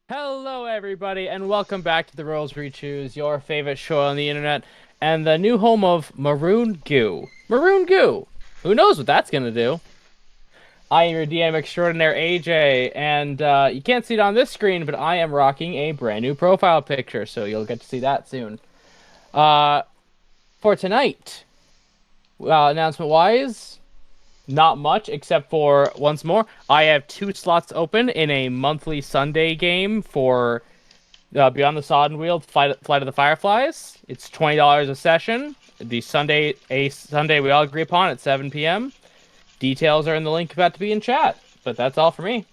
Hello, everybody, and welcome back to the Rolls We Choose, your favorite show on the internet, and the new home of Maroon Goo. Maroon Goo! Who knows what that's gonna do? I am your DM extraordinaire, AJ, and you can't see it on this screen, but I am rocking a brand new profile picture, so you'll get to see that soon. Uh, for tonight, announcement-wise, not much, except for, once more, I have 2 slots open in a monthly Sunday game for Beyond the Sodden Wheel, Flight of the Fireflies. It's $20 a session. A Sunday we all agree upon at 7 p.m. Details are in the link about to be in chat. But that's all for me.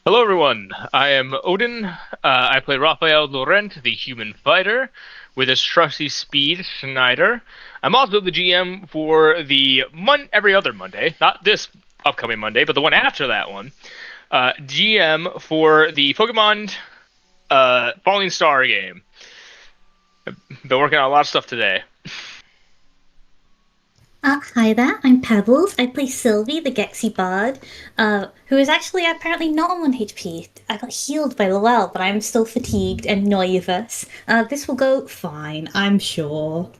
Hello everyone, I am Odin. I play Raphael Laurent, the human fighter, with his trusty speed, Schneider. I'm also the GM for the every other Monday, not this upcoming Monday, but the one after that one. GM for the Pokemon Falling Star game. I've been working on a lot of stuff today. Hi there, I'm Pebbles. I play Sylvie, the Gexy Bard, who is actually apparently not on 1 HP. I got healed by Lowell, but I'm still fatigued and nervous. This will go fine, I'm sure.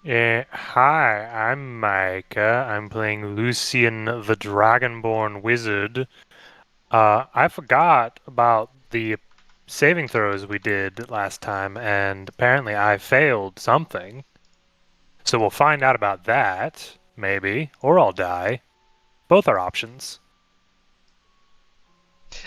Hi, I'm Micah. I'm playing Lucian the Dragonborn Wizard. I forgot about the saving throws we did last time, and apparently I failed something. So we'll find out about that, maybe, or I'll die. Both are options.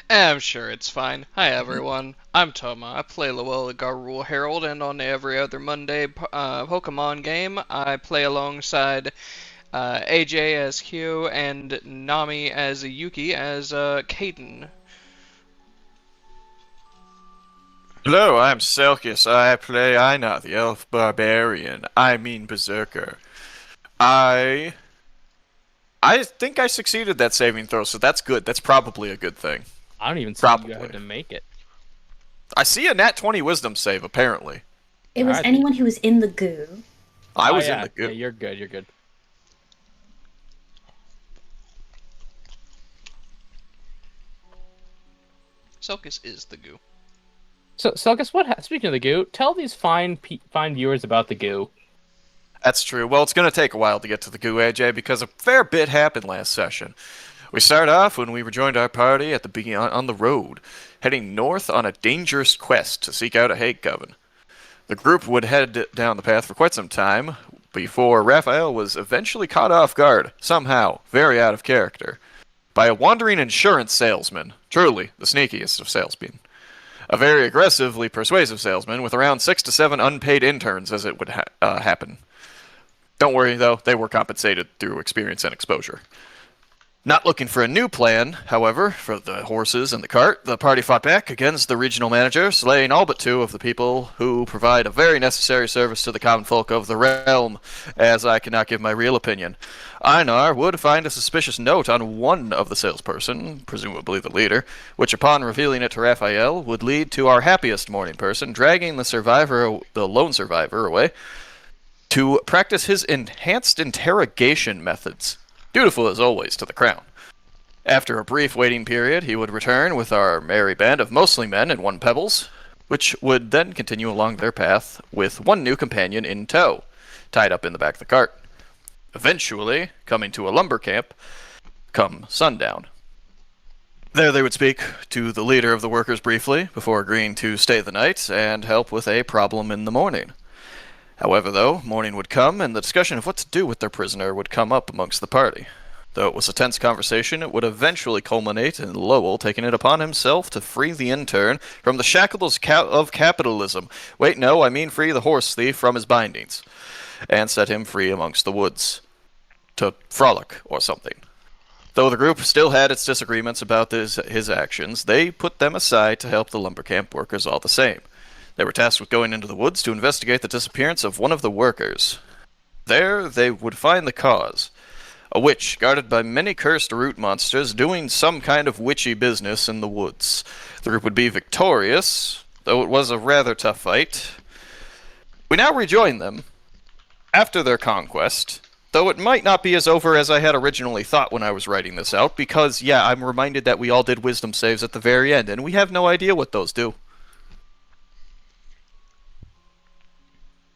I'm sure it's fine. Hi everyone, I'm Toma. I play Lowell the Garrul Herald, and on every other Monday Pokemon game, I play alongside AJ as Hugh and Nami as Yuki as Kaden. Hello, I'm Selkis. I play Einar, the elf barbarian. I mean berserker. I think I succeeded that saving throw, so that's good. That's probably a good thing. I don't even see Probably. you had to make it. I see a nat 20 wisdom save, apparently. It was Alright. anyone who was in the goo. I was yeah, in the yeah, good. you're good, you're good. Selkis is the goo. So, Selgus, speaking of the goo, tell these fine viewers about the goo. That's true. Well, it's going to take a while to get to the goo, AJ, because a fair bit happened last session. We start off when we rejoined our party at the on the road, heading north on a dangerous quest to seek out a hate coven. The group would head down the path for quite some time before Raphael was eventually caught off guard, somehow, very out of character, by a wandering insurance salesman, truly the sneakiest of salesmen. A very aggressively persuasive salesman with around 6 to 7 unpaid interns as it would happen. Don't worry, though, they were compensated through experience and exposure. Not looking for a new plan, however, for the horses and the cart, the party fought back against the regional manager, slaying all but 2 of the people who provide a very necessary service to the common folk of the realm, as I cannot give my real opinion. Einar would find a suspicious note on one of the salesperson, presumably the leader, which upon revealing it to Raphael would lead to our happiest morning person dragging the lone survivor away to practice his enhanced interrogation methods. Dutiful as always to the crown. After a brief waiting period, he would return with our merry band of mostly men and 1 pebbles, which would then continue along their path with 1 new companion in tow, tied up in the back of the cart. Eventually, coming to a lumber camp, come sundown. There they would speak to the leader of the workers briefly, before agreeing to stay the night and help with a problem in the morning. However, though, morning would come, and the discussion of what to do with their prisoner would come up amongst the party. Though it was a tense conversation, it would eventually culminate in Lowell taking it upon himself to free the intern from the shackles of capitalism. Wait, no, I mean free the horse thief from his bindings, and set him free amongst the woods. To frolic, or something. Though the group still had its disagreements about his actions, they put them aside to help the lumber camp workers all the same. They were tasked with going into the woods to investigate the disappearance of one of the workers. There, they would find the cause. A witch, guarded by many cursed root monsters, doing some kind of witchy business in the woods. The group would be victorious, though it was a rather tough fight. We now rejoin them, after their conquest, Though it might not be as over as I had originally thought when I was writing this out, because, yeah, I'm reminded that we all did wisdom saves at the very end, and we have no idea what those do.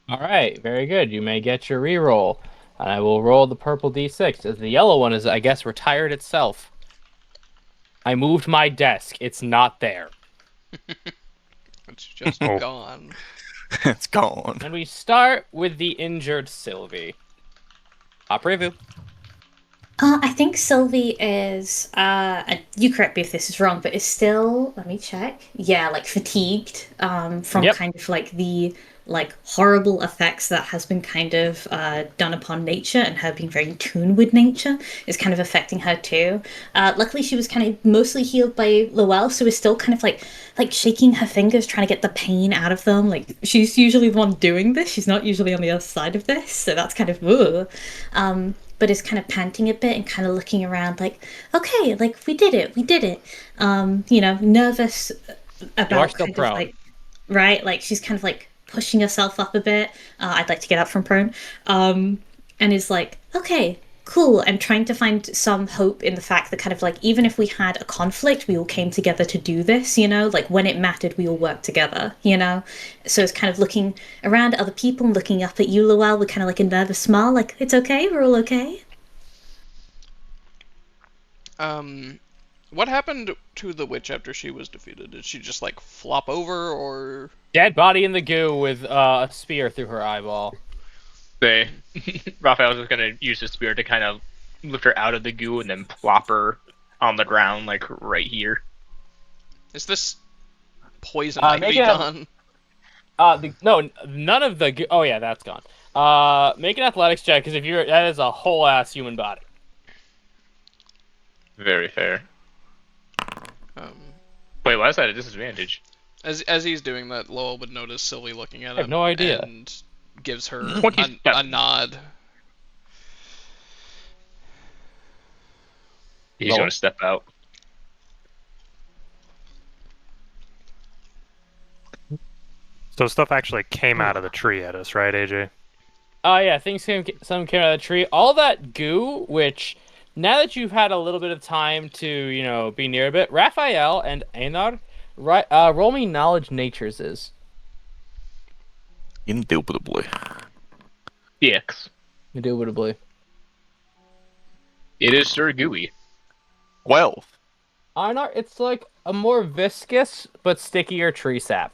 All right, very good. You may get your reroll. And I will roll the purple d6, as the yellow one is, I guess, retired itself. I moved my desk. It's not there. It's just gone. It's gone. And we start with the injured Sylvie. Top review. I think Sylvie is, you correct me if this is wrong, but is still, let me check. Yeah, like fatigued, from Yep. kind of like the, like, horrible effects that has been kind of, done upon nature, and her being very in tune with nature is kind of affecting her too. Luckily she was kind of mostly healed by Lowell, so is still kind of like shaking her fingers, trying to get the pain out of them. Like, she's usually the one doing this, she's not usually on the other side of this, so that's kind of, ugh. But is kind of panting a bit and kind of looking around like, okay, like, we did it. Nervous about You are still kind prone. of like, right? Like, she's kind of like pushing herself up a bit. I'd like to get up from prone. And is like, okay, cool. I'm trying to find some hope in the fact that kind of like, even if we had a conflict, we all came together to do this, like when it mattered, we all worked together, So it's kind of looking around at other people and looking up at you, Lowell, with kind of like a nervous smile, like, it's okay, we're all okay. What happened to the witch after she was defeated? Did she just like flop over, or? Dead body in the goo with a spear through her eyeball. Raphael was just gonna use his spear to kind of lift her out of the goo and then plop her on the ground, like right here. Is this poison make ivy it a- gone? No, none of the goo. Oh yeah, that's gone. Make an athletics check, because that is a whole ass human body. Very fair. Um, Wait, why is that a disadvantage? as he's doing that, Lowell would notice Sylvie looking at him. I have no idea. And gives her 27. a nod. He's Roll. gonna step out. So stuff actually came out of the tree at us, right, AJ? Oh yeah, some came out of the tree. All that goo, which now that you've had a little bit of time to, be near a bit, Raphael and Einar, right? Roll me knowledge natures is. Indubitably. DX. Indubitably. It is Sir Gooey. 12. Einar, it's like a more viscous but stickier tree sap.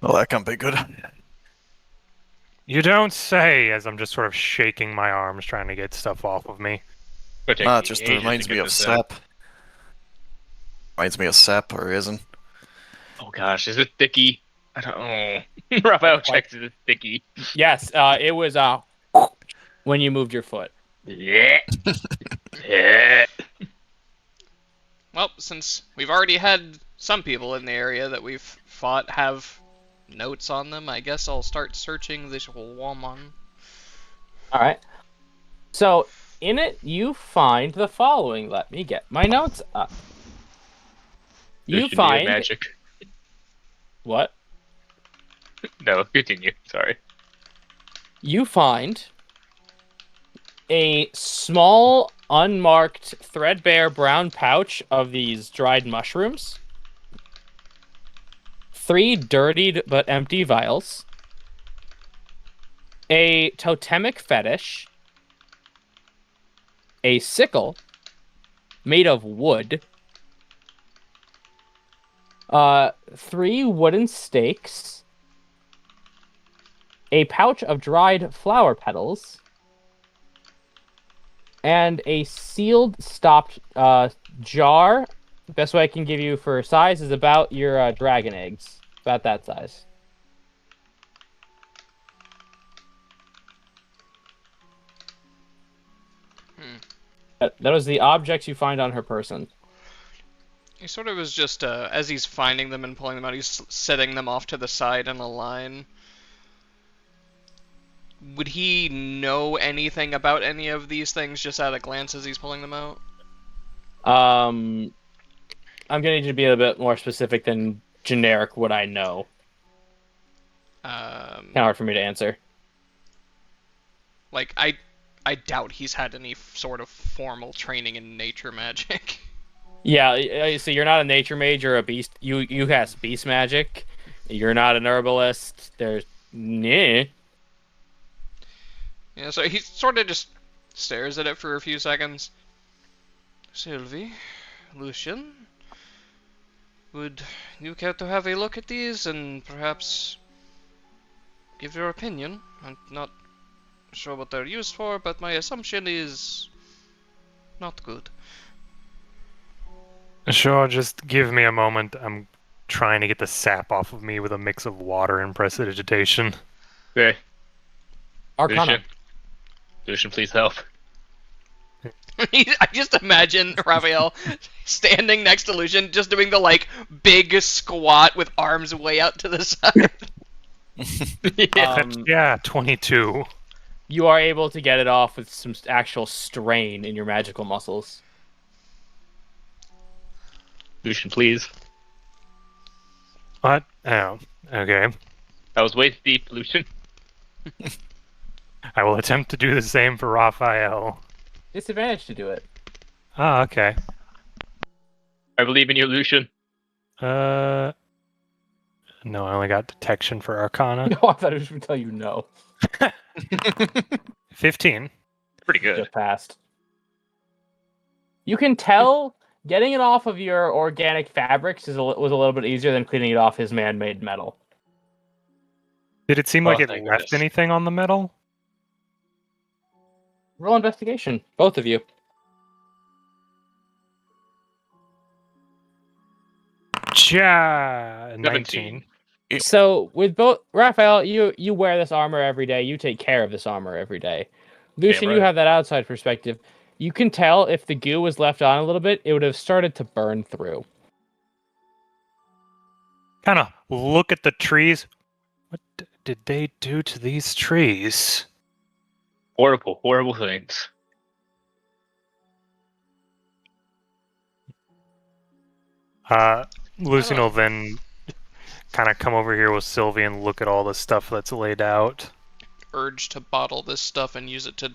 Well, that can't be good. You don't say, as I'm just sort of shaking my arms trying to get stuff off of me. It It just reminds me of sap. Reminds me of sap, or isn't? Oh gosh, is it sticky? I don't know. Raphael checks it. It's sticky. Yes, it was when you moved your foot. Yeah. Yeah. Well, since we've already had some people in the area that we've fought have notes on them, I guess I'll start searching this woman. All right. So in it, you find the following. Let me get my notes up. You There's find magic. what? No, continue. Sorry. You find a small, unmarked, threadbare brown pouch of these dried mushrooms. 3 dirtied but empty vials. A totemic fetish. A sickle made of wood. 3 wooden stakes. A pouch of dried flower petals. And a sealed, stopped jar. Best way I can give you for size is about your dragon eggs. About that size. That was the objects you find on her person. He sort of is just, as he's finding them and pulling them out, he's setting them off to the side in a line. Would he know anything about any of these things just at a glance as he's pulling them out? I'm gonna need you to be a bit more specific than generic what I know. Kind of hard for me to answer. Like, I doubt he's had any sort of formal training in nature magic. Yeah, so you're not a nature mage, you're a beast. You have beast magic. You're not an herbalist. There's nah. Yeah, so he sort of just stares at it for a few seconds. Sylvie, Lucian, would you care to have a look at these and perhaps give your opinion? I'm not sure what they're used for, but my assumption is not good. Sure, just give me a moment. I'm trying to get the sap off of me with a mix of water and prestidigitation. Okay. Arcana. Lucian, please help. I just imagine Raphael standing next to Lucian, just doing the like big squat with arms way out to the side. Yeah, 22. You are able to get it off with some actual strain in your magical muscles. Lucian, please. What? Oh, okay. That was waist deep, Lucian. I will attempt to do the same for Raphael. Disadvantage to do it. Ah, okay. I believe in you, Lucian. No, I only got detection for Arcana. No, I thought it was going to tell you no. 15. Pretty good. Just passed. You can tell getting it off of your organic fabrics was a little bit easier than cleaning it off his man-made metal. Did it seem like it thank left goodness. anything on the metal? Roll investigation, both of you. Ja, 19. 17. So with both Raphael, you wear this armor every day. You take care of this armor every day. Lucian, right. you have that outside perspective. You can tell if the goo was left on a little bit, it would have started to burn through. Kind of look at the trees. What did they do to these trees? Horrible, horrible things. Lucian will then kind of come over here with Sylvie and look at all the stuff that's laid out. Urge to bottle this stuff and use it to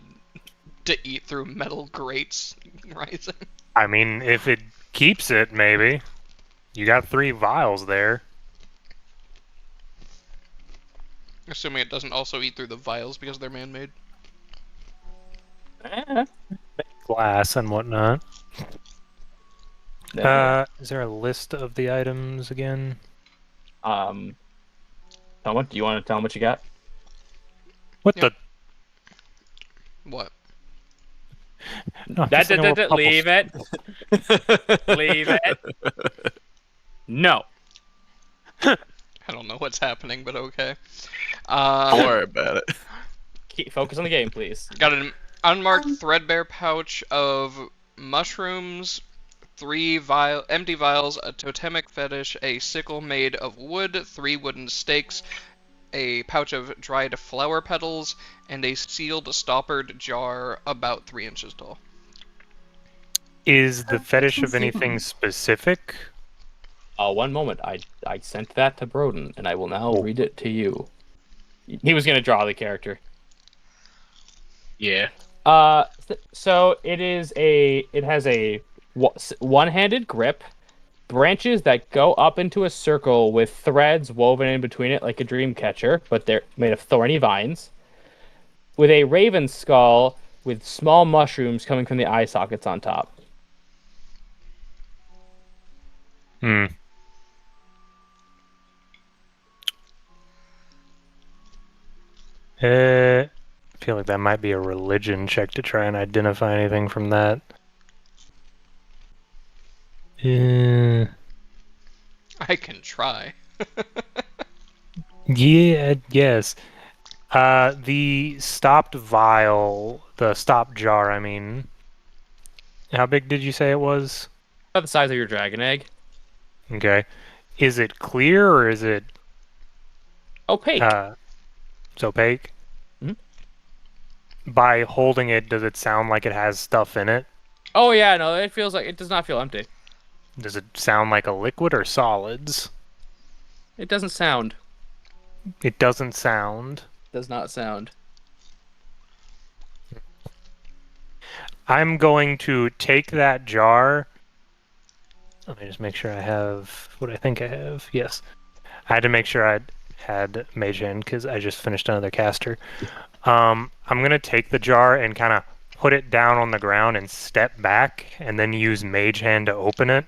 eat through metal grates rising. I mean, if it keeps it, maybe. You got 3 vials there. Assuming it doesn't also eat through the vials because they're man-made. Glass and whatnot. Is there a list of the items again? Toma, do you want to tell him what you got? What Yep. What? No, just looking at what Leave it. Leave it. No. I don't know what's happening, but okay. Don't worry about it. Focus on the game, please. Got an unmarked threadbare pouch of mushrooms, 3 empty vials, a totemic fetish, a sickle made of wood, 3 wooden stakes, a pouch of dried flower petals, and a sealed stoppered jar about 3 inches tall. Is the fetish of anything specific? One moment. I sent that to Broden, and I will now read it to you. He was going to draw the character. Yeah. So it has a one-handed grip, branches that go up into a circle with threads woven in between it like a dream catcher, but they're made of thorny vines, with a raven skull with small mushrooms coming from the eye sockets on top. I feel like that might be a religion check to try and identify anything from that. I can try. Yeah, yes. The stopped vial, the stopped jar, I mean. How big did you say it was? About the size of your dragon egg. Okay. Is it clear or is it Opaque. it's opaque? Mhm. By holding it, does it sound like it has stuff in it? Oh yeah, no, it does not feel empty. Does it sound like a liquid or solids? It doesn't sound. It doesn't sound. Does not sound. I'm going to take that jar. Let me just make sure I have what I think I have. Yes. I had to make sure I had Mage Hand because I just finished another caster. I'm going to take the jar and kind of put it down on the ground and step back and then use Mage Hand to open it.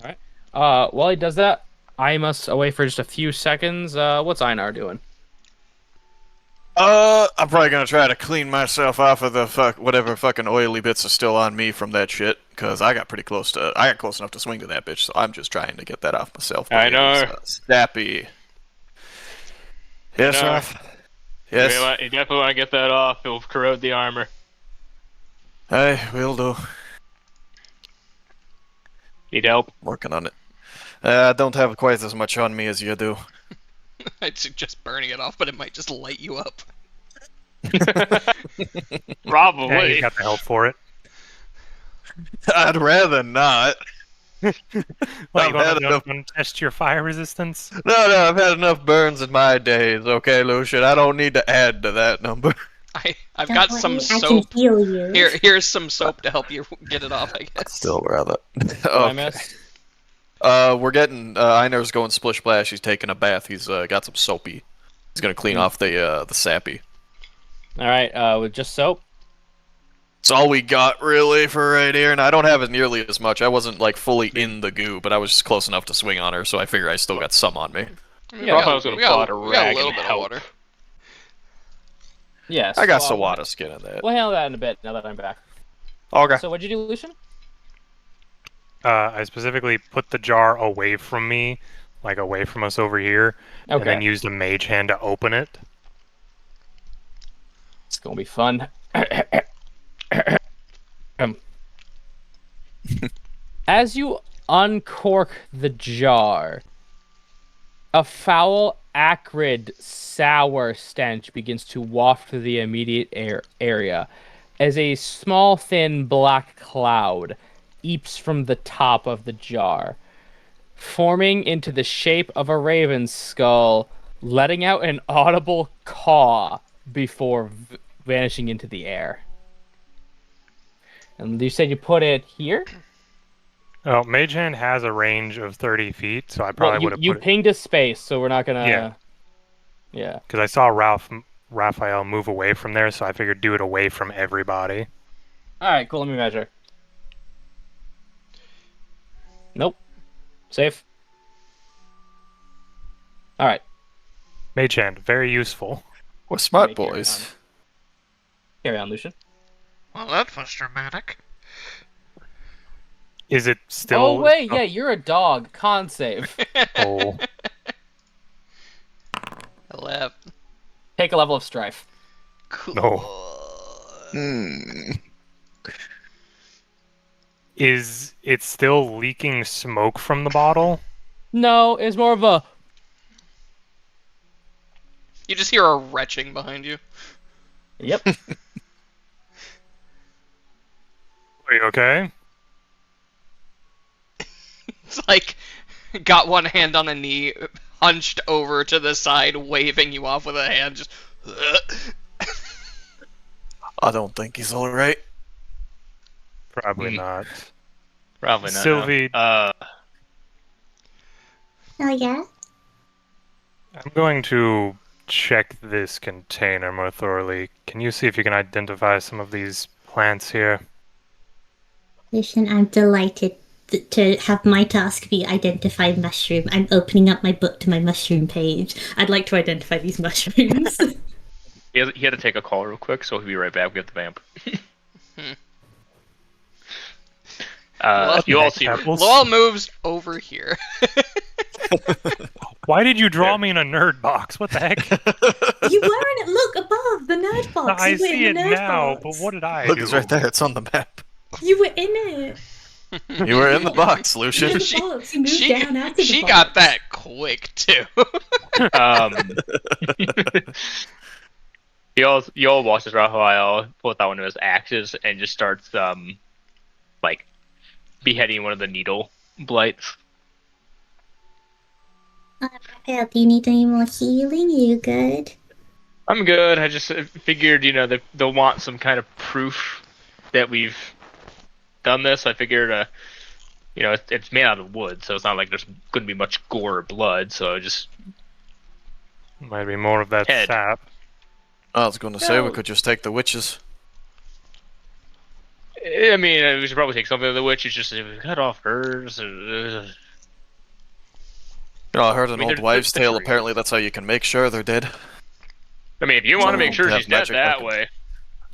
All right. While he does that, I must away for just a few seconds. What's Einar doing? I'm probably gonna try to clean myself off of the whatever fucking oily bits are still on me from that shit, because I got close enough to swing to that bitch, so I'm just trying to get that off myself. I know. Snappy. Yes, Ralph. Yes. You definitely want to get that off. It'll corrode the armor. I will do. Need help? Working on it. I don't have quite as much on me as you do. I'd suggest burning it off, but it might just light you up. Probably. Yeah, you got the help for it. I'd rather not. What, I've you had want to test your fire resistance? No, I've had enough burns in my days, okay, Lucian? I don't need to add to that number. I've Don't got worry, some I can soap. heal you. Here's some soap to help you get it off, I guess. Still rather. What I miss? We're getting Einar's going splish splash. He's taking a bath. He's got some soapy. He's gonna clean off the sappy. All right. With just soap. It's all we got really for right here, and I don't have it nearly as much. I wasn't like fully in the goo, but I was just close enough to swing on her, so I figure I still got some on me. Yeah, I was gonna pull out a we got a rag little and bit of help. water. Yes. I got some water skin in that. We'll handle that in a bit. Now that I'm back. Okay. So what'd you do, Lucian? I specifically put the jar away from me, like away from us over here, and then Okay. used a Mage Hand to open it. It's gonna be fun. As you uncork the jar, a foul, acrid, sour stench begins to waft through the immediate area as a small, thin black cloud eeps from the top of the jar, forming into the shape of a raven's skull, letting out an audible caw before vanishing into the air. And you said you put it here? Oh, Mage Hand has a range of 30 feet, so I probably would have you put it... pinged a space, so we're not gonna... Yeah. Yeah. Because I saw Raphael move away from there, so I figured do it away from everybody. Alright, cool, let me measure. Nope. Safe. Alright. Mage Hand, very useful. We're smart Make your boys. Carry on, Lucian. Well, that was dramatic. Is it still... Oh, wait, yeah, you're a dog. Con save. Oh. 11. Take a level of strife. Cool. No. Is it still leaking smoke from the bottle? No, it's more of a... You just hear a retching behind you. Yep. Are you okay? It's like, got one hand on a knee, hunched over to the side, waving you off with a hand, just... I don't think he's alright. Probably not. Probably not. Sylvie, No. Oh yeah? I'm going to check this container more thoroughly. Can you see if you can identify some of these plants here? Listen, I'm delighted to have my task be identify mushroom. I'm opening up my book to my mushroom page. I'd like to identify these mushrooms. He had to take a call real quick, so he'll be right back. We have the vamp. You all see Apples? Lowell moves over here. Why did you draw me in a nerd box? What the heck? You weren't. Look above the nerd box. I You were see in it the nerd now, box. but what did I Look, do? it's right there. It's on the map. You were in it. You were in the box, In Lucian. the box. You moved down out of the she box. got that quick, too. You all watches Raphael pull out one of his axes and just starts like beheading one of the needle blights. Raphael, do you need any more healing? You good? I'm good. I just figured, they'll want some kind of proof that we've done this. I figured, it's made out of wood, so it's not like there's going to be much gore or blood. So just Might be more of that Head. sap. I was going to say we No. could just take the witches. I mean, we should probably take something of the witch. It's just if we cut off hers. I heard an I mean, old they're wives' tale. different. Apparently, that's how you can make sure they're dead. I mean, if you want to make sure Have she's dead magic that weapons. way.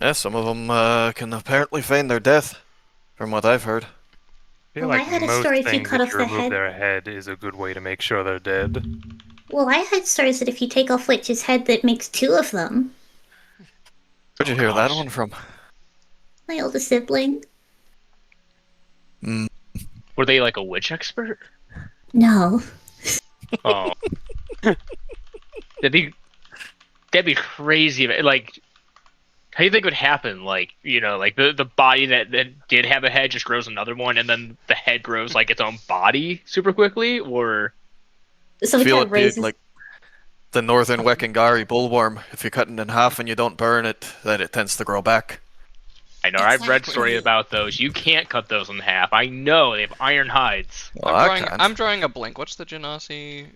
Yeah, some of them can apparently feign their death, from what I've heard. I feel Well, I like heard a most story if you things, cut if off you the remove head- their head, is a good way to make sure they're dead. Well, I heard stories that if you take off Witch's head, that makes two of them. Where'd you hear that gosh. one from? My older sibling. Were they like a witch expert? No. Oh, that'd be crazy. Like, how do you think it would happen? Like, like the body that did have a head just grows another one, and then the head grows like its own body super quickly, or Some Feel kind it of be raises. like the northern Wekangari bullworm. If you cut it in half and you don't burn it, then it tends to grow back. I know I've read Exactly. stories about those. You can't cut those in half. I know they have iron hides. Well, I I'm can't. drawing a blank. What's the Genasi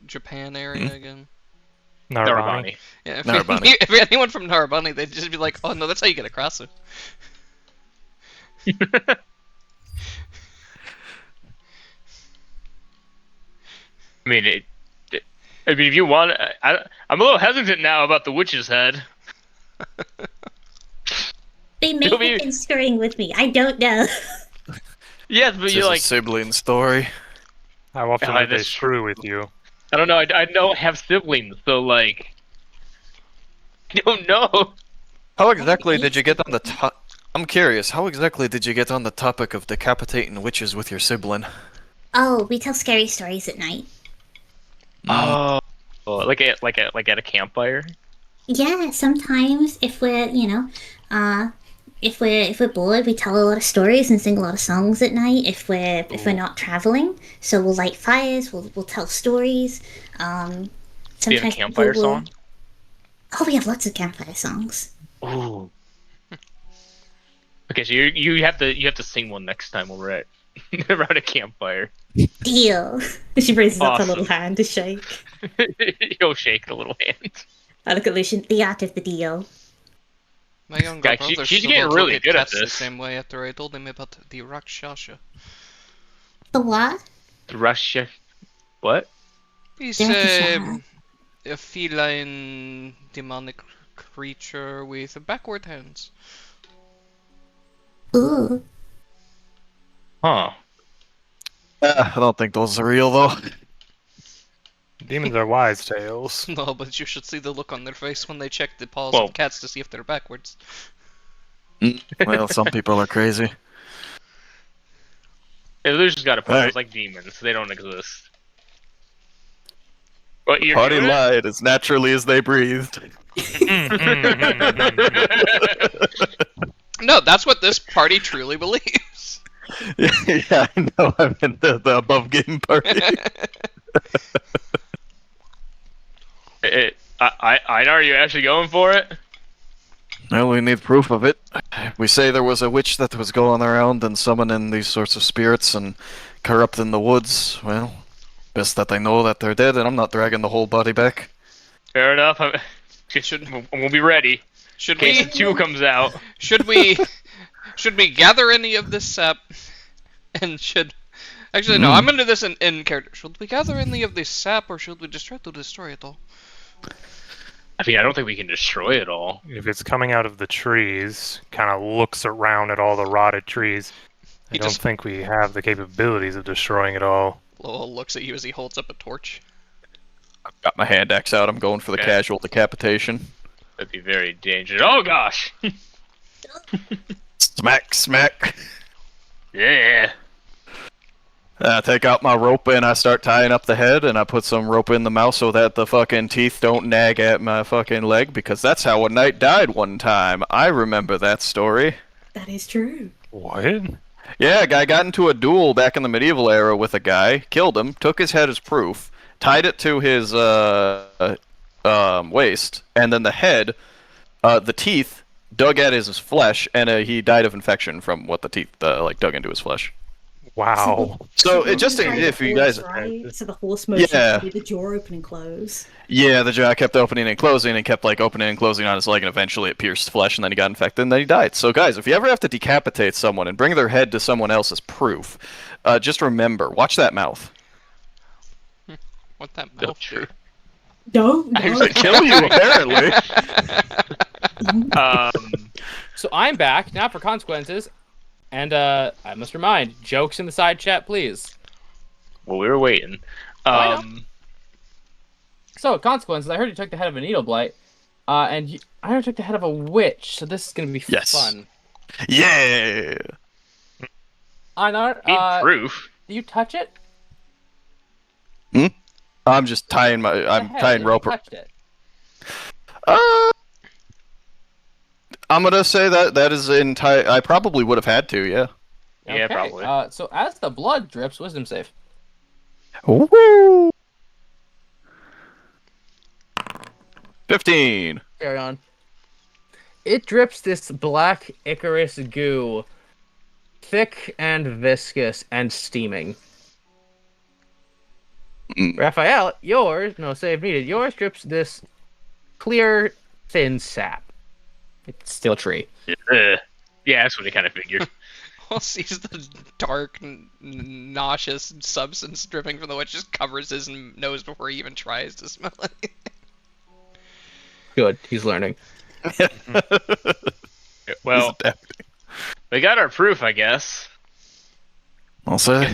Japan area again? Narabani. Yeah, if, Narabani. if anyone from Narabani, they'd just be like, "Oh no, that's how you get across it." I mean, if you want, I'm a little hesitant now about the witch's head. They may It'll have be- been screwing with me. I don't know. Yes, but It's you just like, a sibling story. How often Yeah, do they that's screw with you? I don't know. I don't have siblings, so like, I don't know. How exactly did you get on the top? I'm curious. How exactly did you get on the topic of decapitating witches with your sibling? Oh, we tell scary stories at night. Oh, like at a campfire. Yeah, sometimes if we're, if we're bored, we tell a lot of stories and sing a lot of songs at night. If we're not traveling, so we'll light fires. We'll tell stories. Do you have a Sometimes campfire people will- song? Oh, we have lots of campfire songs. Ooh. Okay, so you have to sing one next time when we're at around a campfire. Deal. She raises up her Awesome. little hand to shake. You'll shake the little hand. I look at Lucian. The art of the deal. My younger Yeah, brother she's still getting don't really look good at cats the this. same way after I told him about the Rakshasha. The what? The Russia. What? He's Rakshasha. a feline demonic creature with backward hands. Ooh. Huh. I don't think those are real though. Demons are wise tales. No, but you should see the look on their face when they check the paws Well- of cats to see if they're backwards. Well, some people are crazy. Yeah, they just got to put Alright. those like demons. They don't exist. What you're Party doing? lied as naturally as they breathed. No, that's what this party truly believes. Yeah, I know. I'm in the above game party. I know. Are you actually going for it? Well, we need proof of it. We say there was a witch that was going around and summoning these sorts of spirits and corrupting the woods. Well, best that I know that they're dead and I'm not dragging the whole body back. Fair enough. We'll be ready. Should In case we? 2 comes out. Should we? Should we gather any of this sap? And should? Actually, no. I'm gonna do this in character. Should we gather any of this sap, or should we just try to destroy it all? I mean, I don't think we can destroy it all. If it's coming out of the trees, kind of looks around at all the rotted trees, I He don't just- think we have the capabilities of destroying it all. Lowell looks at you as he holds up a torch. I've got my hand axe out. I'm going for the Okay. casual decapitation. That'd be very dangerous. Oh gosh. Smack, smack. Yeah. I take out my rope and I start tying up the head and I put some rope in the mouth so that the fucking teeth don't nag at my fucking leg because that's how a knight died one time. I remember that story. That is true. What? Yeah, a guy got into a duel back in the medieval era with a guy, killed him, took his head as proof, tied it to his waist, and then the head, the teeth dug at his flesh, and he died of infection from what the teeth dug into his flesh. Wow. So the just inside if of you horse, guys, right? So the horse motion Yeah. would be the jaw open and close. yeah, the jaw kept opening and closing, and kept opening and closing on his leg, and eventually it pierced flesh, and then he got infected, and then he died. So guys, if you ever have to decapitate someone and bring their head to someone else as proof, just remember, watch that mouth. What that That's mouth true. No, no. Actually, Kill you, apparently. So I'm back now for consequences, and I must remind, jokes in the side chat, please. Well, we were waiting. I So consequences. I heard you took the head of a needle blight, and I heard you took the head of a witch. So this is gonna be Yes. fun. Yeah. Einar, need proof. do you touch it? I'm just tying I'm The head, tying you rope. touched it. I'm gonna say that is I probably would have had to, yeah. Yeah, Okay, probably. So as the blood drips, wisdom save. Woo! 15. Carry on. It drips this black Icarus goo, thick and viscous and steaming. Raphael, yours, no save needed, yours drips this clear, thin sap. It's still tree. Yeah, that's what I kind of figured. Well, sees the dark, nauseous substance dripping from the witch, just covers his nose before he even tries to smell it. Good, he's learning. Well, we got our proof, I guess. I'll say.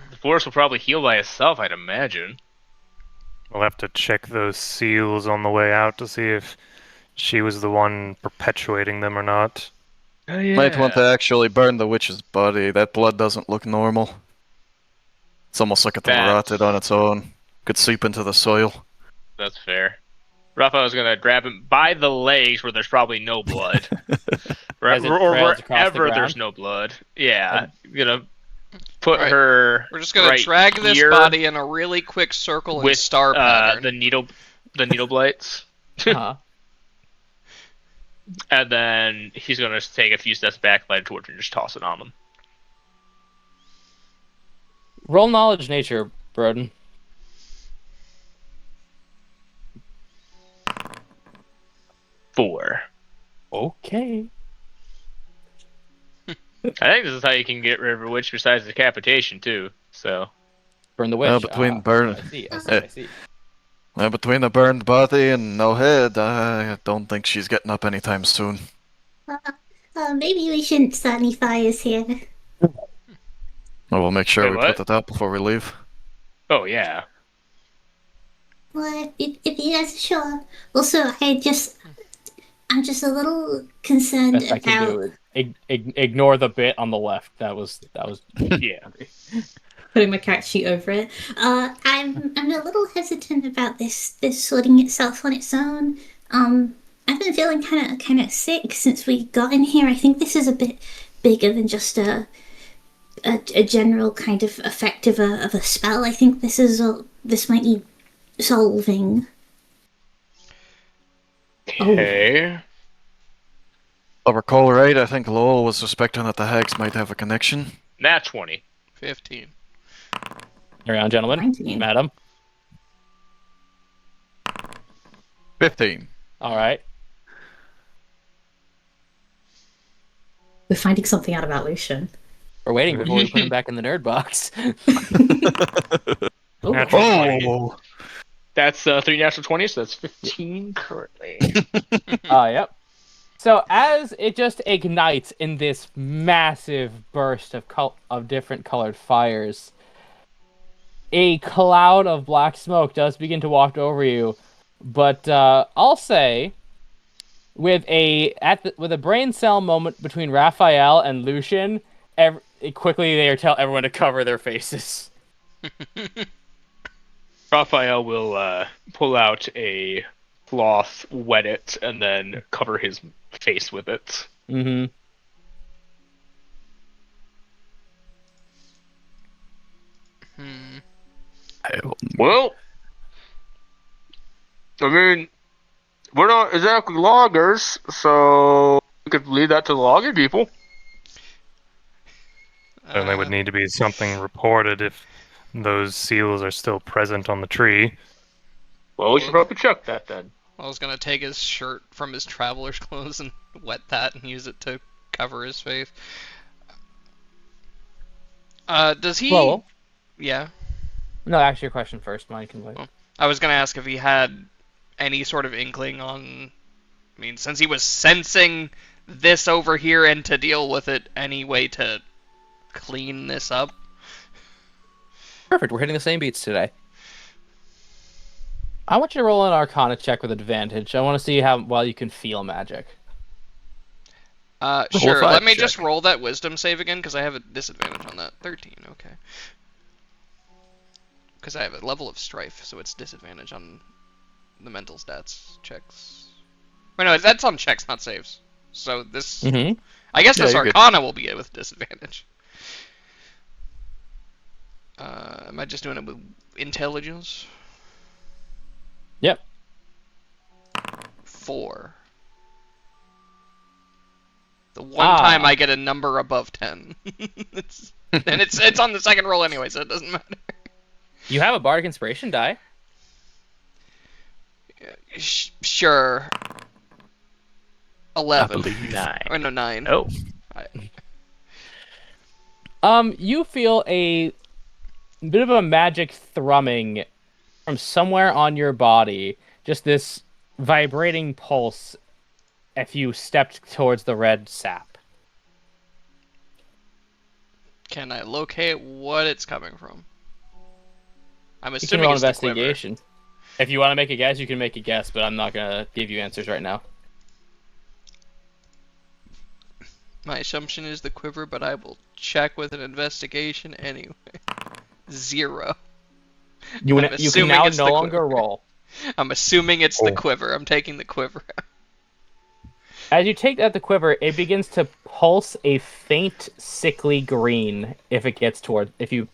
The force will probably heal by itself, I'd imagine. We'll have to check those seals on the way out to see if she was the one perpetuating them or not. Oh, yeah. Might want to actually burn the witch's body. That blood doesn't look normal. It's almost like it's That's- rotted on its own. Could seep into the soil. That's fair. Raphael's gonna grab him by the legs where there's probably no blood. As it or trails across the wherever ground? there's no blood. Yeah. Gonna put Alright, her We're just gonna right drag this here body in a really quick circle and with star pattern. the needle blights. Uh-huh. And then he's gonna take a few steps back, light a torch, and just toss it on them. Roll knowledge nature, Broden. Four. Okay. I think this is how you can get rid of a witch besides decapitation too. So Burn the witch. between I see, I see. Between the burned body and no head, I don't think she's getting up anytime soon. Maybe we shouldn't start any fires here. We'll make sure Wait, we what? put that up before we leave. oh yeah. Well, if you guys are sure. Also, I'm just a little concerned Best I can about do is ignore the bit on the left. That was Yeah. putting my character sheet over it. I'm a little hesitant about this sorting itself on its own. I've been feeling kind of sick since we got in here. I think this is a bit bigger than just a general kind of effect of a spell. I think this might need solving. Okay. If I recall right, I think Lowell was suspecting that the hags might have a connection. Nat 20. 15. Carry on, gentlemen. 19. Madam. 15. All right. We're finding something out about Lucian. We're waiting before we put him back in the nerd box. Oh, Natural 20. Oh! That's 3 natural 20s, so that's 15 currently. Yep. So as it just ignites in this massive burst of different colored fires, a cloud of black smoke does begin to waft over you. But I'll say, with a brain cell moment between Raphael and Lucian, quickly they tell everyone to cover their faces. Raphael will pull out a cloth, wet it, and then cover his face with it. Mm-hmm. Well, I mean, we're not exactly loggers, so We could leave that to the logging people. And there would need to be something reported if those seals are still present on the tree. Well, we should probably check that then. I was gonna take his shirt from his traveler's clothes and wet that and use it to cover his face. Does he? Well, Yeah. no, ask your question first. Mine can wait. Oh. I was gonna ask if he had any sort of inkling on. I mean, since he was sensing this over here and to deal with it, any way to clean this up? Perfect. We're hitting the same beats today. I want you to roll an Arcana check with advantage. I want to see how well you can feel magic. Sure. Let me check. just roll that wisdom save again, because I have a disadvantage on that. 13, okay. Because I have a level of strife, so it's disadvantage on the mental stats checks. Wait, no, that's on checks, not saves. So this... Mm-hmm. I guess Yeah, this you're good. Arcana will be it with disadvantage. Am I just doing it with intelligence? Yep. 4. The one time I get a number above 10. And it's on the second roll anyway, so it doesn't matter. You have a bardic inspiration die. Sure. 11. 9. Or no, 9. Oh. You feel a bit of a magic thrumming from somewhere on your body. Just this vibrating pulse if you stepped towards the red sap. Can I locate what it's coming from? I'm You can assuming roll it's the quiver. investigation. If you want to make a guess, you can make a guess, but I'm not going to give you answers right now. My assumption is the quiver, but I will check with an investigation anyway. 0. You I'm can assuming now it's no the longer quiver. roll. I'm assuming it's the Oh. quiver. I'm taking the quiver. As you take out the quiver, it begins to pulse a faint, sickly green if it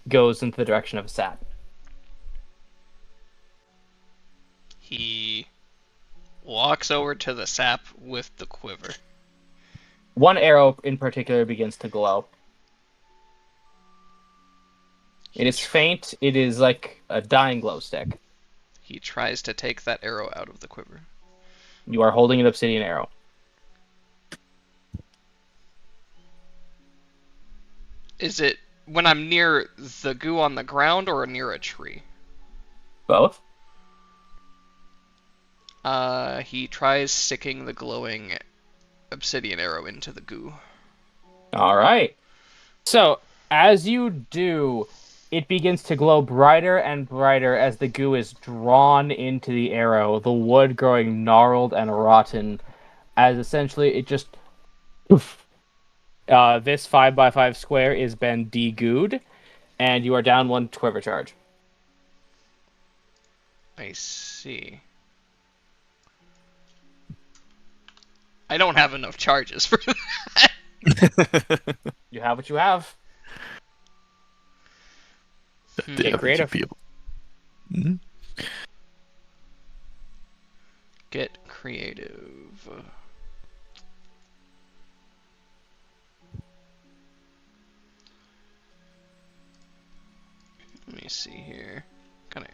goes into the direction of a sap. He walks over to the sap with the quiver. One arrow in particular begins to glow. It is faint. It is like a dying glow stick. He tries to take that arrow out of the quiver. You are holding an obsidian arrow. Is it when I'm near the goo on the ground or near a tree? Both? He tries sticking the glowing obsidian arrow into the goo. Alright. So, as you do, it begins to glow brighter and brighter as the goo is drawn into the arrow, the wood growing gnarled and rotten, as essentially it just... Poof. This 5x5 square is been de-gooed, and you are down 1 quiver charge. I see. I don't have enough charges for that. You have what you have. Get creative. Mhm. Get creative. Let me see here. Kind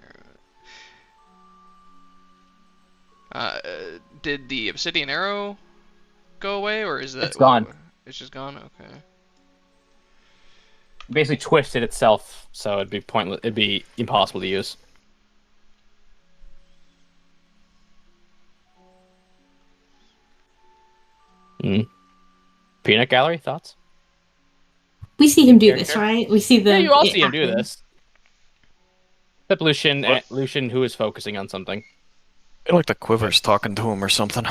of. Did the obsidian arrow go away, or is that? It's gone. It's just gone. Okay. Basically twisted itself, so it'd be pointless. It'd be impossible to use. Peanut gallery thoughts? We see him do Here, this, here. right? We see the. Yeah, you all it see him do happen. this. Except Lucian, What? Lucian, who is focusing on something. I feel like the quiver's talking to him or something.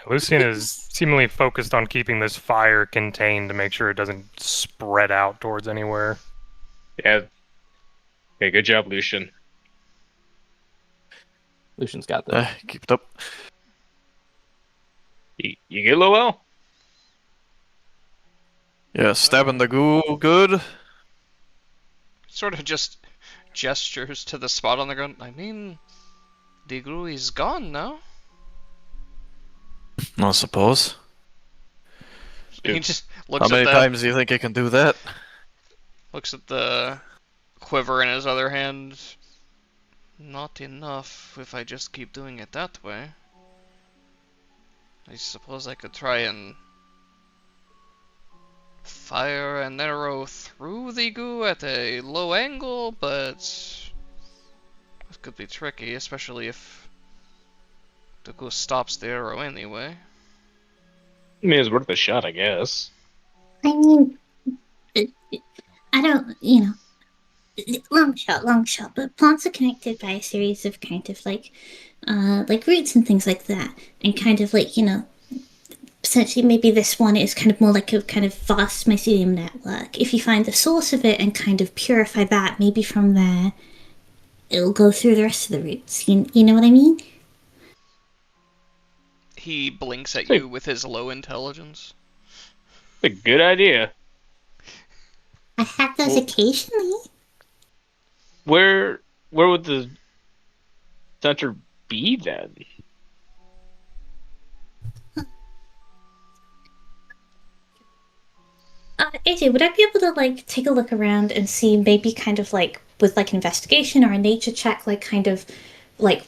Lucian is seemingly focused on keeping this fire contained to make sure it doesn't spread out towards anywhere. Yeah. Okay, good job, Lucian. Lucian's got this. Keep it up. You get Lowell? Yeah, stabbing the goo good. Sort of just gestures to the spot on the ground. I mean, the glue is gone now. I suppose. He just How looks many at times do you think it can do that? the quiver in his other hand. Not enough if I just keep doing it that way. I suppose I could try and fire an arrow through the goo at a low angle, but this could be tricky, especially if the goo stops the arrow anyway. I mean, it's worth a shot, I guess. I mean, I don't, long shot, but plants are connected by a series of kind of like roots and things like that, and kind of like, potentially maybe this one is kind of more like a kind of vast mycelium network. If you find the source of it and kind of purify that, maybe from there, it'll go through the rest of the roots. You know what I mean? He blinks at you with his low intelligence. It's a good idea. I have those occasionally. Where would the center be then? AJ, would I be able to like take a look around and see maybe kind of like with like investigation or a nature check, like kind of like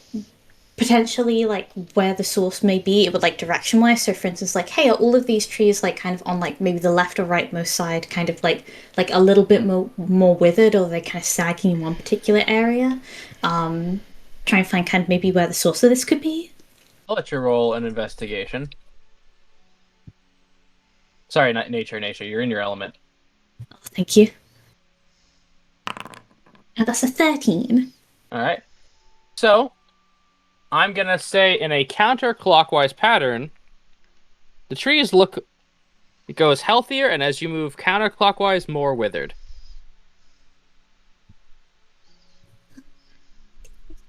potentially like where the source may be, it would like direction wise. So for instance, like, hey, are all of these trees like kind of on like maybe the left or rightmost side, kind of like a little bit more withered, or they're kind of sagging in one particular area? Try and find kind of maybe where the source of this could be. I'll let you roll an investigation. Sorry, not nature. You're in your element. Oh, thank you. Now that's a 13. All right. So, I'm going to say in a counterclockwise pattern, the trees look... It goes healthier, and as you move counterclockwise, more withered.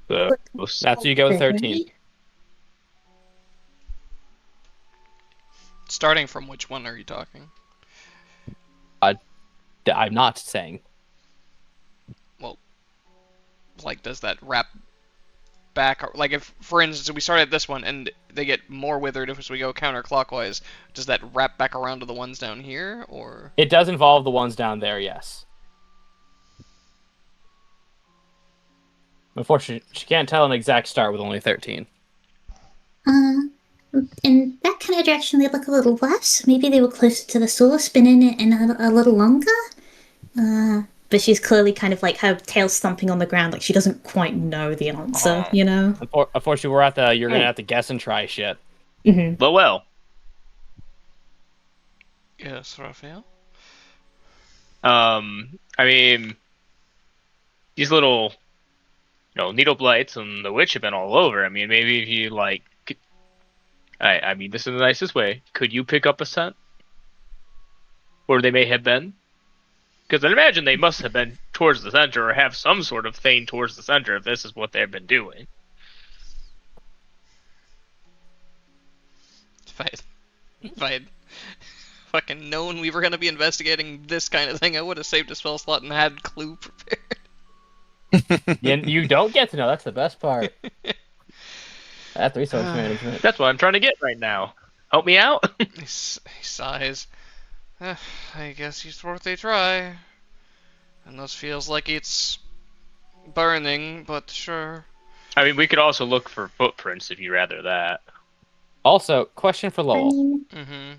That's what you go with 13. Starting from which one are you talking? I'm not saying. Well, like, does that wrap back? Like, if, for instance, we start at this one and they get more withered as we go counterclockwise, does that wrap back around to the ones down here, or? It does involve the ones down there, yes. Unfortunately, she can't tell an exact start with only 13. In that kind of direction, they look a little worse. Maybe they were closer to the source, been in it a little longer. But she's clearly kind of like her tail stomping on the ground, like she doesn't quite know the answer, you know? Unfortunately, we're at the you're gonna have to guess and try shit. Mm-hmm. But well. Yes, Raphael? I mean, these little, needle blights and the witch have been all over. I mean, maybe if you, like... I mean, this is the nicest way. Could you pick up a scent? Where they may have been? Because I imagine they must have been towards the center or have some sort of thing towards the center if this is what they've been doing. If I had fucking known we were going to be investigating this kind of thing, I would have saved a spell slot and had Clue prepared. You don't get to know. That's the best part. That's resource management. That's what I'm trying to get right now. Help me out. He sighs. I guess it's worth a try. And this feels like it's burning, but sure. I mean, we could also look for footprints if you'd rather that. Also, question for Lowell. Mm-hmm.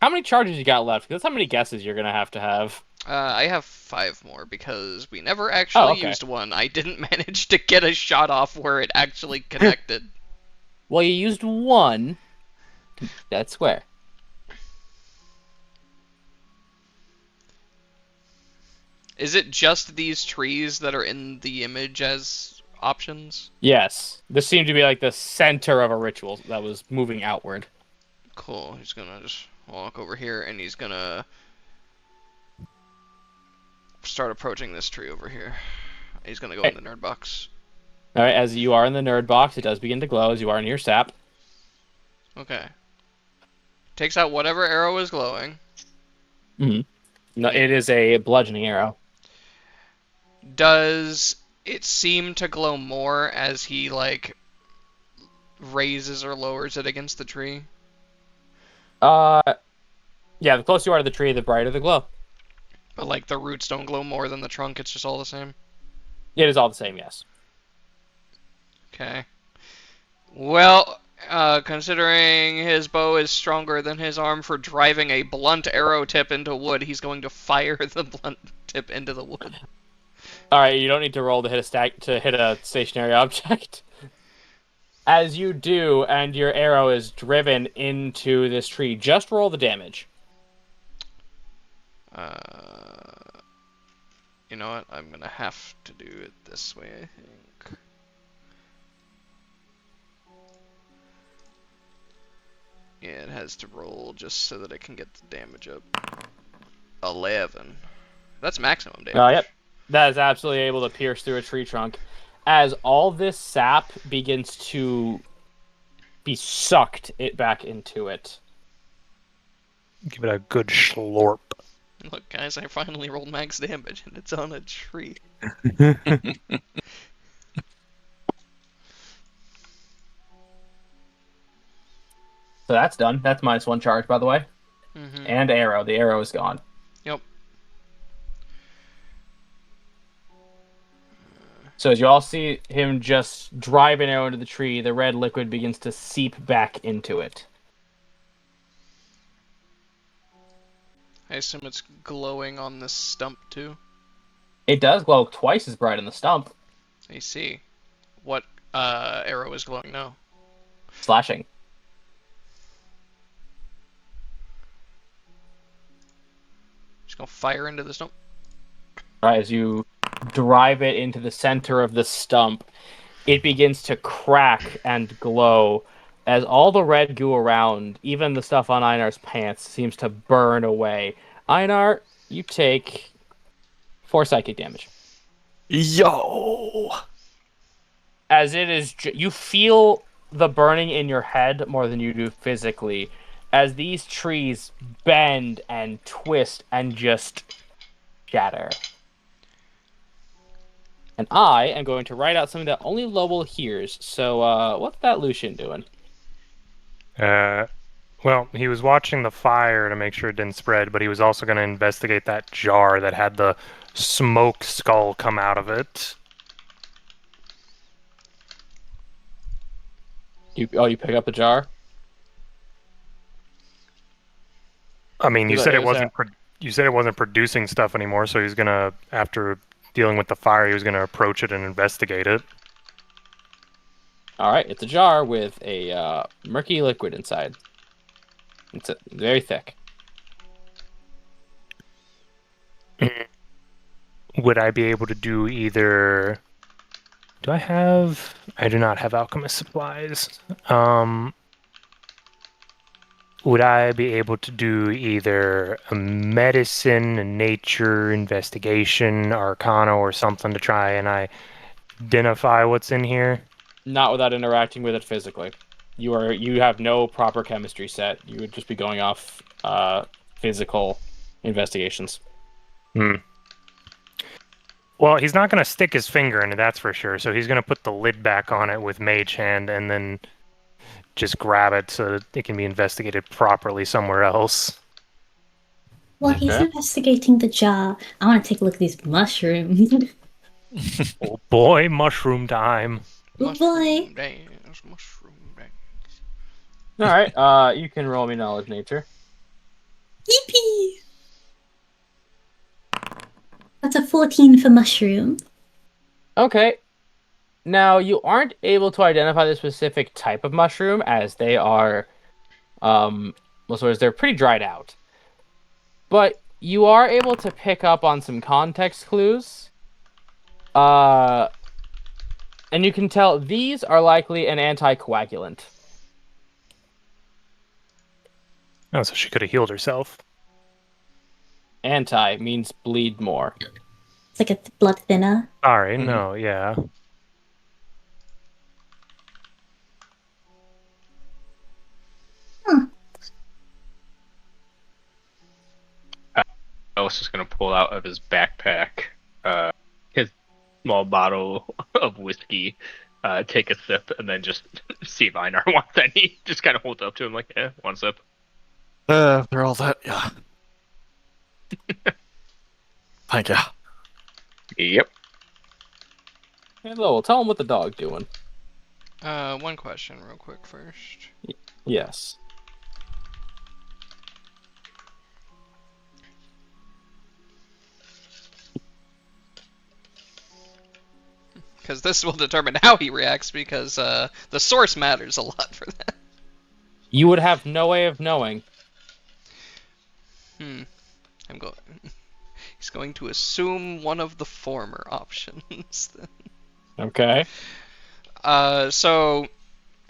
How many charges you got left? Because that's how many guesses you're gonna have to have. I have 5 more because we never actually used one. I didn't manage to get a shot off where it actually connected. Well, you used one. That's square. Is it just these trees that are in the image as options? Yes. This seemed to be like the center of a ritual that was moving outward. Cool. He's gonna just walk over here and he's gonna start approaching this tree over here. He's gonna go in the nerd box. Alright, as you are in the nerd box, it does begin to glow as you are in your sap. Okay. Takes out whatever arrow is glowing. Mm-hmm. No, it is a bludgeoning arrow. Does it seem to glow more as he, like, raises or lowers it against the tree? Uh, yeah, the closer you are to the tree, the brighter the glow. But like the roots don't glow more than the trunk, it's just all the same. It is all the same, yes. Okay. Well, considering his bow is stronger than his arm for driving a blunt arrow tip into wood, he's going to fire the blunt tip into the wood. All right, you don't need to roll to hit a stationary object. As you do, and your arrow is driven into this tree, just roll the damage. You know what? I'm gonna have to do it this way, I think. Yeah, it has to roll just so that it can get the damage up. 11. That's maximum damage. Yep. That is absolutely able to pierce through a tree trunk. As all this sap begins to be sucked back into it. Give it a good slurp. Look, guys, I finally rolled max damage, and it's on a tree. So that's done. That's -1 charge, by the way. Mm-hmm. And arrow. The arrow is gone. Yep. So as you all see him just drive an arrow into the tree, the red liquid begins to seep back into it. I assume it's glowing on this stump, too? It does glow twice as bright on the stump. I see. What arrow is glowing now? Slashing. Just gonna fire into the stump. Right, as you drive it into the center of the stump, it begins to crack and glow as all the red goo around, even the stuff on Einar's pants, seems to burn away. Einar, you take 4 psychic damage. Yo! As it is, you feel the burning in your head more than you do physically, as these trees bend and twist and just shatter. And I am going to write out something that only Lowell hears. So, what's that Lucian doing? Well, he was watching the fire to make sure it didn't spread, but he was also going to investigate that jar that had the smoke skull come out of it. You pick up the jar? I mean, you Is said that- it wasn't. You said it wasn't producing stuff anymore, so he's gonna, after dealing with the fire, he was gonna approach it and investigate it. All right, it's a jar with a murky liquid inside. It's very thick. Would I be able to do either? Do I have? I do not have alchemist supplies. Would I be able to do either a medicine, a nature, investigation, arcana, or something to try and identify what's in here? Not without interacting with it physically. You have no proper chemistry set. You would just be going off physical investigations. Well, he's not going to stick his finger in it, that's for sure. So he's going to put the lid back on it with Mage Hand and then just grab it so that it can be investigated properly somewhere else. While he's Okay. investigating the jar, I want to take a look at these mushrooms. Oh boy, mushroom time. Oh boy. Dance, mushroom dance. All right, you can roll me knowledge nature. Yippee! That's a 14 for mushroom. Okay. Now, you aren't able to identify the specific type of mushroom as they are, they're pretty dried out. But you are able to pick up on some context clues. And you can tell these are likely an anticoagulant. Oh, so she could have healed herself. Anti means bleed more. It's like a blood thinner. Sorry, no, yeah. Ellis is going to pull out of his backpack his small bottle of whiskey, take a sip, and then just see if Einar wants any. Just kind of hold it up to him like, one sip. After all that, yeah. Thank you. Yep. Hey, Lowell, tell him what the dog doing. One question real quick first. Yes. Because this will determine how he reacts, because the source matters a lot for that. You would have no way of knowing. I'm going. He's going to assume one of the former options. Okay. So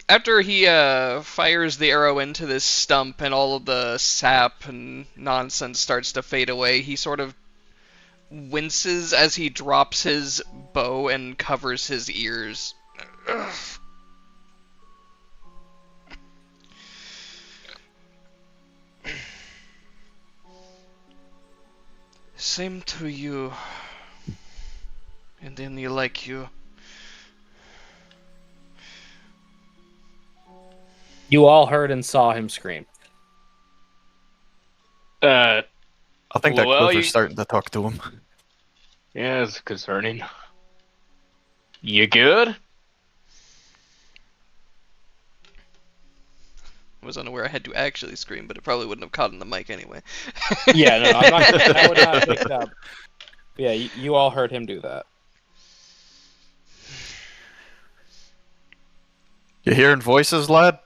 after he fires the arrow into this stump and all of the sap and nonsense starts to fade away, he sort of winces as he drops his bow and covers his ears. Ugh. Same to you. And then you like you. You all heard and saw him scream. I think that Well, quiver's starting to talk to him. Yeah, it's concerning. You good? I was unaware I had to actually scream, but it probably wouldn't have caught in the mic anyway. Yeah, no, I'm not, that would not have picked up. Yeah, you all heard him do that. You hearing voices, lad?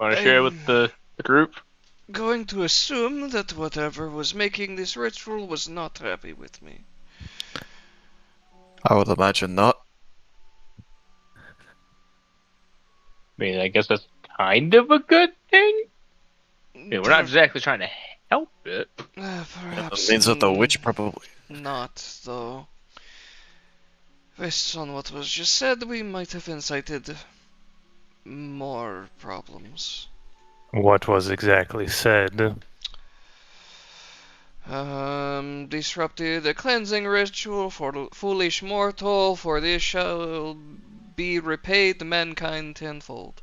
Want to share with the group? Going to assume that whatever was making this ritual was not happy with me. I would imagine not. I mean, I guess that's kind of a good thing. I mean, we're not exactly trying to help it. Perhaps It means that the witch probably... not, though. Based on what was just said, we might have incited more problems. What was exactly said? Disrupted a cleansing ritual for the foolish mortal, for this shall be repaid to mankind tenfold.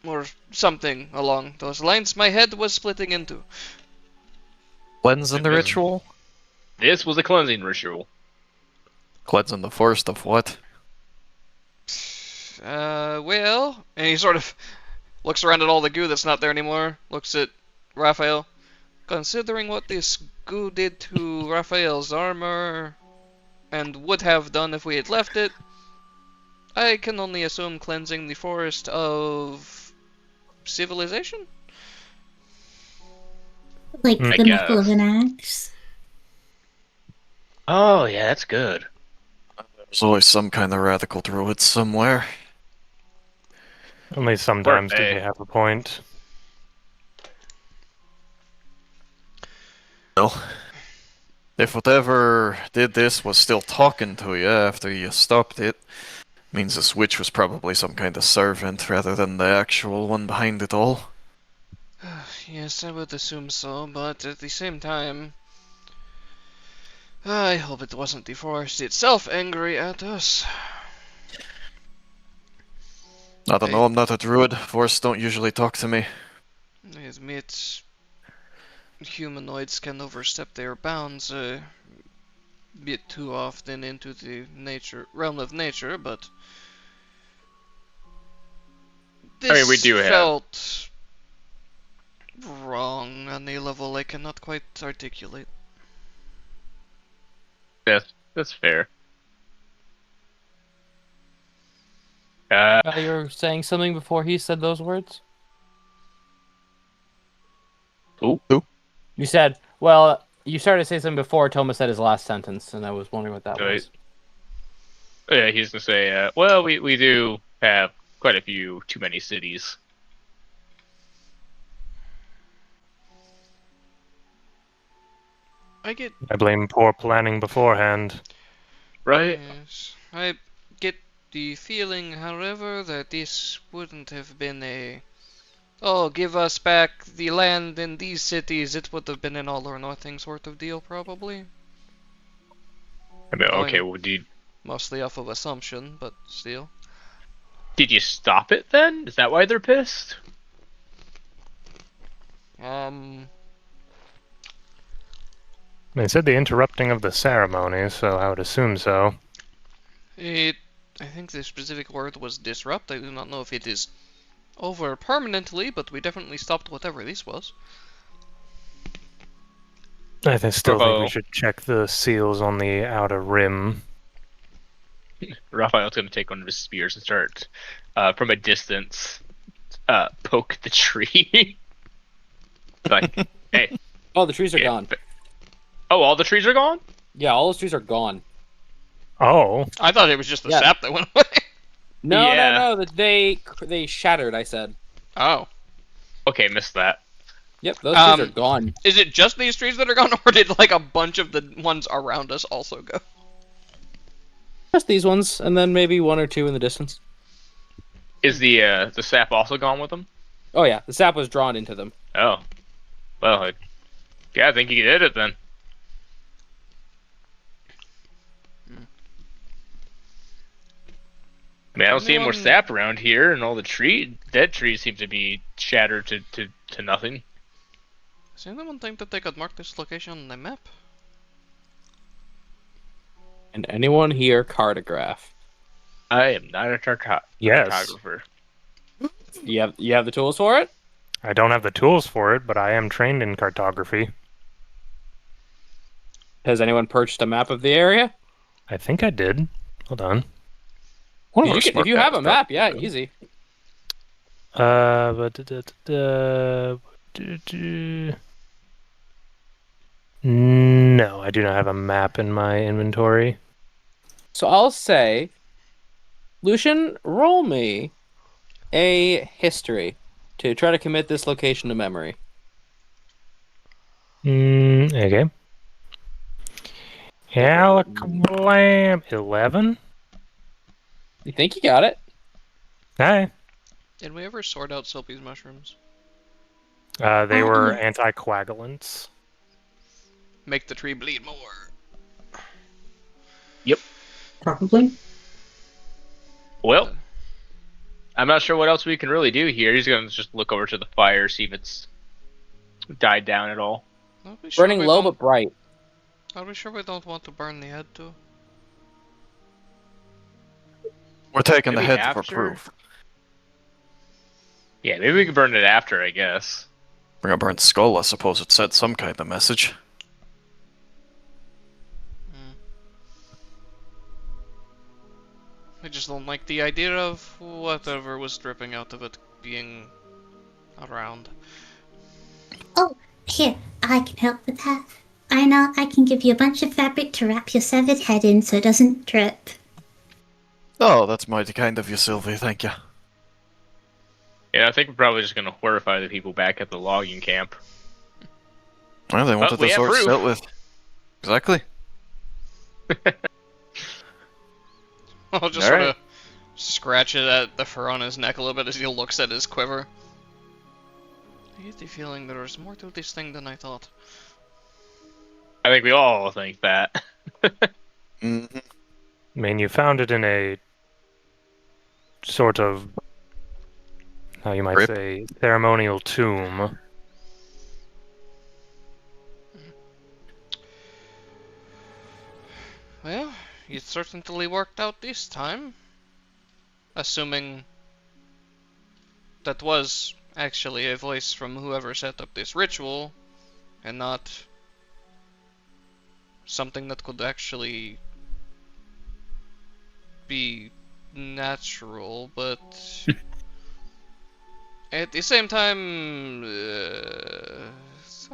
Or something along those lines. My head was splitting in two. Cleansing the ritual? This was a cleansing ritual. Cleansing the forest of what? Well, and he sort of looks around at all the goo that's not there anymore, looks at Raphael. Considering what this goo did to Raphael's armor, and would have done if we had left it, I can only assume cleansing the forest of civilization? Like I the knuckle of guess. an axe. Oh, yeah, that's good. There's always some kind of radical druid somewhere. Only sometimes do they? they have a point. No. If whatever did this was still talking to you after you stopped it, means this witch was probably some kind of servant rather than the actual one behind it all. Yes, I would assume so, but at the same time, I hope it wasn't the forest itself angry at us. I don't know, I'm not a druid. Forests don't usually talk to me. I admit, humanoids can overstep their bounds a bit too often into the realm of nature, but this I mean, we do have- felt wrong on a level I cannot quite articulate. That's fair. You were saying something before he said those words? Who? You said, well, you started to say something before Thomas said his last sentence, and I was wondering what that Right. was. Yeah, he's gonna say, well, we do have quite a few too many cities. I get I blame poor planning beforehand. Right? Yes, I get the feeling, however, that this wouldn't have been a "oh, give us back the land in these cities." It would have been an all or nothing sort of deal, probably. I mean, Going- okay, well, Mostly off of assumption, but still. did you stop it then? Is that why they're pissed? They said the interrupting of the ceremony, so I would assume so. I think the specific word was disrupt. I do not know if it is over permanently, but we definitely stopped whatever this was. Still think we Uh-oh. should check the seals on the outer rim. Raphael's gonna take one of his spears and start, from a distance, poke the tree. Like, hey. Oh, the trees are Yeah, gone. Oh, all the trees are gone? Yeah, all those trees are gone. Oh, I thought it was just the Yeah. sap that went away. No, Yeah. no. They shattered. I said. Oh. Okay, missed that. Yep, those trees are Um, gone. Is it just these trees that are gone, or did like a bunch of the ones around us also go? Just these ones, and then maybe one or two in the distance. Is the sap also gone with them? Oh yeah, the sap was drawn into them. Oh. Well, I think you did it then. I mean, I don't see any more Anyone- sap around here, and all the dead trees seem to be shattered to nothing. Does anyone think that they could mark this location on the map? And anyone here cartograph? I am not a yes. cartographer. You have the tools for it? I don't have the tools for it, but I am trained in cartography. Has anyone purchased a map of the area? I think I did. Hold on. One of our If smart you have a guys map, probably yeah, did. easy. No, I do not have a map in my inventory. So I'll say, Lucian, roll me a history to try to commit this location to memory. Okay. Alakablam. 11? You think you got it? Hi. Did we ever sort out Soapy's mushrooms? They were yes. anticoagulants. Make the tree bleed more. Probably. Well, I'm not sure what else we can really do here. He's gonna just look over to the fire, see if it's died down at all. Are we sure Burning we low don't- but bright. Are we sure we don't want to burn the head too? We're taking Maybe the head for after? proof. Yeah, maybe we can burn it after, I guess. We're gonna burn the skull. I suppose it said some kind of message. I just don't like the idea of whatever was dripping out of it being around. Oh, here, I can help with that. I know I can give you a bunch of fabric to wrap your severed head in so it doesn't drip. Oh, that's mighty kind of you, Sylvie. Thank you. Yeah, I think we're probably just gonna horrify the people back at the logging camp. Well, they wanted we the have sword proof. dealt with. Exactly. I'll just All sort right. of scratch it at the fur on his neck a little bit as he looks at his quiver. I get the feeling there is more to this thing than I thought. I think we all think that. hmm I mean, you found it in a sort of, how you might Crypt? say, ceremonial tomb. Well, it certainly worked out this time. Assuming that was actually a voice from whoever set up this ritual, and not something that could actually be natural, but at the same time, I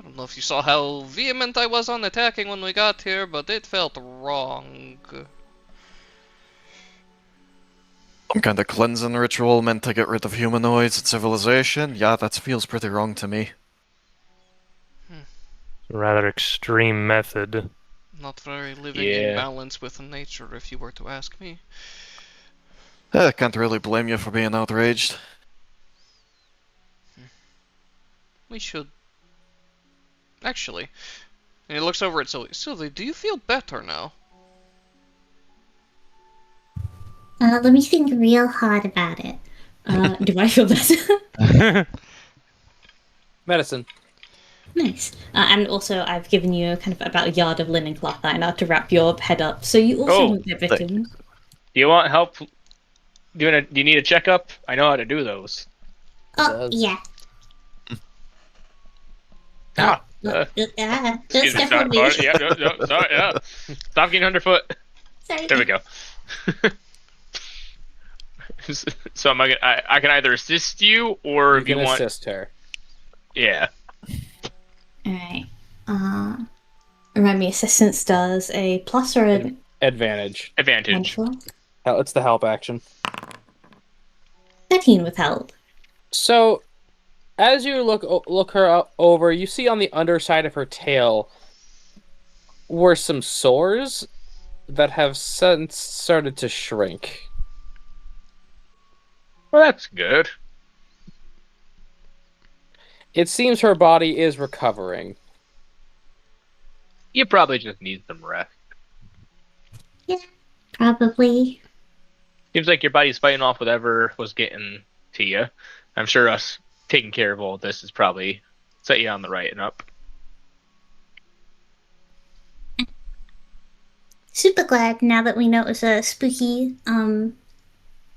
don't know if you saw how vehement I was on attacking when we got here, but it felt wrong. Some kind of cleansing ritual meant to get rid of humanoids and civilization. Yeah, that feels pretty wrong to me. A rather extreme method. Not very living Yeah. in balance with nature, if you were to ask me. I can't really blame you for being outraged. We should. Actually. And he looks over at Sylvie. Sylvie, do you feel better now? Let me think real hard about it. Do I feel better? Medicine. Nice. And also, I've given you kind of about a yard of linen cloth now to wrap your head up, so you also Oh, don't get bitten. Do you want help? Do you need a checkup? I know how to do those. Oh, Does. yeah. Ah, That's excuse me, careful sorry. me. Yeah, no, sorry, yeah. Stop getting underfoot. Sorry. There we go. So I can either assist you, or You if you can want, assist her. yeah. Alright. Remind me, assistance does a plus or an Advantage. Advantage. wonderful? It's the help action. 13 with help. So, as you look her over, you see on the underside of her tail were some sores that have since started to shrink. Well, that's good. It seems her body is recovering. You probably just need some rest. Yeah, probably. Seems like your body's fighting off whatever was getting to you. I'm sure us taking care of all this is probably set you on the right and up. Super glad now that we know it was a spooky, kind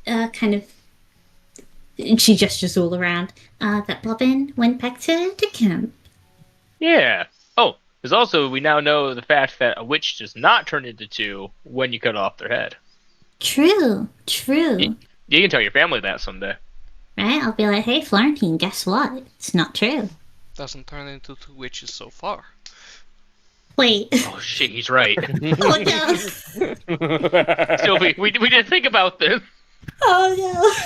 of. She gestures all around. That Bobbin went back to camp. Yeah. Oh, there's also, we now know the fact that a witch does not turn into two when you cut off their head. True. You can tell your family that someday. Right? I'll be like, hey, Florentine, guess what? It's not true. Doesn't turn into two witches so far. Wait. Oh shit, he's right. Oh no. Sylvie, we didn't think about this. Oh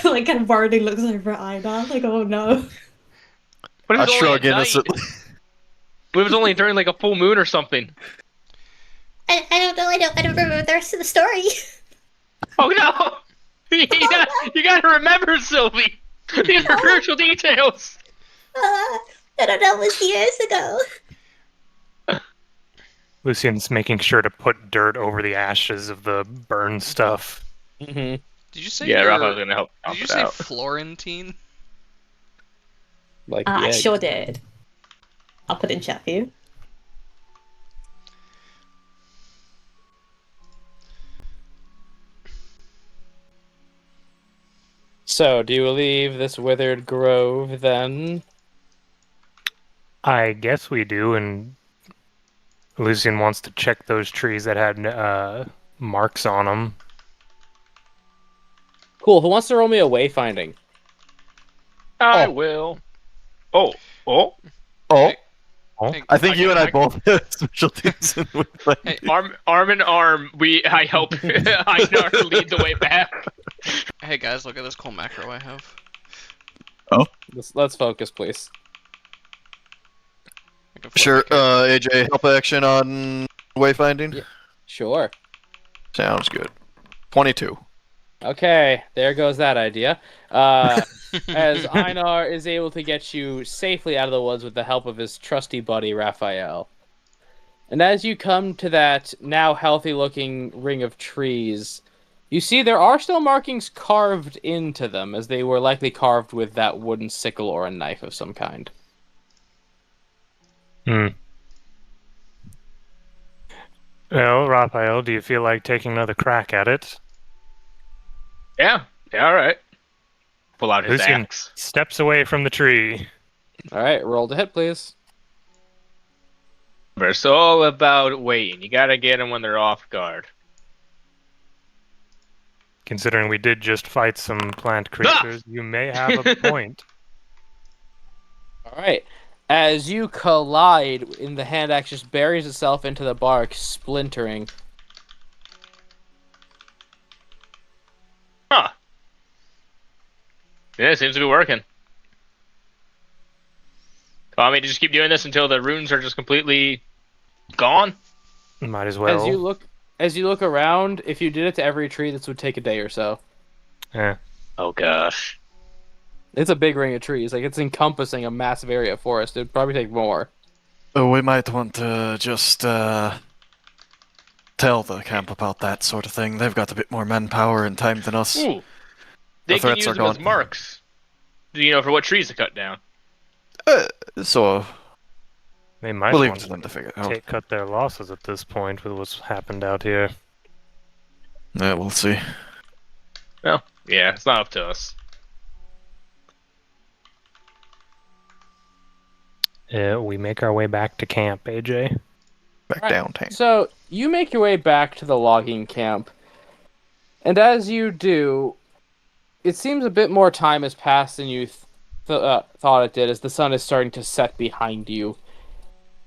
no. Like, kind of worriedly looks over at Ida. Like, oh no. But I it was only shrug at night. innocently. But it was only during like a full moon or something. I don't know. I don't remember the rest of the story. Oh no! You gotta remember, Sylvie! These are crucial details! I don't know. It was years ago. Lucian's making sure to put dirt over the ashes of the burned stuff. Mm-hmm. Did you say Yeah, you're- Raphael's gonna help Did you it say out. Florentine? Like the I egg. sure did. I'll put it in chat for you. So, do you leave this withered grove then? I guess we do, and Lucian wants to check those trees that had marks on them. Cool. Who wants to roll me a wayfinding? I Oh. will. Oh. Oh, Hey, I think you and I I- both have specialties in Hey, Arm in arm, I help Einar lead the way back. hey guys, look at this cool macro I have. Let's focus, please. I can flip Sure, my character. AJ, help action on wayfinding? Yeah. Sure. Sounds good. 22. Okay, there goes that idea. As Einar is able to get you safely out of the woods with the help of his trusty buddy Raphael. And as you come to that now healthy-looking ring of trees, you see there are still markings carved into them, as they were likely carved with that wooden sickle or a knife of some kind. Well, Raphael, do you feel like taking another crack at it? Yeah, alright. Pull out his Lucian axe. steps away from the tree. Alright, roll to hit, please. It's all about waiting. You gotta get them when they're off guard. Considering we did just fight some plant creatures, you may have a point. Alright. As you collide, in the hand axe just buries itself into the bark, splintering. Huh. Yeah, it seems to be working. Want me to just keep doing this until the runes are just completely gone? Might as well. As you look around, if you did it to every tree, this would take a day or so. Yeah. Oh gosh. It's a big ring of trees. Like, it's encompassing a massive area of forest. It'd probably take more. We might want to just tell the camp about that sort of thing. They've got a bit more manpower and time than us. Ooh. They can threats use are them as gone. marks. Do you know for what trees to cut down? So, They might We'll leave it want to them to figure it out. cut their losses at this point with what's happened out here. Yeah, we'll see. Well, yeah, it's not up to us. We make our way back to camp, AJ. Back Right. downtown. So you make your way back to the logging camp, and as you do, it seems a bit more time has passed than you thought it did, as the sun is starting to set behind you.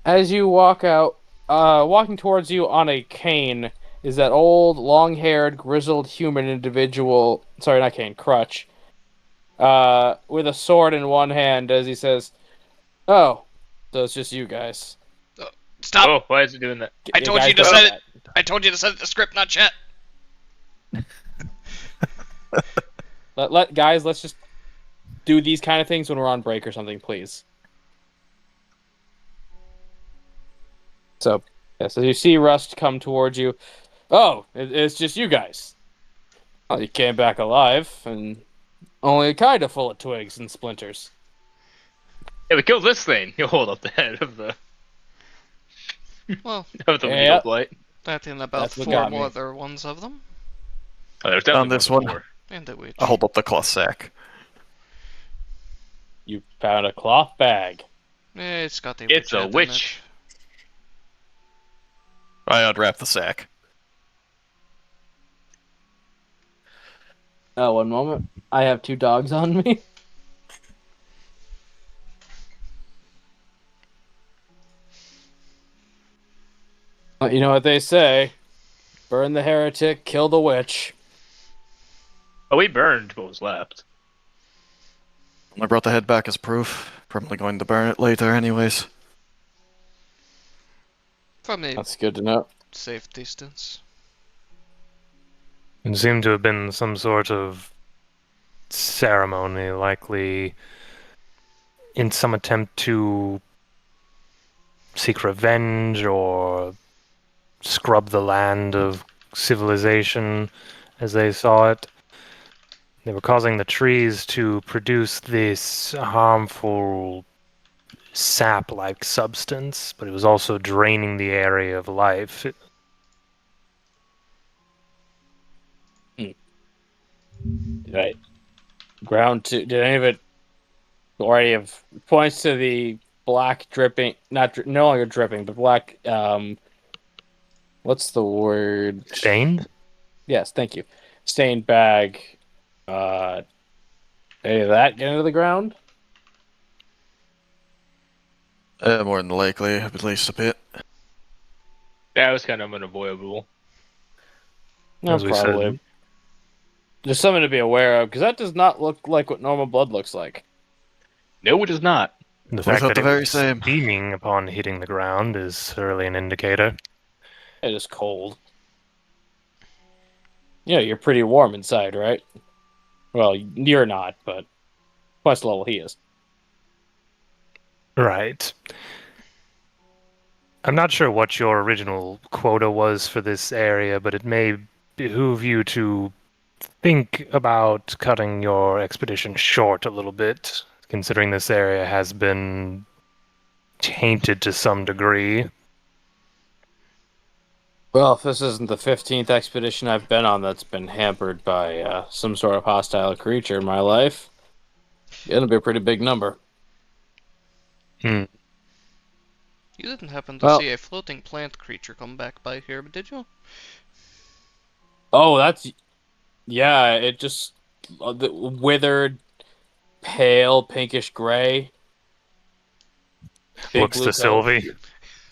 As you walk out, walking towards you on a cane is that old, long-haired, grizzled human individual. Sorry, not cane, crutch. With a sword in one hand, as he says, "Oh, so it's just you guys." Stop! Oh, why is it doing that? I You told guys you to don't set know it. I told you to set it to script, not chat. Let's just do these kind of things when we're on break or something, please. So, yes, as you see Rust come towards you, oh, it's just you guys. Well, you came back alive, and only kind of full of twigs and splinters. Yeah, we killed this thing. You hold up the head of the Well, Yeah. needle blight. that and about That's what 4 got me. more other ones of them. Oh, there's definitely On this more one. than 4. And a witch. I'll hold up the cloth sack. You found a cloth bag. It's got a It's witch a head in witch. I unwrap the sack. Oh, one moment. I have 2 dogs on me. Well, you know what they say. Burn the heretic, kill the witch. Oh, we burned what was left. I brought the head back as proof. Probably going to burn it later anyways. From a That's good to know. safe distance. It seemed to have been some sort of ceremony, likely in some attempt to seek revenge or scrub the land of civilization as they saw it. They were causing the trees to produce this harmful sap-like substance, but it was also draining the area of life. Right. Ground 2. Did any of it already have points to the black dripping, no longer dripping, but black, what's the word? Stained? Yes, thank you. Stained bag. Any of that get into the ground? More than likely, at least a bit. That was kind of unavoidable. No, As we probably. said. There's something to be aware of, because that does not look like what normal blood looks like. No, it is not. The We fact thought that the it very was same. steaming upon hitting the ground is certainly an indicator. It is cold. Yeah, you're pretty warm inside, right? Well, you're not, but quest level he is. Right. I'm not sure what your original quota was for this area, but it may behoove you to think about cutting your expedition short a little bit, considering this area has been tainted to some degree. Well, if this isn't the 15th expedition I've been on that's been hampered by some sort of hostile creature in my life, it'll be a pretty big number. Hmm. You didn't happen to Well- see a floating plant creature come back by here, did you? Oh, that's... Yeah, it just... the withered, pale, pinkish gray. Big Looks blue to coat. Sylvie.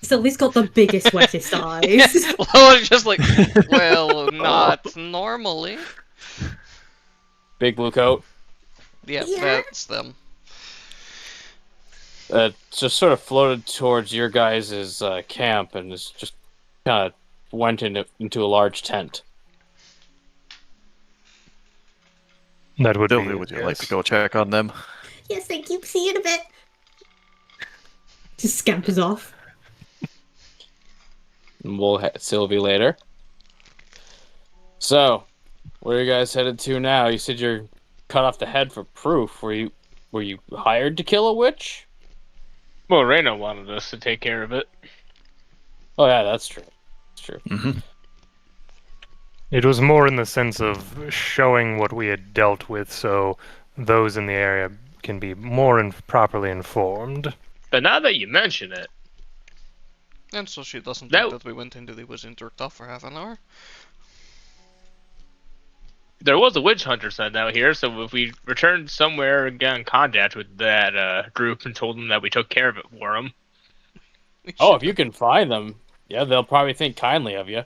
Sylvie's got the biggest, wettest eyes. Well, I was just like, well, not normally. Big blue coat. Yeah, Yeah. that's them. Just sort of floated towards your guys' camp and is just kind of went into a large tent. That would Sylvie, be. would you like to go check on them? Yes, thank you. See you in a bit. Just scampers off. And we'll hit Sylvie later. So, where are you guys headed to now? You said you're cut off the head for proof. Were you hired to kill a witch? Well, Reyna wanted us to take care of it. Oh yeah, that's true. That's true. Mm-hmm. It was more in the sense of showing what we had dealt with, so those in the area can be more properly informed. But now that you mention it, And so she doesn't That- think that we went into the wizard jerked off for half an hour. there was a witch hunter sent out here, so if we returned somewhere and got in contact with that group and told them that we took care of it for them. Oh, if you can find them, yeah, they'll probably think kindly of you.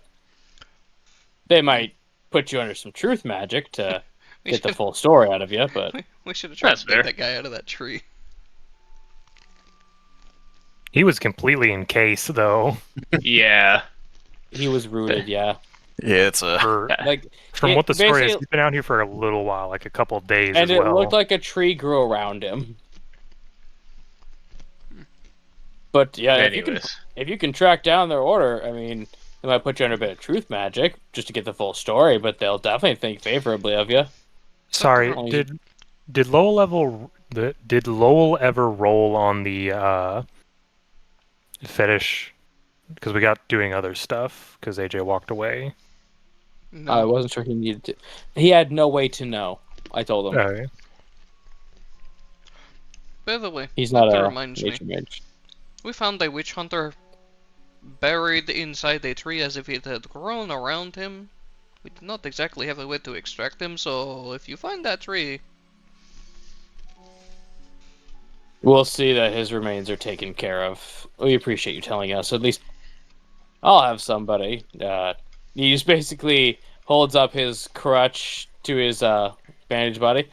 They might put you under some truth magic to get the full story out of you, but We should have tried That's to get fair. that guy out of that tree. He was completely encased, though. Yeah. he was rooted, yeah. Yeah, it's a. For, Like from it what the story is, basically- he's been out here for a little while, like a couple of days and as it well. looked like a tree grew around him. But yeah, Anyways. if you can track down their order, I mean, they might put you under a bit of truth magic just to get the full story, but they'll definitely think favorably of you. Sorry, Only- did Lowell ever roll on the fetish? Because we got doing other stuff because AJ walked away. No. I wasn't sure he needed to. He had no way to know. I told him Okay. By the way, he's not that a reminds me. nature mage. We found a witch hunter buried inside a tree as if it had grown around him. We did not exactly have a way to extract him, so if you find that tree, We'll see that his remains are taken care of. We appreciate you telling us. At least I'll have somebody. He just basically holds up his crutch to his bandage body.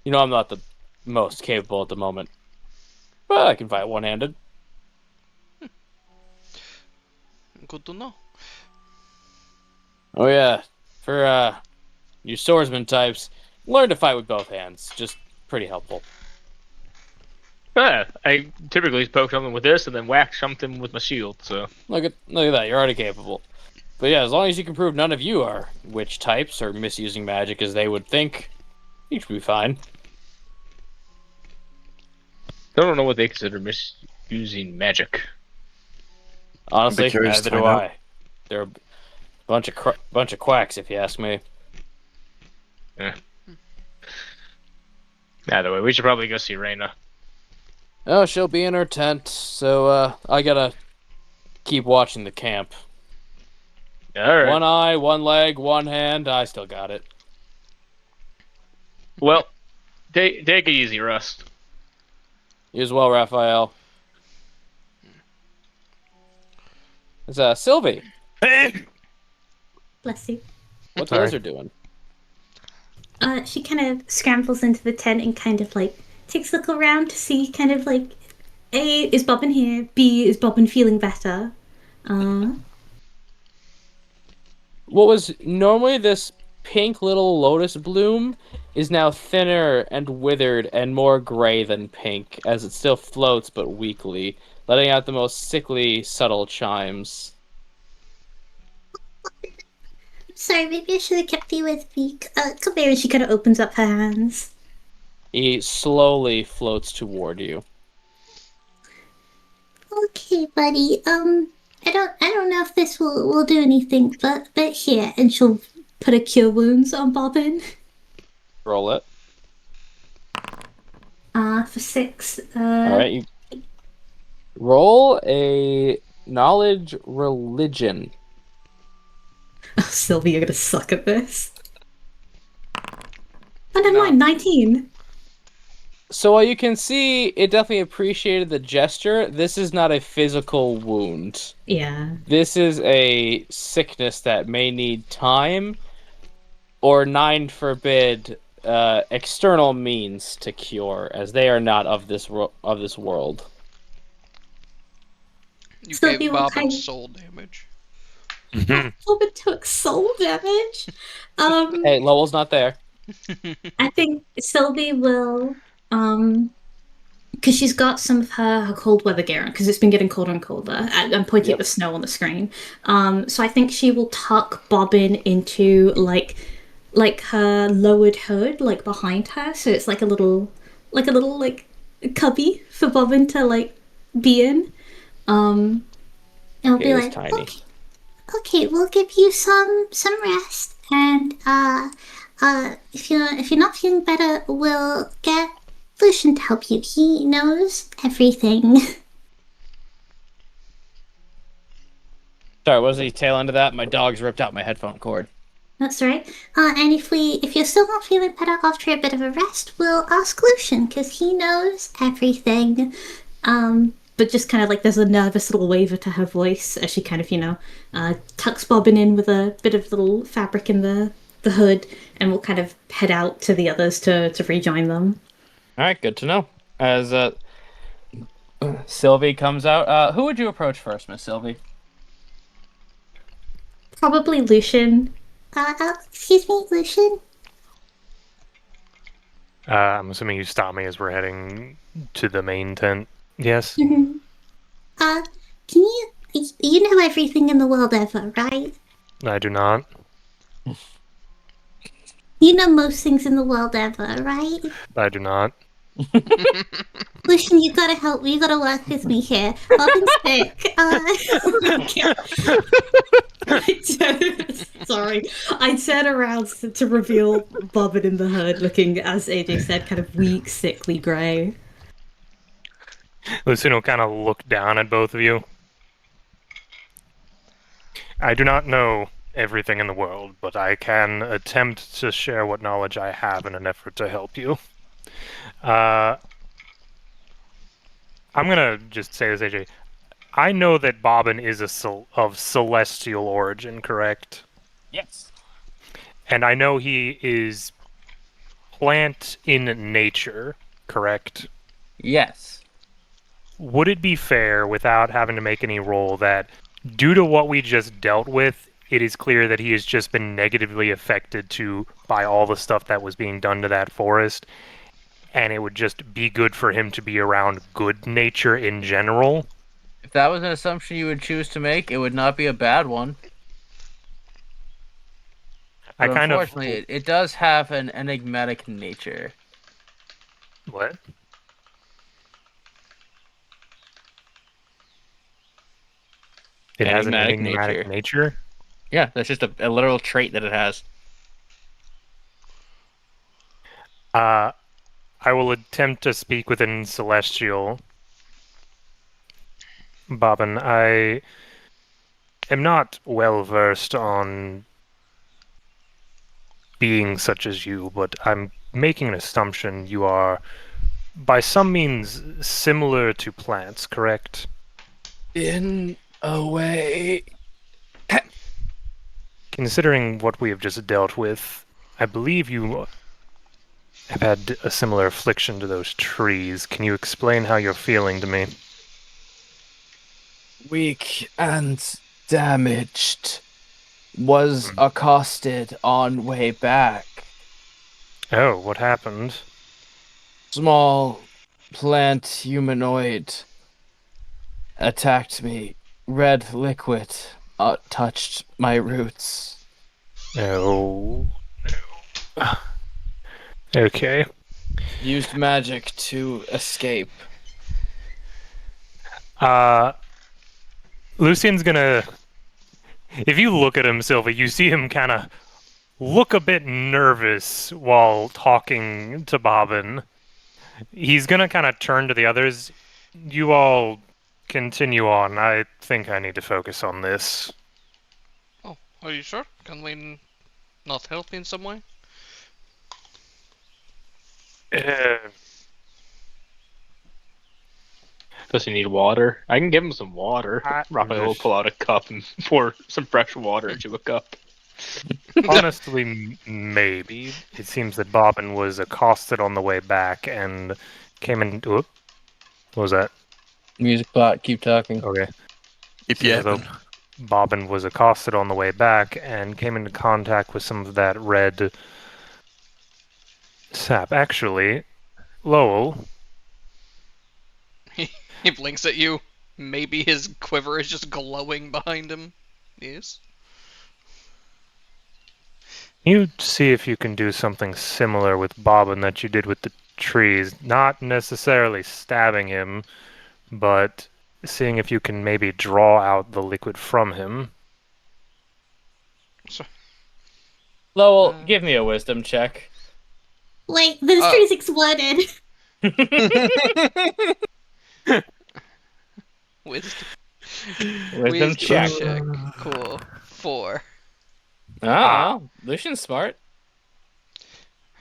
You know, I'm not the most capable at the moment, but I can fight one-handed. good to know. Oh yeah, for you swordsman types, learn to fight with both hands. Just pretty helpful. I typically poke something with this and then whack something with my shield, so. Look at that. You're already capable. But yeah, as long as you can prove none of you are witch types or misusing magic as they would think, you should be fine. I don't know what they consider misusing magic. Honestly, curious neither to do find out. I. They're a bunch of quacks, if you ask me. Either way, we should probably go see Reyna. Oh, she'll be in her tent, so I gotta keep watching the camp. Alright. One eye, one leg, one hand. I still got it. Well, take it easy, Rust. You as well, Raphael. It's Sylvie. Bless you. What's Sorry. Lizard doing? She kind of scrambles into the tent and kind of like takes a look around to see kind of like A, is Bobbin here? B, is Bobbin feeling better? What was normally this pink little lotus bloom is now thinner and withered and more gray than pink, as it still floats but weakly, letting out the most sickly, subtle chimes. Sorry, maybe I should have kept you with me. Come here. And she kind of opens up her hands. He slowly floats toward you. Okay, buddy. I don't know if this will do anything, but here, and she'll put a cure wounds on Bobbin. Roll it. For 6. Alright, you roll a knowledge religion. Oh, Sylvie, you're gonna suck at this. Oh, never mind, 19. So while you can see, it definitely appreciated the gesture. This is not a physical wound. Yeah. This is a sickness that may need time, or 9 forbid, external means to cure, as they are not of this world. You So gave you will Bobbin kind- soul damage. Bobbin took soul damage. Hey, Lowell's not there. I think Sylvie will, because she's got some of her cold weather gear on, because it's been getting colder and colder. I'm pointing at the snow on the screen. So I think she will tuck Bobbin into like her lowered hood, like behind her. So it's like a little cubby for Bobbin to like be in. And we'll It be is like, tiny. okay, we'll give you some rest, and if you're not feeling better, we'll get Lucian to help you. He knows everything. Sorry, what was the tail end of that? My dog's ripped out my headphone cord. That's right. And if you're still not feeling better after a bit of a rest, we'll ask Lucian because he knows everything. But just kind of like there's a nervous little waver to her voice as she kind of tucks Bobbin in with a bit of little fabric in the hood, and we'll kind of head out to the others to rejoin them. All right, good to know. As Sylvie comes out, who would you approach first, Miss Sylvie? Probably Lucian. Excuse me, Lucian. I'm assuming you stop me as we're heading to the main tent. Yes. Mm-hmm. Can you know everything in the world ever, right? I do not. You know most things in the world ever, right? I do not. Lucian, you gotta help me. You gotta work with me here. Bobbin's sick. Sorry. I turn around to reveal Bobbin in the hood, looking, as AJ said, kind of weak, sickly grey. Lucian will kind of look down at both of you. I do not know everything in the world, but I can attempt to share what knowledge I have in an effort to help you. I'm gonna just say this, AJ. I know that Bobbin is of celestial origin, correct? Yes. And I know he is plant in nature, correct? Yes. Would it be fair, without having to make any roll, that due to what we just dealt with, it is clear that he has just been negatively affected by all the stuff that was being done to that forest, and it would just be good for him to be around good nature in general? If that was an assumption you would choose to make, it would not be a bad one. But unfortunately, it does have an enigmatic nature. What? It has an enigmatic nature? Yeah, that's just a literal trait that it has. I will attempt to speak within Celestial. Bobbin, I am not well versed on beings such as you, but I'm making an assumption you are, by some means, similar to plants, correct? In a way. Considering what we have just dealt with, I believe you have had a similar affliction to those trees. Can you explain how you're feeling to me? Weak and damaged. Was accosted on way back. Oh, what happened? Small plant humanoid attacked me. Red liquid touched my roots. Oh. Okay. Used magic to escape. Lucian's gonna... If you look at him, Sylvie, you see him kind of look a bit nervous while talking to Bobbin. He's gonna kind of turn to the others. You all continue on. I think I need to focus on this. Oh, are you sure? Can we not help in some way? Does he need water? I can give him some water. Raphael will pull out a cup and pour some fresh water into a cup. Honestly, maybe. It seems that Bobbin was accosted on the way back and came in... Whoop. What was that? Music bot, keep talking. Okay. If Bobbin was accosted on the way back and came into contact with some of that red sap. Actually, Lowell... He blinks at you. Maybe his quiver is just glowing behind him. Yes. You see if you can do something similar with Bobbin that you did with the trees. Not necessarily stabbing him, but seeing if you can maybe draw out the liquid from him. Lowell, give me a wisdom check. Wait, the mystery's exploded. Wisdom. Wisdom check. Cool. 4. Oh, Lucian's smart.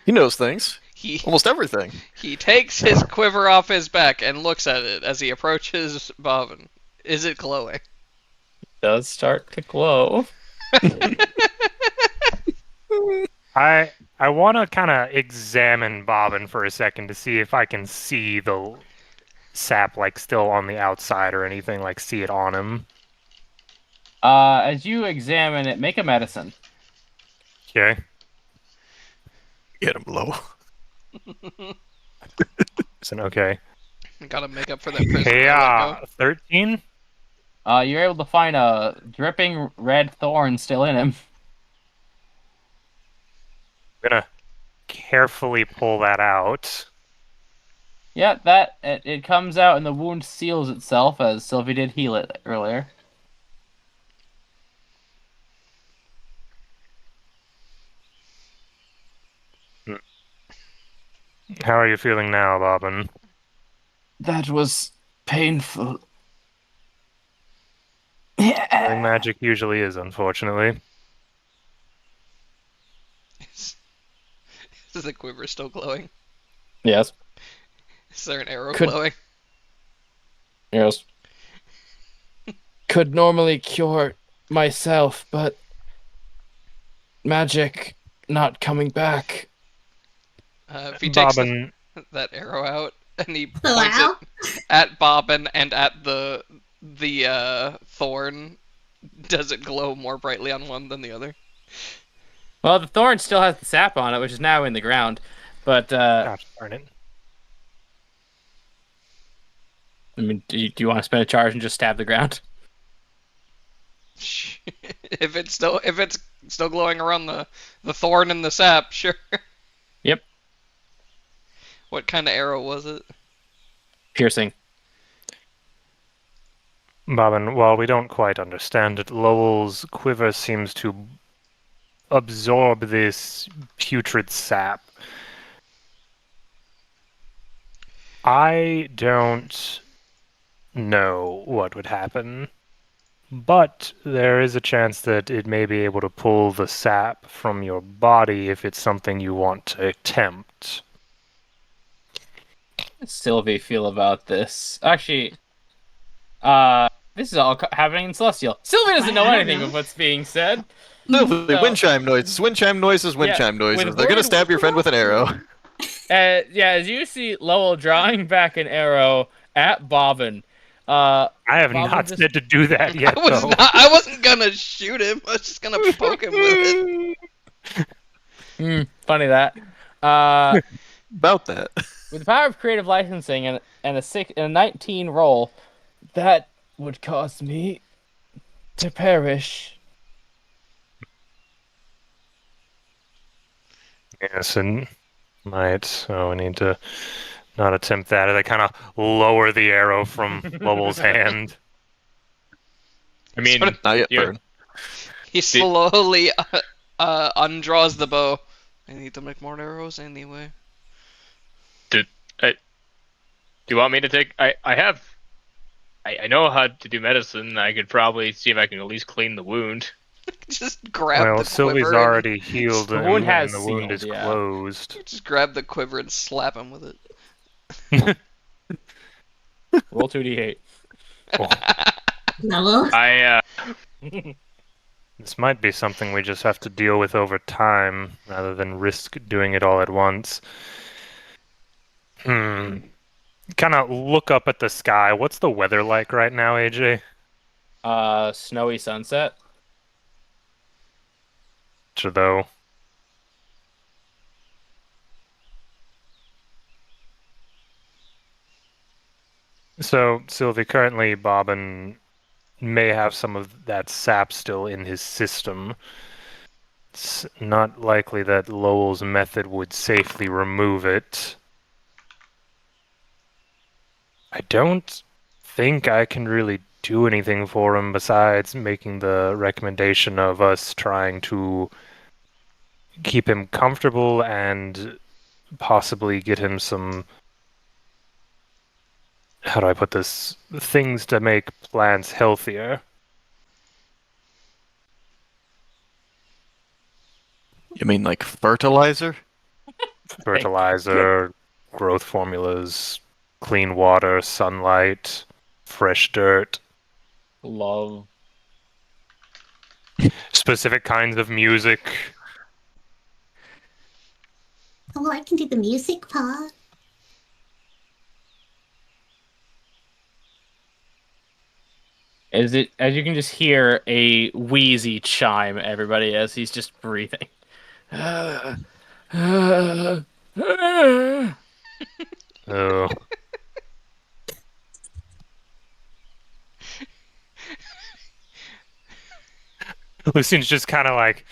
He knows things. He Almost everything. he takes his quiver off his back and looks at it as he approaches Bobbin. Is it glowing? Does start to glow. I want to kind of examine Bobbin for a second to see if I can see the sap like still on the outside or anything, like see it on him. As you examine it, make a medicine. Okay. Get him low. Okay. Gotta make up for that prisoner. Yeah, 13? You're able to find a dripping red thorn still in him. I'm gonna carefully pull that out. Yeah, it comes out and the wound seals itself, as Sylvie did heal it earlier. How are you feeling now, Bobbin? That was painful. Healing magic usually is, unfortunately. Is the quiver still glowing? Yes. Is there an arrow Could- glowing? Yes. Could normally cure myself, but magic not coming back. If he takes Bobbin, that arrow out and he points Wow. it at Bobbin and at the thorn, does it glow more brightly on one than the other? Well, the thorn still has the sap on it, which is now in the ground. But, gosh darn it. I mean, do you want to spend a charge and just stab the ground? If it's still glowing around the thorn and the sap, sure. Yep. What kind of arrow was it? Piercing. Bobbin, while we don't quite understand it, Lowell's quiver seems to absorb this putrid sap. I don't know what would happen, but there is a chance that it may be able to pull the sap from your body if it's something you want to attempt. How does Sylvie feel about this? Actually, this is all happening in Celestial. Sylvie doesn't know anything of what's being said. Lovely. So- Wind chime noises. Wind chime noises. Wind Yeah, chime noises. with They're gonna word- stab your friend with an arrow. Yeah, as you see Lowell drawing back an arrow at Bobbin. I have Bobbin not just- said to do that yet, though. I wasn't gonna shoot him. I was just gonna poke him with it. Funny that. About that. With the power of creative licensing and a 19 roll, that would cause me to perish. Yes, and might. So we need to not attempt that. As I kind of lower the arrow from Lowell's hand. I mean, Not yet, you- burn. He slowly undraws the bow. I need to make more arrows anyway. do you want me to take? I know how to do medicine. I could probably see if I can at least clean the wound. Just grab Well, the Sylvie's quiver. already healed The and, wound has and the wound is sealed, yeah. closed. Just grab the quiver and slap him with it. Roll 2d8. Level. This might be something we just have to deal with over time, rather than risk doing it all at once. Kind of look up at the sky. What's the weather like right now, AJ? Snowy sunset. Though. So, Sylvie, currently Bobbin may have some of that sap still in his system. It's not likely that Lowell's method would safely remove it. I don't think I can really do anything for him besides making the recommendation of us trying to keep him comfortable and possibly get him some, how do I put this, things to make plants healthier. You mean like fertilizer? Fertilizer, growth formulas, clean water, sunlight, fresh dirt, Love. specific kinds of music. Oh, I can do the music part. As you can just hear a wheezy chime, everybody, as he's just breathing. Oh. Lucian's just kind of like,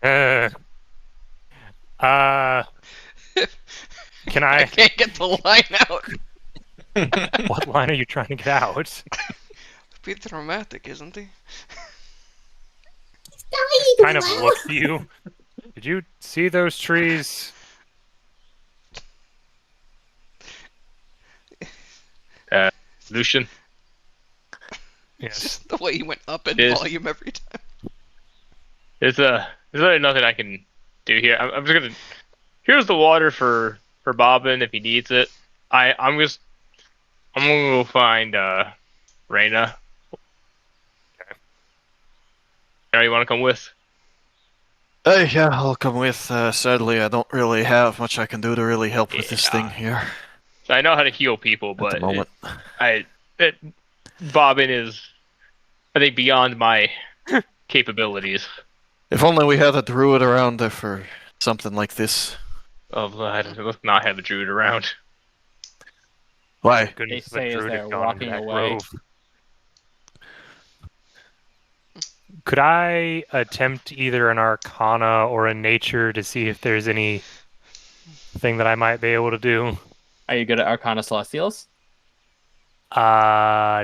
can I I? can't get the line out. What line are you trying to get out? Be dramatic, isn't he? Dying, Kind of Lowell. looks at you. Did you see those trees? Lucian. Yes. Just the way he went up in Is- volume every time. There's really nothing I can do here. I'm just gonna. Here's the water for Bobbin if he needs it. I'm gonna go find Reyna. Okay. Are you want to come with? Hey, yeah, I'll come with. Sadly, I don't really have much I can do to really help with this thing here So I know how to heal people, at but the moment. Bobbin is, I think, beyond my capabilities. If only we had a druid around there for something like this. Let's not have a druid around. Why? Goodness, They say the as druid they're had gone into walking that away. grove. Could I attempt either an Arcana or a Nature to see if there's anything that I might be able to do? Are you good at Arcana Celestials? No.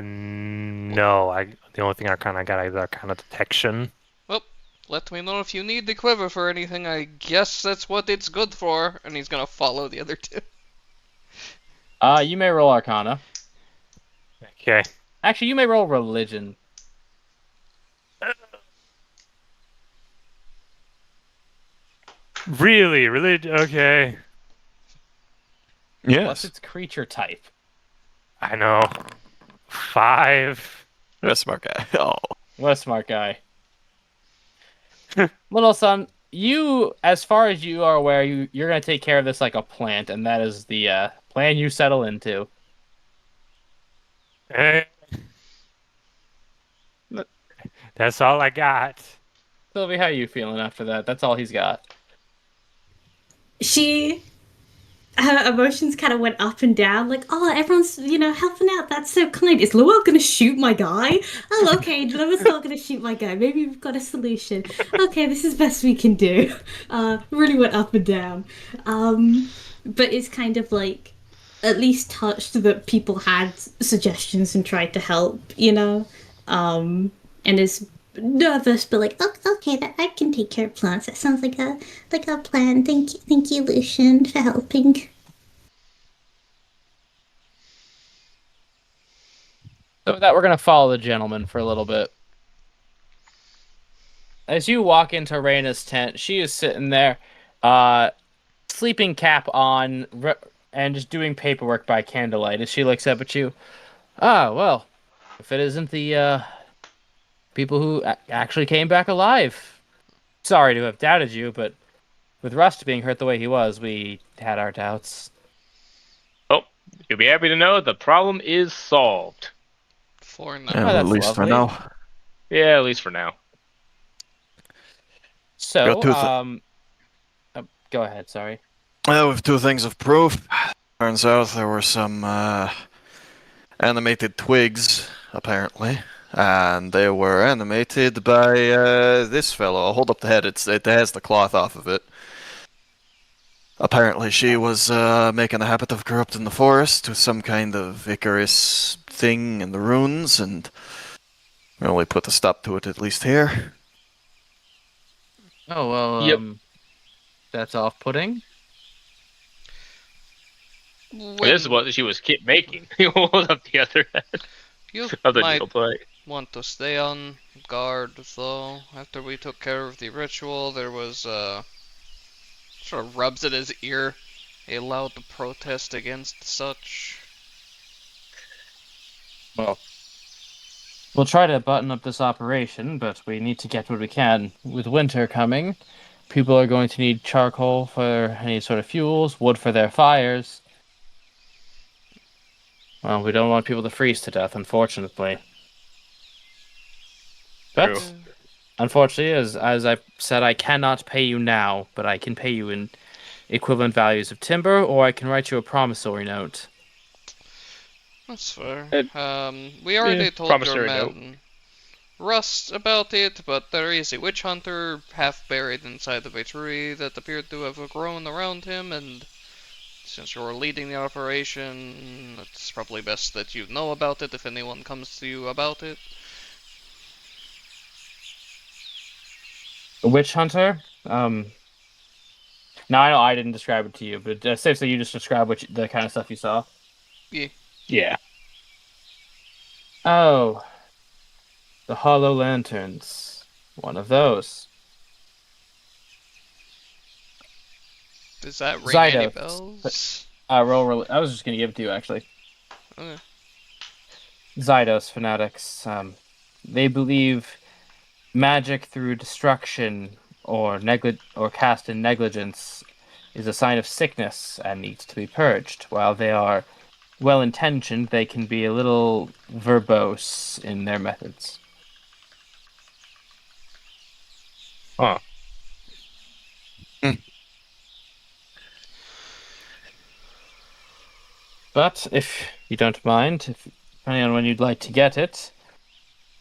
The only thing Arcana I got is Arcana Detection. Well, let me know if you need the quiver for anything. I guess that's what it's good for. And he's gonna follow the other two. You may roll Arcana. Okay. Actually, you may roll Religion. Really? Okay. Plus Yes. its creature type. I know. 5. You're a smart guy. Oh. What a smart guy. Little son, you, as far as you are aware, you're going to take care of this like a plant, and that is the plan you settle into. Eh. That's all I got. Sylvie, how are you feeling after that? That's all he's got. Her emotions kind of went up and down, like, oh, everyone's, helping out. That's so kind. Is Lowell gonna shoot my guy? Oh, okay, Lowell's not gonna shoot my guy. Maybe we've got a solution. Okay, this is best we can do. Really went up and down. But it's kind of like, at least touched that people had suggestions and tried to help, and is nervous, but like, okay, that I can take care of plants. That sounds like a plan. Thank you, Lucian, for helping. So with that, we're going to follow the gentleman for a little bit. As you walk into Reyna's tent, she is sitting there, sleeping cap on, and just doing paperwork by candlelight. As she looks up at you, well, if it isn't the people who actually came back alive. Sorry to have doubted you, but with Rust being hurt the way he was, we had our doubts. Oh, you'll be happy to know the problem is solved. For now. Yeah, that's at least for lovely. now. Yeah, at least for now. So, Got two go ahead, sorry. Well, with 2 things of proof. Turns out there were some animated twigs, apparently. And they were animated by this fellow. I'll hold up the head. It has the cloth off of it. Apparently, she was making a habit of corrupting the forest with some kind of Icarus thing in the ruins, and we only put a stop to it at least here. Oh well, Yep. That's off-putting. This is what she was making. What was up the other end You of the might deal play? want to stay on guard, though. After we took care of the ritual, there was, sort of rubs at his ear, a loud protest against such. Well, we'll try to button up this operation, but we need to get what we can. With winter coming, people are going to need charcoal for any sort of fuels, wood for their fires. Well, we don't want people to freeze to death, unfortunately. But, True. unfortunately, as I said, I cannot pay you now, but I can pay you in equivalent values of timber, or I can write you a promissory note. That's fair. Uh, We already told your promissory note. man Rust about it, but there is a witch hunter half buried inside of a tree that appeared to have grown around him, and since you're leading the operation, it's probably best that you know about it if anyone comes to you about it. A witch hunter? Now I know I didn't describe it to you, but seriously, you just describe the kind of stuff you saw. Yeah. Oh, the hollow lanterns. One of those. Does that ring any Zydos. bells? Roll. I was just gonna give it to you actually. Okay. Zydos fanatics. They believe magic through destruction or cast in negligence is a sign of sickness and needs to be purged. While they are well-intentioned, they can be a little verbose in their methods. Huh. But if you don't mind, depending on when you'd like to get it,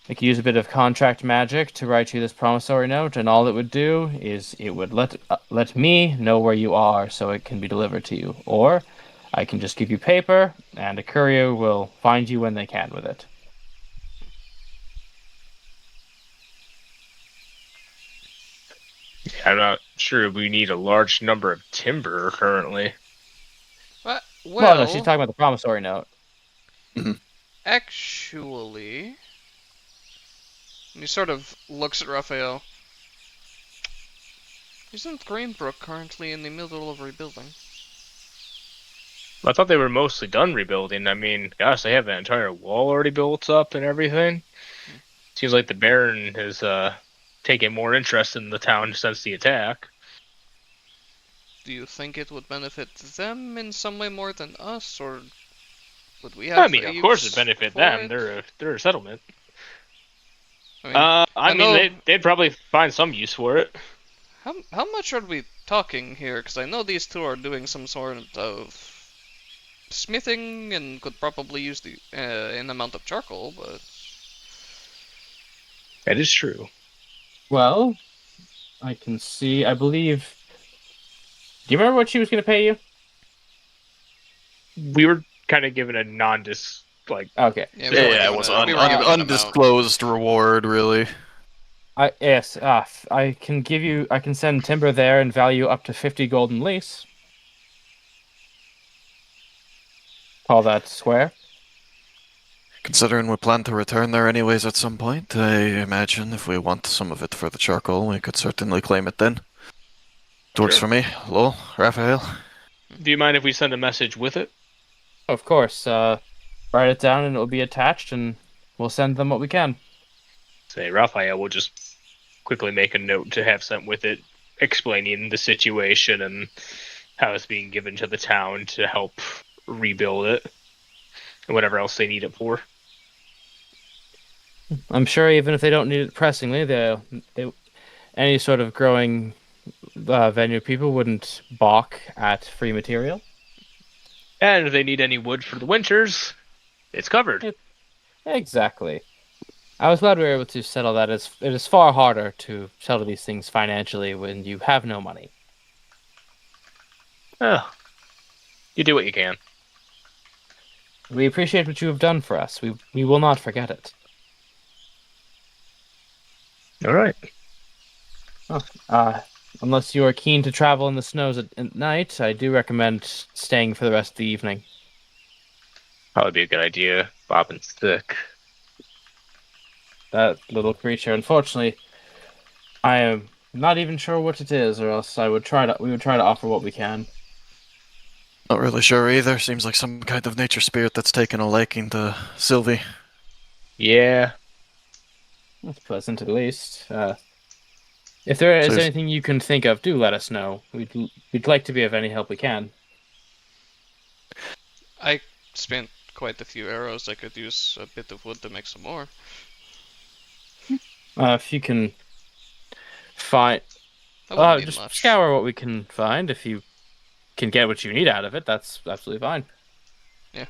I could use a bit of contract magic to write you this promissory note, and all it would do is it would let me know where you are so it can be delivered to you. Or I can just give you paper, and a courier will find you when they can with it. I'm not sure we need a large number of timber currently. Well, no, she's talking about the promissory note. Actually, he sort of looks at Raphael. Isn't Greenbrook currently in the middle of rebuilding? I thought they were mostly done rebuilding. I mean, gosh, they have that entire wall already built up and everything. Seems like the Baron has taken more interest in the town since the attack. Do you think it would benefit them in some way more than us, or would we have? I mean, a of course, use it benefit for them. it? They're a settlement. I mean, They'd probably find some use for it. how much are we talking here? Because I know these two are doing some sort of smithing and could probably use the an amount of charcoal, but That is true. Well, I can see. I believe. Do you remember what she was going to pay you? We were kind of given a Okay. yeah, Yeah, it was undisclosed reward, really. Yes. I can give you. I can send timber there and value up to 50 golden lease. Call that square. Considering we plan to return there anyways at some point, I imagine if we want some of it for the charcoal, we could certainly claim it then. It works for me. Lol, Raphael. Do you mind if we send a message with it? Of course. Write it down and it will be attached, and we'll send them what we can. Say, Raphael will just quickly make a note to have sent with it, explaining the situation and how it's being given to the town to help rebuild it, and whatever else they need it for. I'm sure even if they don't need it pressingly, any sort of growing venue people wouldn't balk at free material. And if they need any wood for the winters, it's covered. Exactly. I was glad we were able to settle that. It is far harder to settle these things financially when you have no money. Oh, you do what you can. We appreciate what you have done for us. We will not forget it. All right. Unless you are keen to travel in the snows at night, I do recommend staying for the rest of the evening. Probably be a good idea. Bobbin's sick. That little creature, unfortunately, I am not even sure what it is, or else we would try to offer what we can. Not really sure either. Seems like some kind of nature spirit that's taken a liking to Sylvie. Yeah. That's pleasant, at least. If there is So- anything you can think of, do let us know. We'd like to be of any help we can. I spent quite a few arrows. I could use a bit of wood to make some more. If you can find, That wouldn't need just much. scour what we can find. If you can get what you need out of it, that's absolutely fine. Yeah,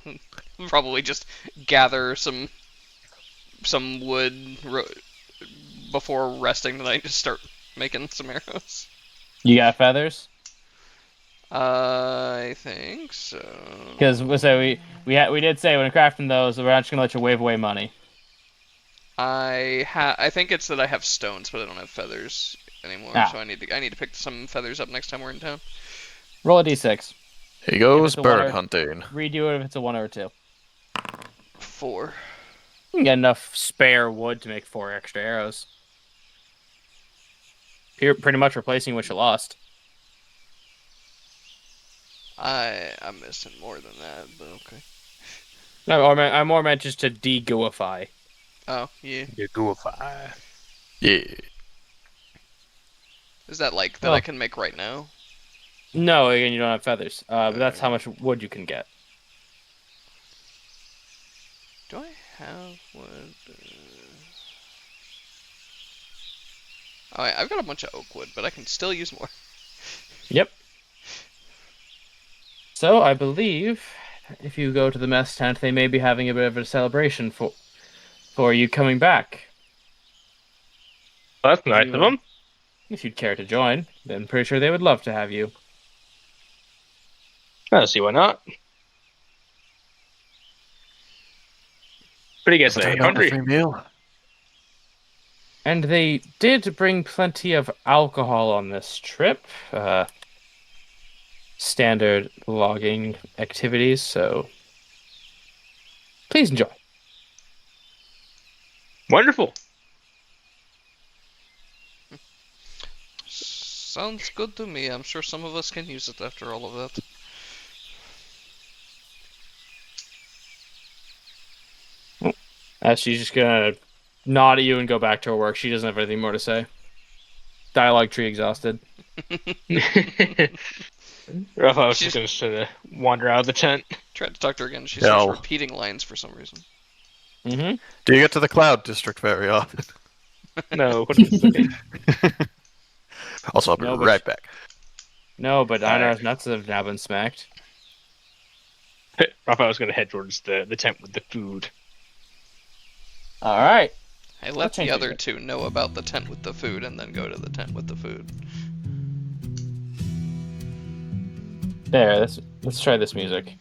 probably just gather some wood before resting tonight. Just start making some arrows. You got feathers? I think so. Because we did say when crafting those, we're not just gonna let you wave away money. I think it's that I have stones, but I don't have feathers anymore. Ah. So I need to pick some feathers up next time we're in town. Roll a d6. Here goes it's a bird winner- hunting. Redo it if it's a 1 or a 2. 4. You can get enough spare wood to make 4 extra arrows. You're pretty much replacing what you lost. I'm missing more than that, but okay. No, I more meant just to de-gooify. Oh yeah. You goofy. Yeah. Is that like that Oh. I can make right now? No, again, you don't have feathers. But that's how much wood you can get. Do I have wood? Oh, I've got a bunch of oak wood, but I can still use more. Yep. So, I believe if you go to the mess tent, they may be having a bit of a celebration for you coming back. Well, that's nice of them. If you'd care to join, then I'm pretty sure they would love to have you. I don't see why not. But he gets Turn a out a hungry. free meal. And they did bring plenty of alcohol on this trip. Standard logging activities, so please enjoy. Wonderful. Sounds good to me. I'm sure some of us can use it after all of that. She's just gonna nod at you and go back to her work. She doesn't have anything more to say. Dialogue tree exhausted. Raphael's She's- just gonna sort of wander out of the tent. Tried to talk to her again. She No. starts repeating lines for some reason. Mm-hmm. Do you get to the Cloud District very often? No, what is okay. Also, I'll be No, but- right back. No, but Alright. Einar's nuts have now been smacked. Raphael's gonna head towards the tent with the food. All right. I let change the it other yet. two know about the tent with the food and then go to the tent with the food. There. Let's try this music.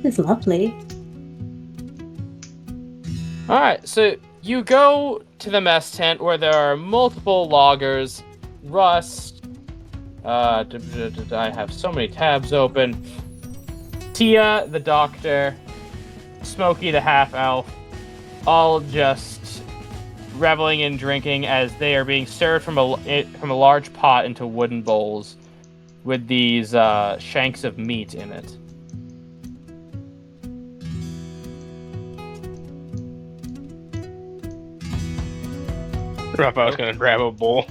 It's lovely. All right. So you go to the mess tent where there are multiple loggers. Rust. I have so many tabs open. Tia, the doctor, Smokey, the half-elf, all just reveling and drinking as they are being served from a large pot into wooden bowls with these shanks of meat in it. Raphael's gonna grab a bowl.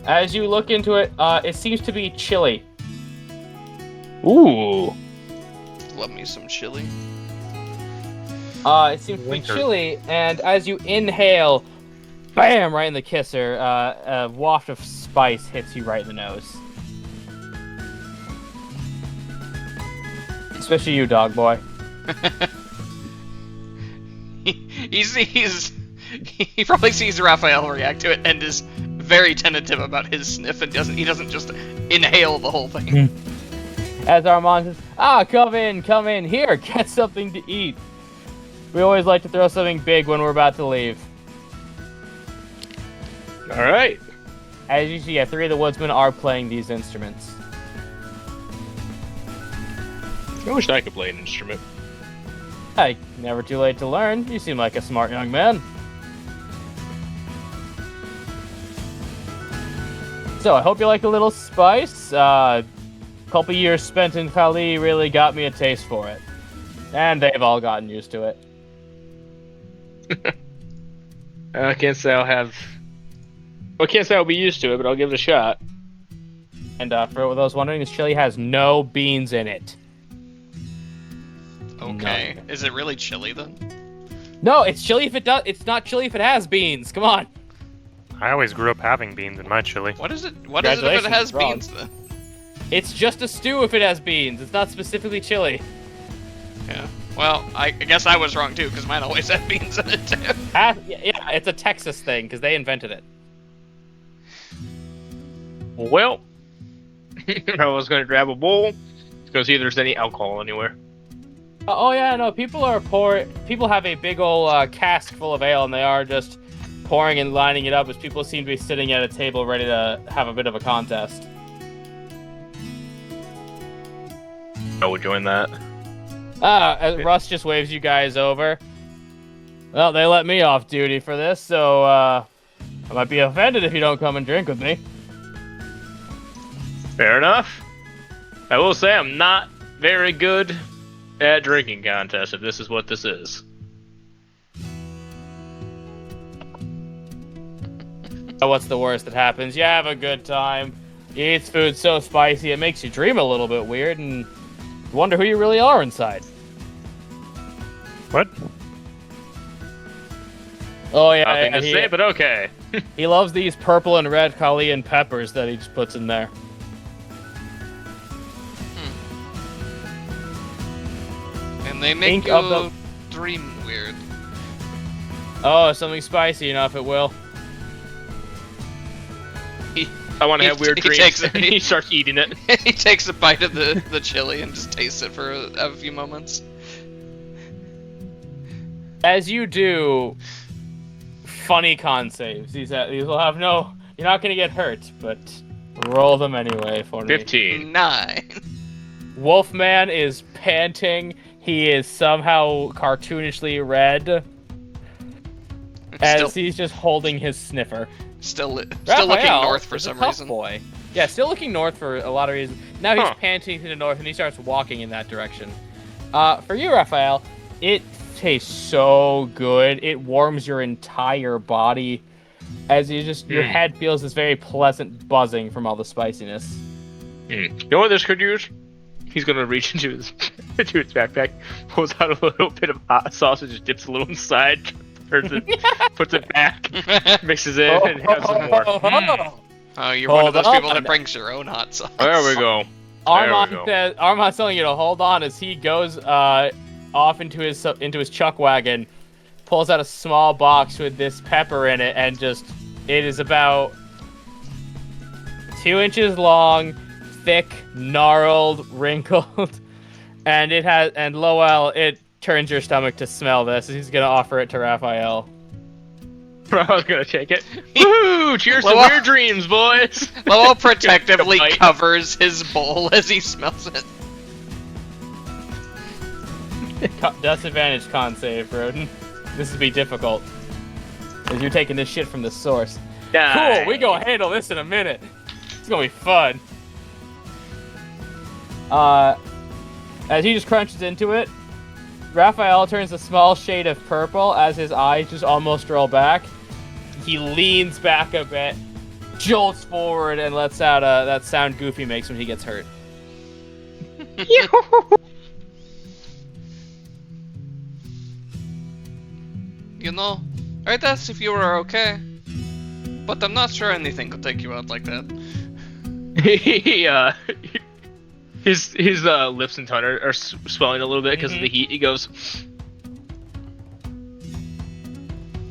As you look into it, it seems to be chili. Ooh. Love me some chili. It seems to be Winter. chili, and as you inhale, bam, right in the kisser, a waft of spice hits you right in the nose. Especially you, dog boy. He probably sees Raphael react to it and is very tentative about his sniff and he doesn't just inhale the whole thing. As Armand says, come in, here, get something to eat. We always like to throw something big when we're about to leave. Alright. As you see, 3 of the woodsmen are playing these instruments. I wish I could play an instrument. Hey, never too late to learn. You seem like a smart young man. So, I hope you like a little spice. Couple years spent in Kali really got me a taste for it. And they've all gotten used to it. I can't say I'll have... Well, I can't say I'll be used to it, but I'll give it a shot. And for those wondering, this chili has no beans in it. Okay. None. Is it really chili then? No, it's chili if it does. It's not chili if it has beans. Come on. I always grew up having beans in my chili. What is it? What is it if it has Congratulations, Ron. beans then? It's just a stew if it has beans. It's not specifically chili. Yeah. Well, I guess I was wrong too, because mine always had beans in it too. Yeah, it's a Texas thing because they invented it. Well, I was going to grab a bowl to go see if there's any alcohol anywhere. Oh yeah, no. People have a big old cask full of ale, and they are just pouring and lining it up as people seem to be sitting at a table ready to have a bit of a contest. I would join that. Russ just waves you guys over. Well, they let me off duty for this, so I might be offended if you don't come and drink with me. Fair enough. I will say I'm not very good at drinking contests, if this is what this is. What's the worst that happens? You have a good time. You eat food so spicy it makes you dream a little bit weird and wonder who you really are inside. What? Oh yeah, Nothing to say, but okay. he loves these purple and red Kalian peppers that he just puts in there. And they make Think you of the- dream weird. Oh, something spicy enough it will. I want to have weird he dreams, takes and he starts eating it. He takes a bite of the chili and just tastes it for a few moments. As you do, funny con saves. These will have no... You're not going to get hurt, but roll them anyway for me. 15. 9. Wolfman is panting. He is somehow cartoonishly red. As he's just holding his sniffer. Still looking Raphael north for is some a tough reason. boy. Yeah, still looking north for a lot of reasons. Now he's Huh. panting to the north, and he starts walking in that direction. For you, Raphael, it tastes so good. It warms your entire body. As your head feels this very pleasant buzzing from all the spiciness. You know what this could use? He's gonna reach into his backpack, pulls out a little bit of hot sauce, and just dips a little inside, turns it, puts it back, mixes it, and has some more. Oh, you're one of Hold those people on. that brings your own hot sauce. There we go. Armand's telling you to hold on as he goes off into his chuck wagon, pulls out a small box with this pepper in it, and it is about 2 inches long, thick, gnarled, wrinkled, and Lowell, it turns your stomach to smell this. He's gonna offer it to Raphael. I was gonna take it. Woo! Cheers to weird dreams, boys. Lowell protectively Bite. covers his bowl as he smells it. Disadvantage con save, Rodin. This would be difficult. As you're taking this shit from the source. Cool, we gonna handle this in a minute. It's gonna be fun. As he just crunches into it, Raphael turns a small shade of purple as his eyes just almost roll back. He leans back a bit, jolts forward, and lets out that sound Goofy makes when he gets hurt. You know, I'd ask if you were okay, but I'm not sure anything could take you out like that. His lips and tongue are swelling a little bit because of the heat. He goes,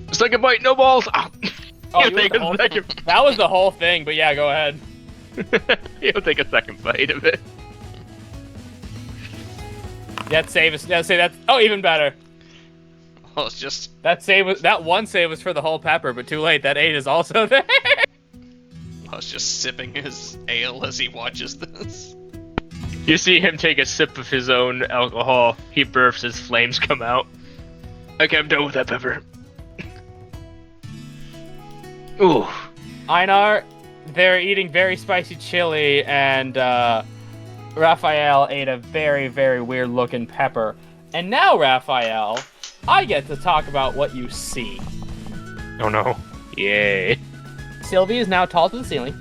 "It's like a bite, no balls." Ah. Oh, He'll take a whole, second. that was the whole thing, but yeah, go ahead. He'll take a second bite of it. That save is even better. Well, it's just That one save was for the whole pepper, but too late. That 8 is also there. I was just sipping his ale as he watches this. You see him take a sip of his own alcohol. He burps, his flames come out. Okay, I'm done with that pepper. Ooh. Einar, they're eating very spicy chili, and Raphael ate a very, very weird-looking pepper. And now, Raphael, I get to talk about what you see. Oh no. Yay. Sylvie is now tall to the ceiling.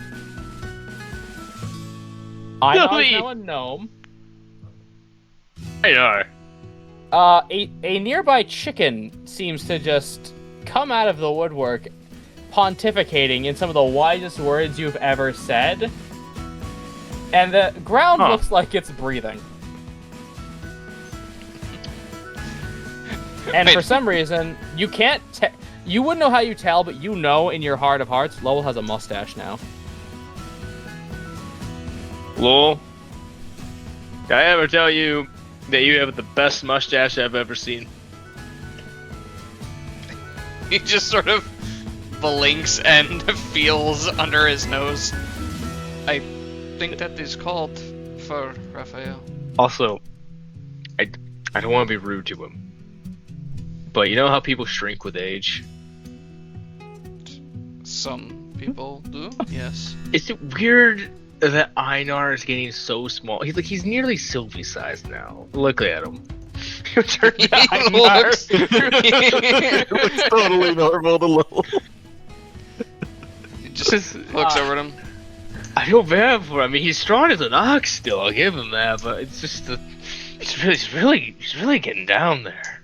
Einar is Sylvie! now a gnome. I know. A nearby chicken seems to just come out of the woodwork, pontificating in some of the wisest words you've ever said. And the ground looks like it's breathing. And Wait. for some reason, you can't you wouldn't know how you tell, but you know in your heart of hearts, Lowell has a mustache now. Lowell, did I ever tell you that you have the best mustache I've ever seen? He just sort of blinks and feels under his nose. I think that is called for Raphael. Also, I don't want to be rude to him, but you know how people shrink with age? Some people do, yes. Is it weird that Einar is getting so small? He's nearly Sylvie sized now. Look at him. You turned to Einar. It looks totally normal to Lowell. He just looks over at him. I feel bad for him. I mean, he's strong as an ox still. I'll give him that, but it's just he's really getting down there.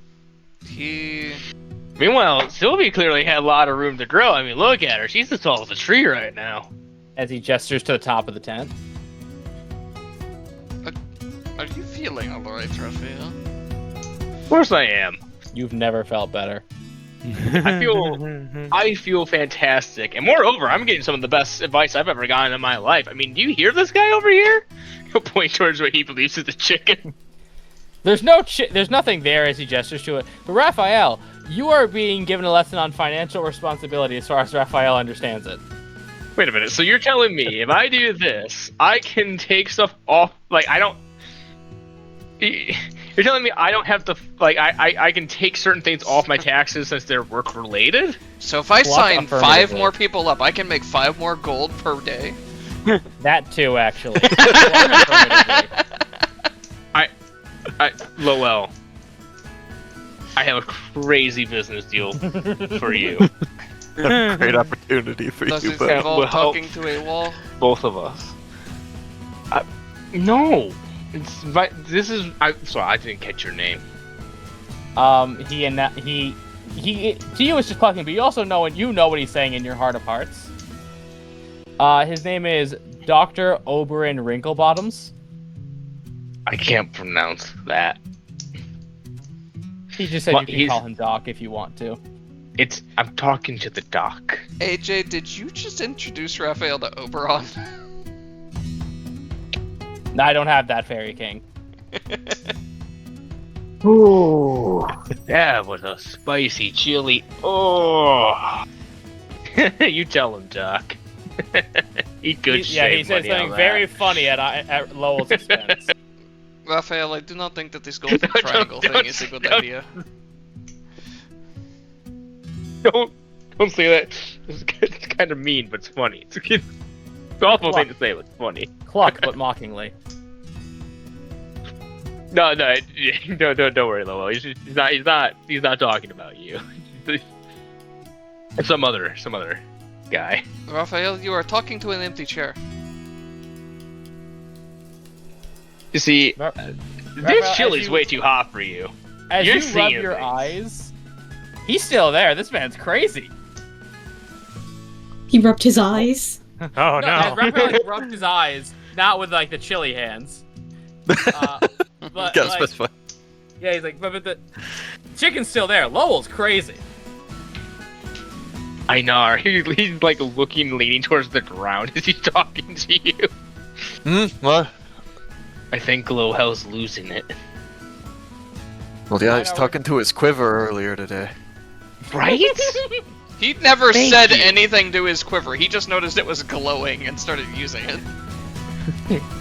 Meanwhile, Sylvie clearly had a lot of room to grow. I mean, look at her. She's as tall as a tree right now. As he gestures to the top of the tent. Are you feeling alright, Raphael? Of course I am. You've never felt better. I feel fantastic, and moreover, I'm getting some of the best advice I've ever gotten in my life. I mean, do you hear this guy over here? He'll point towards what he believes is the chicken. There's nothing there as he gestures to it. But Raphael, you are being given a lesson on financial responsibility as far as Raphael understands it. Wait a minute. So you're telling me if I do this, I can take stuff off? Like I don't. You're telling me I don't have to like I can take certain things off my taxes since they're work related? So if I Pluck sign 5 affirmatively. more people up, I can make 5 more gold per day? That too, actually. Affirmatively. Lowell, I have a crazy business deal for you. Great opportunity for Does you, it but involve Well, talking to a wall? Both of us. No. Sorry, I didn't catch your name. He to you it's just clucking, but you also know what he's saying in your heart of hearts. His name is Dr. Oberyn Wrinklebottoms. I can't pronounce that. He just said Well, you can he's- call him Doc if you want to. I'm talking to the doc. AJ, did you just introduce Raphael to Oberon? I don't have that Fairy King. Ooh, that was a spicy chili. Oh, you tell him, Doc. Eat good shit. Yeah, he said something very funny at Lowell's expense. Raphael, I do not think that this golden triangle thing is a good idea. Don't say that. It's kind of mean, but it's funny. It's an awful thing to say, but it's funny. Cluck, but mockingly. No, don't worry, Lowell. He's not talking about you. It's some other guy. Raphael, you are talking to an empty chair. You see, Raphael, this as chili's you- way too hot for you. As You're you rub seeing your things. eyes, he's still there. This man's crazy. He rubbed his eyes. Oh As no. Raphael rubbed his eyes, not with like the chili hands. But gotta like, specify. yeah, he's like, but the chicken's still there. Lowell's crazy. Einar, he's like leaning towards the ground as he's talking to you. What? I think Glowhell's losing it. Well, yeah, he's talking to his quiver earlier today. Right? He never Thank said you. anything to his quiver. He just noticed it was glowing and started using it.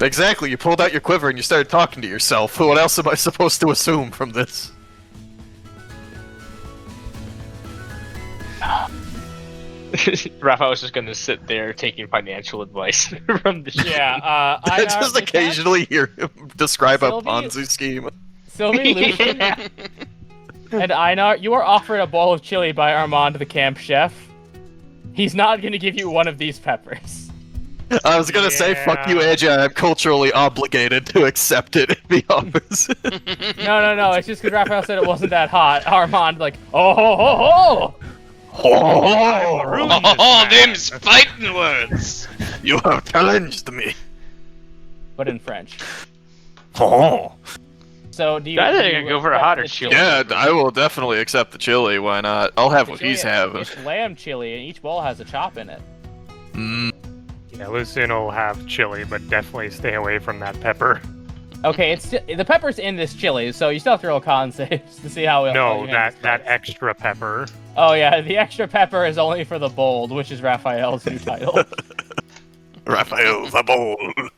Exactly, you pulled out your quiver and you started talking to yourself. What else am I supposed to assume from this? Raphael was just gonna sit there taking financial advice from the show. Yeah, I Einar, just with occasionally hear him describe a Sylvie- Ponzi scheme. that, Sylvie, Lucian, Yeah. and Einar, you are offered a bowl of chili by Armand, the camp chef. He's not going to give you one of these peppers. I was gonna say, fuck you, Yeah. AJ, I'm culturally obligated to accept it if he offers it. No, it's just because Raphael said it wasn't that hot. Armand, like, oh, ho, ho, ho! Oh, them's fighting words! You have challenged me. But in French. Oh. So, do you... I do think you I'd go for a accept hotter the chili. Yeah, I will definitely accept the chili. Why not? I'll have what Chili- he's having. It's lamb chili, and each bowl has a chop in it. Yeah, Lucian will have chili, but definitely stay away from that pepper. Okay, the pepper's in this chili, so you still have to roll con saves to see how... No, that extra pepper. Oh yeah, the extra pepper is only for the bold, which is Raphael's new title. Raphael the Bold.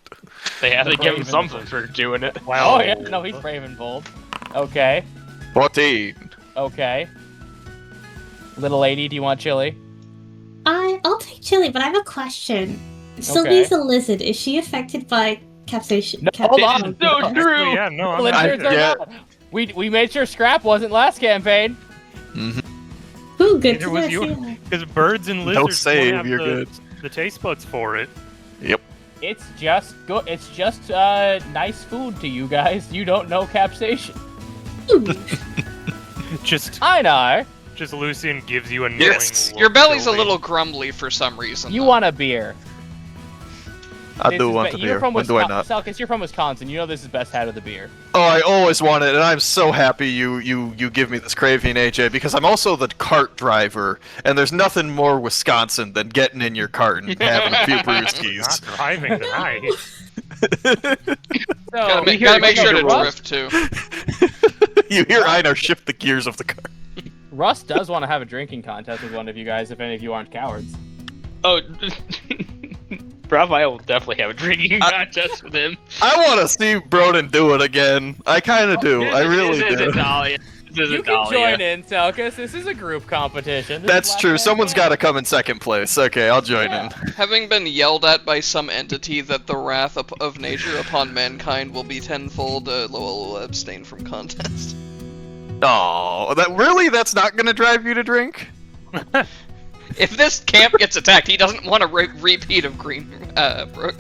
They have to give him Raven. something for doing it. Oh yeah, no, he's brave and bold. Okay, 14. okay. Little lady, do you want chili? I'll take chili, but I have a question. Sylvie's a lizard. Is she affected by capsation? No, hold on. So No. true. Yeah, no, I'm Lizards not. are yeah. not. We made sure Scrap wasn't last campaign. Ooh, good Neither to was know. you. Because birds and lizards Don't save, don't have you're the, good. the taste buds for it. Yep. It's just good. It's just nice food to you guys. You don't know capsation. Just I know. Lucian gives you a knowing Yes. look, Your belly's a Sylvie. little grumbly for some reason. You though. want a beer? I This do is want be- the you're beer. from When do I not? Selkis, you're from Wisconsin. You know this is best had of the beer. Oh, I always wanted, and I'm so happy you give me this craving, AJ, because I'm also the cart driver, and there's nothing more Wisconsin than getting in your cart and having a few Not brewskis. driving tonight. So Gotta make sure to Russ, drift too. You hear Einar shift the gears of the cart. Russ does want to have a drinking contest with one of you guys if any of you aren't cowards. Oh, Raphael will definitely have a drinking contest with him. I want to see Broden do it again. I kind of do. I really This do. isn't Dahlia. This You isn't can Dahlia. join in, Selkis. This is a group competition. This is That's last true. man Someone's got to standing. come in second place. Okay, I'll join Yeah. in. Having been yelled at by some entity that the wrath of nature upon mankind will be tenfold, Lowell will abstain from contest. Oh, that's not gonna drive you to drink? If this camp gets attacked, he doesn't want a repeat of Greenbrook.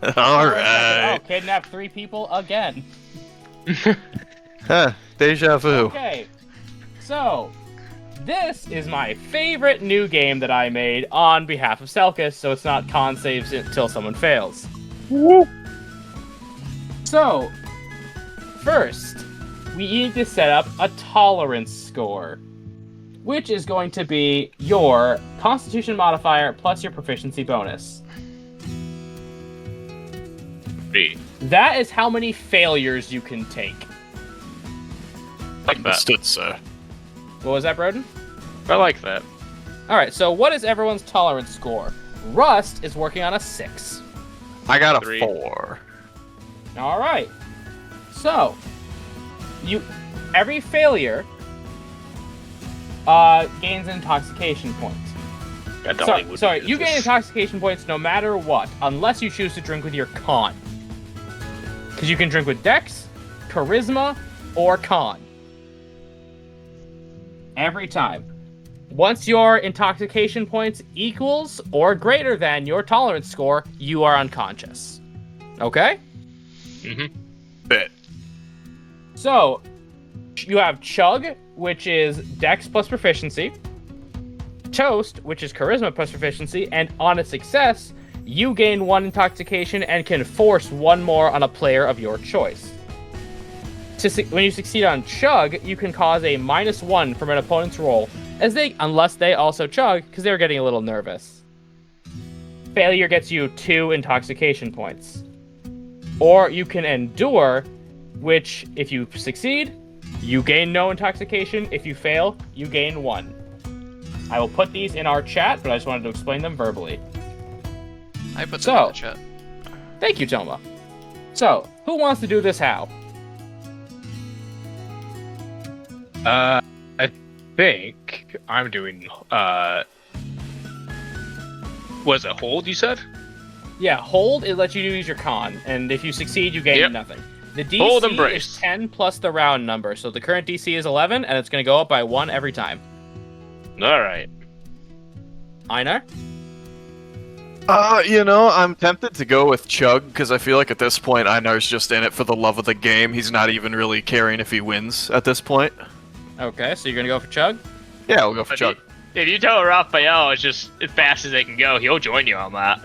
All Oh, right. kidnap 3 people again. Huh, deja vu. Okay, so this is my favorite new game that I made on behalf of Selkis, so it's not con saves until someone fails. So, first, we need to set up a tolerance score, which is going to be your Constitution modifier plus your proficiency bonus. That is how many failures you can take. Like that. Understood, sir. What was that, Broden? I like that. Alright, so what is everyone's tolerance score? Rust is working on a 6. I got a 3. 4. Alright. So, every failure gains an intoxication point. That Dahlia would Sorry, do you this. gain intoxication points no matter what, unless you choose to drink with your con. Because you can drink with Dex, Charisma, or Con. Every time. Once your intoxication points equals or greater than your tolerance score, you are unconscious. Okay? Bet. So, you have Chug, which is Dex plus proficiency. Toast, which is Charisma plus proficiency, and on a success, you gain 1 intoxication and can force 1 more on a player of your choice. When you succeed on Chug, you can cause a -1 from an opponent's roll unless they also chug, because they were getting a little nervous. Failure gets you 2 intoxication points. Or you can endure, which, if you succeed, you gain no intoxication. If you fail, you gain 1. I will put these in our chat, but I just wanted to explain them verbally. I put them in the chat. Thank you, Toma. So, who wants to do this how? I think I'm doing, was it hold, you said? Yeah, hold, it lets you use your con, and if you succeed, you gain nothing. The Hold DC and brace. is 10 plus the round number, so the current DC is 11, and it's going to go up by 1 every time. Alright. Einar? I'm tempted to go with Chug, because I feel like at this point, Einar's just in it for the love of the game. He's not even really caring if he wins at this point. Okay, so you're going to go for Chug? Yeah, we'll go for If Chug. if you tell Raphael it's just as fast as they can go, he'll join you on that.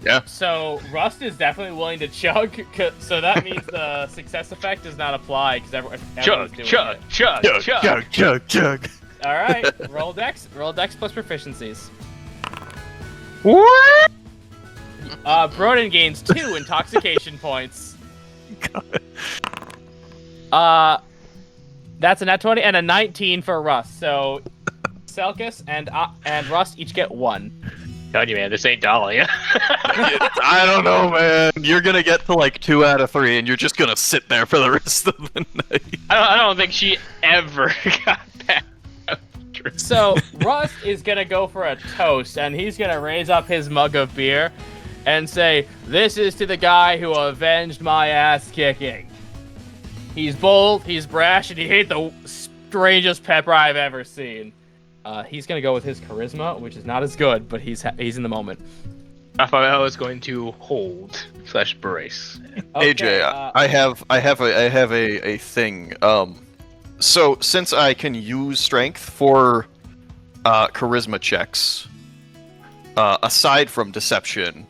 Yeah. So Rust is definitely willing to chug, so that means the success effect does not apply, because everyone's Chug, doing chug, it. chug, chug, Chug, chug, chug. Alright, roll dex plus proficiencies. What? Broden gains 2 intoxication points. That's a nat 20 and a 19 for Rust. So Selkis and Rust each get 1. Telling you, man, this ain't Dolly. I don't know, man. You're gonna get to like 2 out of 3, and you're just gonna sit there for the rest of the night. I don't think she ever got that. So Rust is gonna go for a toast, and he's gonna raise up his mug of beer and say, "This is to the guy who avenged my ass kicking. He's bold, he's brash, and he ate the strangest pepper I've ever seen." He's gonna go with his charisma, which is not as good, but he's in the moment. Raphael is going to hold / brace. Okay, AJ, I have a thing. So since I can use strength for charisma checks, aside from deception,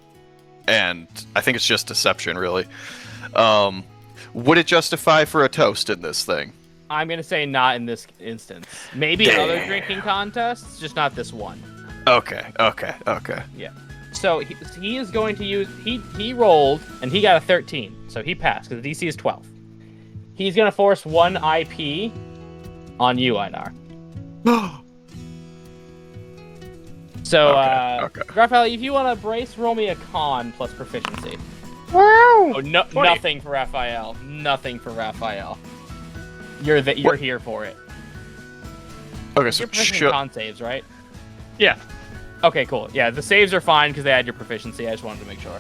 and I think it's just deception really, would it justify for a toast in this thing? I'm gonna say not in this instance. Maybe in other drinking contests, just not this one. Okay. Yeah. So he is going to use he rolled and he got a 13, so he passed because the DC is 12. He's gonna force 1 IP on you, Einar. So Okay. Raphael, if you want to brace, roll me a con plus proficiency. Wow! Oh, nothing for Raphael. Nothing for Raphael. You're here for it. Okay, so Your proficiency con saves, right? Yeah. Okay, cool. Yeah, the saves are fine because they add your proficiency. I just wanted to make sure.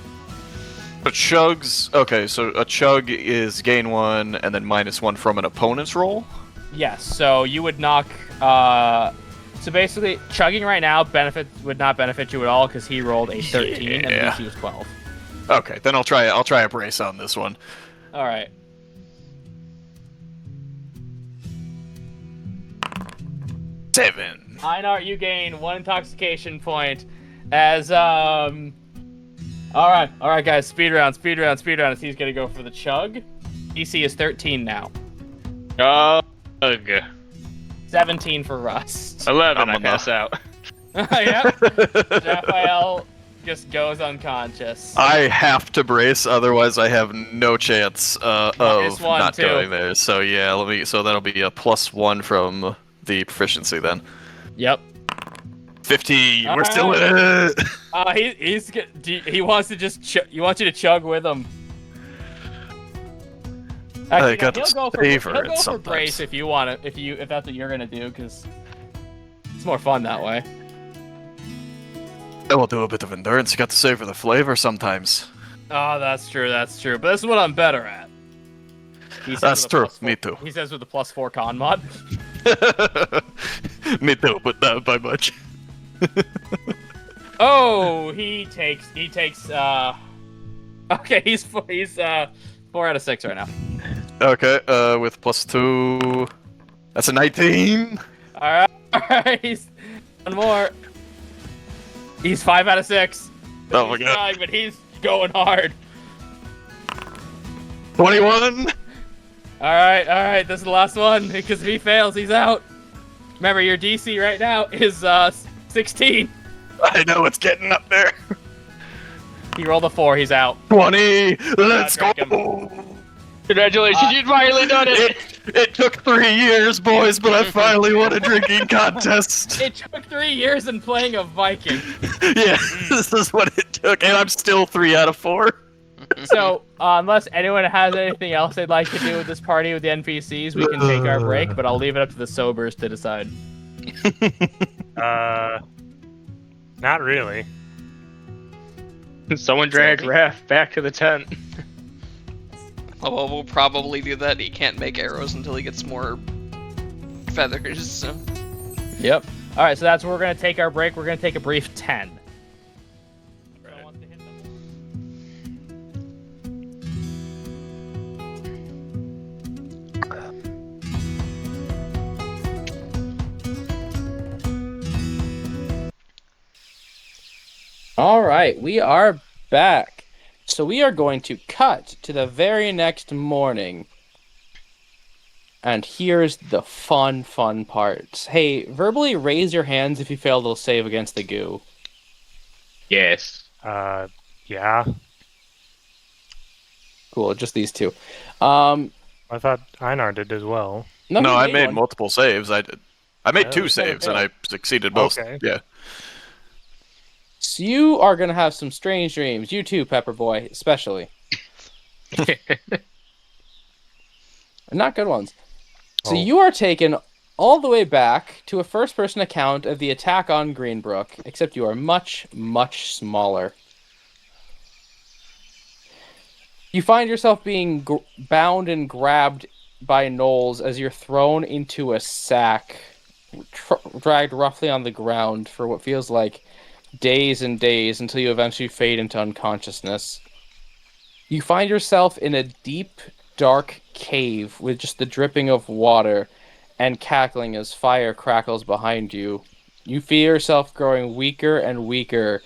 But chugs. Okay, so a chug is gain 1 and then -1 from an opponent's roll. Yes. So you would knock. So basically, chugging right now would not benefit you at all because he rolled a 13 and the DC was 12. Okay, then I'll try a brace on this one. All right. Seven. Einar, you gain 1 intoxication point as all right guys, speed round as he's gonna go for the chug. DC is 13 now. Ugh. 17 for Rust. 11, I I'm pass out. Yep. Raphael just goes unconscious. I have to brace, otherwise I have no chance of -1 not too. going there. So yeah, so that'll be a +1 from the proficiency then. Yep. 15. All We're still in it. He wants to just he wants you to chug with him. I Actually, got he'll to go for savor it he'll go for sometimes. brace if you want it. If that's what you're gonna do, because it's more fun that way. I will do a bit of endurance. You got to savor the flavor sometimes. Oh, that's true. But this is what I'm better at. He says That's with a true. +4 Me too. He says with a +4 con mod. Me too, but not by much. Oh, he takes. Okay, he's 4 out of 6 right now. Okay, with +2, that's a 19. All right. He's one more. He's 5 out of 6. Oh my He's god. trying, but he's going hard. 21. All right. This is the last one because if he fails, he's out. Remember, your DC right now is 16. I know it's getting up there. He rolled a 4. He's out. 20. Let's go. Drink Congratulations, you've finally done it! It took 3 years, boys, but I finally won a drinking contest. It took 3 years in playing a Viking. Yeah, this is what it took, and I'm still 3 out of 4. So, unless anyone has anything else they'd like to do with this party with the NPCs, we can take our break, but I'll leave it up to the sobers to decide. Not really. Someone drag Raph back to the tent. Well, we'll probably do that. He can't make arrows until he gets more feathers. So. Yep. Alright, so that's where we're going to take our break. We're going to take a brief 10. Alright, we are back. So we are going to cut to the very next morning. And here's the fun parts. Hey, verbally raise your hands if you fail to save against the goo. Yes. Yeah. Cool, just these two. I thought Einar did as well. No, he I made one. multiple saves. I made Oh, 2 you saves, never and I succeeded both. Okay. Yeah. So you are going to have some strange dreams. You too, Pepper Boy, especially. Not good ones. So you are taken all the way back to a first-person account of the attack on Greenbrook, except you are much, much smaller. You find yourself being bound and grabbed by gnolls as you're thrown into a sack, dragged roughly on the ground for what feels like days and days until you eventually fade into unconsciousness. You find yourself in a deep, dark cave with just the dripping of water and cackling as fire crackles behind you. You feel yourself growing weaker and weaker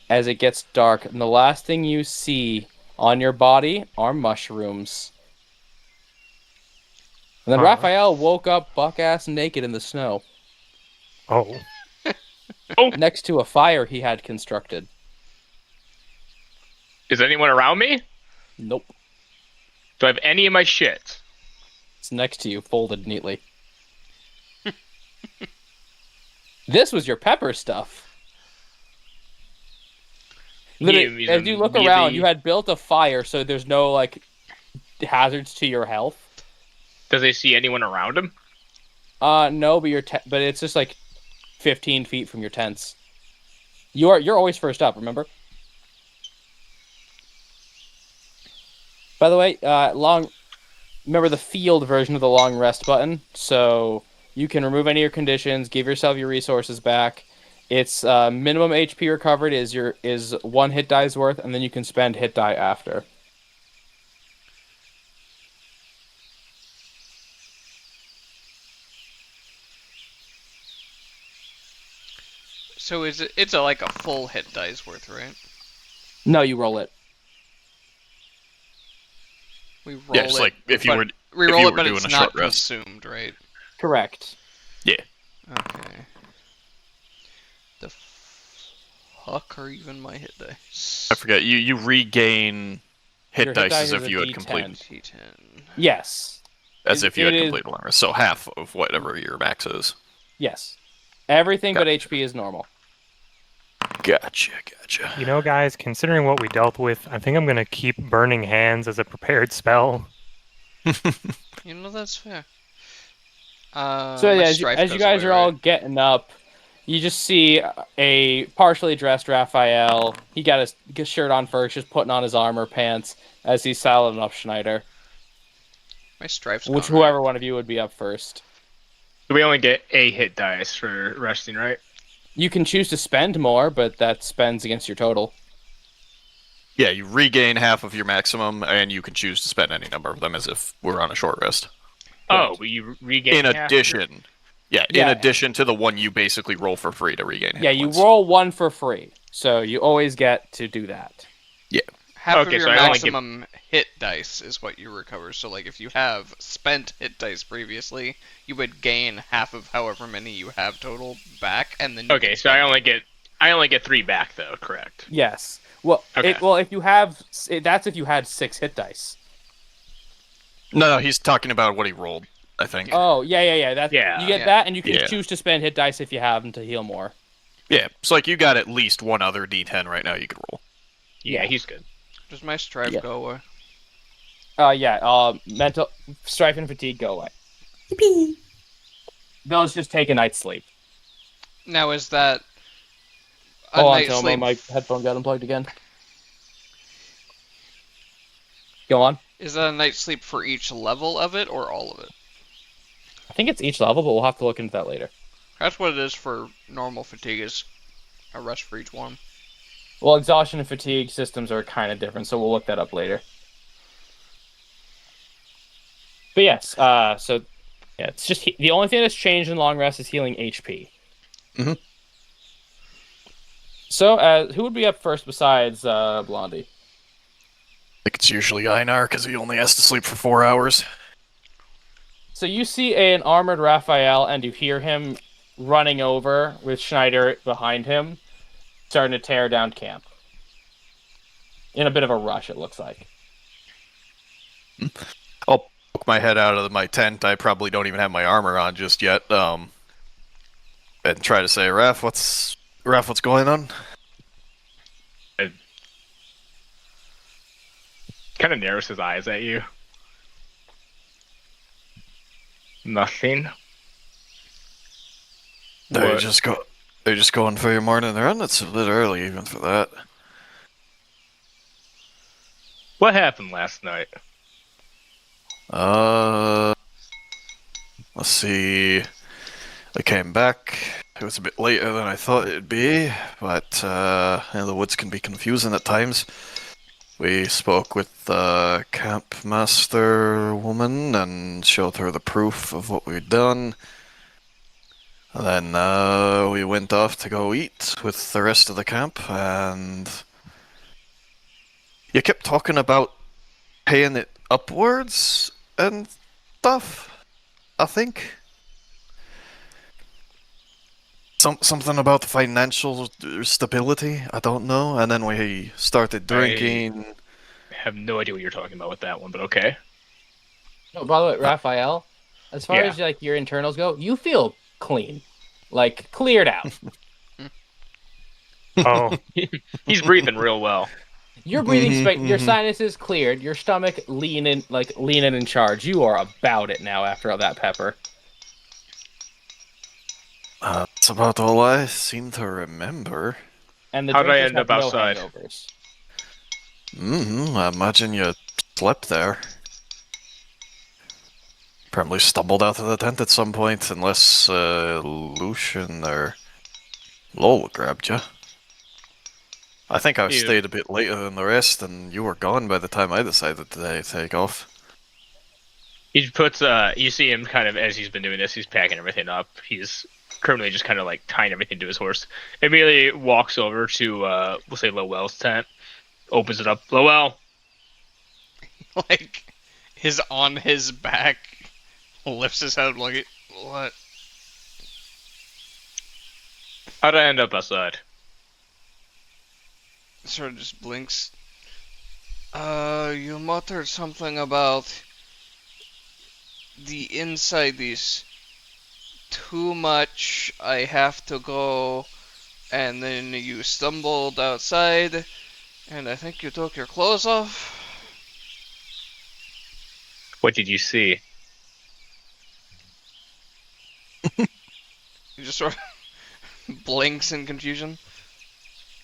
as it gets dark, and the last thing you see on your body are mushrooms. And then Raphael woke up buck-ass naked in the snow. Oh. Next to a fire he had constructed. Is anyone around me? Nope. Do I have any of my shit? It's next to you, folded neatly. This was your pepper stuff. Literally, as you look around, you had built a fire, so there's no, like, hazards to your health. Does they see anyone around him? No, but but it's just, like, 15 feet from your tents. You're always first up, remember? By the way, remember the field version of the long rest button, so you can remove any of your conditions, give yourself your resources back. It's minimum HP recovered is 1 hit die's worth, and then you can spend hit die after. So it's like a full hit dice worth, right? No, you roll it. We roll Yeah, it's it, like if you but were we if roll you it, were but doing it's a not short rest. consumed, right? Correct. Yeah. Okay. The fuck are even my hit dice? I forget. You regain hit Your dice die as is if a you had D10. completed D10. Yes. as if you had it is- completed a long rest. So half of whatever your max is. Yes. Everything but Gotcha. HP is normal. Gotcha. You know, guys, considering what we dealt with, I think I'm going to keep Burning Hands as a prepared spell. You know, that's fair. So My yeah, strife as you goes guys away, are all right? getting up, you just see a partially dressed Raphael. He got his shirt on first, just putting on his armor pants as he's saddling up Schneider. My strife's Which gone, whoever right? one of you would be up first. So we only get a hit dice for resting, right? You can choose to spend more, but that spends against your total. Yeah, you regain half of your maximum, and you can choose to spend any number of them as if we're on a short rest. Oh, but you regain In half addition, in Yeah. addition to the one you basically roll for free to regain. Yeah, hit you points. roll one for free, so you always get to do that. Yeah. half of Okay, your so I only get- maximum hit dice is what you recover. So, like, if you have spent hit dice previously, you would gain half of however many you have total back, and then. Okay, so I only get 3 back though. Correct. Yes. Well, Okay. if you have, that's if you had 6 hit dice. No, he's talking about what he rolled, I think. Oh, yeah. That's, Yeah. you get Yeah. that, and you can Yeah. choose to spend hit dice if you have them to heal more. Yeah, it's like you got at least one other D10 right now you could roll. Yeah, Yeah. he's good. Does my strive Yeah. go away? Mental strife and fatigue go away. Yippee! Those just take a night's sleep. Now, is that a Hold on, night's Tomo, sleep? my headphone got unplugged again. Go on. Is that a night's sleep for each level of it, or all of it? I think it's each level, but we'll have to look into that later. That's what it is for normal fatigue, is a rest for each one. Well, exhaustion and fatigue systems are kind of different, so we'll look that up later. But yes, so yeah, it's just the only thing that's changed in long rest is healing HP. Mhm. So, who would be up first besides Blondie? I think it's usually Einar because he only has to sleep for 4 hours. So you see an armored Raphael, and you hear him running over with Schneider behind him, starting to tear down camp. In a bit of a rush, it looks like. I'll poke my head out of my tent. I probably don't even have my armor on just yet. And try to say, Raph, what's going on? Kind of narrows his eyes at you. Nothing. They're What? just going for your morning run. It's a bit early even for that. What happened last night? Let's see. I came back. It was a bit later than I thought it'd be, but the woods can be confusing at times. We spoke with the camp master woman and showed her the proof of what we'd done. And then we went off to go eat with the rest of the camp, and you kept talking about paying it upwards and stuff, I think. Something about financial stability, I don't know. And then we started drinking. I have no idea what you're talking about with that one, but okay. No, by the way, Raphael, as far Yeah. as like your internals go, you feel clean, like cleared out. Oh, He's breathing real well. Your breathing, your sinuses cleared. Your stomach leaning in charge. You are about it now after all that pepper. That's about all I seem to remember. And the How did I drinkers end have up no outside? hangovers. I imagine you slept there. Probably stumbled out of the tent at some point, unless Lucian or Lowell grabbed you. I think I Ew. stayed a bit later than the rest, and you were gone by the time I decided to take off. He puts, you see him kind of, as he's been doing this, he's packing everything up. He's currently just kind of like tying everything to his horse. Immediately walks over to, we'll say Lowell's tent, opens it up. Lowell, Like, is on his back, lifts his head like, what? how'd I end up outside? Sort of just blinks. You muttered something about the inside is too much, I have to go, and then you stumbled outside, and I think you took your clothes off. What did you see? He just sort of blinks in confusion.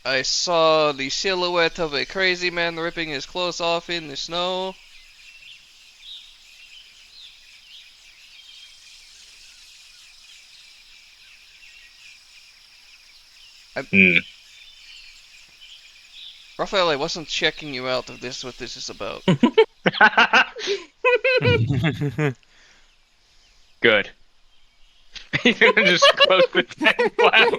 I saw the silhouette of a crazy man ripping his clothes off in the snow. Raphael, I wasn't checking you out if this is what this is about. Good. He's gonna just close the tent flap.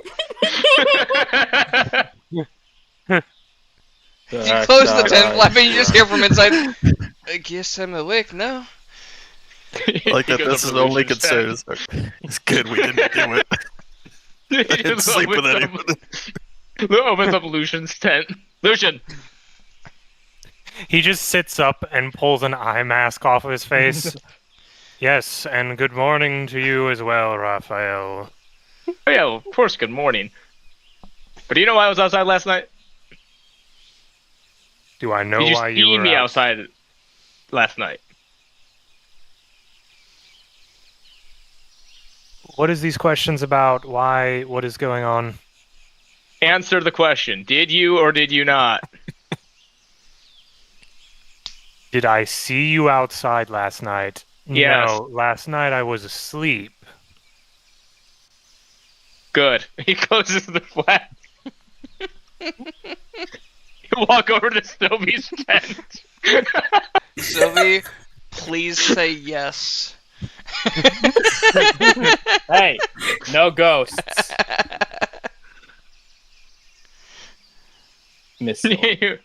You close the tent flap and you just hear from inside, I guess I'm awake now. Like He that. goes This up is to the only Lucian's concern. It's good we didn't do it. tent. I didn't sleep with anyone. Opens up Lucian's tent. Lucian! He just sits up and pulls an eye mask off of his face. Yes, and good morning to you as well, Raphael. Oh yeah, well, of course, good morning. But do you know why I was outside last night? Do I know You why just you seen were me out? outside last night. What is these questions about? Why? What is going on? Answer the question. Did you or did you not? Did I see you outside last night? Yes. No, last night I was asleep. Good. He closes the flap. You walk over to Sylvie's tent. Sylvie, please say yes. Hey, no ghosts. Miss Sylvie.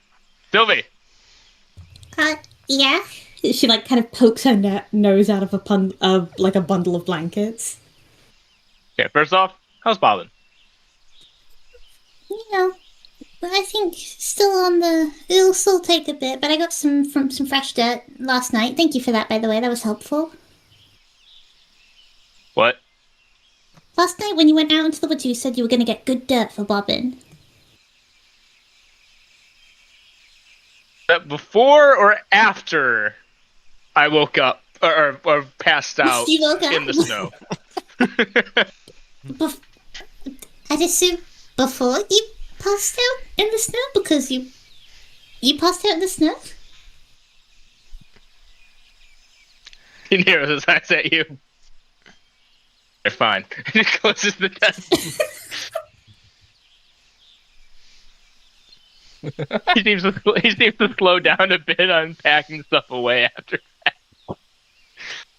Sylvie. Yeah. She like kind of pokes her nose out of like a bundle of blankets. Okay, first off, how's Bobbin? You know, I think still on the. It'll still take a bit, but I got some fresh dirt last night. Thank you for that, by the way. That was helpful. What? Last night when you went out into the woods, you said you were going to get good dirt for Bobbin. Before or after I woke up or passed out You woke up? in the snow? I'd assume before you passed out in the snow because you passed out in the snow. He narrows his eyes at you. They're fine. He closes the tent. He seems to slow down a bit on packing stuff away after that.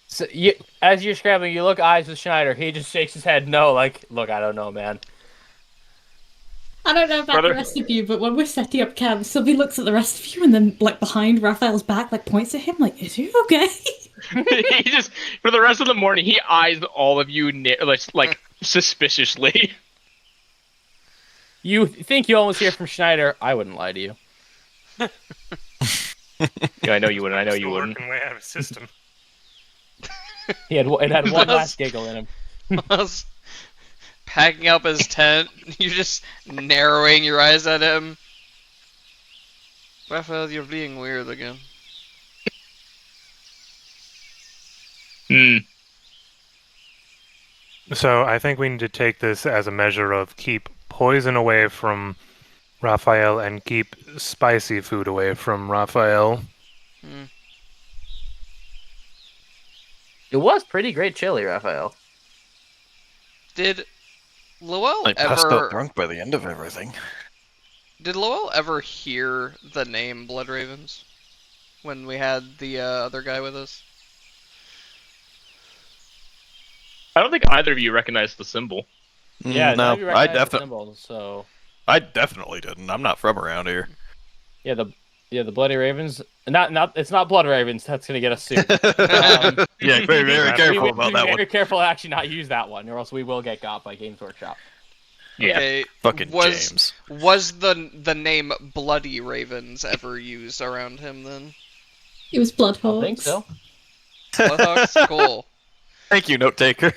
So as you're scrambling, you look eyes with Schneider. He just shakes his head no, like, look, I don't know, man. I don't know about Brother. the rest of you, but when we're setting up camp, Sylvie looks at the rest of you and then, like, behind Raphael's back, like, points at him, like, is he okay? He just, for the rest of the morning, he eyes all of you like suspiciously. You think you almost hear from Schneider. I wouldn't lie to you. Yeah, I know you wouldn't. I know you Still wouldn't. working way out of system. It had one last giggle in him. Us packing up his tent, you just narrowing your eyes at him. Raphael, you're being weird again. Hmm. So I think we need to take this as a measure of keep poison away from Raphael and keep spicy food away from Raphael. It was pretty great chili, Raphael. Did Lowell I passed out ever? drunk by the end of everything. Did Lowell ever hear the name Blood Ravens when we had the other guy with us? I don't think either of you recognize the symbol. Yeah, none of you no, I recognize the definitely, symbol, so I definitely didn't. I'm not from around here. yeah, the Bloody Ravens. It's not Blood Ravens. That's gonna get us sued. Yeah, very, very We careful we about be that very one. careful to actually not use that one, or else we will get got by Games Workshop. Yeah. Okay, Fucking was James. was the name Bloody Ravens ever used around him then? It was I Bloodhawks. don't think so. Bloodhawks? Cool. Thank you, note taker.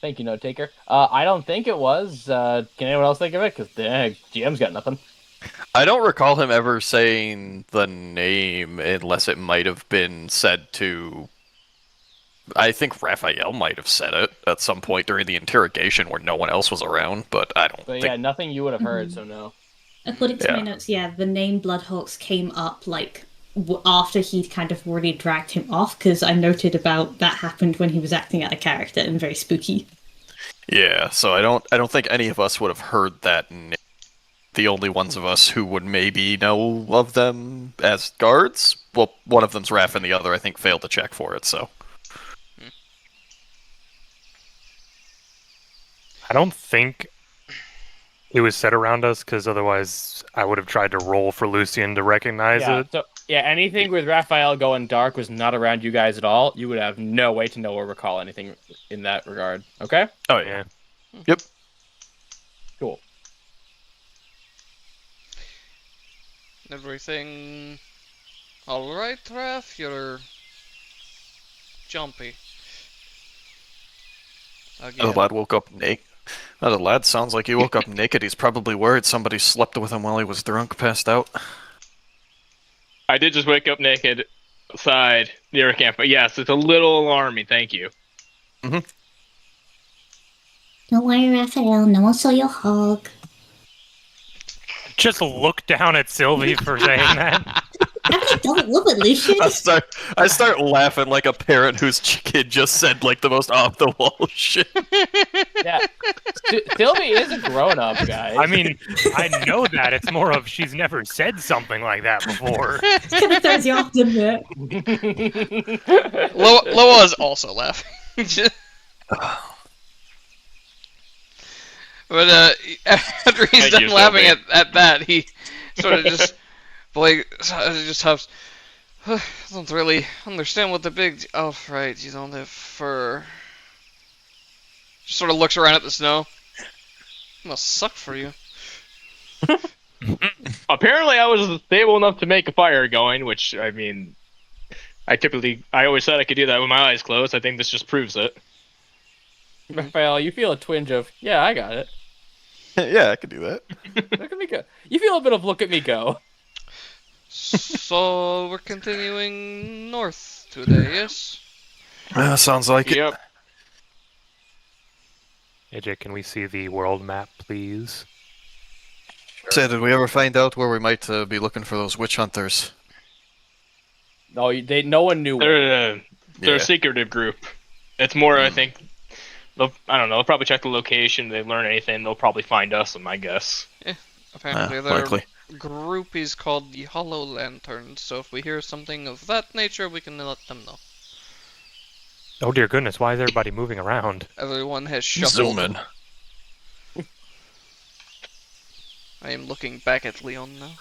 Thank you, note taker. I don't think it was. Can anyone else think of it? Because the GM's got nothing. I don't recall him ever saying the name, unless it might have been said to. I think Raphael might have said it at some point during the interrogation where no one else was around, but I don't But think. yeah, nothing you would have heard. So no. According to Yeah. my notes, yeah, the name Bloodhawks came up like after he'd kind of already dragged him off, because I noted about that happened when he was acting out a character and very spooky. Yeah, so I don't think any of us would have heard that name. The only ones of us who would maybe know of them as guards, well, one of them's Raph and the other I think failed to check for it, so. I don't think it was set around us, because otherwise I would have tried to roll for Lucian to recognize Yeah. it. So yeah, anything with Raphael going dark was not around you guys at all. You would have no way to know or recall anything in that regard. Okay. Oh yeah. Yeah. Yep. Cool. Everything all right, Raph? You're jumpy. Again. The lad woke up naked. The lad sounds like he woke up naked. He's probably worried somebody slept with him while he was drunk, passed out. I did just wake up naked outside near a camp, but yes, it's a little alarming. Thank you. Don't worry, Raphael. No one saw your hog. Just look down at Sylvie for saying that. Don't look at Lucian. I start laughing like a parent whose kid just said like the most off the wall shit. Yeah. Sylvie is a grown up, guys. I mean, I know that. It's more of she's never said something like that before. Kind of throws you off, doesn't it? Loa is also laughing. But after he's Thank done you, laughing Sylvie. at that, he sort of just just huffs. I don't really understand what the big. Oh, right, you don't have fur. Just sort of looks around at the snow. Must suck for you. Apparently, I was stable enough to make a fire going, which, I mean, I always said I could do that with my eyes closed. I think this just proves it. Raphael, you feel a twinge of, yeah, I got it. Yeah, I could do that. Look at me go. You feel a bit of look at me go. So we're continuing north today, yes? Sounds like it. Yep. AJ, can we see the world map, please? Say, did we ever find out where we might be looking for those witch hunters? No, no one knew. They're Yeah. a secretive group. It's more, I think, I don't know, they'll probably check the location. If they learn anything, they'll probably find us, my guess. Apparently their likely. group is called the Hollow Lanterns, so if we hear something of that nature, we can let them know. Oh dear goodness, why is everybody moving around? Everyone has shuffled. Zoom in. I am looking back at Leon now.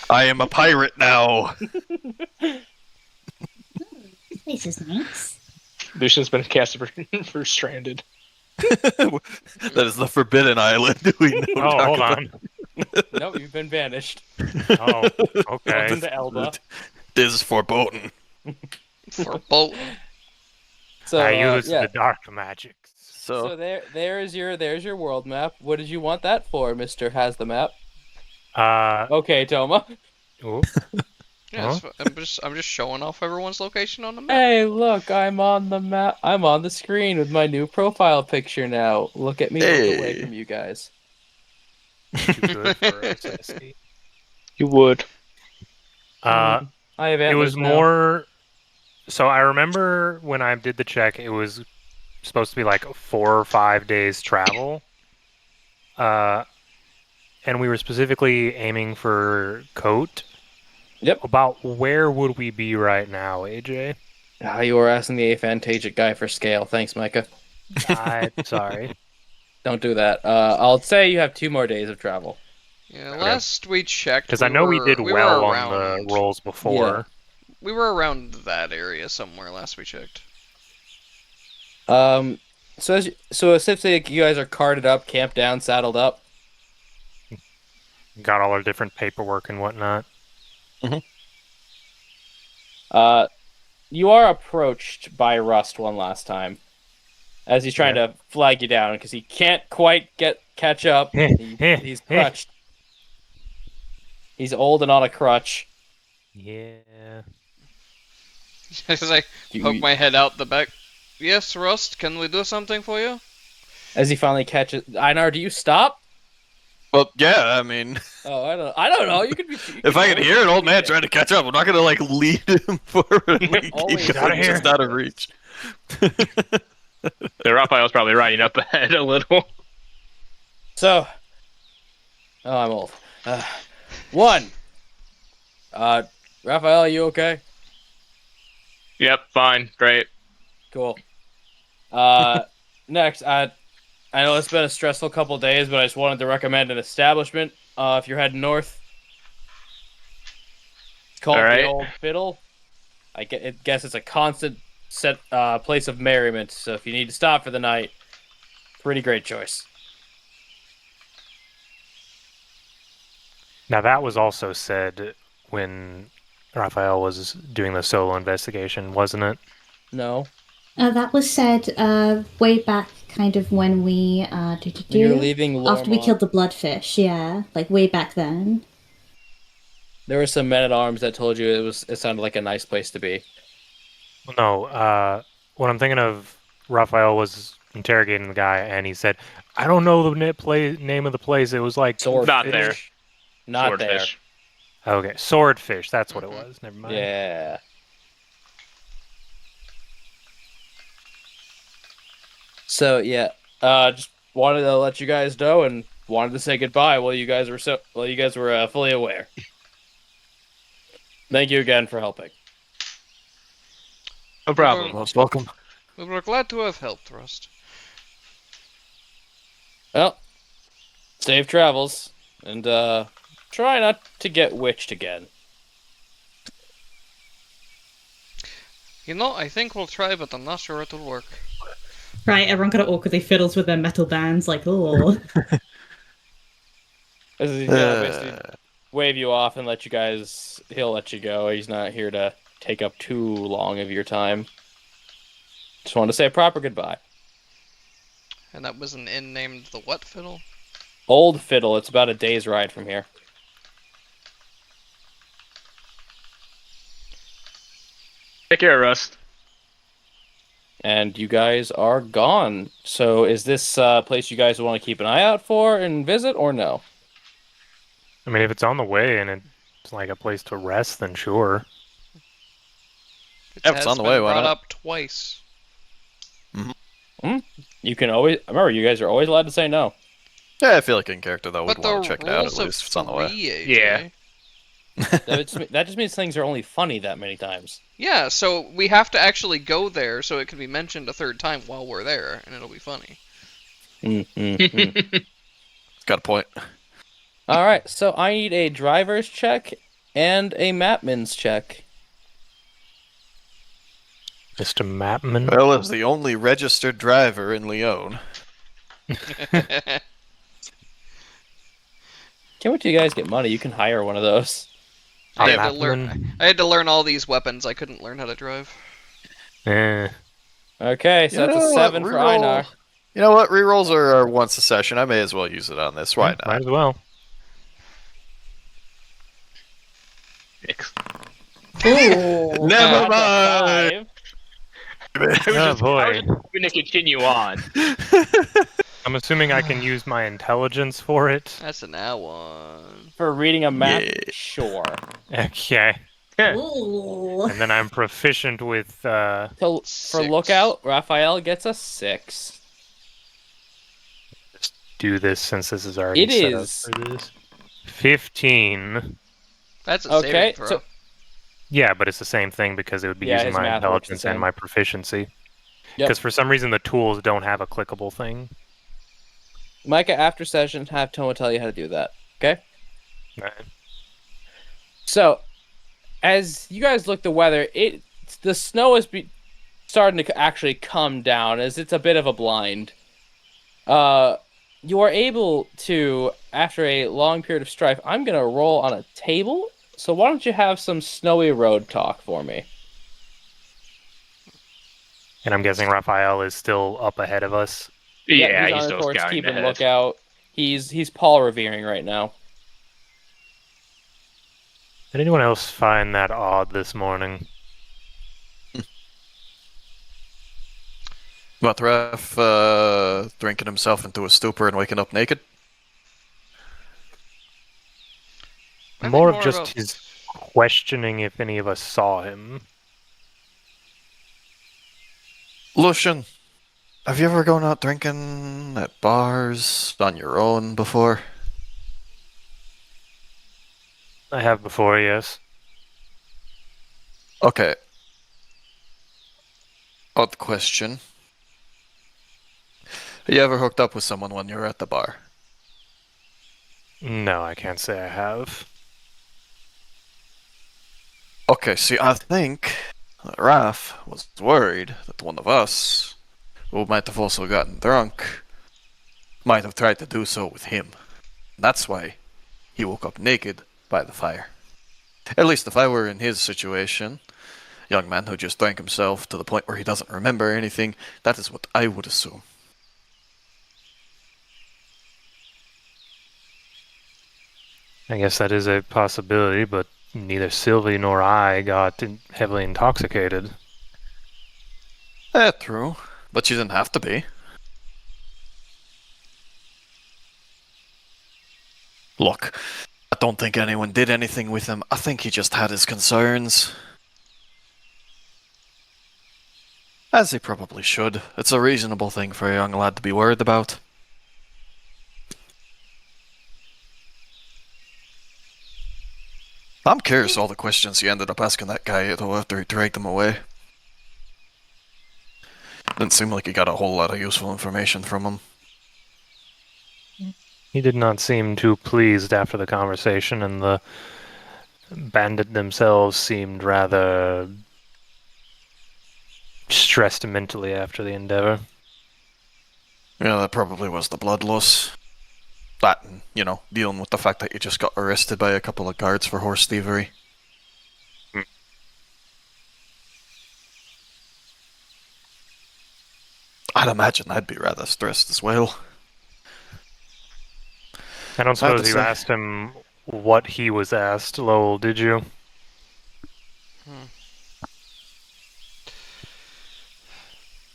I am a pirate now. This is nice. Lucian's been casted for Stranded. That is the Forbidden Island. We know. Oh, hold on. No, you've been banished. Oh, okay. Welcome to Elba. This is foreboding. For both. So I use yeah. the dark magics. So there's your world map. What did you want that for, Mister Has the Map? Okay, Toma. Ooh. Yeah, I'm just showing off everyone's location on the map. Hey, look, I'm on the map. I'm on the screen with my new profile picture now. Look at me look away Hey. from you guys. Too good for SSD. You would. I have It was antlers now. more. So I remember when I did the check, it was supposed to be like 4 or 5 days travel. And we were specifically aiming for Coat. Yep. About where would we be right now, AJ? You were asking the aphantagic guy for scale. Thanks, Micah. I'm sorry. Don't do that. I'll say you have 2 more days of travel. Yeah, last we checked, Because I know we did we well were on the around- rolls before. We were around that area somewhere last we checked. So essentially, you guys are carted up, camped down, saddled up. Got all our different paperwork and whatnot. You are approached by Rust one last time, as he's trying to flag you down because he can't quite catch up. He's crutched. He's old and on a crutch. Yeah. As I poke my head out the back. Yes, Rust, can we do something for you? As he finally catches, Einar, do you stop? Well, yeah, I mean, Oh, I don't know. You could be. if I can hear an old man trying to catch up, I'm not gonna like lead him forward and make Always keep outta going, here. just out of reach. The Raphael's probably riding up ahead a little. So, I'm old. One. Raphael, are you okay? Yep, fine, great. Cool. Next, I know it's been a stressful couple of days, but I just wanted to recommend an establishment. If you're heading north, it's called Alright. the Old Fiddle. Guess it's a constant set place of merriment. So if you need to stop for the night, pretty great choice. Now that was also said when Raphael was doing the solo investigation, wasn't it? No, That was said way back, kind of when we when you're leaving after we Lormont, killed the bloodfish. Yeah, like way back then. there were some men at arms that told you it sounded like a nice place to be. No, what I'm thinking of, Raphael was interrogating the guy, and he said, "I don't know the name of the place. It was like Swordfish. Not there. Not Swordfish. Okay, Swordfish. That's what it was. Never there. mind. Yeah. So yeah, just wanted to let you guys know and wanted to say goodbye while you guys were fully aware. Thank you again for helping. No problem. Most welcome. We were glad to have helped, Rust. Well, safe travels, and try not to get witched again. You know, I think we'll try, but I'm not sure it'll work. Right, everyone kind of awkwardly fiddles with their metal bands, like, oh. Basically wave you off and he'll let you go. He's not here to take up too long of your time. Just wanted to say a proper goodbye. And that was an inn named the what fiddle? Old Fiddle, it's about a day's ride from here. Take care, Rust. And you guys are gone. So is this place you guys want to keep an eye out for and visit, or no? I mean, if it's on the way and it's like a place to rest, then sure. It Yeah, if it's has on the been way, why brought not? up twice. You can always remember. You guys are always allowed to say no. Yeah, I feel like in character though But would the want to check it out at rules of least if it's on the way. 3, AJ. Yeah. That just means things are only funny that many times. Yeah, so we have to actually go there so it can be mentioned a third time while we're there, and it'll be funny. Mm-hmm. Got a point. All right, so I need a driver's check and a mapman's check. Mr. Mapman. Well, as the only registered driver in Lyon. Can't wait till you guys get money. You can hire one of those. I Yeah, had to learn all these weapons. I couldn't learn how to drive. Eh. Okay, so You that's know a what, 7 for reroll. Einar. You know what? Rerolls are once a session. I may as well use it on this. Why Might not? as well. Ooh. Never That's a mind. 5. Oh boy. I was just hoping to continue on. I'm assuming I can use my intelligence for it. That's an A1. For reading a map, Yeah. sure. Okay. Ooh. And then I'm proficient with For 6. lookout, Raphael gets a 6. just do this since this is already It set is. up for this. 15. That's a Okay, saving throw. so Yeah, but it's the same thing because it would be Yeah, using his my math works the intelligence and same. my proficiency. Yep. Because for some reason the tools don't have a clickable thing. Micah, after session, have Toma tell you how to do that. Okay? Right. So, as you guys look the weather, the snow is starting to actually come down as it's a bit of a blind. You are able to, after a long period of strife, I'm going to roll on a table. So why don't you have some snowy road talk for me? And I'm guessing Raphael is still up ahead of us. Yeah, he's he's on still course, scouting keeping ahead. lookout. He's Paul revering right now. Did anyone else find that odd this morning? What, Ref drinking himself into a stupor and waking up naked? I think More of more just about- his questioning if any of us saw him. Lucian, have you ever gone out drinking at bars on your own before? I have before, yes. Okay. Odd question. You ever hooked up with someone when you were at the bar? No, I can't say I have. Okay, see, I think that Raph was worried that one of us, who might have also gotten drunk, might have tried to do so with him. That's why he woke up naked by the fire. At least if I were in his situation, young man who just drank himself to the point where he doesn't remember anything, that is what I would assume. I guess that is a possibility, but neither Sylvie nor I got heavily intoxicated. True. But you didn't have to be. Look, I don't think anyone did anything with him. I think he just had his concerns. As he probably should. It's a reasonable thing for a young lad to be worried about. I'm curious all the questions he ended up asking that guy though after he dragged him away. Didn't seem like he got a whole lot of useful information from him. He did not seem too pleased after the conversation, and the bandit themselves seemed rather stressed mentally after the endeavor. Yeah, that probably was the bloodlust. That and, dealing with the fact that you just got arrested by a couple of guards for horse thievery. I'd imagine I'd be rather stressed as well. I don't suppose you asked him what he was asked, Lowell, did you?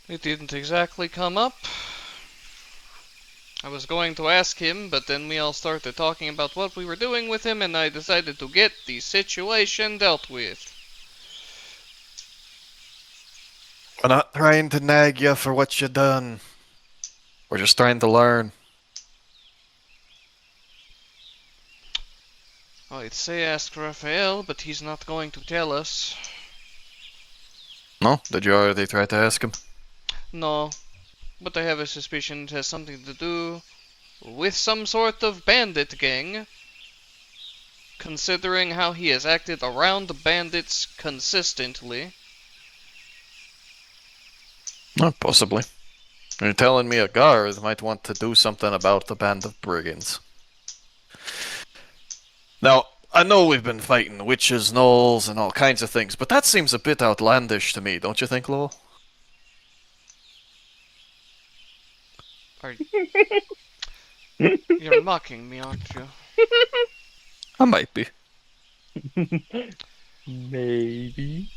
It didn't exactly come up. I was going to ask him, but then we all started talking about what we were doing with him, and I decided to get the situation dealt with. We're not trying to nag you for what you done. We're just trying to learn. I'd say ask Raphael, but he's not going to tell us. No? Did you already try to ask him? No, but I have a suspicion it has something to do with some sort of bandit gang, considering how he has acted around the bandits consistently. Possibly. You're telling me a guard might want to do something about the band of brigands. Now, I know we've been fighting witches, gnolls, and all kinds of things, but that seems a bit outlandish to me, don't you think, Lowell? You're mocking me, aren't you? I might be. Maybe.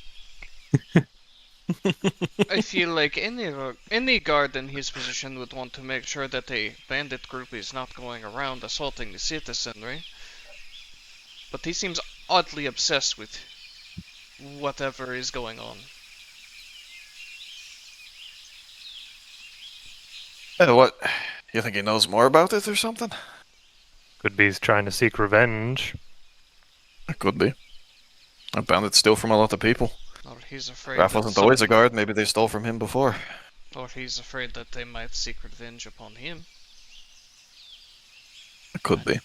I feel like any guard in his position would want to make sure that a bandit group is not going around assaulting the citizenry. But he seems oddly obsessed with whatever is going on. What? You think he knows more about it or something? Could be he's trying to seek revenge. It could be. A bandit steal from a lot of people. Or he's afraid Raph wasn't always a guard, maybe they stole from him before. Or he's afraid that they might seek revenge upon him. It could be.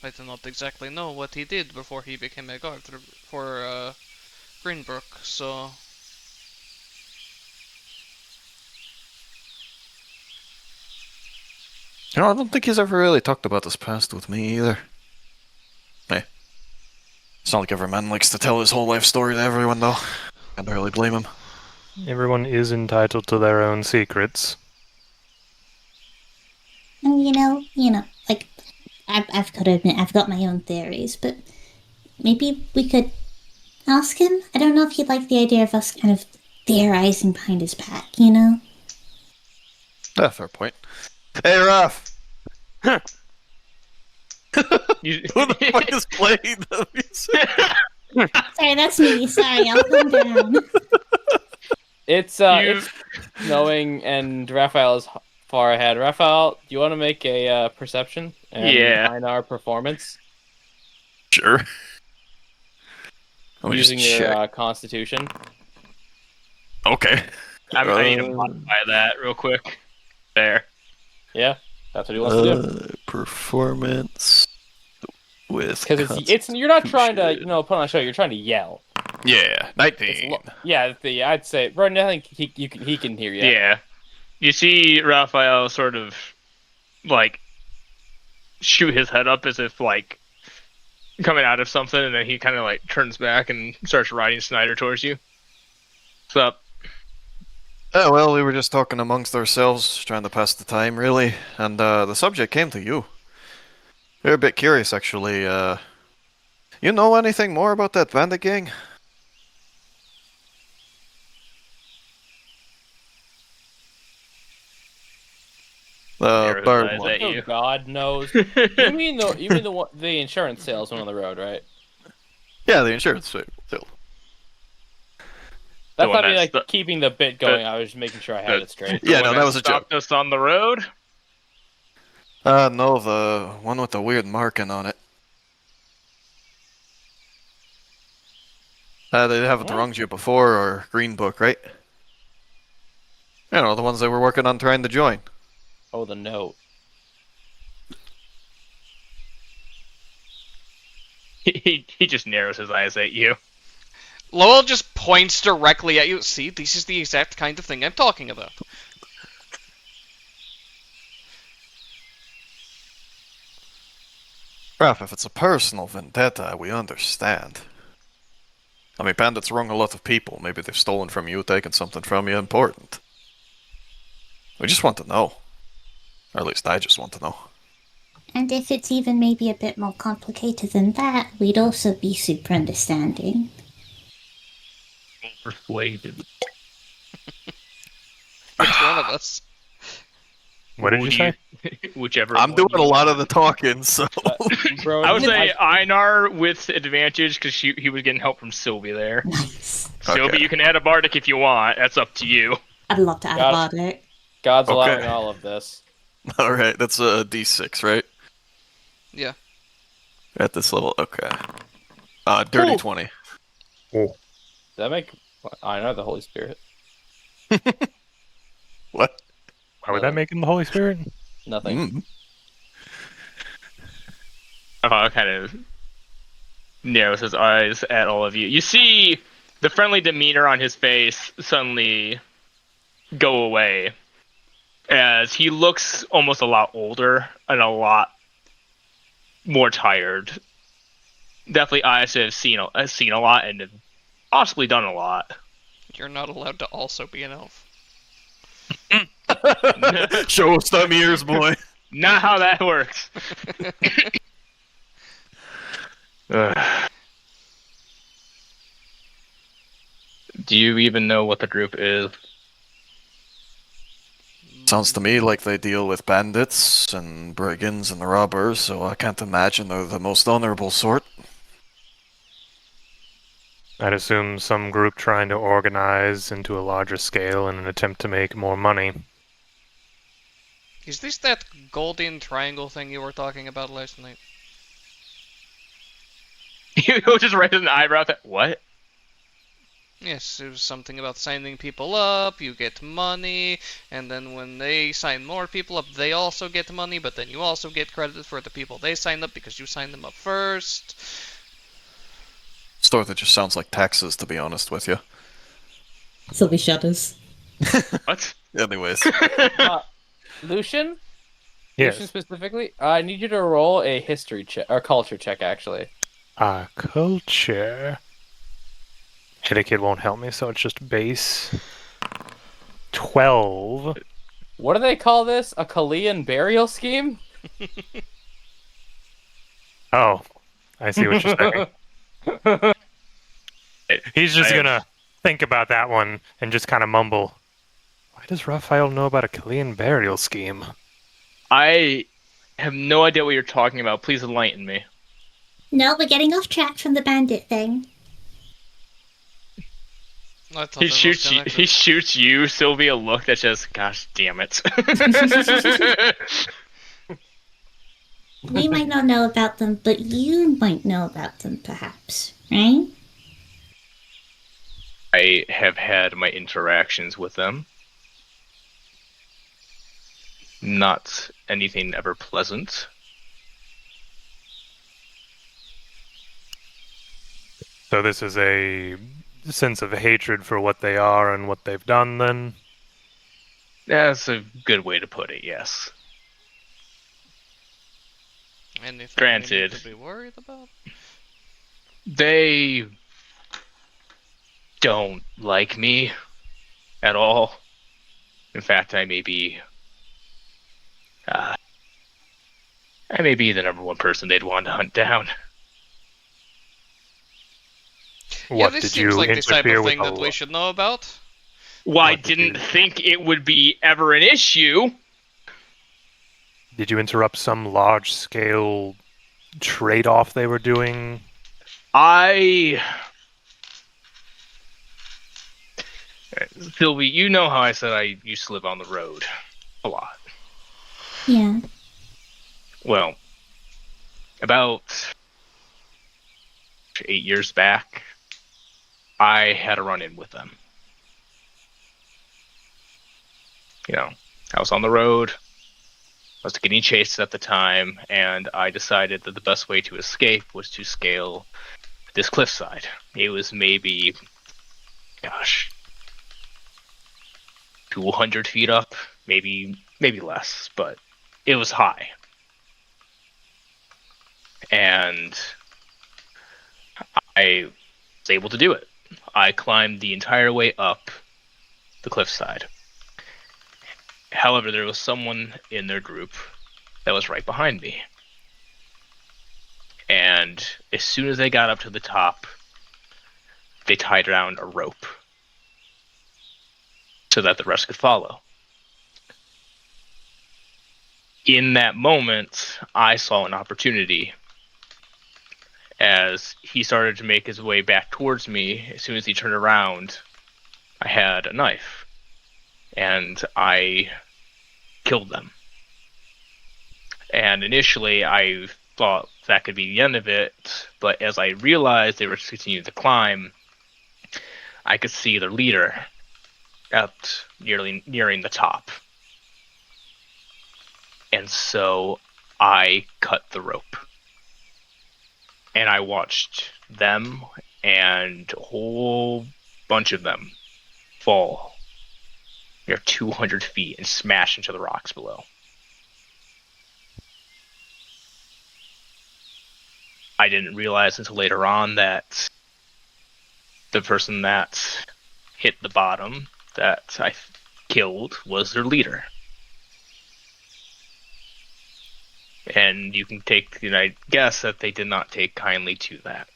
I do not exactly know what he did before he became a guard for Greenbrook, so... I don't think he's ever really talked about his past with me either. Hey. It's not like every man likes to tell his whole life story to everyone, though. Can't really blame him. Everyone is entitled to their own secrets. And like, I've got to admit, I've got my own theories, but maybe we could ask him? I don't know if he'd like the idea of us kind of theorizing behind his back, Yeah, fair point. Hey, Raph! You... Who the fuck is playing the music? Sorry, that's me. Sorry, I'll calm down. It's snowing and Raphael is far ahead. Raphael, do you want to make a perception and find our performance? Sure. Using your constitution. Okay. I need to modify that real quick. There. Yeah, that's what he wants to do. Performance with Because it's you're not trying to put on a show. You're trying to yell. Yeah, It's 19. yeah. I'd say right now I think he can hear you. Yeah. You see Raphael sort of like shoot his head up as if like coming out of something, and then he kind of like turns back and starts riding Snyder towards you. What's up? Oh, well, we were just talking amongst ourselves, trying to pass the time, really, and the subject came to you. We're a bit curious, actually. You know anything more about that bandit gang? Narrows his Bird eyes one. at you. Oh, God knows. You mean the insurance salesman on the road, right? Yeah, the insurance sale. That's one not me that's like keeping the bit going. I was just making sure I had it straight. Yeah, The one no, that was a joke. stopped us on the road. No, the one with the weird marking on it. They haven't wronged you before, or Green Book, right? You know, the ones they were working on trying to join. Oh, the note. He just narrows his eyes at you. Lowell just points directly at you. See, this is the exact kind of thing I'm talking about. Raph, if it's a personal vendetta, we understand. I mean, bandits wrong a lot of people. Maybe they've stolen from you, taken something from you important. We just want to know. Or at least I just want to know. And if it's even maybe a bit more complicated than that, we'd also be super understanding. Persuaded. Which one of us? What did you say? Whichever. I'm one doing you a lot want. of the talking, so... Bro, I would say Einar with advantage because he was getting help from Sylvie there. Nice. Sylvie, you can add a bardic if you want. That's up to you. I'd love to add a bardic. God's Okay. allowing all of this. Alright, that's a D6, right? Yeah. At this level, okay. Dirty Ooh. 20. Does that make Einar the Holy Spirit? What? Why would that make him the Holy Spirit? Nothing. Mm. Kind of narrows his eyes at all of you. You see the friendly demeanor on his face suddenly go away as he looks almost a lot older and a lot more tired. Definitely eyes have seen a lot and have possibly done a lot. You're not allowed to also be an elf. Show us them ears, boy. Not how that works. Do you even know what the group is? Sounds to me like they deal with bandits and brigands and robbers, so I can't imagine they're the most honorable sort. I'd assume some group trying to organize into a larger scale in an attempt to make more money. Is this that golden triangle thing you were talking about last night? You just raise an eyebrow. What? Yes, it was something about signing people up, you get money, and then when they sign more people up, they also get money, but then you also get credit for the people they signed up because you signed them up first. Store that just sounds like taxes, to be honest with you. Sylvie shudders. What? Anyways. Lucian? Yes. Lucian specifically? I need you to roll a history check, or culture check, actually. Culture. Etiquette won't help me, so it's just base 12. What do they call this? A Kalian burial scheme? Oh, I see what you're saying. He's just gonna think about that one and just kind of mumble. Why does Raphael know about a Kalian burial scheme? I have no idea what you're talking about. Please enlighten me. No, we're getting off track from the bandit thing. I thought He that was shoots you. connected. He shoots you, Sylvie, a look that's just, gosh damn it. We might not know about them, but you might know about them, perhaps, right? I have had my interactions with them. Not anything ever pleasant. So this is a sense of hatred for what they are and what they've done, then? That's a good way to put it, yes. Anything Granted. we need to be worried about? They don't like me at all. In fact, I may be the number one person they'd want to hunt down. What, this did seems you like the type interfere of with thing that we should know about. Well, I What did didn't you- think it would be ever an issue. Did you interrupt some large-scale trade-off they were doing? Sylvie, you know how I said I used to live on the road a lot. Yeah. Well, about 8 years back, I had a run-in with them. You know, I was on the road, I was getting chased at the time, and I decided that the best way to escape was to scale this cliffside. It was maybe, 200 feet up, maybe less, but it was high. And I was able to do it. I climbed the entire way up the cliffside. However, there was someone in their group that was right behind me. And as soon as they got up to the top, they tied around a rope so that the rest could follow. In that moment, I saw an opportunity. As he started to make his way back towards me, as soon as he turned around, I had a knife. And I killed them. And initially, I thought that could be the end of it, but as I realized they were continuing to climb, I could see their leader out nearing the top. And so I cut the rope. And I watched them and a whole bunch of them fall near 200 feet and smash into the rocks below. I didn't realize until later on that the person that hit the bottom that I killed was their leader. And you can I guess that they did not take kindly to that.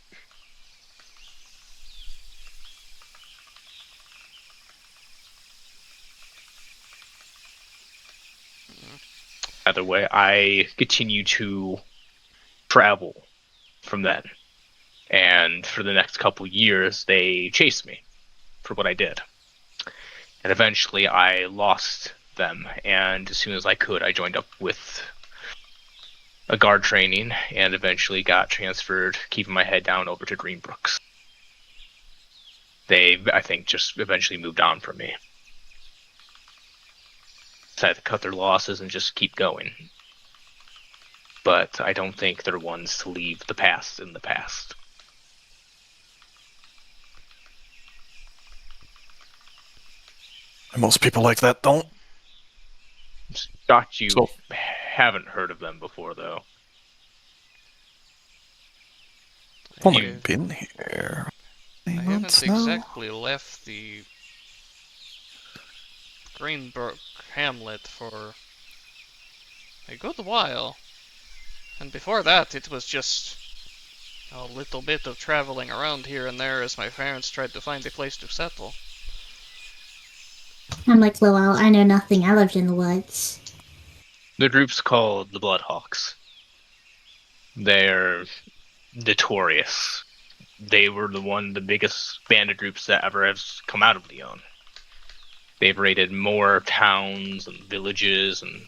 Either way, I continue to travel from then. And for the next couple years, they chased me for what I did. And eventually, I lost them. And as soon as I could, I joined up with a guard training and eventually got transferred, keeping my head down, over to Greenbrooks. They, I think, just eventually moved on from me. Decided to cut their losses and just keep going. But I don't think they're ones to leave the past in the past. Most people like that don't. Shocked you So- haven't heard of them before, though. I've only been here. I 8 haven't months now. exactly left the Greenbrook Hamlet for a good while. And before that, it was just a little bit of traveling around here and there as my parents tried to find a place to settle. I'm like Lowell, I know nothing. I lived in the woods. The group's called the Bloodhawks. They're notorious. They were the biggest bandit groups that ever has come out of Leon. They've raided more towns and villages and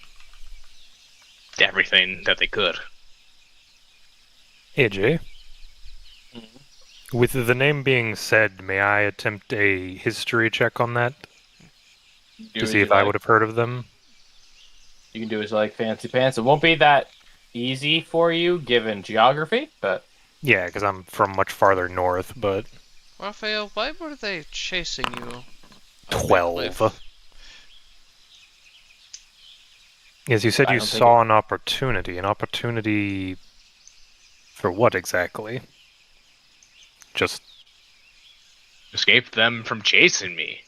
everything that they could. AJ? With the name being said, may I attempt a history check on that? To see if I would have heard of them? you can do as like fancy pants. It won't be that easy for you given geography, but Yeah, because I'm from much farther north, but Raphael, why were they chasing you? up the 12. cliff? Yes, you said I you don't think saw an opportunity. An opportunity for what exactly? Just Escaped them from chasing me.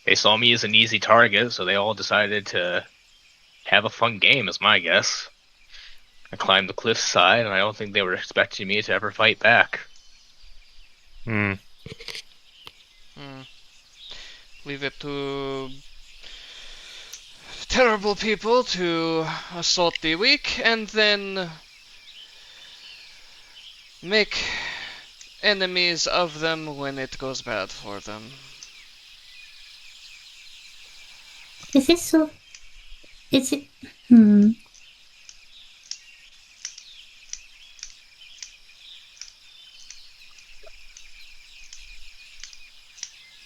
They saw me as an easy target, so they all decided to have a fun game, is my guess. I climbed the cliffside, and I don't think they were expecting me to ever fight back. Hmm. Leave it to terrible people to assault the weak and then make enemies of them when it goes bad for them. Is it so? Is it? Hmm.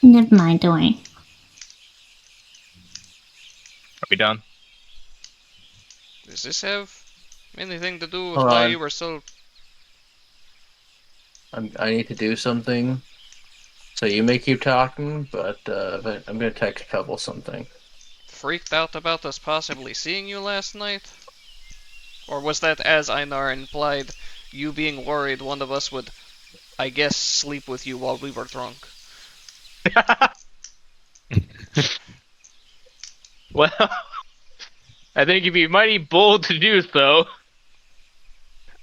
Never mind, don't worry. Are we done? Does this have anything to do with Hold why on. you were so... I need to do something. So you may keep talking, but I'm gonna text Pebble something. freaked out about us possibly seeing you last night? Or was that, as Einar implied, you being worried one of us would, I guess, sleep with you while we were drunk? Well, I think it'd be mighty bold to do so.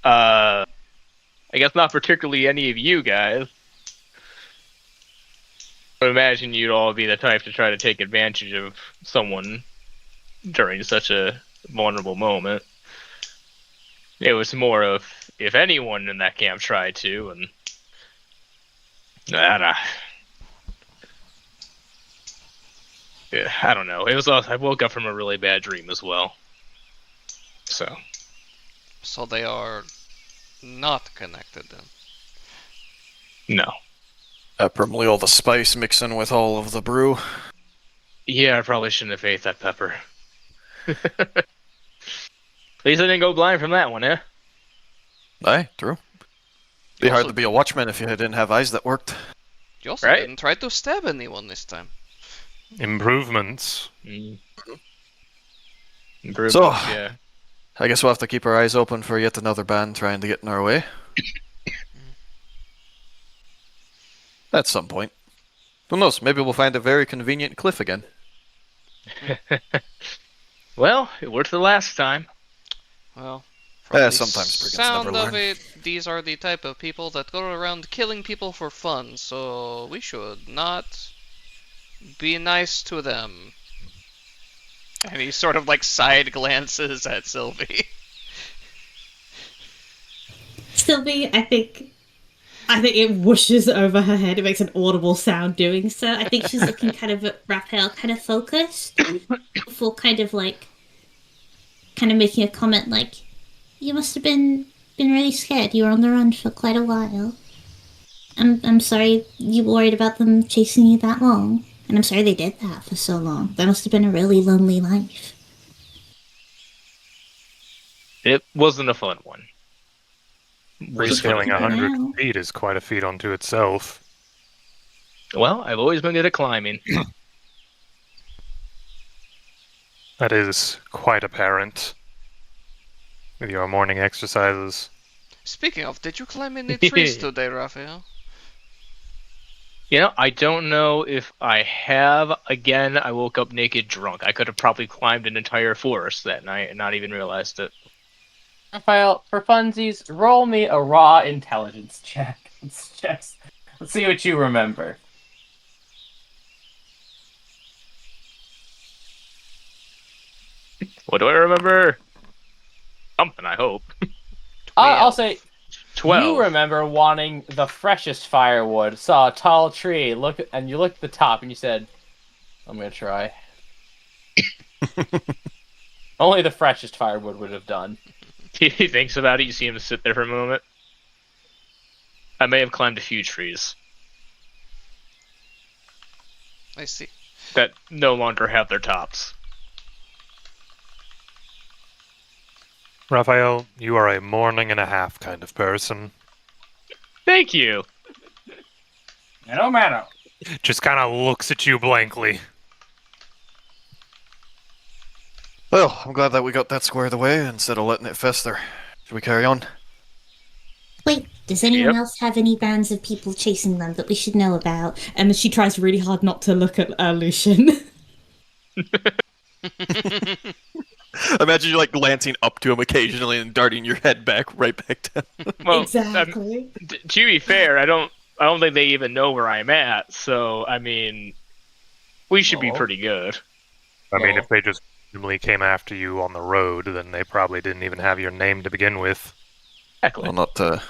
I guess not particularly any of you guys. I would imagine you'd all be the type to try to take advantage of someone during such a vulnerable moment. It was more of if anyone in that camp tried to, and yeah, I don't know. It was. I woke up from a really bad dream as well. So So they are not connected then. no. Probably all the spice mixing with all of the brew. Yeah, I probably shouldn't have ate that pepper. At least I didn't go blind from that one, eh? Aye, true. Be You hard also- to be a watchman if you didn't have eyes that worked. You also Right? didn't try to stab anyone this time. improvements. Improvements, So- yeah. I guess we'll have to keep our eyes open for yet another band trying to get in our way. At some point. Who knows, maybe we'll find a very convenient cliff again. Well, it worked the last time. Well, from the Sometimes brigands sound never of learn. it, these are the type of people that go around killing people for fun, so we should not be nice to them. And he sort of like side glances at Sylvie. Sylvie, I think it whooshes over her head. It makes an audible sound doing so. I think she's looking kind of at Raphael, kind of focused, before kind of making a comment like, "You must have been really scared. You were on the run for quite a while. I'm sorry you worried about them chasing you that long, and I'm sorry they did that for so long. That must have been a really lonely life." It wasn't a fun one. Rescaling funny. 100 Wow. feet is quite a feat unto itself. Well, I've always been good at climbing. That is quite apparent with your morning exercises. Speaking of, did you climb any trees today, Raphael? You know, I don't know if I have. Again, I woke up naked drunk. I could have probably climbed an entire forest that night and not even realized it. Raphael, for funsies, roll me a raw intelligence check. Let's see what you remember. What do I remember? Something, I hope. I'll say 12. you remember wanting the freshest firewood. Saw a tall tree, you looked at the top, and you said, "I'm gonna try." Only the freshest firewood would have done. He thinks about it, you see him sit there for a moment. I may have climbed a few trees I see. that no longer have their tops. Raphael, you are a morning and a half kind of person. Thank you. No matter. Just kind of looks at you blankly. Well, I'm glad that we got that squared away instead of letting it fester. Should we carry on? Wait, does anyone Yep. else have any bands of people chasing them that we should know about? And she tries really hard not to look at Lucian. Imagine you like glancing up to him occasionally and darting your head right back down. Well, Exactly. to be fair, I don't think they even know where I'm at. So I mean, we should be No. pretty good. I mean, No. if they just randomly came after you on the road, then they probably didn't even have your name to begin with. Exactly. Well, not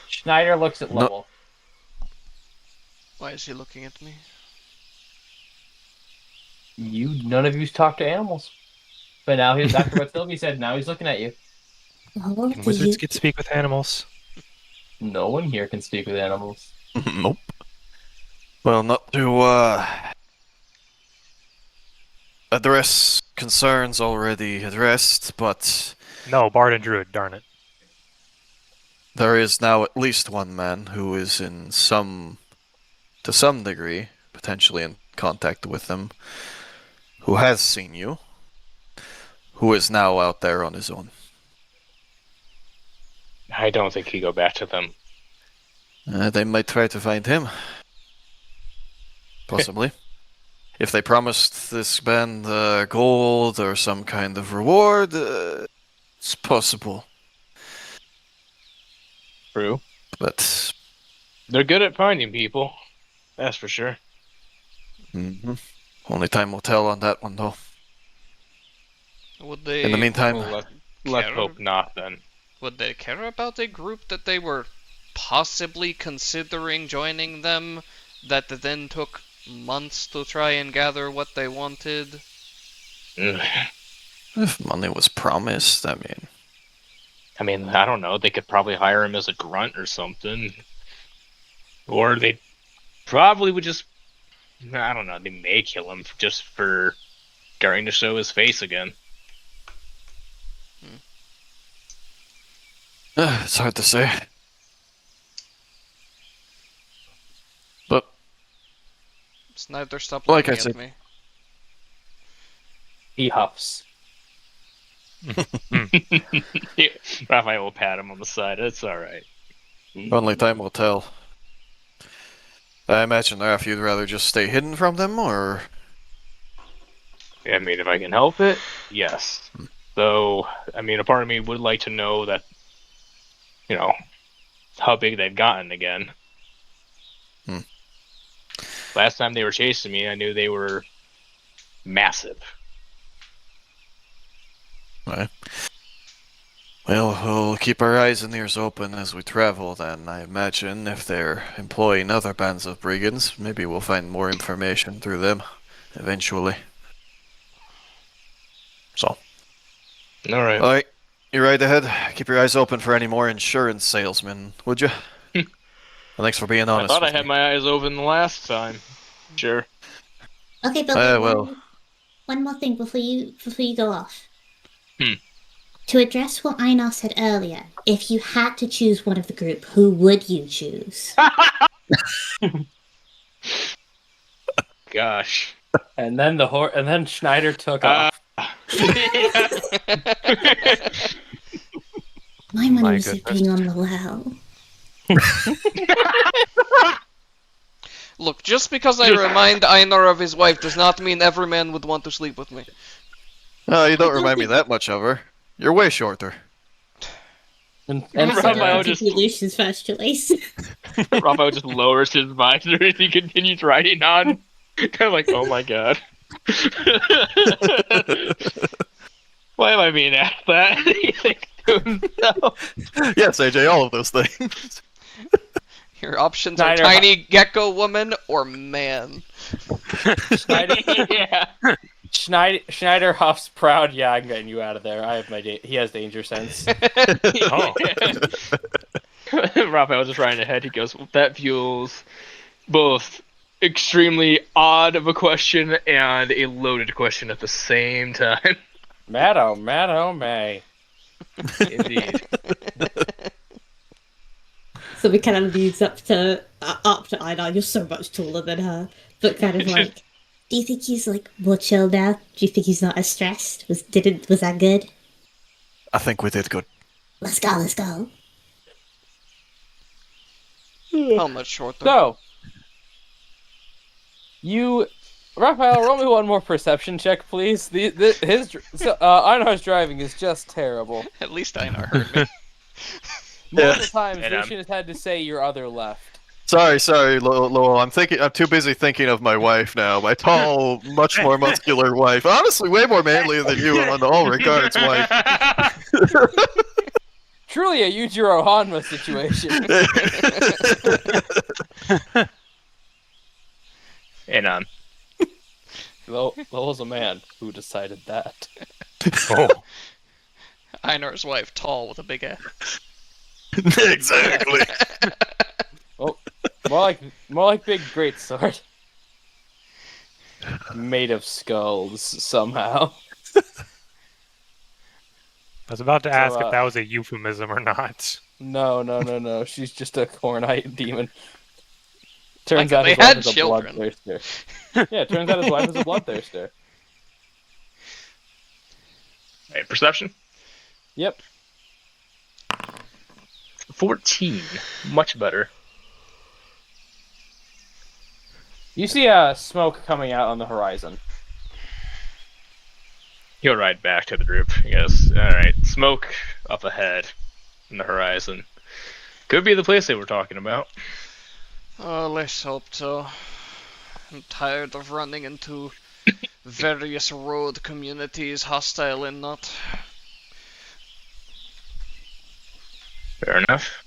Schneider looks at No. Lovell. Why is he looking at me? None of you's talked to animals. But now he's after what Sylvie said. Now he's looking at you. Oh, Can do wizards you... get to speak with animals? No one here can speak with animals. nope. Well, not to address concerns already addressed, but No, Bard and Druid, darn it. there is now at least one man who is to some degree, potentially in contact with them, who has seen you, who is now out there on his own. I don't think he'd go back to them. They might try to find him. Possibly. If they promised this band gold or some kind of reward, it's possible. True. But They're good at finding people. That's for sure. only time will tell on that one, though. Would they? In the meantime, Well, let's care- hope not then. Would they care about a group that they were possibly considering joining them, that then took months to try and gather what they wanted? Ugh. if money was promised, I mean, I don't know. They could probably hire him as a grunt or something. Or they probably would just... I don't know. They may kill him just for daring to show his face again. it's hard to say. But Snyder, stop Like looking I said- at me. He huffs. Yeah, Raphael will pat him on the side. It's alright. only time will tell. I imagine, Raph, you'd rather just stay hidden from them, or... I mean, if I can help it, yes. Though, I mean, a part of me would like to know that, how big they've gotten again. Last time they were chasing me, I knew they were massive. Right. Well, we'll keep our eyes and ears open as we travel, then. I imagine if they're employing other bands of brigands, maybe we'll find more information through them, eventually. So, Alright. alright, you right ahead. Keep your eyes open for any more insurance salesmen, would you? Well, thanks for being I honest thought I with had me. my eyes open the last time. Sure. Okay, but well. one more thing before you go off. Hmm. To address what Einar said earlier, if you had to choose one of the group, who would you choose? Gosh. And then and then Schneider took off. My money My was goodness. being on the well. Look, just because I remind Einar of his wife does not mean every man would want to sleep with me. Oh, you don't remind me that much of her. You're way shorter. And That's Raphael to just- be Lucian's first choice. Raphael just lowers his visor as he continues riding on. Kind of like, oh my god. Why am I being asked that? He thinks to himself. Yes, AJ, all of those things. Your options Snyder, are tiny gecko woman or man. Schneider, Yeah. Schneider huffs proud. Yeah, I'm getting you out of there. I have he has danger sense. Oh. Raphael just riding ahead. He goes, well, that feels both extremely odd of a question and a loaded question at the same time. Mad oh May. Indeed. So it kind of leads up to Einar. You're so much taller than her, but kind of like, Do you think he's like more chilled now? Do you think he's not as stressed? Was that good? I think we did good. Let's go, let's go. How much shorter? So, Raphael, roll me one more perception check, please. Einar's driving is just terrible. At least Einar heard me. Multiple times, And, Lucian has had to say your other left. Sorry, Lowell. I'm too busy thinking of my wife now. My tall, much more muscular wife. Honestly, way more manly than you on all regards, wife. Truly a Yujiro Hanma situation. And Lowell's a man who decided that. Oh, Einar's wife, tall with a big ass. Exactly. Oh, more like big greatsword. Made of skulls somehow. I was about to ask So, if that was a euphemism or not. No. She's just a cornite demon. Turns Like out they his wife had is a children. bloodthirster. Yeah, turns out his wife is a bloodthirster. right, perception. Yep. 14. Much better. You see smoke coming out on the horizon. He'll ride back to the group, I guess. Alright, smoke up ahead in the horizon. Could be the place they were talking about. Oh, let's hope so. I'm tired of running into various road communities, hostile and not. Fair enough.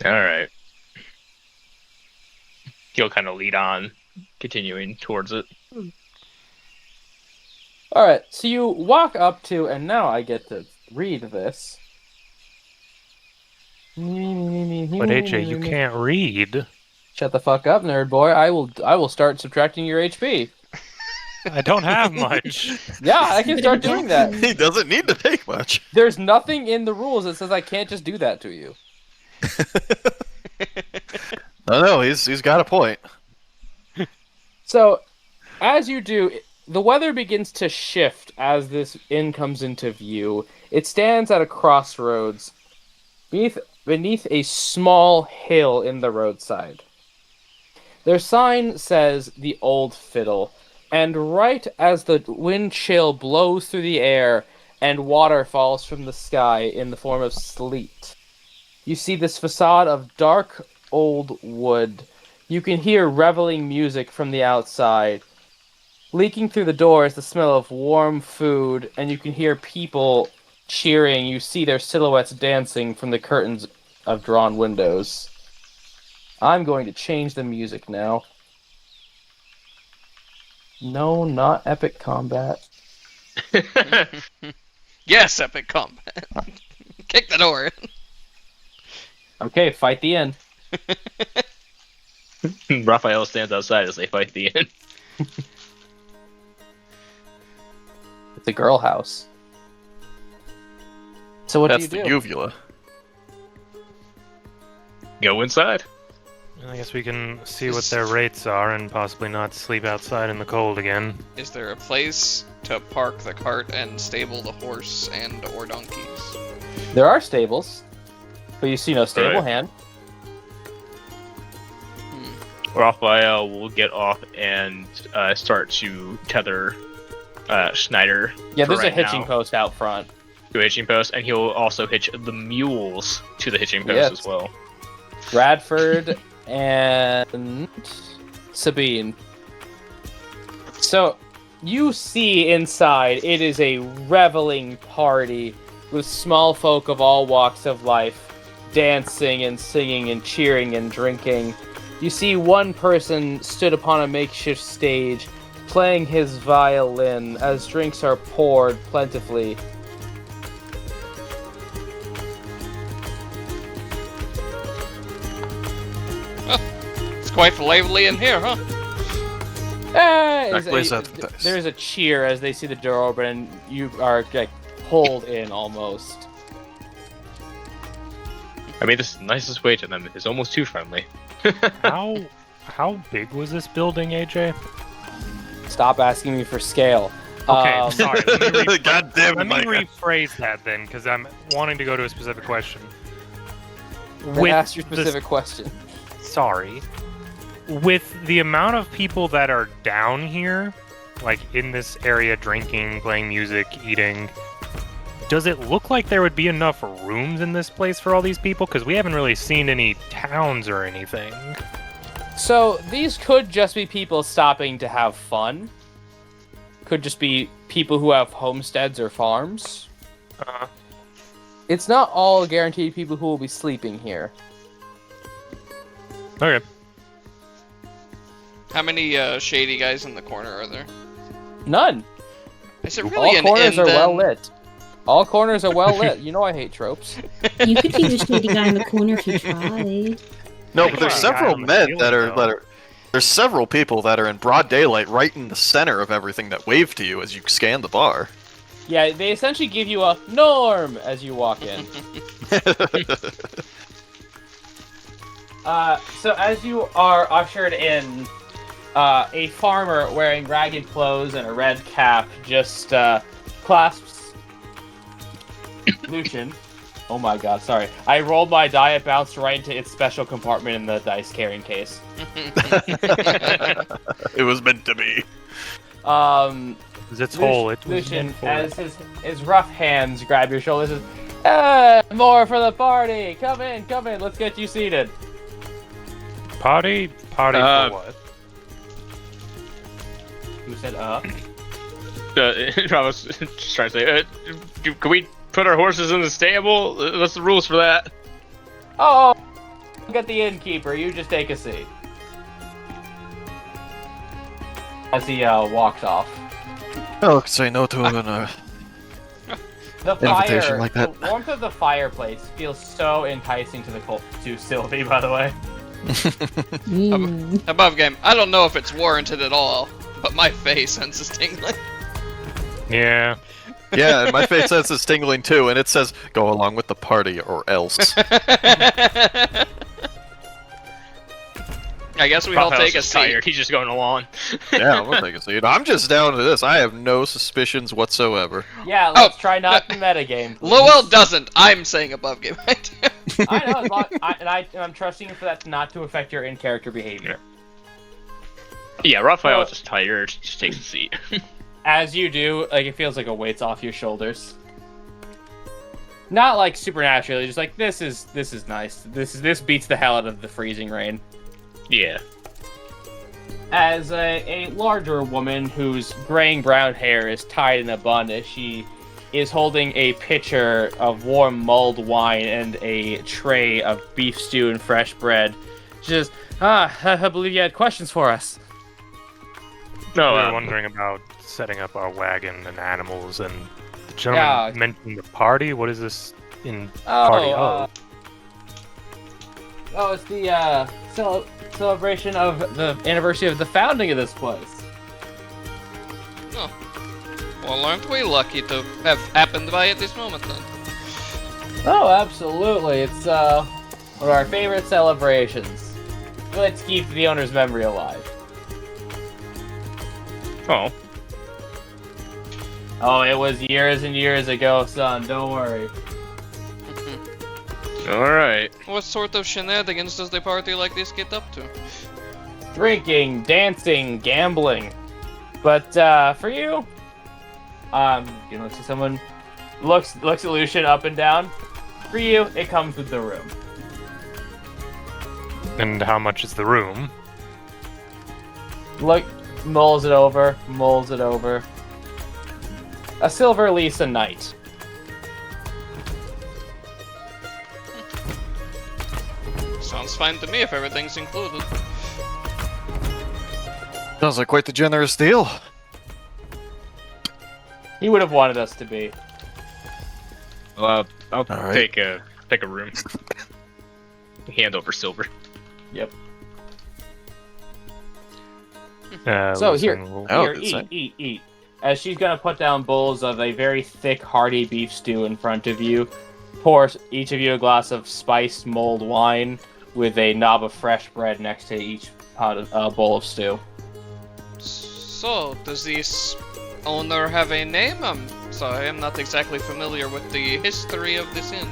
Alright. He'll kind of lead on, continuing towards it. Alright, so you walk up to, and now I get to read this. But AJ, you can't read. Shut the fuck up, nerd boy. I will start subtracting your HP. I don't have much. Yeah, I can start doing that. He doesn't need to take much. There's nothing in the rules that says I can't just do that to you. No, he's got a point. So, as you do, the weather begins to shift as this inn comes into view. It stands at a crossroads beneath a small hill in the roadside. Their sign says The Old Fiddle, and right as the wind chill blows through the air and water falls from the sky in the form of sleet, you see this facade of dark old wood. You can hear reveling music from the outside. Leaking through the door is the smell of warm food, and you can hear people cheering. You see their silhouettes dancing from the curtains of drawn windows. I'm going to change the music now. No, not epic combat. Yes, epic combat. Kick the door in. Okay, fight the end. Raphael stands outside as they fight the end. It's a girl house. So what That's do you the do? uvula. Go inside. I guess we can see what their rates are and possibly not sleep outside in the cold again. Is there a place to park the cart and stable the horse and or donkeys? There are stables, but you see no stable Right. hand. Raphael will get off and start to tether Schneider. Yeah, for there's right a hitching now post out front. to a hitching post, and he'll also hitch the mules to the hitching post Yes. as well. Bradford and Sabine. So, you see inside, it is a reveling party with small folk of all walks of life dancing and singing and cheering and drinking. You see one person stood upon a makeshift stage playing his violin as drinks are poured plentifully. It's quite lively in here, huh? Plays out the dice. There's a cheer as they see the door open, and you are like pulled in almost. I mean, this is the nicest way to them. It's almost too friendly. How big was this building, AJ? Stop asking me for scale. Okay, sorry. God damn it, Let me Micah. rephrase that then, because I'm wanting to go to a specific question. Ask your specific question. Sorry. With the amount of people that are down here, like in this area drinking, playing music, eating, does it look like there would be enough rooms in this place for all these people? Because we haven't really seen any towns or anything. So these could just be people stopping to have fun. Could just be people who have homesteads or farms. It's not all guaranteed people who will be sleeping here. Okay. How many shady guys in the corner are there? None. Is it really All an corners inn, are then? well lit. All corners are well lit. You know I hate tropes. You could be the shady guy in the corner if you tried. No, but there's Guy several on the men ceiling, that though. are. There's several people that are in broad daylight, right in the center of everything that wave to you as you scan the bar. Yeah, they essentially give you a norm as you walk in. So as you are ushered in, a farmer wearing ragged clothes and a red cap just clasps Lucian. Oh my god, sorry. I rolled my die, it bounced right into its special compartment in the dice carrying case. It was meant to be. Is its whole? It was Lucian, meant for as his rough hands grab your shoulders, says, more for the party! Come in, let's get you seated. Party for what? Who said, I was just trying to say, can we put our horses in the stable? What's the rules for that? Oh, get the innkeeper, you just take a seat. As he walks off. Oh, could say no to an The invitation fire, like that. the warmth of the fireplace feels so enticing to Sylvie, by the way. Above game. I don't know if it's warranted at all, but my face senses tingling. Yeah. Yeah, and my face sense is tingling too, and it says, go along with the party or else. I guess we all Raphael's take a just seat. tired. He's just going along. Yeah, I'm gonna take a seat. I'm just down to this. I have no suspicions whatsoever. Yeah, let's try not to metagame. please. Lowell doesn't. I'm saying above game. I do. I know, as long, I'm trusting you for that not to affect your in-character behavior. Yeah, Raphael Well- is just tired. Just takes a seat. As you do, like, it feels like a weight's off your shoulders. Not like supernaturally, just like this is nice. This beats the hell out of the freezing rain. Yeah. As a larger woman whose graying brown hair is tied in a bun as she is holding a pitcher of warm mulled wine and a tray of beef stew and fresh bread. She says, I believe you had questions for us. No, We were wondering about setting up our wagon and animals, and the gentleman Yeah. mentioned the party. What is this in party of? It's the celebration of the anniversary of the founding of this place. Oh. Well, aren't we lucky to have happened by at this moment then? Oh, absolutely. It's one of our favorite celebrations. Let's keep the owner's memory alive. Oh. Oh, it was years and years ago, son. Don't worry. Alright. What sort of shenanigans does the party like this get up to? Drinking, dancing, gambling. But for you, see someone looks at Lucian up and down. For you, it comes with the room. And how much is the room? Look, mulls it over. A silver lease a night. Sounds fine to me if everything's included. Sounds like quite the generous deal. He would have wanted us to be. Well, I'll All right. take a room. Hand over silver. Yep. So here, Oh, here, it's a- eat. As she's gonna put down bowls of a very thick, hearty beef stew in front of you, pour each of you a glass of spiced mulled wine with a knob of fresh bread next to each bowl of stew. So, does this owner have a name? I'm sorry, I'm not exactly familiar with the history of this inn.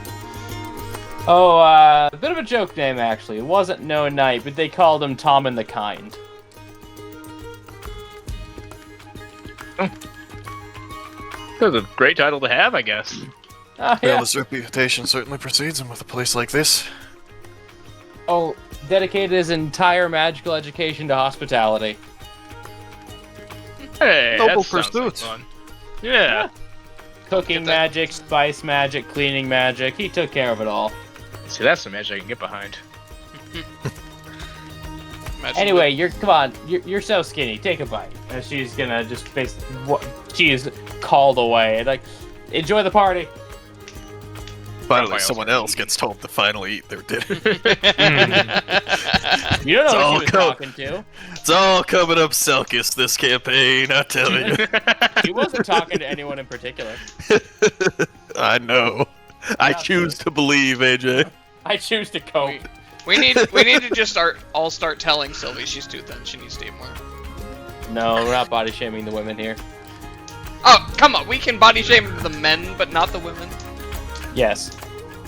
Oh, a bit of a joke name, actually. It wasn't No Knight, but they called him Tom and the Kind. That's a great title to have, I guess. Oh, Well, yeah. his reputation certainly precedes him with a place like this. Oh, dedicated his entire magical education to hospitality. Hey, Noble that sounds like pursuit. fun. Yeah. Cooking Get that. magic, spice magic, cleaning magic. He took care of it all. See, that's some magic I can get behind. Imagine Anyway, you're so skinny. Take a bite. And she's gonna just she is called away. Like, enjoy the party. Finally, Raphael's someone already else gets told to finally eat their dinner. You don't It's know all who she was cool. talking to. It's all coming up Selkis this campaign, I tell you. She wasn't talking to anyone in particular. I know. I Yeah, choose to believe, AJ. I choose to cope. we need to just start telling Sylvie she's too thin. She needs to eat more. No, we're not body shaming the women here. Oh, come on. We can body shame the men, but not the women. Yes.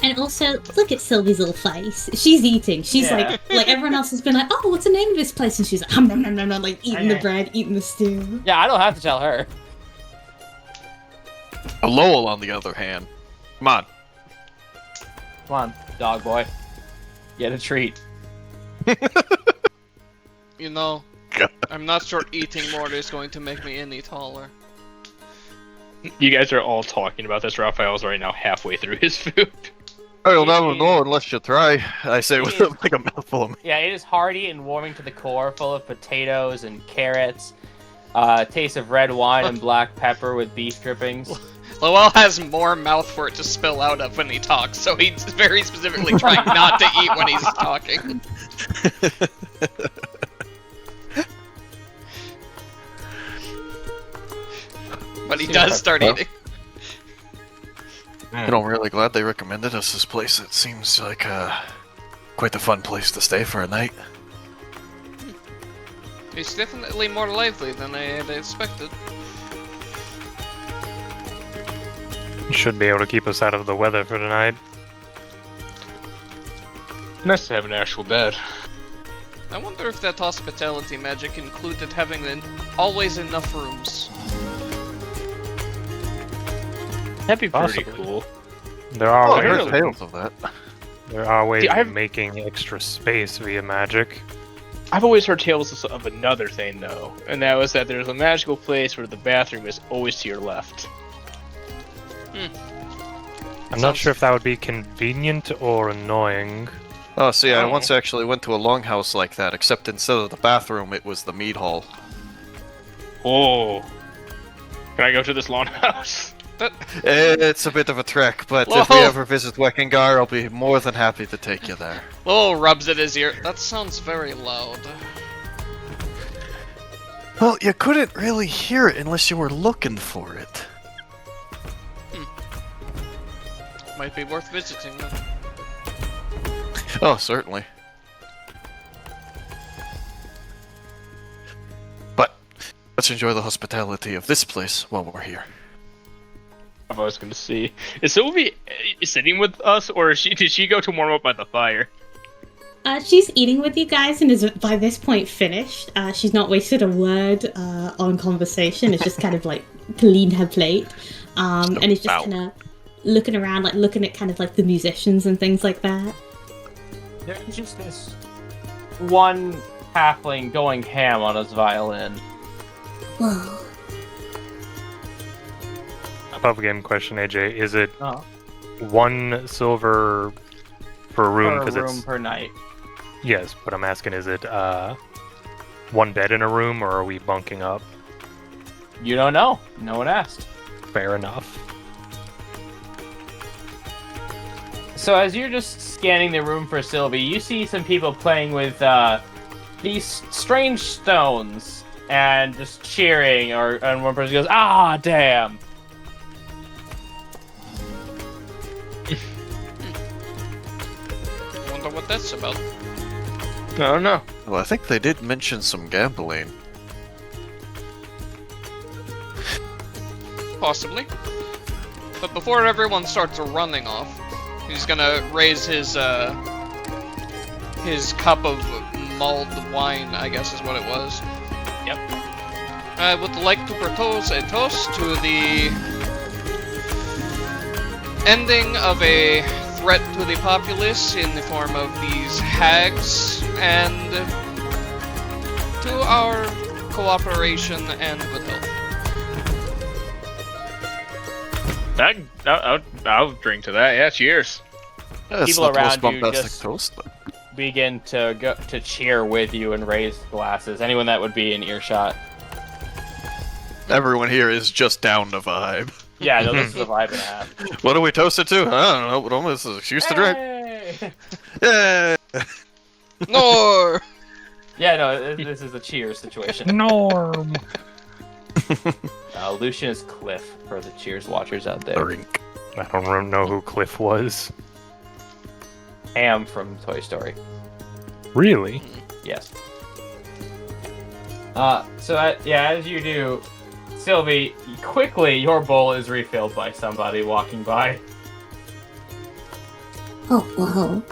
And also, look at Sylvie's little face. She's eating. She's Yeah. like everyone else has been like, oh, what's the name of this place? And she's like, nom, nom, nom, nom, like eating the Okay. bread, eating the stew. Yeah, I don't have to tell her. Lowell, on the other hand. Come on. Come on, dog boy. Get a treat. You know, God. I'm not sure eating more is going to make me any taller. You guys are all talking about this. Raphael's right now halfway through his food. Oh, you'll never know unless you try. I say with like a mouthful of Yeah, it is hearty and warming to the core, full of potatoes and carrots. Taste of red wine and black pepper with beef drippings. Lowell has more mouth for it to spill out of when he talks, so he's very specifically trying not to eat when he's talking. But he does start eating. You know, I'm really glad they recommended us this place. It seems like quite the fun place to stay for a night. It's definitely more lively than I had expected. Should be able to keep us out of the weather for tonight. Nice to have an actual bed. I wonder if that hospitality magic included having always enough rooms. That'd be pretty Possibly. cool. There are Oh, I ways heard really? tales of that. There are ways See, of I've- making extra space via magic. I've always heard tales of another thing, though, and that was that there's a magical place where the bathroom is always to your left. I'm not sure if that would be convenient or annoying. Oh, see, I Oh. once actually went to a longhouse like that, except instead of the bathroom, it was the mead hall. Oh. Can I go to this lawn house? It's a bit of a trek, but if we Whoa. ever visit Weckengar, I'll be more than happy to take you there. Lowell rubs at his ear. That sounds very loud. Well, you couldn't really hear it unless you were looking for it. Might be worth visiting then. Oh, certainly. But let's enjoy the hospitality of this place while we're here. I was going to see. Is Sylvie sitting with us, or did she go to warm up by the fire? She's eating with you guys and is by this point finished. She's not wasted a word on conversation. It's just kind of like cleaned her plate. And it's just Wow. kind of looking around, like looking at kind of like the musicians and things like that. There's just this one halfling going ham on his violin. Whoa. Above game question, AJ, is it Oh. 1 silver per room? Per 'Cause room it's per night. yes, but I'm asking, is it 1 bed in a room, or are we bunking up? You don't know. No one asked. Fair enough. So as you're just scanning the room for Sylvie, you see some people playing with these strange stones. and just cheering, and one person goes, "Ah, damn!" Wonder what that's about. I don't know. Well, I think they did mention some gambling. Possibly. But before everyone starts running off, he's gonna raise his cup of mulled wine, I guess is what it was. Yep. I would like to propose a toast to the ending of a threat to the populace in the form of these hags, and to our cooperation and good health. I'll drink to that. Yeah, cheers. That's People not the most around you bombastic just- toast. Begin to cheer with you and raise glasses. Anyone that would be in earshot. Everyone here is just down to vibe. Yeah, no, this is a vibe and a half. What do we toast it to? I don't know. But almost an excuse to drink. Hey! Yeah. No! Yeah, no, this is a cheers situation. Norm. Lucian is Cliff for the cheers watchers out there. Drink. I don't know who Cliff was. Ham from Toy Story. Really? Yes. As you do, Sylvie, quickly your bowl is refilled by somebody walking by. Oh, whoa.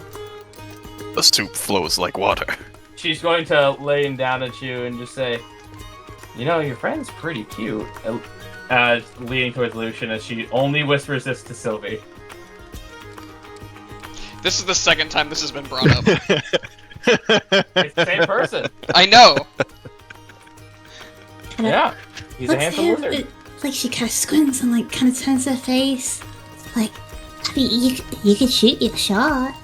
The soup flows like water. She's going to lay down at you and just say, "You know, your friend's pretty cute." Leaning towards Lucian as she only whispers this to Sylvie. This is the second time this has been brought up. It's the same person. I know! Yeah, he's a handsome wizard. Like she kind of squints and like kind of turns her face. Like, I mean, you could shoot your shot.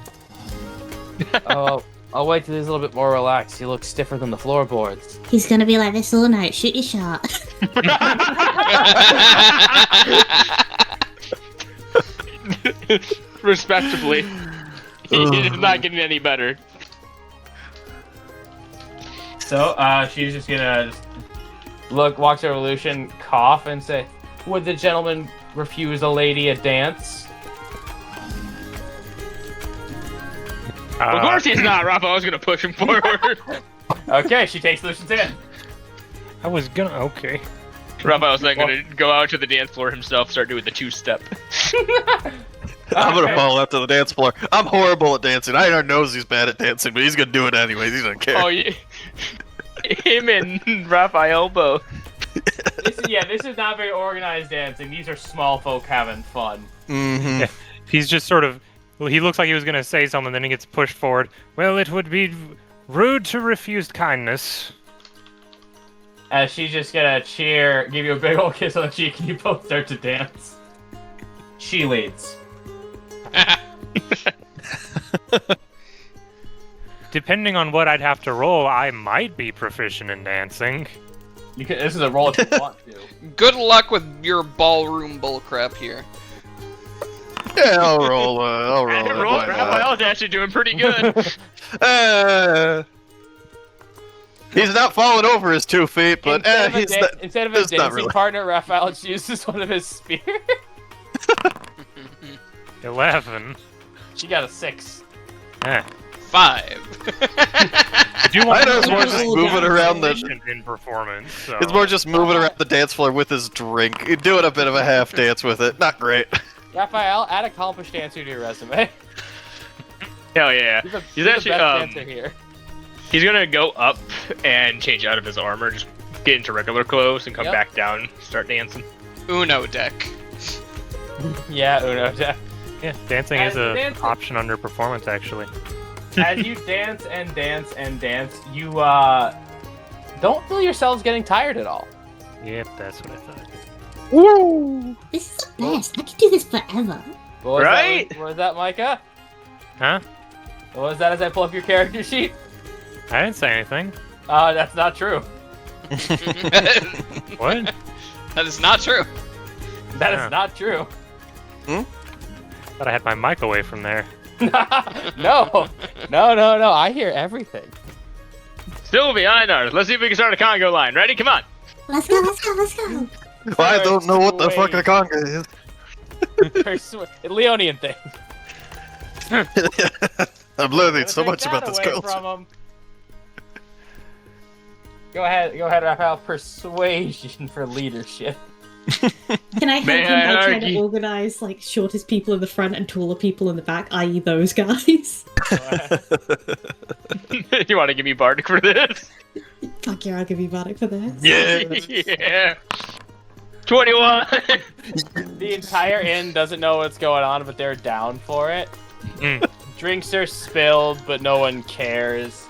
Oh, I'll wait till he's a little bit more relaxed. He looks stiffer than the floorboards. He's gonna be like this all night. Shoot your shot. Respectably. It is not getting any better. So, she's just gonna walks over to Lucian, cough, and say, "Would the gentleman refuse a lady a dance?" Of course he's not, Raphael. I was gonna push him forward. Okay, she takes Lucian's hand. I was gonna. Okay. Raphael's not gonna go out to the dance floor himself, start doing the two-step. I'm gonna follow up to the dance floor. I'm horrible at dancing. I already knows he's bad at dancing, but he's gonna do it anyways. He doesn't care. Oh, yeah. Him and Raphael both. This is not very organized dancing. These are small folk having fun. Mm-hmm. Yeah. He's just sort of. Well, he looks like he was gonna say something, then he gets pushed forward. Well, it would be rude to refuse kindness. As she's just gonna cheer, give you a big old kiss on the cheek, and you both start to dance. She leads. Depending on what I'd have to roll, I might be proficient in dancing. This is a roll if you want to. Good luck with your ballroom bullcrap here. Yeah, I'll roll. I'll roll. it, why not? Raphael's actually doing pretty good. He's not falling over his 2 feet, but Instead of a that's not dancing really. partner, Raphael uses one of his spears. 11. She got a 6. 5. I do want I know it's more just moving around the. in performance. So. It's more just moving around the dance floor with his drink, doing a bit of a half dance with it. Not great. Raphael, add accomplished dancer to your resume. Hell yeah. He's the He's best actually dancer here. he's gonna go up and change out of his armor, just get into regular clothes and come Yep. back down, start dancing. Uno deck. Yeah, Uno. Yeah, dancing As is a dancing- option under performance, actually. As you dance and dance and dance, you don't feel yourselves getting tired at all. Yep, that's what I thought. This is the best. I could do this forever. What was Right? That, what was that, Micah? Huh? What was that as I pull up your character sheet? I didn't say anything. That's not true. What? That is not true. That is Yeah. not true. Thought I had my mic away from there. No. I hear everything. Sylvie, Einar, let's see if we can start a Congo line. Ready? Come on. Let's go, let's go, let's go. Well, I don't know what the fuck a conga is. Leonian thing. I'm learning so Take much that about this away culture. from 'em. Go ahead, Raphael. Persuasion for leadership. Can I help May him by trying argue? to organize like shortest people in the front and taller people in the back, i.e. those guys? Go ahead. You want to give me Bardic for this? Fuck yeah, I'll give you Bardic for this. Yeah. 21. The entire inn doesn't know what's going on, but they're down for it. Drinks are spilled, but no one cares.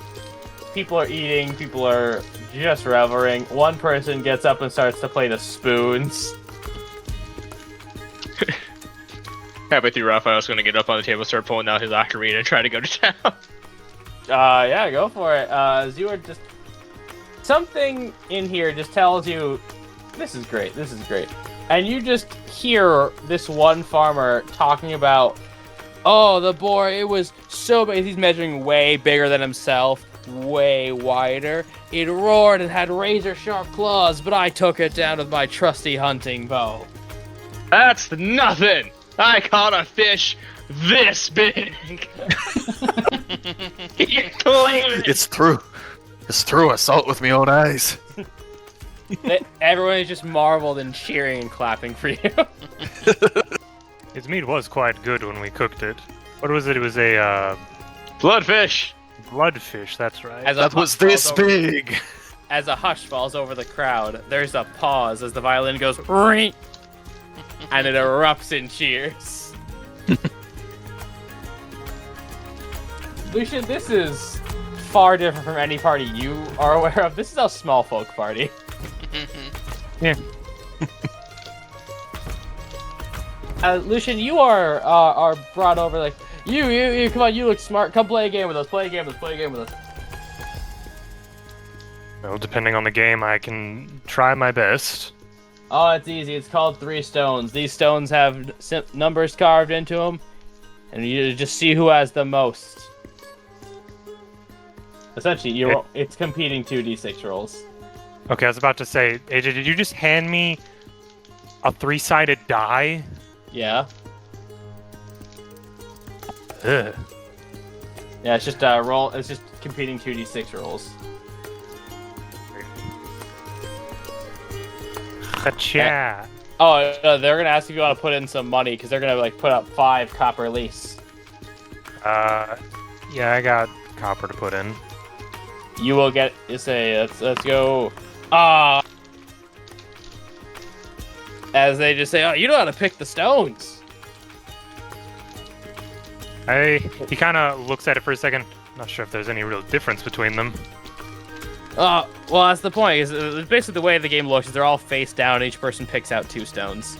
People are eating, people are just reveling. One person gets up and starts to play the spoons. Halfway through, Raphael's gonna get up on the table, start pulling out his ocarina, and try to go to town. Yeah, go for it. As you are just... Something in here just tells you, this is great, this is great. And you just hear this one farmer talking about, oh, the boar, it was so big. He's measuring way bigger than himself, way wider. It roared and had razor-sharp claws, but I took it down with my trusty hunting bow. That's nothing. I caught a fish this big. You claim it. It's true. It's true. I saw it with my own eyes. Everyone is just marveled and cheering and clapping for you. Its meat was quite good when we cooked it. What was it? It was a Bloodfish. bloodfish, that's right. As a That hush was this falls over- big. As a hush falls over the crowd, there's a pause as the violin goes ring, and it erupts in cheers. Lucian, this is far different from any party you are aware of. This is a small folk party. Yeah. Lucian, you are brought over like you come on, you look smart. Come play a game with us. Play a game with us. Play a game with us. Well, depending on the game, I can try my best. Oh, it's easy. It's called 3 stones. These stones have numbers carved into them, and you just see who has the most. Essentially, it's competing 2d6 rolls. Okay, I was about to say, AJ, did you just hand me a 3-sided die? Yeah. Ugh. Yeah, it's just roll. It's just competing 2d6 rolls. Cha. Oh, they're gonna ask if you want to put in some money because they're gonna like put up 5 copper lease. Yeah, I got copper to put in. You will get. You say, let's go. As they just say, oh, you know how to pick the stones. He kind of looks at it for a second. Not sure if there's any real difference between them. Well, that's the point. Is basically the way the game looks is they're all face down. And each person picks out 2 stones.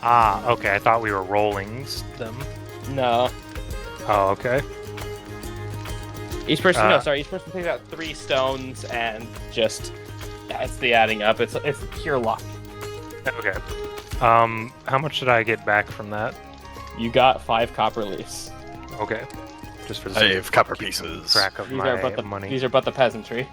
Ah, okay. I thought we were rolling them. No. Oh, okay. Each person, each person picks out 3 stones and just it's the adding up. It's pure luck. Okay. How much did I get back from that? You got 5 copper leaves. Okay. Just for the I sake have copper pieces. track of These my are but the money. These are but the peasantry.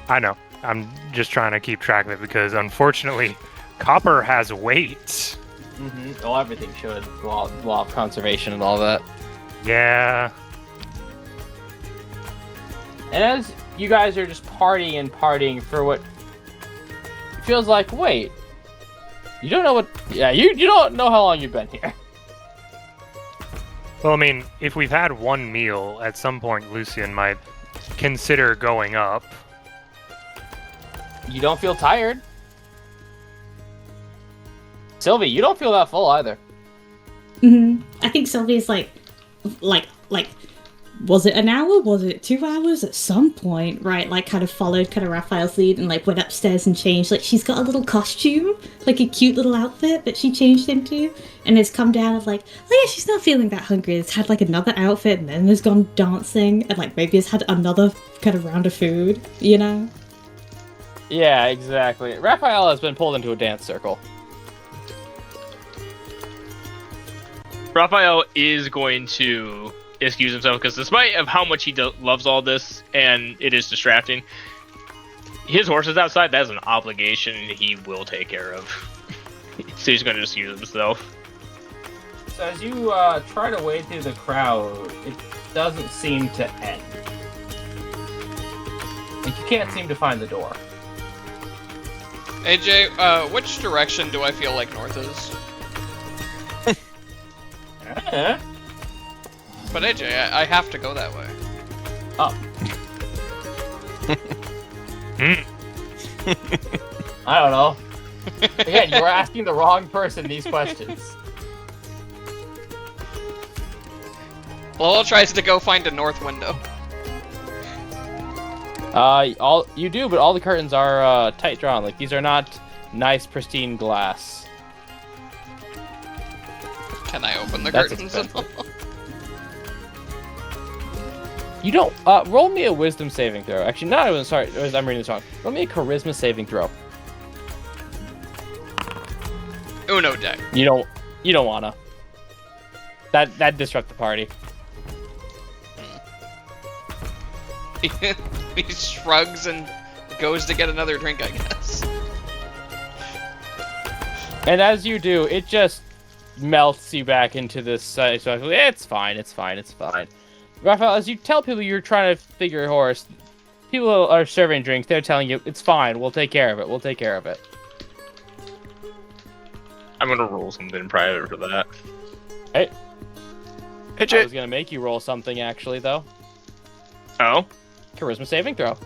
I know. I'm just trying to keep track of it because unfortunately, copper has weight. Mm-hmm. Well, everything should. Law of conservation and all that. Yeah. And as you guys are just partying for what feels like, wait, you don't know what? Yeah, you don't know how long you've been here. Well, I mean, if we've had one meal, at some point Lucian might consider going up. You don't feel tired. Sylvie, you don't feel that full either. I think Sylvia's like, was it an hour? Was it 2 hours? At some point, right? Like, kind of followed Raphael's lead and like went upstairs and changed. Like, she's got a little costume, like a cute little outfit that she changed into, and has come down of like, oh yeah, she's not feeling that hungry. Has had like another outfit, and then has gone dancing, and like maybe has had another kind of round of food, you know? Yeah, exactly. Raphael has been pulled into a dance circle. Raphael is going to excuse himself because despite of how much he loves all this and it is distracting, his horse is outside. That's an obligation he will take care of. So he's going to excuse himself. So as you try to wade through the crowd, it doesn't seem to end. Like, you can't seem to find the door. AJ, which direction do I feel like north is? But AJ, I have to go that way. Up. I don't know. Again, you were asking the wrong person these questions. Lowell tries to go find a north window. All you do, but all the curtains are tight drawn. Like, these are not nice, pristine glass. Can I open the That's curtains at all? You don't. Roll me a wisdom saving throw. Actually, not even. Sorry, I'm reading this wrong. Roll me a charisma saving throw. Uno deck. You don't wanna. That disrupt the party. He shrugs and goes to get another drink, I guess. And as you do, it just melts you back into this. So it's fine. It's fine. It's fine. Raphael, as you tell people you're trying to figure your horse, people are serving drinks. They're telling you it's fine. We'll take care of it. We'll take care of it. I'm going to roll something prior to that. Hey. Hey, I Jay. was gonna make you roll something actually, though. Oh? Charisma saving throw.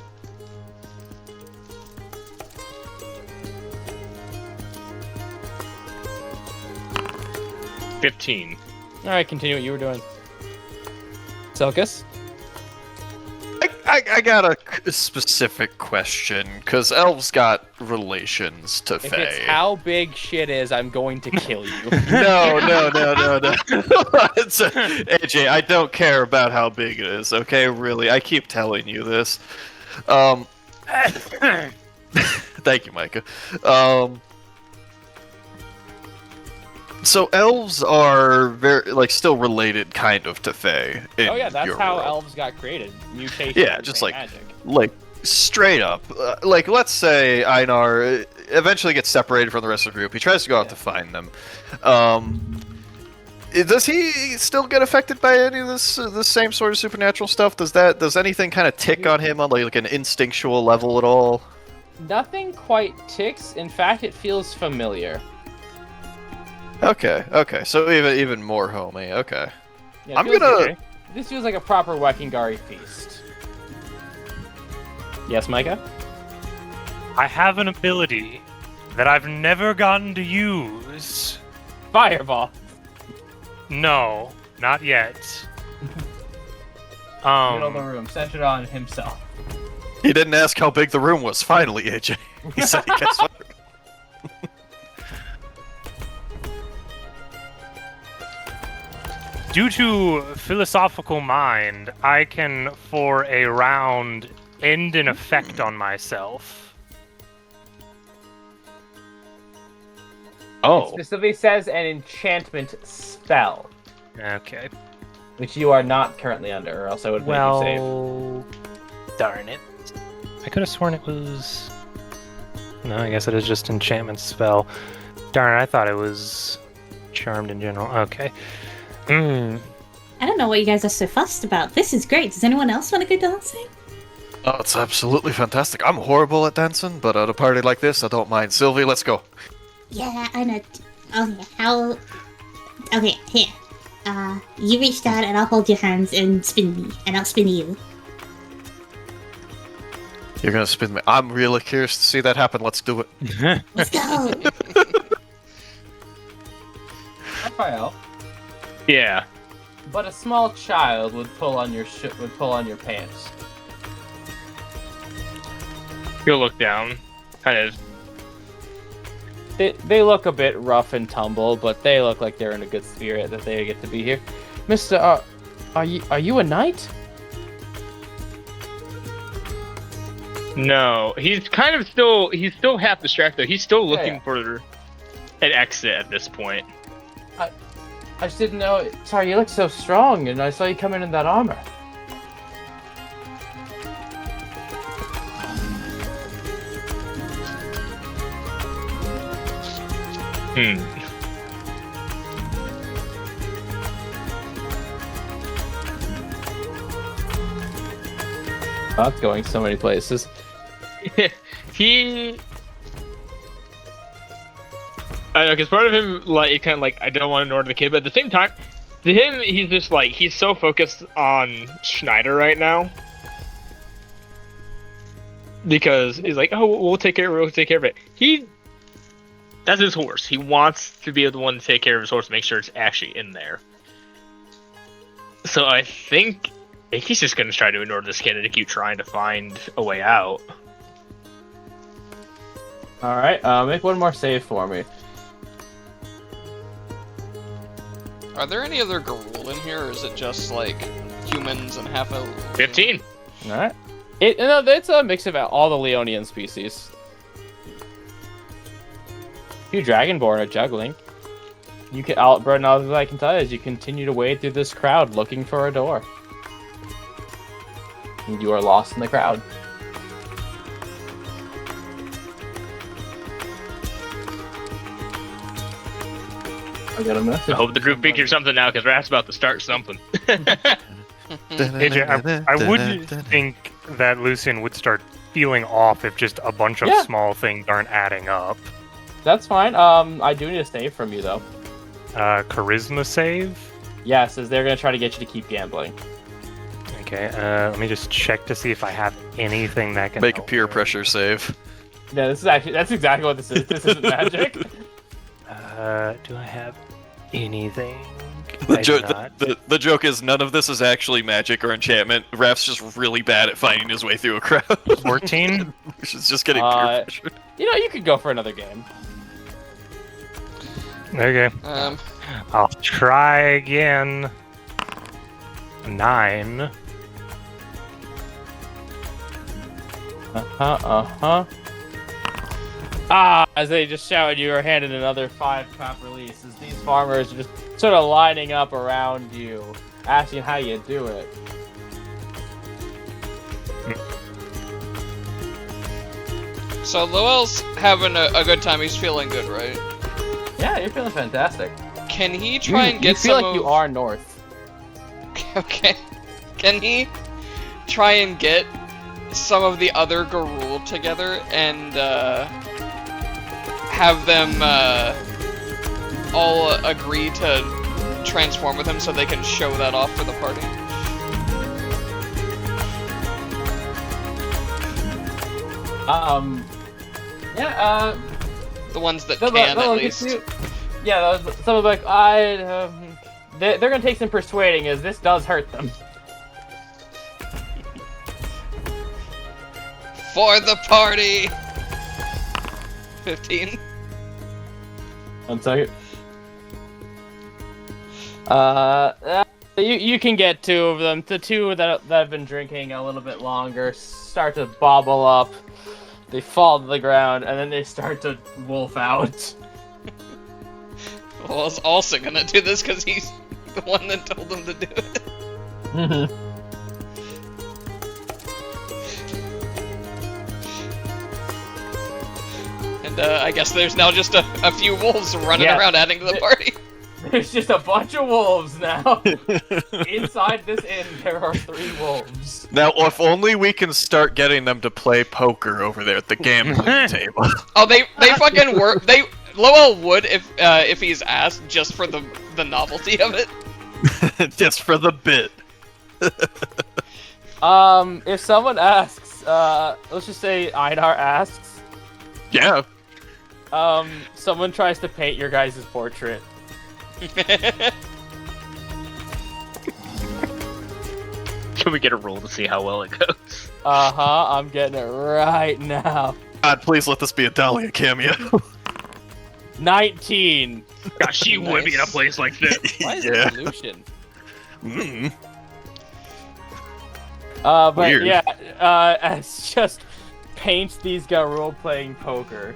$15. All right, continue what you were doing. Selkus? I got a specific question, because elves got relations to If Fae. it's how big shit is, I'm going to kill you. No. It's AJ, I don't care about how big it is, okay? Really, I keep telling you this. Thank you, Micah. So elves are very, still related, kind of, to Fae. Oh yeah, that's your how world. elves got created. Mutation. Yeah, and just Fey like- magic. Straight up. Let's say Einar eventually gets separated from the rest of the group. He tries to go out to find them. Does he still get affected by any of this same sort of supernatural stuff? Does anything kind of tick on him on like an instinctual level at all? Nothing quite ticks. In fact, it feels familiar. Okay. So even more homey. Okay. Yeah, it I'm feels gonna- like this feels like a proper Wekingari feast. Yes, Micah? I have an ability that I've never gotten to use. Fireball. No, not yet. Middle of the room, centered on himself. He didn't ask how big the room was. Finally, AJ. He said he gets. Due to philosophical mind, I can, for a round, end an effect on myself. It specifically says an enchantment spell, Okay. which you are not currently under, or else I would make you save. Well, darn it. I could have sworn it was... No, I guess it is just enchantment spell. Darn it, I thought it was charmed in general. Okay. I don't know what you guys are so fussed about. This is great. Does anyone else want to go dancing? Oh, it's absolutely fantastic. I'm horrible at dancing, but at a party like this, I don't mind. Sylvie, let's go. Yeah, I know. Okay, how... Okay, here. You reach down and I'll hold your hands and spin me, and I'll spin you. You're gonna spin me. I'm really curious to see that happen. Let's do it. Let's go! Raphael, Yeah. but a small child would pull on your pants. He'll look down. Kind of. They look a bit rough and tumble, but they look like they're in a good spirit that they get to be here. Mister, are you a knight? No. He's kind of still. He's still half distracted. He's still looking Yeah. for an exit at this point. I just didn't know. Sorry, you look so strong, and I saw you come in that armor. That's going so many places. I know, because part of him, like, kind of like, I don't want to ignore the kid, but at the same time, to him, he's just like, he's so focused on Schneider right now. Because he's like, oh, we'll take care of it. That's his horse. He wants to be the one to take care of his horse, make sure it's actually in there. So I think he's just going to try to ignore this kid and keep trying to find a way out. Alright, make one more save for me. Are there any other Garul in here, or is it just like humans and half-elf? 15. Alright. It's a mix of all the Leonian species. Few Dragonborn are juggling. You can all that I can tell you is you continue to wade through this crowd looking for a door. And you are lost in the crowd. I got a message. I hope the group figures something now, because Raph's about to start something. AJ, I would think that Lucian would start feeling off if just a bunch of small things aren't adding up. That's fine. I do need a save from you, though. Charisma save? Yes, as they're going to try to get you to keep gambling. Okay, let me just check to see if I have anything that can Make a help peer there. pressure save. Yeah, that's exactly what this is. This isn't magic. Do I have anything? The joke is none of this is actually magic or enchantment. Raph's just really bad at finding his way through a crowd. 14? She's just getting peer pressured. You could go for another game. Okay. I'll try again. 9. As they just shouted, you are handed another 5 copper release as these farmers are just sort of lining up around you, asking how you do it. So Lowell's having a good time. He's feeling good, right? Yeah, you're feeling fantastic. Can he try and get you feel some like you are north. Okay. Can he try and get some of the other Garul together and have them all agree to transform with him so they can show that off for the party? The ones that can, at least. Some of like, they're gonna take some persuading, as this does hurt them. For the party! 15. 1 second. You can get 2 of them. The 2 that have been drinking a little bit longer start to bobble up. They fall to the ground, and then they start to wolf out. Well, I was also gonna do this because he's the one that told them to do it. And I guess there's now just a few wolves running around adding to the party. There's just a bunch of wolves now. Inside this inn, there are 3 wolves. Now, if only we can start getting them to play poker over there at the gambling table. Oh, they fucking work. Lowell would if he's asked, just for the novelty of it. Just for the bit. If someone asks, let's just say Einar asks. Yeah. Someone tries to paint your guys' portrait. Can we get a roll to see how well it goes? I'm getting it right now. God, please let this be a Dahlia cameo. 19. Gosh, she would be in a place like this. Why is Yeah. it pollution? Weird. But yeah, it's just paints these Garul playing poker.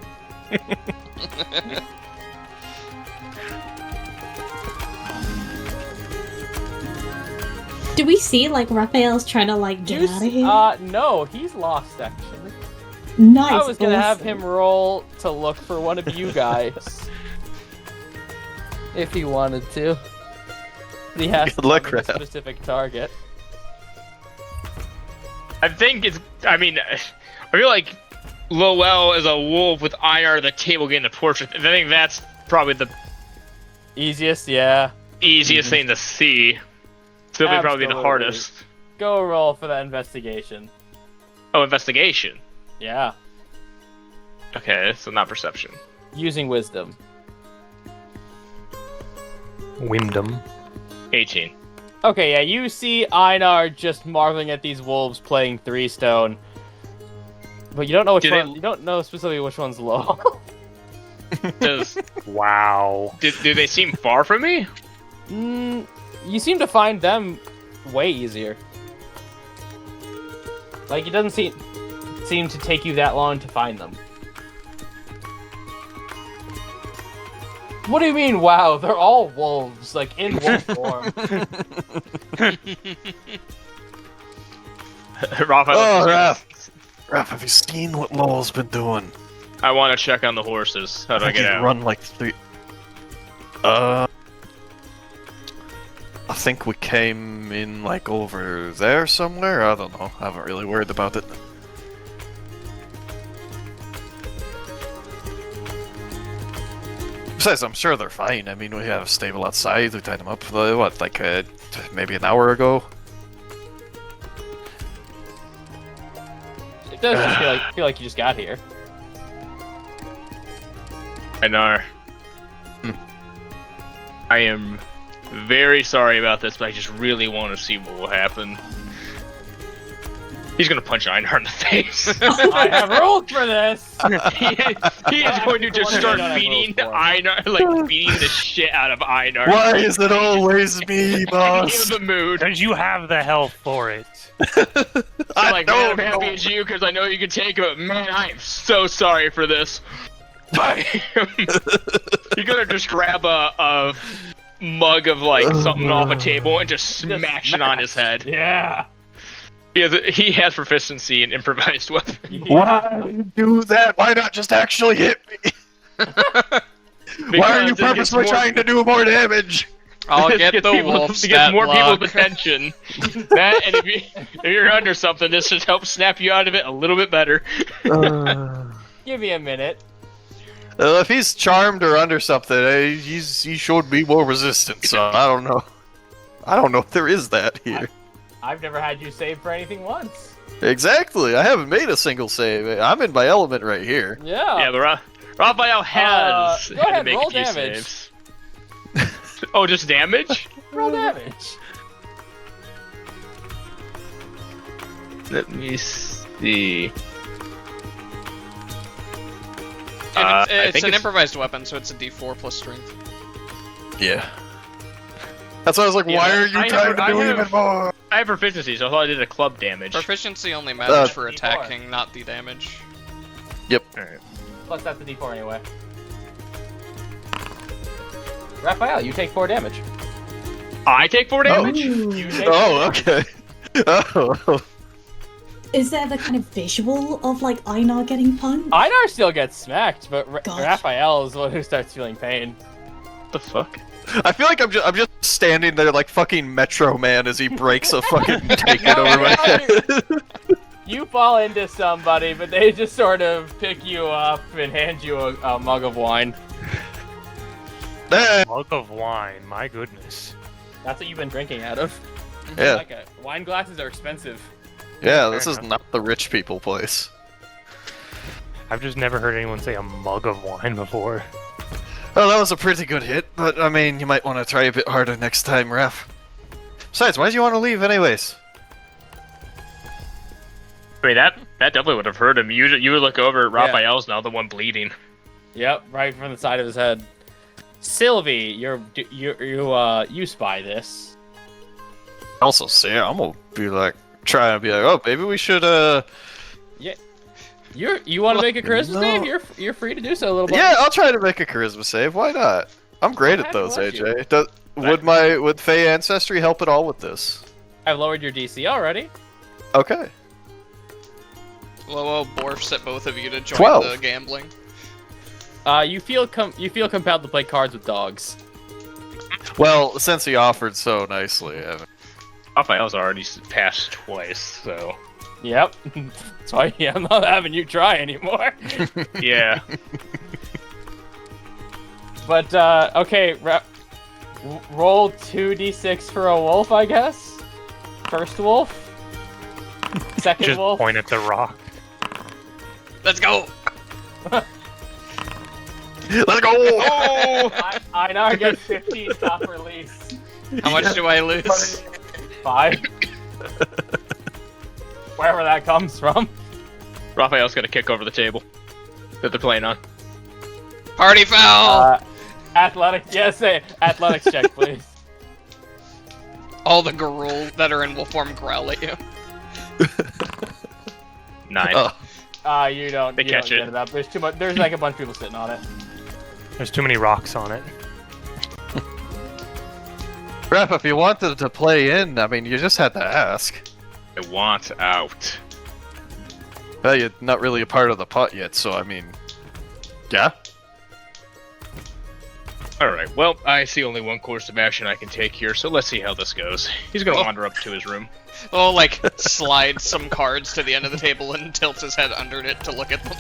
Do we see like Raphael's trying to like get out of here? No, he's lost actually. Nice. I was gonna have awesome. him roll to look for one of you guys. If he wanted to. But he has Good to luck, find a Raph. specific target. I think it's. I mean, I feel like Lowell is a wolf with IR at the table getting the portrait. I think that's probably the Easiest, yeah. easiest thing to see. Still be probably the Absolutely. hardest. Go roll for that investigation. Oh, investigation. Yeah. Okay, so not perception. Using wisdom. Wyndham. 18. Okay, yeah, you see Einar just marveling at these wolves playing Three Stone. But you don't know which Do they- one. You don't know specifically which one's low. Does Wow. do they seem far from me? You seem to find them way easier. Like it doesn't seem to take you that long to find them. What do you mean? Wow, they're all wolves, like in wolf form. Raphael, Oh, Raph. Raph, have you seen what Lowell's been doing? I want to check on the horses. How do I He get out? run like 3. I think we came in like over there somewhere. I don't know. I haven't really worried about it. Besides, I'm sure they're fine. I mean, we have a stable outside. We tied them up. What, like maybe an hour ago? It does just feel like you just got here. Einar. I am very sorry about this, but I just really want to see what will happen. He's gonna punch Einar in the face. I have rolled for this. he is going to just start beating Einar, like beating the shit out of Einar. Why is it always me, In boss? the mood. Because you have the health for it. I'm like, man, I'm don't happy know. it's you because I know you can take it, but man, I am so sorry for this. You're gonna just grab a mug of like something off a table and just smash it on his head. Yeah. He has proficiency in improvised weapons. Why do that? Why not just actually hit me? Why are you purposely trying to do more damage? I'll It get gets the people- wolf it stat gets more log. people's attention. That, and if you're under something, this just helps snap you out of it a little bit better. Give me a minute. If he's charmed or under something, he showed me more resistance. So I don't know. I don't know if there is that here. I've never had you save for anything once. Exactly. I haven't made a single save. I'm in my element right here. Yeah. Yeah, but Raphael has go had to ahead, make roll a few damage. saves. Oh, just damage? Roll damage. Let me see. And I it's think an it's- improvised weapon, so it's a D4 plus strength. Yeah. That's why I was like, Yeah, why are you I trying have- to do I have- even more? I have proficiency, so I thought I did a club damage. Proficiency only matters for D4. attacking, not the damage. Plus that's the D4 anyway. Raphael, you take 4 damage. I take 4 damage? You take Oh, okay. Oh. Is there the kind of visual of like Einar getting punched? Einar still gets smacked, but Gotcha. Raphael is the one who starts feeling pain. What the fuck? I feel like I'm just standing there like fucking Metro Man as he breaks a fucking ticket over my head. You fall into somebody, but they just sort of pick you up and hand you a mug of wine. Mug of wine, my goodness. That's what you've been drinking out of. Yeah. Like wine glasses are expensive. Yeah, this is not the rich people place. I've just never heard anyone say a mug of wine before. Well, that was a pretty good hit, but I mean, you might want to try a bit harder next time, Ref. Besides, why do you want to leave anyways? I mean, that definitely would have hurt him. You would look over at Raphael's now, the one bleeding. Yep, right from the side of his head. Sylvie, you spy this. Also, say I'm gonna be like, try and be like, oh, maybe we should, You want to make a charisma No. save? You're free to do so a little bit. Yeah, I'll try to make a charisma save. Why not? I'm great I'm at those, happy to AJ. Would Fey ancestry help at all with this? I've lowered your DC already. Okay. Lowell borfs at both of you to join 12. the gambling. You feel compelled to play cards with dogs. Well, since he offered so nicely, Raphael's already passed twice, so Yep. That's why I'm not having you try anymore. yeah. But okay, roll 2d6 for a wolf, I guess. First wolf. Second Just wolf. point at the rock. Let's go! let's go! Oh! Einar gets 15 top release. How much do I lose? 5. Wherever that comes from. Raphael's gonna kick over the table that they're playing on. Party foul! Athletics, yes, athletics check, please. All the Garul that are in wolf form growl at you. 9. Oh, You don't. They you catch don't it. get it up. There's too much. There's like a bunch of people sitting on it. There's too many rocks on it. Ref, if you wanted to play in, I mean, you just had to ask. I want out. Well, you're not really a part of the pot yet, so I mean, yeah. Alright, well, I see only one course of action I can take here, so let's see how this goes. He's gonna wander up to his room. Oh, like, slide some cards to the end of the table and tilts his head under it to look at them.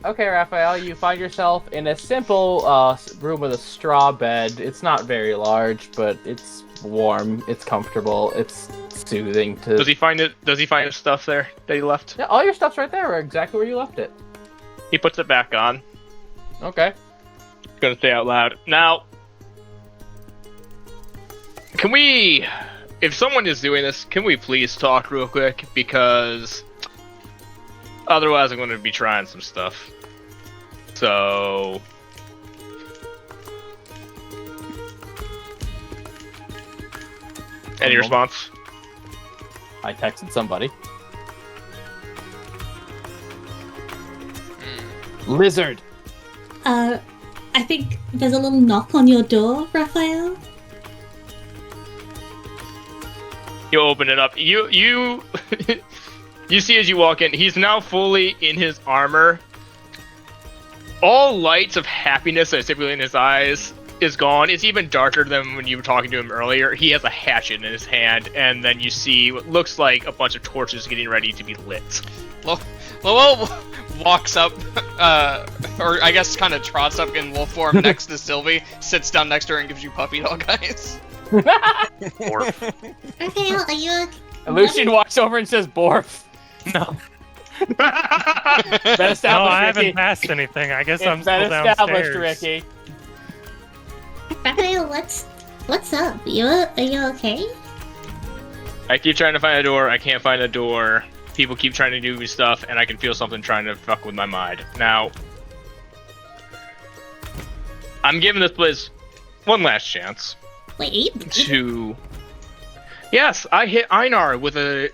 Okay, Raphael, you find yourself in a simple room with a straw bed. It's not very large, but it's warm, it's comfortable, it's soothing to... Does he find it? Does he find his stuff there that he left? Yeah, all your stuff's right there, exactly where you left it. He puts it back on. Okay. Gonna say out loud. Now, can we... If someone is doing this, can we please talk real quick? Because... Otherwise, I'm going to be trying some stuff. So... Any response? I texted somebody. Lizard! I think there's a little knock on your door, Raphael. You open it up. You you see as you walk in, he's now fully in his armor. All lights of happiness that is typically in his eyes is gone. It's even darker than when you were talking to him earlier. He has a hatchet in his hand, and then you see what looks like a bunch of torches getting ready to be lit. Lowell walks up, or I guess kind of trots up in wolf form next to Sylvie, sits down next to her and gives you puppy dog eyes. Borf. Raphael, are you okay? Lucian walks over and says, Borf. No. Been established, No, I Ricky. haven't passed anything. I guess I'm It's still been downstairs. established, Ricky. Raphael, what's up? Are you okay? I keep trying to find a door. I can't find a door. People keep trying to do stuff, and I can feel something trying to fuck with my mind. Now, I'm giving this place one last chance Wait, to... Yes, I hit Einar with a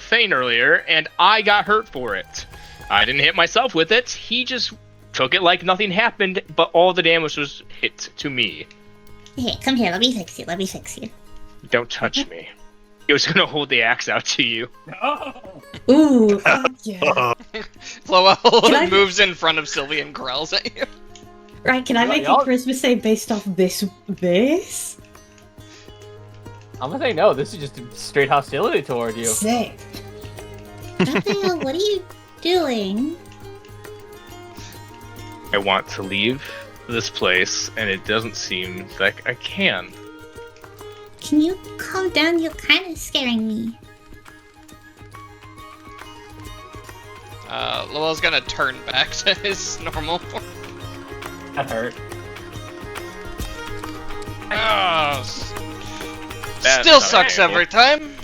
Thane earlier, and I got hurt for it. I didn't hit myself with it. He just took it like nothing happened, but all the damage was hit to me. Here, come here. Let me fix you. Don't touch me. He was gonna hold the axe out to you. Ooh, yeah. Lowell Can I- moves in front of Sylvie and growls at you. Right, can I make a y'all- charisma save based off this? I'm gonna say no, this is just straight hostility toward you. Sick. Raphael, what are you doing? I want to leave this place, and it doesn't seem like I can. Can you calm down? You're kind of scaring me. Lowell's gonna turn back to his normal form. That hurt. That's Still not sucks agreeable. every time.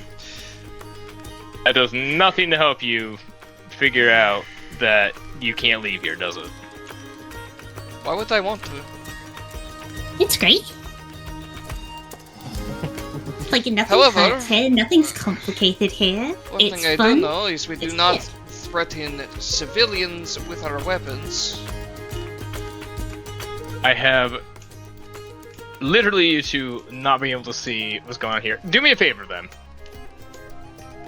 That does nothing to help you figure out that you can't leave here, does it? Why would I want to? It's great. Like nothing However- hurts here. Nothing's complicated here. One It's thing I fun. do know is we do It's not fair. threaten civilians with our weapons. I have literally you two not being able to see what's going on here. Do me a favor then.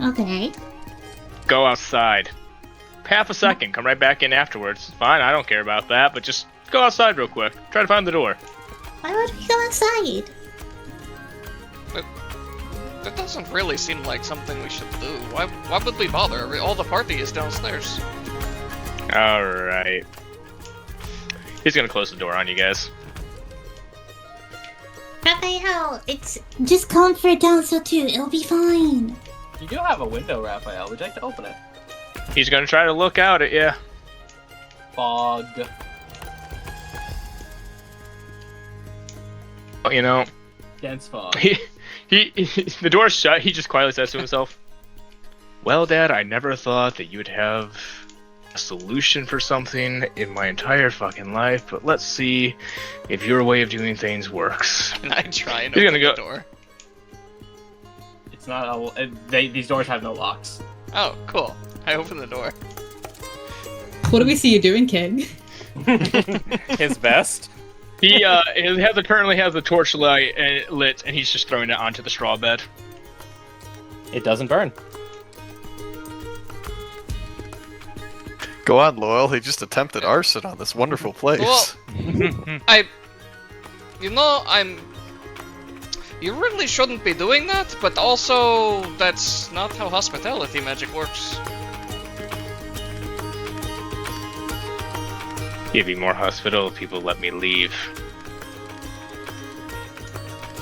Okay. Go outside. Half a second. Come right back in afterwards. Fine, I don't care about that, but just go outside real quick. Try to find the door. Why would we go outside? That doesn't really seem like something we should do. Why would we bother? All the party is downstairs. Alright. He's gonna close the door on you guys. Raphael, it's just comfort down so too. It'll be fine. You do have a window, Raphael. Would you like to open it? He's gonna try to look out at you. Fog. You know, Dense fog. the door's shut. He just quietly says to himself, "Well, Dad, I never thought that you would have a solution for something in my entire fucking life, but let's see if your way of doing things works." And I try and You're open gonna the go- door. It's not. These doors have no locks. Oh, cool. I open the door. What do we see you doing, King? His best. He currently has the torch light lit, and he's just throwing it onto the straw bed. It doesn't burn. Go on, Loyal. He just attempted arson on this wonderful place. Well, You really shouldn't be doing that, but also, that's not how hospitality magic works. Give me more hospital if people let me leave.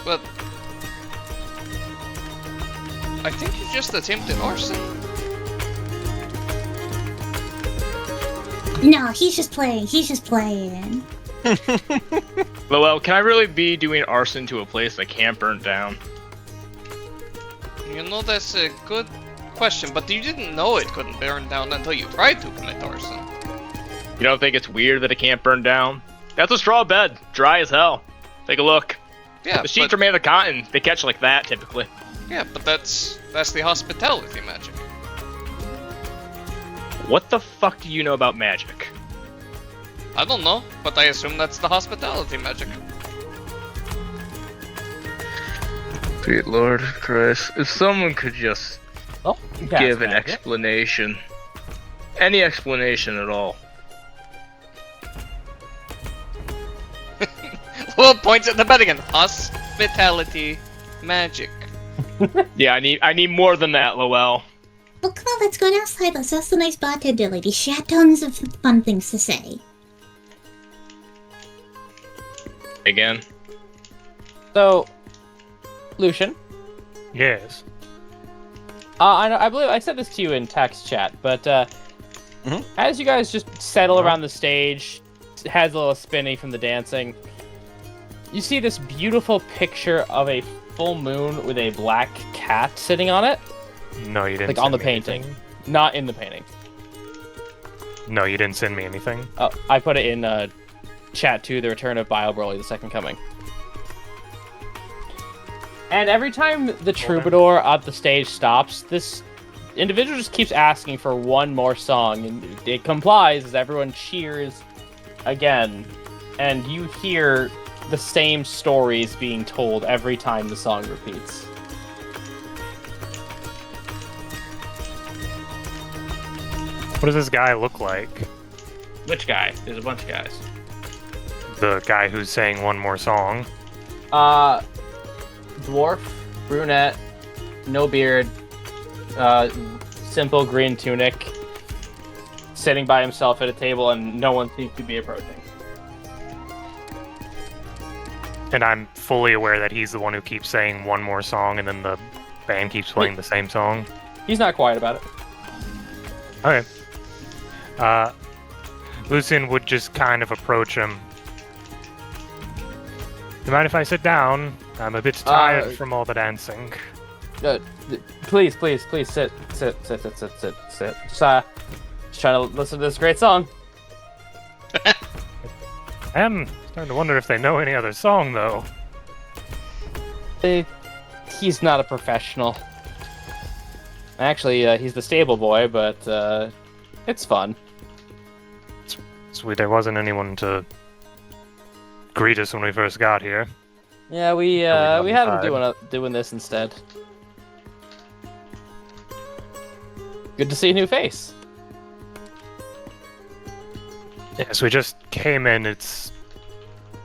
But I think you just attempted arson. No, he's just playing. He's just playing. Well, can I really be doing arson to a place that can't burn down? You know, that's a good question, but you didn't know it couldn't burn down until you tried to commit arson. You don't think it's weird that it can't burn down? That's a straw bed, dry as hell. Take a look. Yeah, The sheets are made of cotton. They catch like that typically. yeah, but that's the hospitality magic. What the fuck do you know about magic? I don't know, but I assume that's the hospitality magic. Sweet Lord Christ, if someone could just Oh, give an explanation. Any explanation at all. Well, points at the bed again. Hospitality magic. Yeah, I need more than that, Lowell. Well, come on, let's go outside. Let's ask the nice bartender lady. She had tons of fun things to say. Again. So, Lucian, Yes. I believe I said this to you in text chat, but as you guys just settle around the stage, has a little spinny from the dancing, you see this beautiful picture of a full moon with a black cat sitting on it, No, you didn't. like send on the me painting, anything. not in the painting. No, you didn't send me anything. Oh, I put it in chat too. The Return of Bio Broly, the Second Coming. And every time the troubadour at the stage stops, this individual just keeps asking for one more song, and it complies as everyone cheers again. And you hear the same stories being told every time the song repeats. What does this guy look like? Which guy? There's a bunch of guys. The guy who's saying one more song. Dwarf, brunette, no beard, simple green tunic, sitting by himself at a table, and no one seems to be approaching. And I'm fully aware that he's the one who keeps saying one more song and then the band keeps playing the same song. He's not quiet about it. Okay. Lucian would just kind of approach him. You mind if I sit down? I'm a bit tired from all the dancing. Please, sit. Just trying to listen to this great song. I am starting to wonder if they know any other song, though. He's not a professional. Actually, he's the stable boy, but it's fun. Sweet, there wasn't anyone to greet us when we first got here. Yeah, we done had him fine. doing this instead. Good to see a new face. Yes, we just came in. It's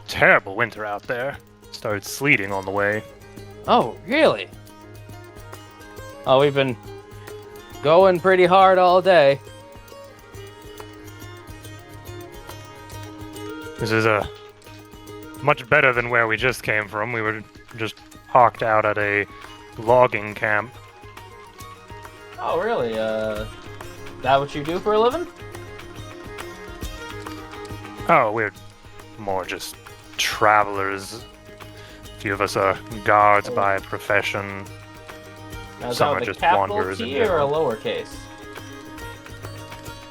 terrible winter out there. Started sleeting on the way. Oh, really? Oh, we've been going pretty hard all day. This is much better than where we just came from. We were just hawked out at a logging camp. Oh, really? That what you do for a living? Oh, we're more just travelers. A few of us are guards by profession. Now, is Some that are with a just capital wanderers in T or a general. lowercase?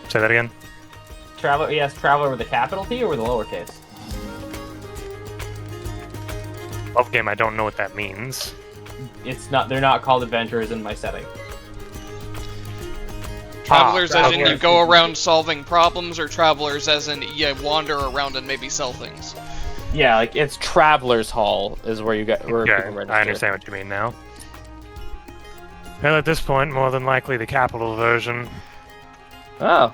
Say that again? Traveler, yes, traveler with a capital T or with a lowercase? Love game, I don't know what that means. It's not. They're not called adventurers in my setting. Travelers as in you travelers. go around solving problems, or travelers as in you wander around and maybe sell things? Yeah, like it's Travelers Hall is where you get where Yeah, people register. I understand what you mean now. Well, at this point, more than likely the capital version. Oh,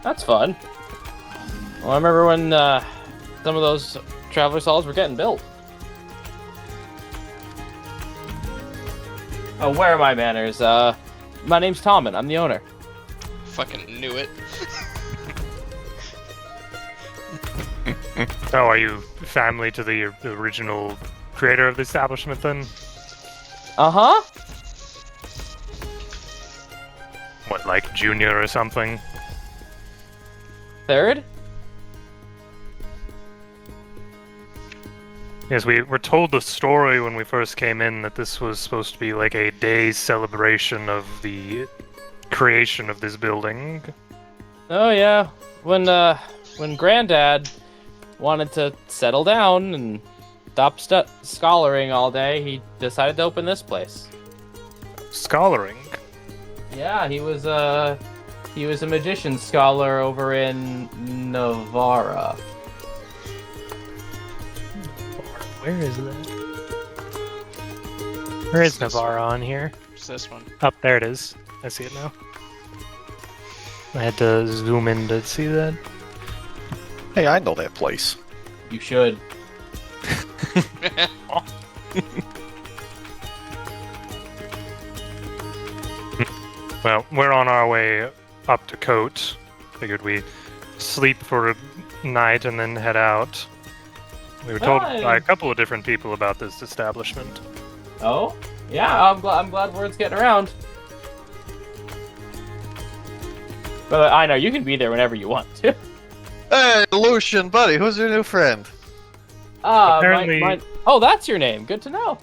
that's fun. Well, I remember when some of those Travelers Halls were getting built. Oh, where are my manners? My name's Tommen. I'm the owner. Fucking knew it. Oh, are you family to the original creator of the establishment then? Uh-huh. What, like junior or something? Third? Yes, we were told the story when we first came in that this was supposed to be like a day's celebration of the creation of this building. Oh yeah. When Granddad wanted to settle down and stop scholaring all day, he decided to open this place. Scholaring? Yeah, he was a magician scholar over in Navarra. Where is that? Where is Navarre on here? It's this one. Up there it is. I see it now. I had to zoom in to see that. Hey, I know that place. You should. Well, we're on our way up to Coat. Figured we sleep for a night and then head out. We were told by a couple of different people about this establishment. Oh? Yeah, I'm glad word's getting around. But I know you can be there whenever you want to. Hey, Lucian, buddy, who's your new friend? Apparently- Oh, that's your name. Good to know.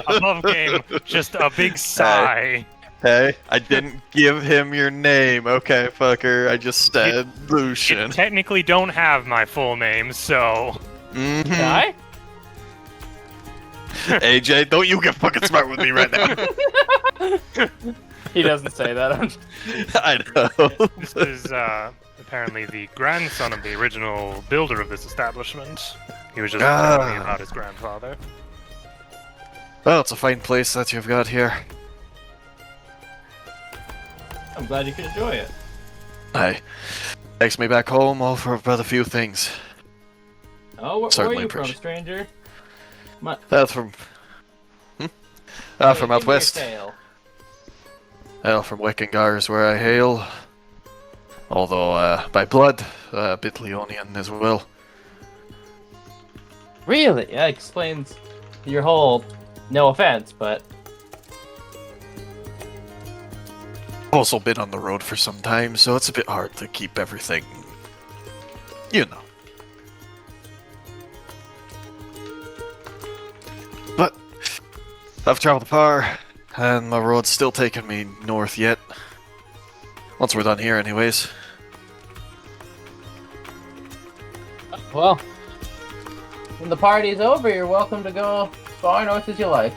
Above game, just a big sigh. Hey, I didn't give him your name, okay, fucker. I just said You Lucian. technically don't have my full name, so... Mm-hmm. Guy? AJ, don't you get fucking smart with me right now. He doesn't say that. I know. This is apparently the grandson of the original builder of this establishment. He was just telling me about his grandfather. Well, it's a fine place that you've got here. I'm glad you could enjoy it. Aye. Takes me back home all for about a few things. Oh, where are Certainly you from, appreciate- stranger? That's from... from Give out me a west. tale. Well, from Weckengar is where I hail. Although, by blood, a bit Leonian as well. Really? That explains your whole... No offense, but... Also been on the road for some time, so it's a bit hard to keep everything... You know. But, I've traveled far, and my road's still taking me north yet. Once we're done here, anyways. Well, when the party's over, you're welcome to go as far north as you like.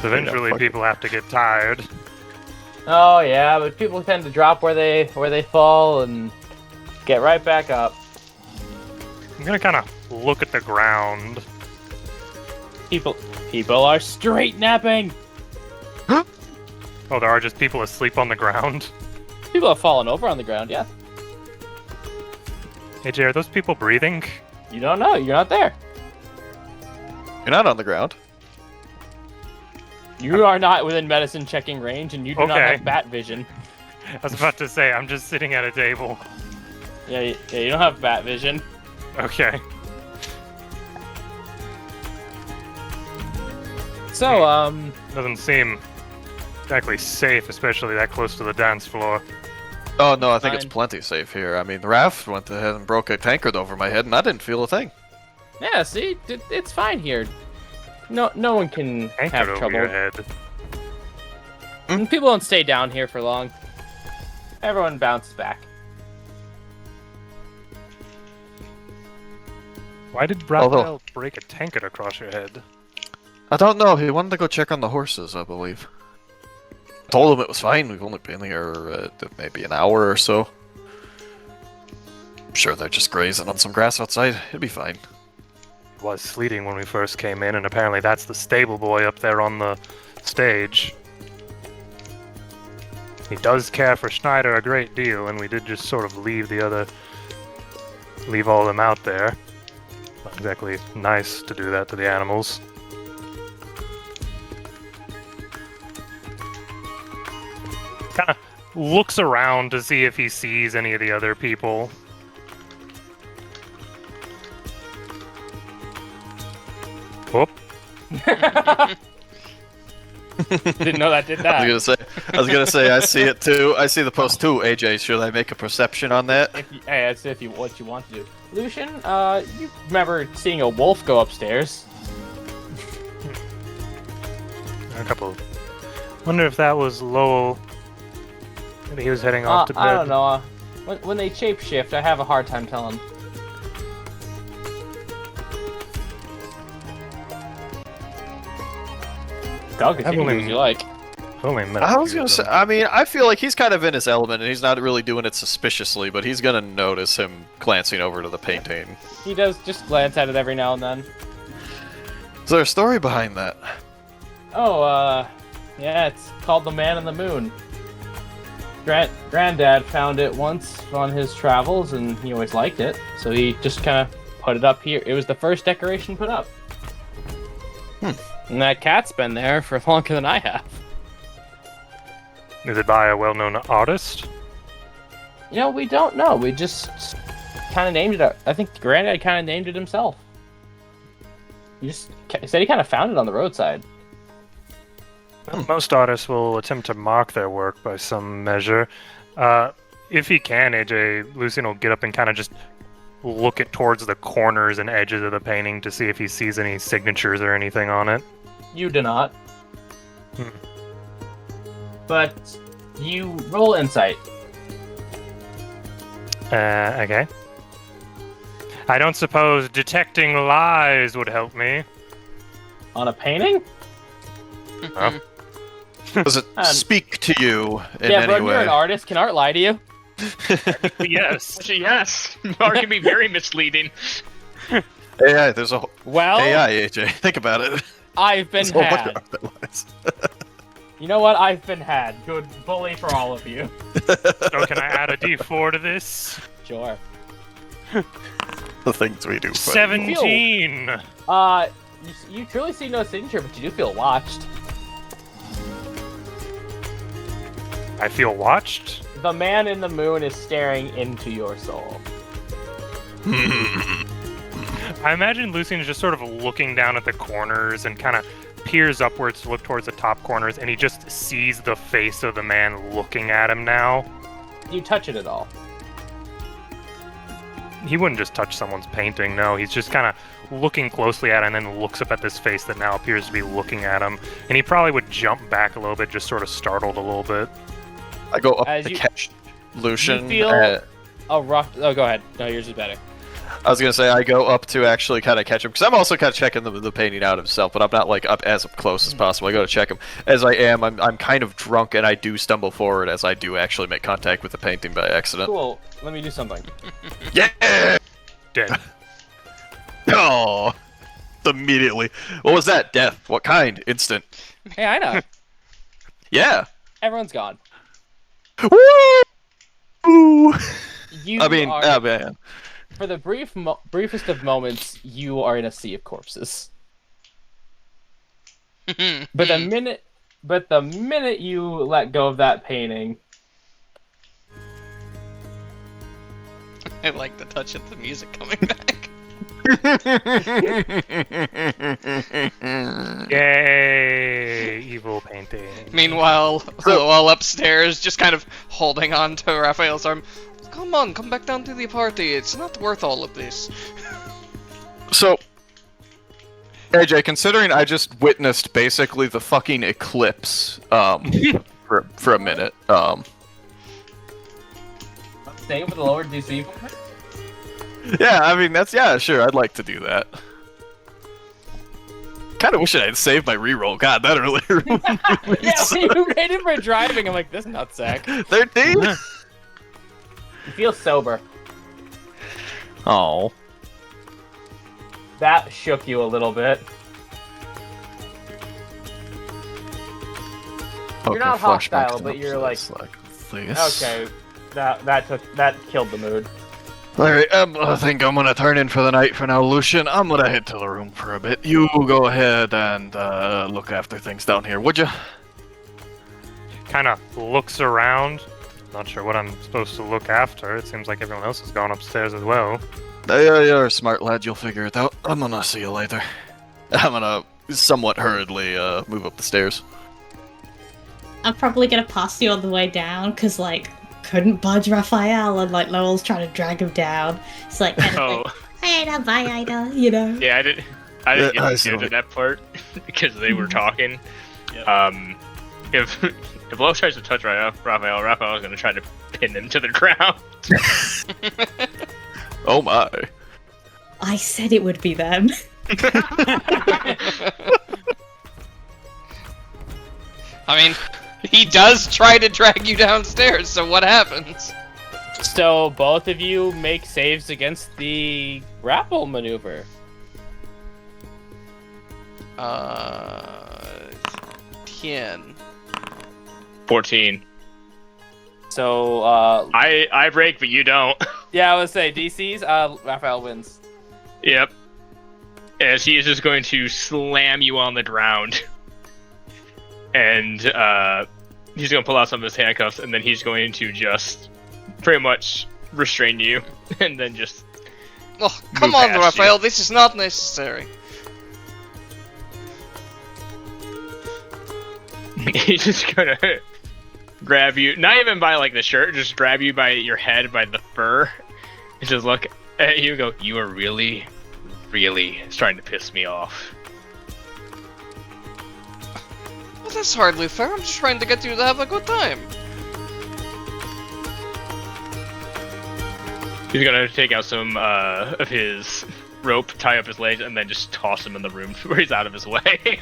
Eventually, fuck it. people have to get tired. Oh yeah, but people tend to drop where they fall and get right back up. I'm gonna kind of look at the ground. People are straight napping. Oh, there are just people asleep on the ground. People have fallen over on the ground. Yeah. AJ, are those people breathing? You don't know. You're not there. You're not on the ground. You are not within medicine checking range, and you do not Okay. have bat vision. I was about to say, I'm just sitting at a table. Yeah, you don't have bat vision. Okay. So, Doesn't seem exactly safe, especially that close to the dance floor. Oh no, I think it's Fine. plenty safe here. I mean, the raft went ahead and broke a tankard over my head, and I didn't feel a thing. yeah, see, it's fine here. No one can Anchored have over trouble. your head. And people don't stay down here for long. Everyone bounces back. Why did Although- Raphael break a tankard across your head? I don't know. He wanted to go check on the horses, I believe. I told him it was fine. We've only been here maybe an hour or so. I'm sure they're just grazing on some grass outside. It'll be fine. It was sleeting when we first came in, and apparently that's the stable boy up there on the stage. He does care for Schneider a great deal, and we did just sort of leave all of them out there. Not exactly nice to do that to the animals. Kind of looks around to see if he sees any of the other people. Whoop. Didn't know that did that. I was gonna say, I see it too. I see the post too. AJ, should I make a perception on that? Hey, that's what you want to do. Lucian, you remember seeing a wolf go upstairs? A couple. Wonder if that was Lowell. Maybe he was heading off to bed. I don't know. When they shapeshift, I have a hard time telling. Dog can I've take it only- as you like. Only met a I was few gonna of say. them. I mean, I feel like he's kind of in his element, and he's not really doing it suspiciously, but he's gonna notice him glancing over to the painting. He does just glance at it every now and then. Is there a story behind that? Oh, yeah, it's called The Man in the Moon. Granddad found it once on his travels, and he always liked it, so he just kind of put it up here. It was the first decoration put up. And that cat's been there for longer than I have. Is it by a well-known artist? You know, we don't know. We just kind of named it. I think Granddad kind of named it himself. He just said he kind of found it on the roadside. Most artists will attempt to mark their work by some measure. If he can, AJ, Lucian will get up and kind of just look at towards the corners and edges of the painting to see if he sees any signatures or anything on it. You do not. Hmm. But you roll insight. Okay. I don't suppose detecting lies would help me. On a painting? Huh? Does it speak to you in Yeah, any bro, way? you're an artist. Can art lie to you? Yes. Actually, yes. Art can be very misleading. AI, there's a Well, AI, AJ. Think about it. I've been There's a whole bunch had. of art that lies. You know what? I've been had. Good bully for all of you. So can I add a D4 to this? Sure. The things we do. 17! You truly see no signature, but you do feel watched. I feel watched? The man in the moon is staring into your soul. I imagine Lucian is just sort of looking down at the corners and kind of peers upwards to look towards the top corners, and he just sees the face of the man looking at him now. Do you touch it at all? He wouldn't just touch someone's painting, no. He's just kind of looking closely at it and then looks up at this face that now appears to be looking at him. And he probably would jump back a little bit, just sort of startled a little bit. I go up As to you- catch Lucian. You feel a rough. Oh, go ahead. No, yours is better. I was gonna say I go up to actually kind of catch him because I'm also kind of checking the painting out himself, but I'm not like up as close as possible. I go to check him. As I am, I'm kind of drunk and I do stumble forward as I do actually make contact with the painting by accident. Cool. Let me do something. Yeah. Dead. Oh. Immediately. What was that? Death. What kind? Instant. Hey, I know. Yeah. Everyone's gone. Woo! You I mean, are, oh man. for the briefest of moments, you are in a sea of corpses. But the minute you let go of that painting, I like the touch of the music coming back. Yay! Evil painting. Meanwhile, while upstairs, just kind of holding on to Raphael's arm. Come on, come back down to the party. It's not worth all of this. So, AJ, considering I just witnessed basically the fucking eclipse, for a minute, staying with the lower DC. yeah, I mean yeah, sure, I'd like to do that. Kind of wish I had saved my reroll. God, that really ruined me. Yeah, when you rated for driving, I'm like, this nutsack. 13. You feel sober. Oh. That shook you a little bit. You're not hostile, but you're like this. okay. That killed the mood. Alright, I think I'm gonna turn in for the night for now, Lucian. I'm gonna head to the room for a bit. You go ahead and look after things down here, would you? Kind of looks around. Not sure what I'm supposed to look after. It seems like everyone else has gone upstairs as well. You're a smart lad. You'll figure it out. I'm gonna see you later. I'm gonna somewhat hurriedly move up the stairs. I'm probably gonna pass you on the way down, because, like, couldn't budge Raphael, and, like, Lowell's trying to drag him down. It's like, kind of like, hey, Ida, bye, Ida, you know? Yeah, I didn't get to that part because they were talking. If Lo tries to touch Raphael's gonna try to pin him to the ground. Oh my. I said it would be them. I mean, he does try to drag you downstairs, so what happens? So both of you make saves against the grapple maneuver. 10. 14. So I break, but you don't. yeah, I would say DC's. Raphael wins. Yep. As he is just going to slam you on the ground. And he's going to pull out some of his handcuffs, and then he's going to just pretty much restrain you, and then just Oh, come on, Raphael, this is not necessary. He's just gonna grab you, not even by like the shirt, just grab you by your head, by the fur, and just look at you and go, you are really, really starting to piss me off. Well, that's hardly fair. I'm just trying to get you to have a good time. He's gonna take out some of his rope, tie up his legs, and then just toss him in the room where he's out of his way.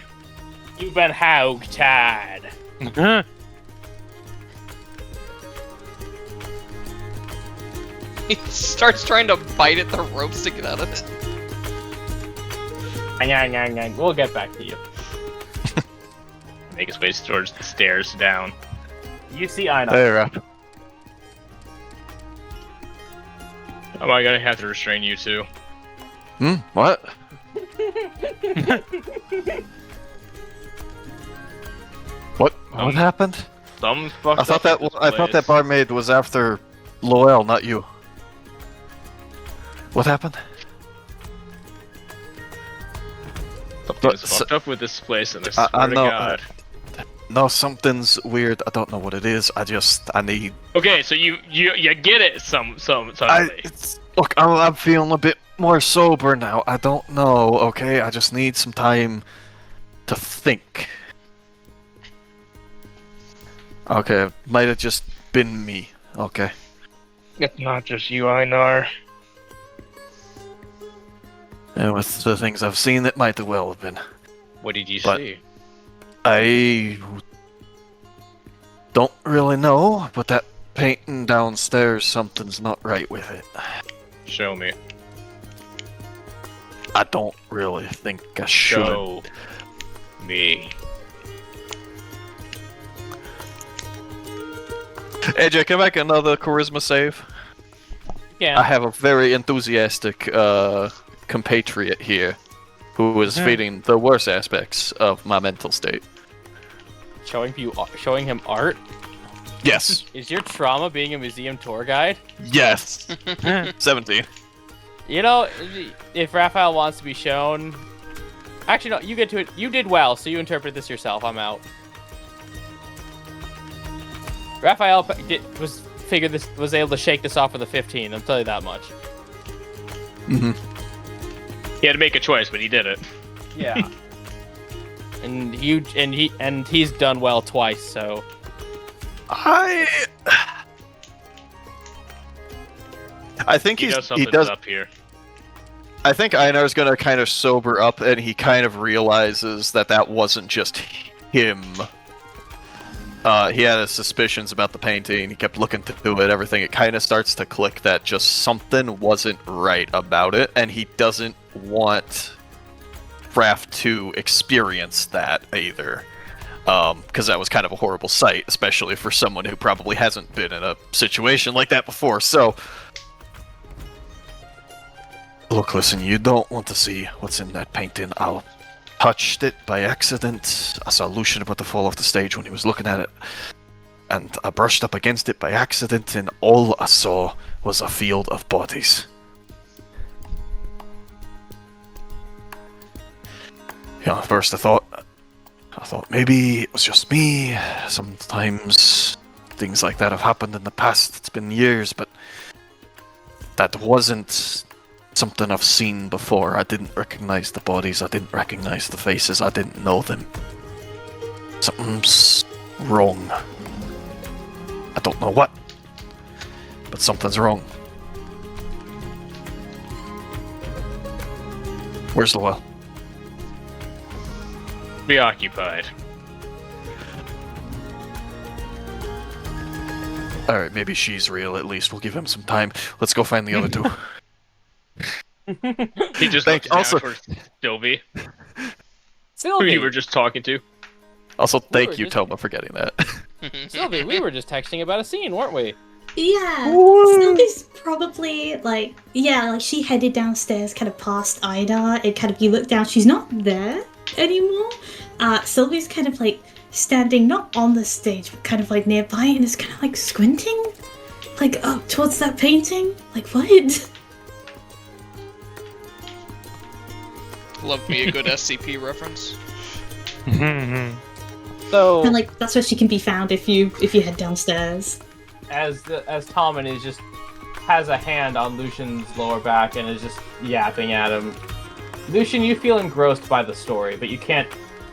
You've been hog-tied. He starts trying to bite at the ropes to get out of it. We'll get back to you. Make his way towards the stairs down. You see Ina. Hey, Rap. Am I gonna have to restrain you too? What? What happened? Some fucked I thought that up I thought that barmaid was after Loel, not you. What happened? Something's fucked up with this place, and I swear I to know. God. No, something's weird. I don't know what it is. I need. Okay, so you get it suddenly. Look, I'm feeling a bit more sober now. I don't know. Okay, I just need some time to think. Okay, might have just been me. Okay. It's not just you, Einar. And with the things I've seen, it might well have been. What did you But- see? I don't really know, but that painting downstairs, something's not right with it. Show me. I don't really think I should. Show me. AJ, can I make another charisma save? Yeah. I have a very enthusiastic compatriot here who is feeding the worst aspects of my mental state. Showing him art. Yes. Is your trauma being a museum tour guide? Yes. 17. You know, if Raphael wants to be shown, actually no, you get to it. You did well, so you interpret this yourself. I'm out. Raphael was able to shake this off with a 15. I'll tell you that much. Mm-hmm. He had to make a choice, but he did it. Yeah. and he's done well twice, so. I think He he knows something's does. up here. I think Einar's gonna kind of sober up, and he kind of realizes that wasn't just him. He had his suspicions about the painting. He kept looking through it, everything. It kind of starts to click that just something wasn't right about it, and he doesn't want Raph to experience that either. Because that was kind of a horrible sight, especially for someone who probably hasn't been in a situation like that before. So, look, listen, you don't want to see what's in that painting. I touched it by accident. I saw Lucian about to fall off the stage when he was looking at it. And I brushed up against it by accident, and all I saw was a field of bodies. Yeah, at first I thought maybe it was just me. Sometimes things like that have happened in the past. It's been years, but that wasn't something I've seen before. I didn't recognize the bodies. I didn't recognize the faces. I didn't know them. Something's wrong. I don't know what, but something's wrong. Where's the well? Preoccupied. Alright, maybe she's real at least. We'll give him some time. Let's go find the other two. He just Thank- looks down also- for Sylvie, who Sylvie, you were just talking to. Also, thank were you, just- Toma, for getting that. Sylvie, we were just texting about a scene, weren't we? Yeah, Sylvie's probably like she headed downstairs, kind of past Ida, and kind of you look down, she's not there anymore. Sylvie's kind of like standing not on the stage, but kind of like nearby, and is kind of like squinting, like up towards that painting. Like what? Love me a good SCP reference. So And like that's where she can be found if you head downstairs. as Tommen is just has a hand on Lucian's lower back and is just yapping at him. Lucian, you feel engrossed by the story, but you can't.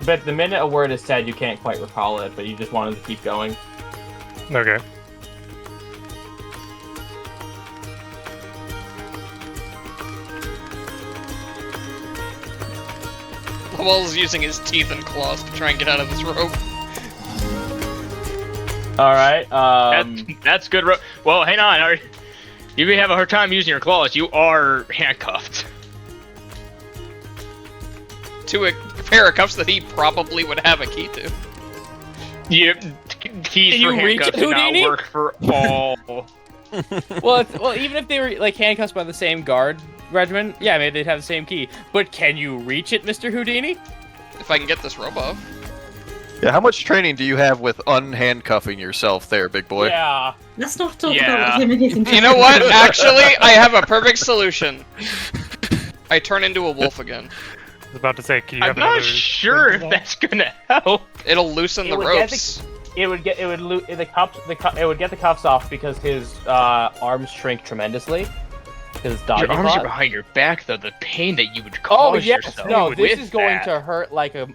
But the minute a word is said, you can't quite recall it. But you just wanted to keep going. Okay. Lowell's using his teeth and claws to try and get out of this rope. All right. That's good. Well, hang on. You may have a hard time using your claws. You are handcuffed. To a pair of cuffs that he probably would have a key to. Keys Can you for reach handcuffs it, do not Houdini? work for all. well, even if they were like handcuffed by the same guard regiment, yeah, maybe they'd have the same key. But can you reach it, Mr. Houdini? If I can get this rope off. Yeah, how much training do you have with unhandcuffing yourself there, big boy? Yeah. Let's not talk Yeah. about him and his You know what? Actually, I have a perfect solution. I turn into a wolf again. I was about to say, can you I'm have not another... sure if that's gonna help. It'll loosen It the would get ropes. It would get the cuffs off because his arms shrink tremendously. His doggy Your arms pot. are behind your back, though. The pain that you would cause Oh yes, yourself. no, with this is going that. to hurt like a.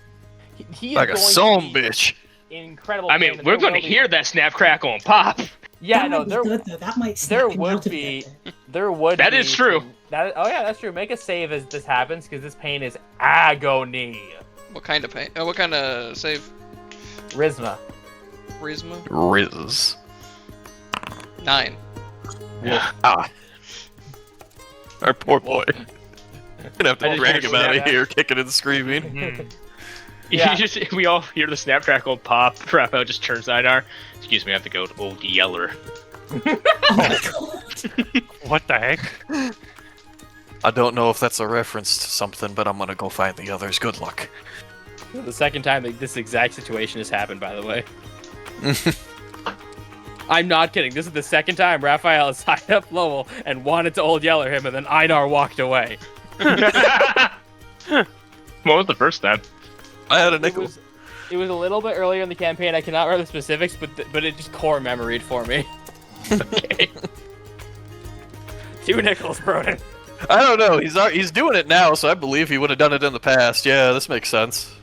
He is Like a going son to be bitch. in incredible. I pain, mean, and we're there gonna will be- hear that snap, crackle, and pop. Yeah, that no, might be there good, though. That might there snap him would out of be it. there would. That be is true. Oh yeah, that's true. Make a save as this happens, because this pain is agony. What kind of pain? What kind of save? Risma. Charisma? Riz. 9. Ah. Our poor boy. Gonna have I to just drag him wanna out say of that. here, kicking and screaming. Yeah. We all hear the snap crackle pop. Raphael just turns Idar. Excuse me, I have to go to Old Yeller. Oh my god. What the heck? I don't know if that's a reference to something, but I'm gonna go find the others. Good luck. The second time that this exact situation has happened, by the way. I'm not kidding. This is the second time Raphael has tied up Lowell and wanted to Old Yeller him, and then Einar walked away. What was the first time? I had a It nickel. was a little bit earlier in the campaign. I cannot remember the specifics, but it just core memoried for me. Okay. 2 nickels, Broden. I don't know. He's doing it now, so I believe he would have done it in the past. Yeah, this makes sense.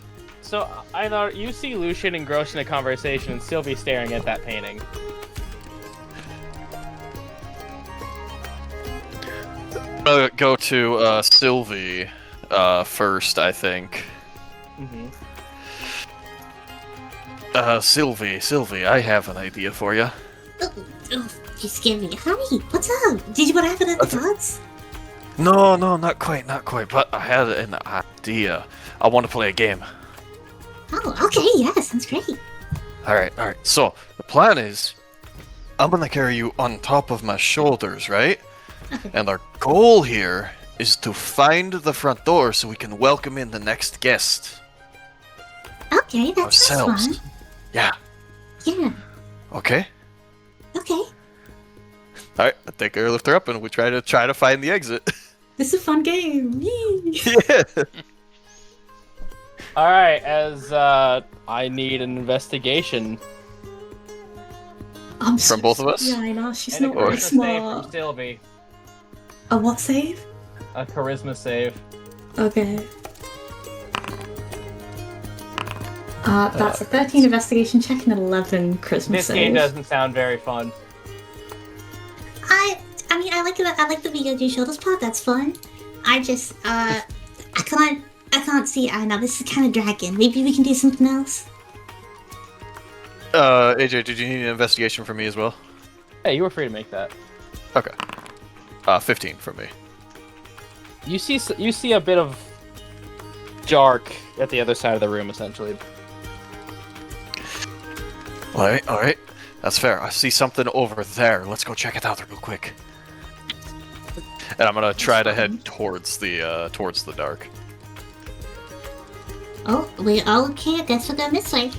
So, Einar, you see Lucian engrossed in a conversation and Sylvie staring at that painting. I'm gonna go to Sylvie first, I think. Mm-hmm. Sylvie, I have an idea for you. Oh, you scared me. Hi, what's up? Did you what happened at the pods? No, not quite. But I had an idea. I want to play a game. Oh, okay, yeah, sounds great. All right. So the plan is, I'm gonna carry you on top of my shoulders, right? And our goal here is to find the front door so we can welcome in the next guest Okay, that's ourselves. fun. Yeah. Yeah, Okay. okay. All right. I take her, lift her up, and we try to find the exit. This is a fun game. Yay. Yeah. Alright, as I need an investigation. From both of us? Yeah, I know. She's And a not very charisma save from smart. Sylvie. A what save? A charisma save. Okay. That's a 13 investigation check and an 11 Christmas This save. game doesn't sound very fun. I mean, I like the video game shoulders part. That's fun. I just, I can't see. I know this is kind of dragging. Maybe we can do something else. AJ, did you need an investigation from me as well? Hey, you were free to make that. Okay. 15 from me. You see a bit of Jark at the other side of the room, essentially. All right. That's fair. I see something over there. Let's go check it out real quick. And I'm gonna try to head towards the dark. Oh, wait. Okay, I guess we're going this way.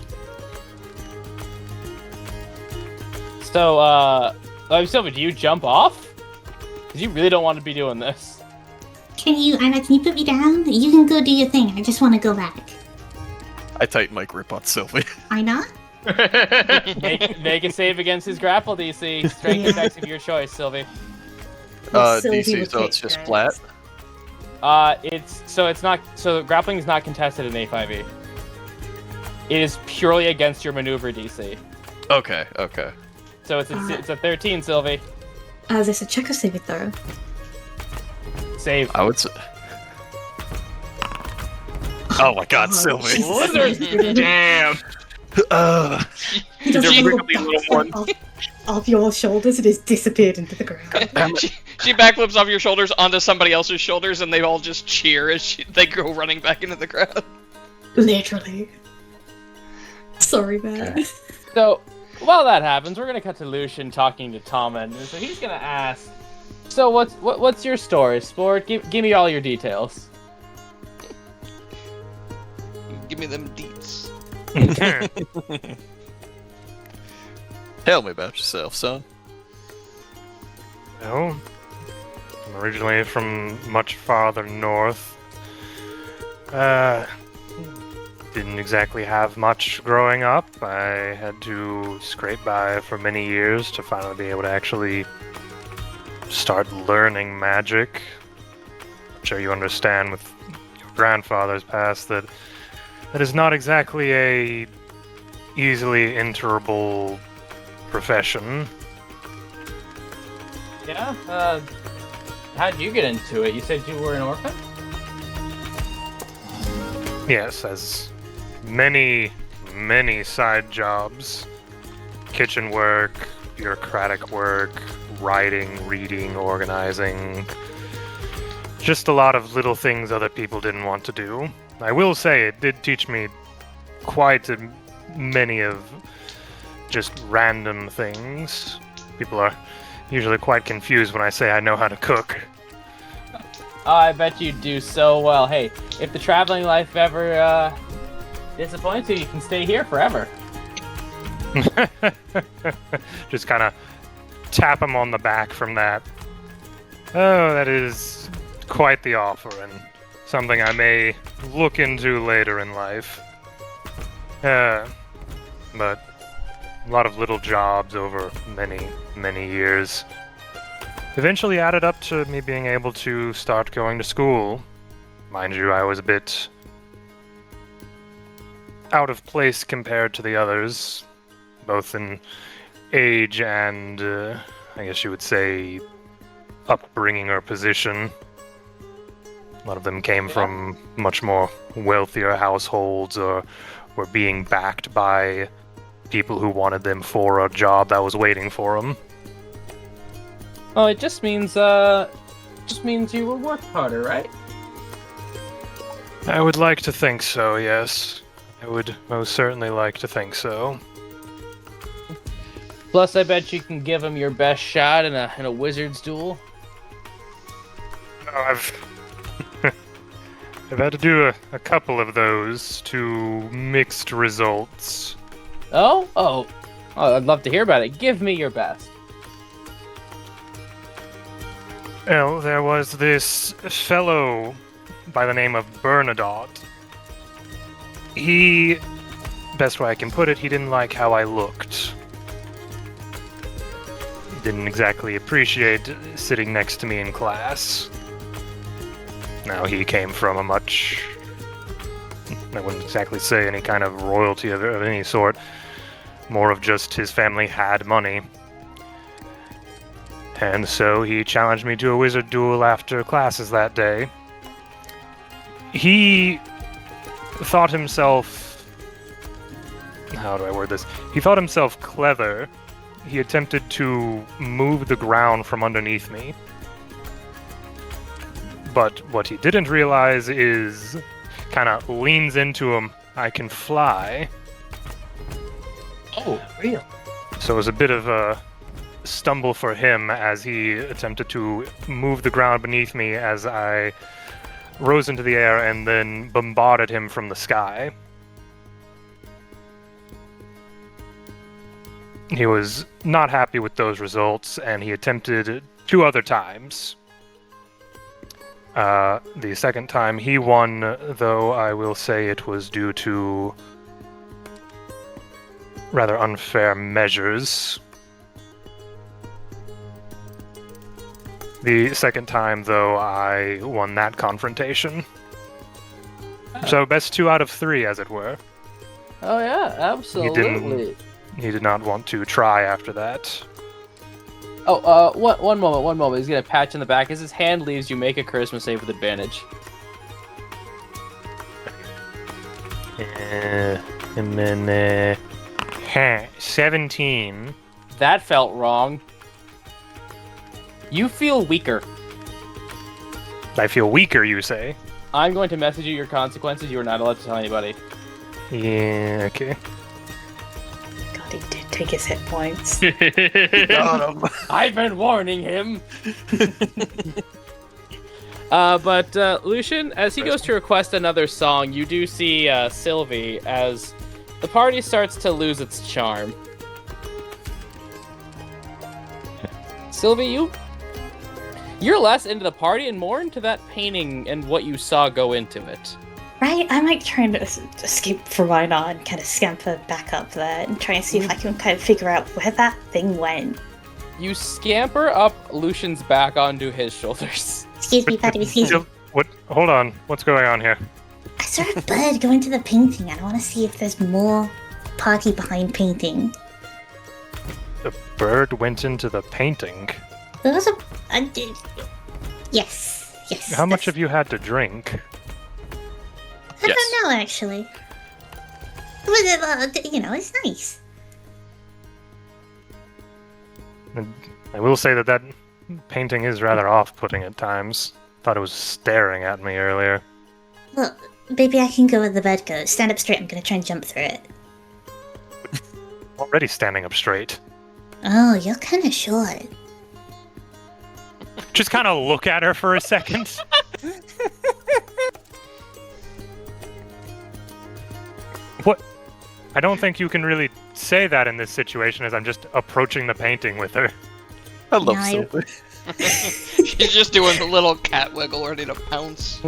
So, Sylvie, do you jump off? Because you really don't want to be doing this. Anna, can you put me down? You can go do your thing. I just want to go back. I tighten my grip on Sylvie. Anna? Make a save against his grapple DC. Strength attacks of your choice, Sylvie. Sylvie DC, would so take it's just strength. flat. So grappling is not contested in A5e. It is purely against your maneuver DC. Okay. So it's a 13, Sylvie. There's a check or saving throw. Save. I would say. Oh my God, Sylvie! Damn. He does They're a little wriggly little backflip off your shoulders and has disappeared into the ground. she backflips off your shoulders onto somebody else's shoulders, and they all just cheer as they go running back into the crowd. Literally. Sorry, man. So while that happens, we're gonna cut to Lucian talking to Tommen, and so he's gonna ask, "So what's your story, sport? Give me all your details." Give me them deets. Tell me about yourself, son. Well, I'm originally from much farther north. Didn't exactly have much growing up. I had to scrape by for many years to finally be able to actually start learning magic. I'm sure you understand with your grandfather's past that is not exactly a easily enterable profession. Yeah. how'd you get into it? You said you were an orphan? Yes, as many side jobs. Kitchen work, bureaucratic work, writing, reading, organizing. Just a lot of little things other people didn't want to do. I will say it did teach me quite many of just random things. People are usually quite confused when I say I know how to cook. Oh, I bet you do so well. Hey, if the traveling life ever disappoints you, you can stay here forever. Just kind of tap him on the back from that. Oh, that is quite the offer, and something I may look into later in life. But a lot of little jobs over many years eventually added up to me being able to start going to school. Mind you, I was a bit out of place compared to the others, both in age and, I guess you would say, upbringing or position. A lot of them came from much more wealthier households or were being backed by people who wanted them for a job that was waiting for them. Oh, it just means you will work harder, right? I would like to think so, yes. I would most certainly like to think so. Plus, I bet you can give him your best shot in a wizard's duel. Oh, I've had to do a couple of those to mixed results. Oh, I'd love to hear about it. Give me your best. Well, there was this fellow by the name of Bernadotte. Best way I can put it, he didn't like how I looked. He didn't exactly appreciate sitting next to me in class. Now, he came from a much, I wouldn't exactly say any kind of royalty of any sort, more of just his family had money. And so he challenged me to a wizard duel after classes that day. He thought himself... How do I word this? He thought himself clever. He attempted to move the ground from underneath me. But what he didn't realize is... kind of leans into him, I can fly. Oh, real? So it was a bit of a stumble for him as he attempted to move the ground beneath me as I rose into the air and then bombarded him from the sky. He was not happy with those results, and he attempted 2 other times. The second time he won, though I will say it was due to rather unfair measures. The second time, though, I won that confrontation. So best 2 out of 3, as it were. Oh yeah, absolutely. He did not want to try after that. Oh, one moment. He's gonna patch in the back. As his hand leaves, you make a charisma save with advantage. And then, 17. That felt wrong. You feel weaker. I feel weaker, you say? I'm going to message you your consequences. You are not allowed to tell anybody. Yeah, okay. God, he did take his hit points. Got him. I've been warning him. But Lucian, as he goes to request another song, you do see Sylvie as the party starts to lose its charm. Sylvie, you're less into the party and more into that painting and what you saw go into it. Right? I'm like trying to escape from Rhino and kind of scamper back up there and try and see if I can kind of figure out where that thing went. You scamper up Lucian's back onto his shoulders. Excuse me, buddy. Excuse me. What? Hold on. What's going on here? I saw a bird go into the painting and I want to see if there's more party behind painting. The bird went into the painting. There was Yes. Yes. How much that's- have you had to drink? I Yes. don't know, actually. But, it's nice. And I will say that painting is rather off-putting at times. Thought it was staring at me earlier. Well, maybe I can go where the bed goes. Stand up straight. I'm gonna try and jump through it. Already standing up straight. Oh, you're kind of short. Just kind of look at her for a second. What? I don't think you can really say that in this situation as I'm just approaching the painting with her. I love No, Silver. She's just doing a little cat wiggle ready to pounce.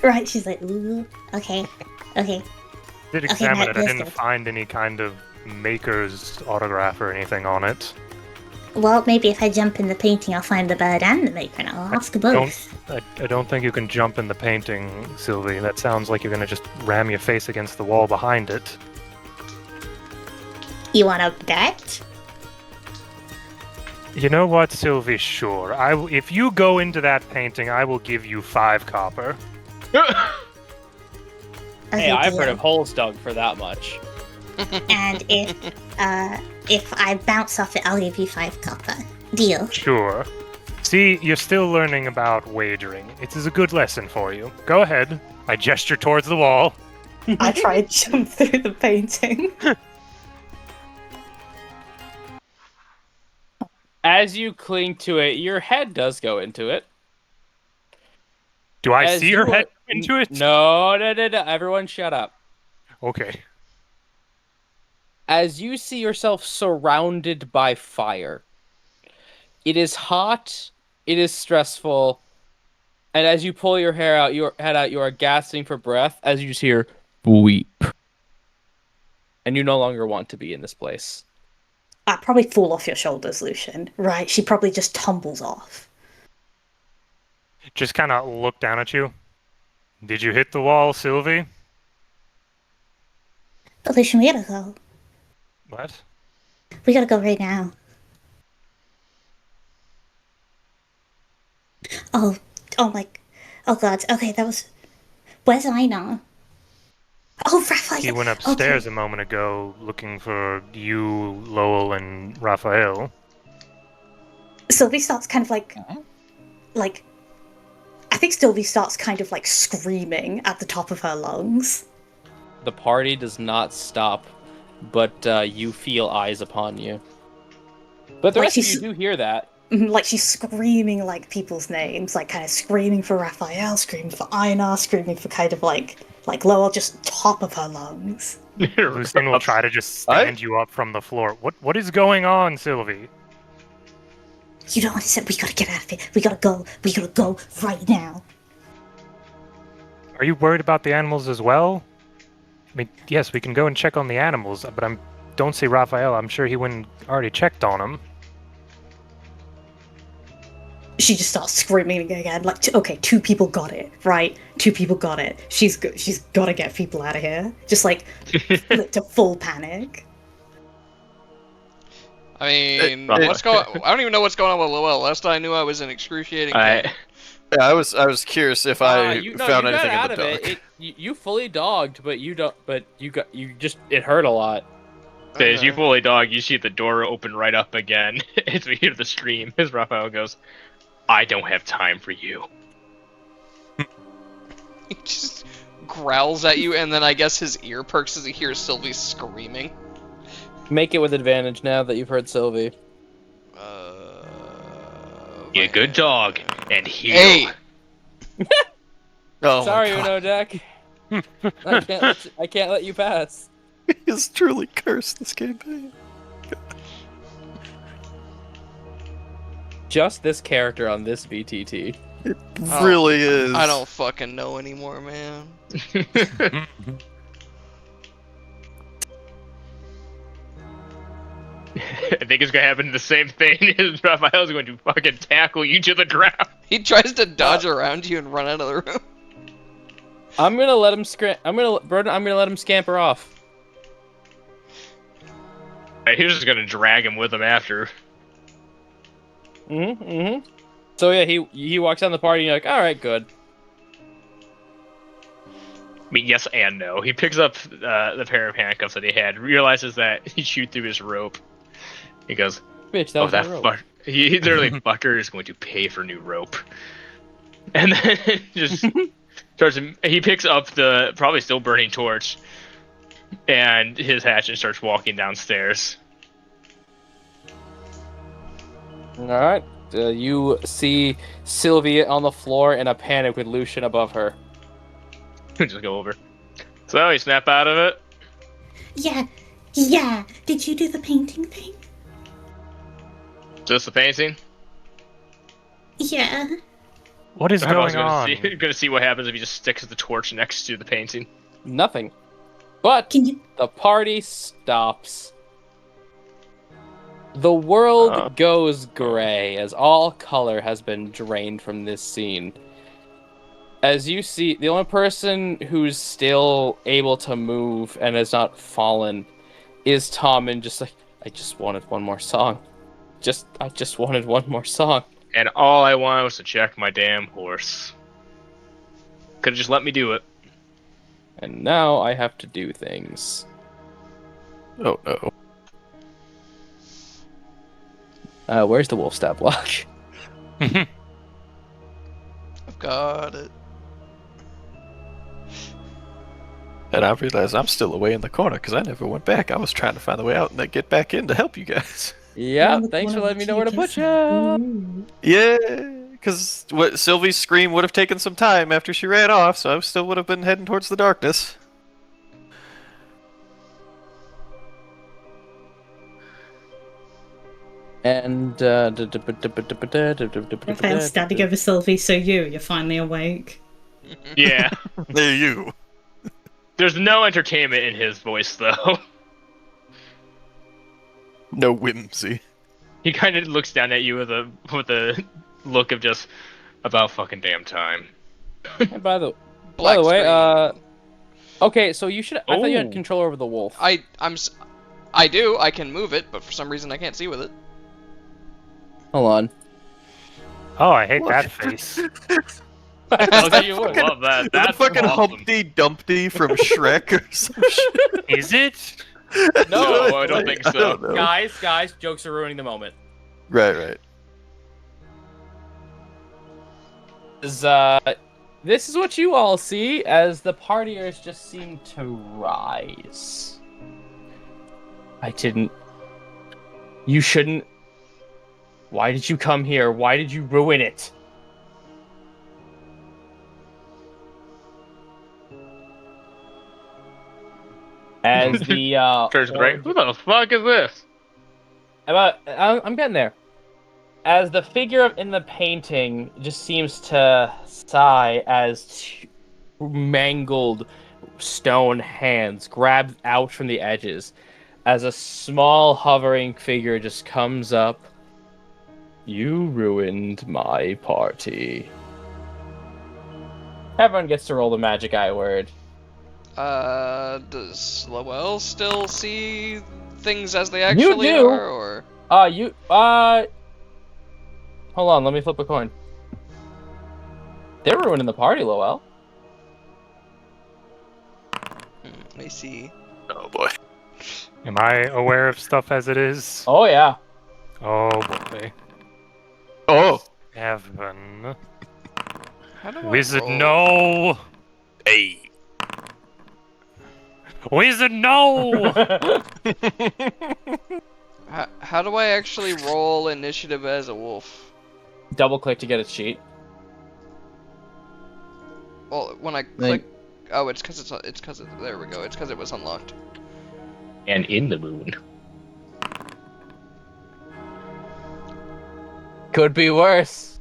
Right? She's like, ooh. Okay. Okay. Did Okay, examine Matt, it. I let's didn't go. find any kind of maker's autograph or anything on it. Well, maybe if I jump in the painting, I'll find the bird and the maker, and I'll ask both. I don't think you can jump in the painting, Sylvie. That sounds like you're gonna just ram your face against the wall behind it. You want to bet? You know what, Sylvie? Sure. If you go into that painting, I will give you 5 copper. Hey, I've heard deal. of holes dug for that much. And if I bounce off it, I'll give you 5 copper. Deal. Sure. See, you're still learning about wagering. It is a good lesson for you. Go ahead. I gesture towards the wall. I try and jump through the painting. As you cling to it, your head does go into it. Do I As see her you head are- into it? No. Everyone shut up. Okay. As you see yourself surrounded by fire. It is hot, it is stressful, and as you pull your head out, you are gasping for breath as you just hear weep. And you no longer want to be in this place. I'd probably fall off your shoulders, Lucian. Right? She probably just tumbles off. Just kind of look down at you. Did you hit the wall, Sylvie? But Lucian, we gotta go. What? We gotta go right now. Oh my. Oh god. Okay, that was. Where's Einar? Oh, Raphael. He went upstairs a moment ago looking for you, Lowell, and Raphael. Sylvie starts kind of like. I think Sylvie starts kind of like screaming at the top of her lungs. The party does not stop, but you feel eyes upon you. But the Like rest of she's- you do hear that. Like she's screaming like people's names, like kind of screaming for Raphael, screaming for Einar, screaming for kind of like Lowell, just top of her lungs. Lucian will try to just stand you up from the floor. What is going on, Sylvie? You don't understand. We gotta get out of here. We gotta go. We gotta go right now. Are you worried about the animals as well? I mean, yes, we can go and check on the animals, but don't see Raphael. I'm sure he wouldn't already checked on him. She just starts screaming again, like, okay, 2 people got it, right? 2 people got it. She's got to get people out of here. Just like to full panic. I mean, I don't even know what's going on with Lowell. Last I knew, I was in excruciating pain. Yeah, I was curious if I found anything got out in the of dark. it. You fully dogged, but you don't. But it hurt a lot. As you fully dog, you see the door open right up again as we hear the scream. As Raphael goes, "I don't have time for you." He just growls at you, and then I guess his ear perks as he hears Sylvie screaming. Make it with advantage now that you've heard Sylvie. Be a good dog and heal. Hey! Oh Sorry, my God. Uno Deck. I can't let you pass. He is truly cursed this campaign. Just this character on this VTT. It really is. I don't fucking know anymore, man. I think it's gonna happen the same thing. As Raphael's going to fucking tackle you to the ground. He tries to dodge around you and run out of the room. I'm gonna let him I'm gonna let him scamper off. He's just gonna drag him with him after. Mm-hmm. So yeah, he walks down the party and you're like, all right, good. I mean, yes and no. He picks up the pair of handcuffs that he had, realizes that he chewed through his rope. He goes, Bitch, that "Oh, was that my rope. fuck." He literally fucker is going to pay for new rope, and then just starts. He picks up the probably still burning torch, and his hatchet and starts walking downstairs. All right. You see Sylvie on the floor in a panic with Lucian above her. Just go over. So you snap out of it. Yeah. Did you do the painting thing? Just the painting. Yeah. What is I was going on? gonna see what happens if he just sticks the torch next to the painting. Nothing. But Can you? the party stops. The world goes gray as all color has been drained from this scene. As you see, the only person who's still able to move and has not fallen is Tom, and just like, I just wanted one more song. I just wanted one more song. And all I wanted was to check my damn horse. Could've just let me do it. And now I have to do things. Oh no. Where's the wolf stat block? I've got it. And I realized I'm still away in the corner because I never went back. I was trying to find the way out and then get back in to help you guys. Yeah, thanks for letting me know where to put you. Yeah, because what Sylvie's scream would have taken some time after she ran off, so I still would have been heading towards the darkness. And Raphael standing over Sylvie, so you're finally awake. Yeah. There you. There's no entertainment in his voice, though. No whimsy. He kind of looks down at you with a look of just about fucking damn time. And by the Black way, screen. okay, so you should. I thought you had Oh. control over the wolf. I do. I can move it, but for some reason I can't see with it. Hold on. Oh, I hate that face. Oh, you would love that. Is that That's fucking awesome. Humpty Dumpty from Shrek or some shit? Is it? No, I don't think so. don't know. Guys, jokes are ruining the moment. Right. This is what you all see as the partiers just seem to rise. You shouldn't. Why did you come here? Why did you ruin it? As the Turns gray. Who the fuck is this? I'm getting there. As the figure in the painting just seems to sigh as mangled stone hands grab out from the edges, as a small hovering figure just comes up. You ruined my party. Everyone gets to roll the magic eye word. Does Lowell still see things as they actually do. are, or? Hold on, let me flip a coin. They're ruining the party, Lowell. I see. Oh boy. Am I aware of stuff as it is? Oh yeah. Oh boy. Oh. Heaven. How do I Wizard, roll? no! Hey. Wizard, no! How do I actually roll initiative as a wolf? Double click to get a sheet. Well, when I click, oh, it's because there we go. It's because it was unlocked. And in the moon. Could be worse.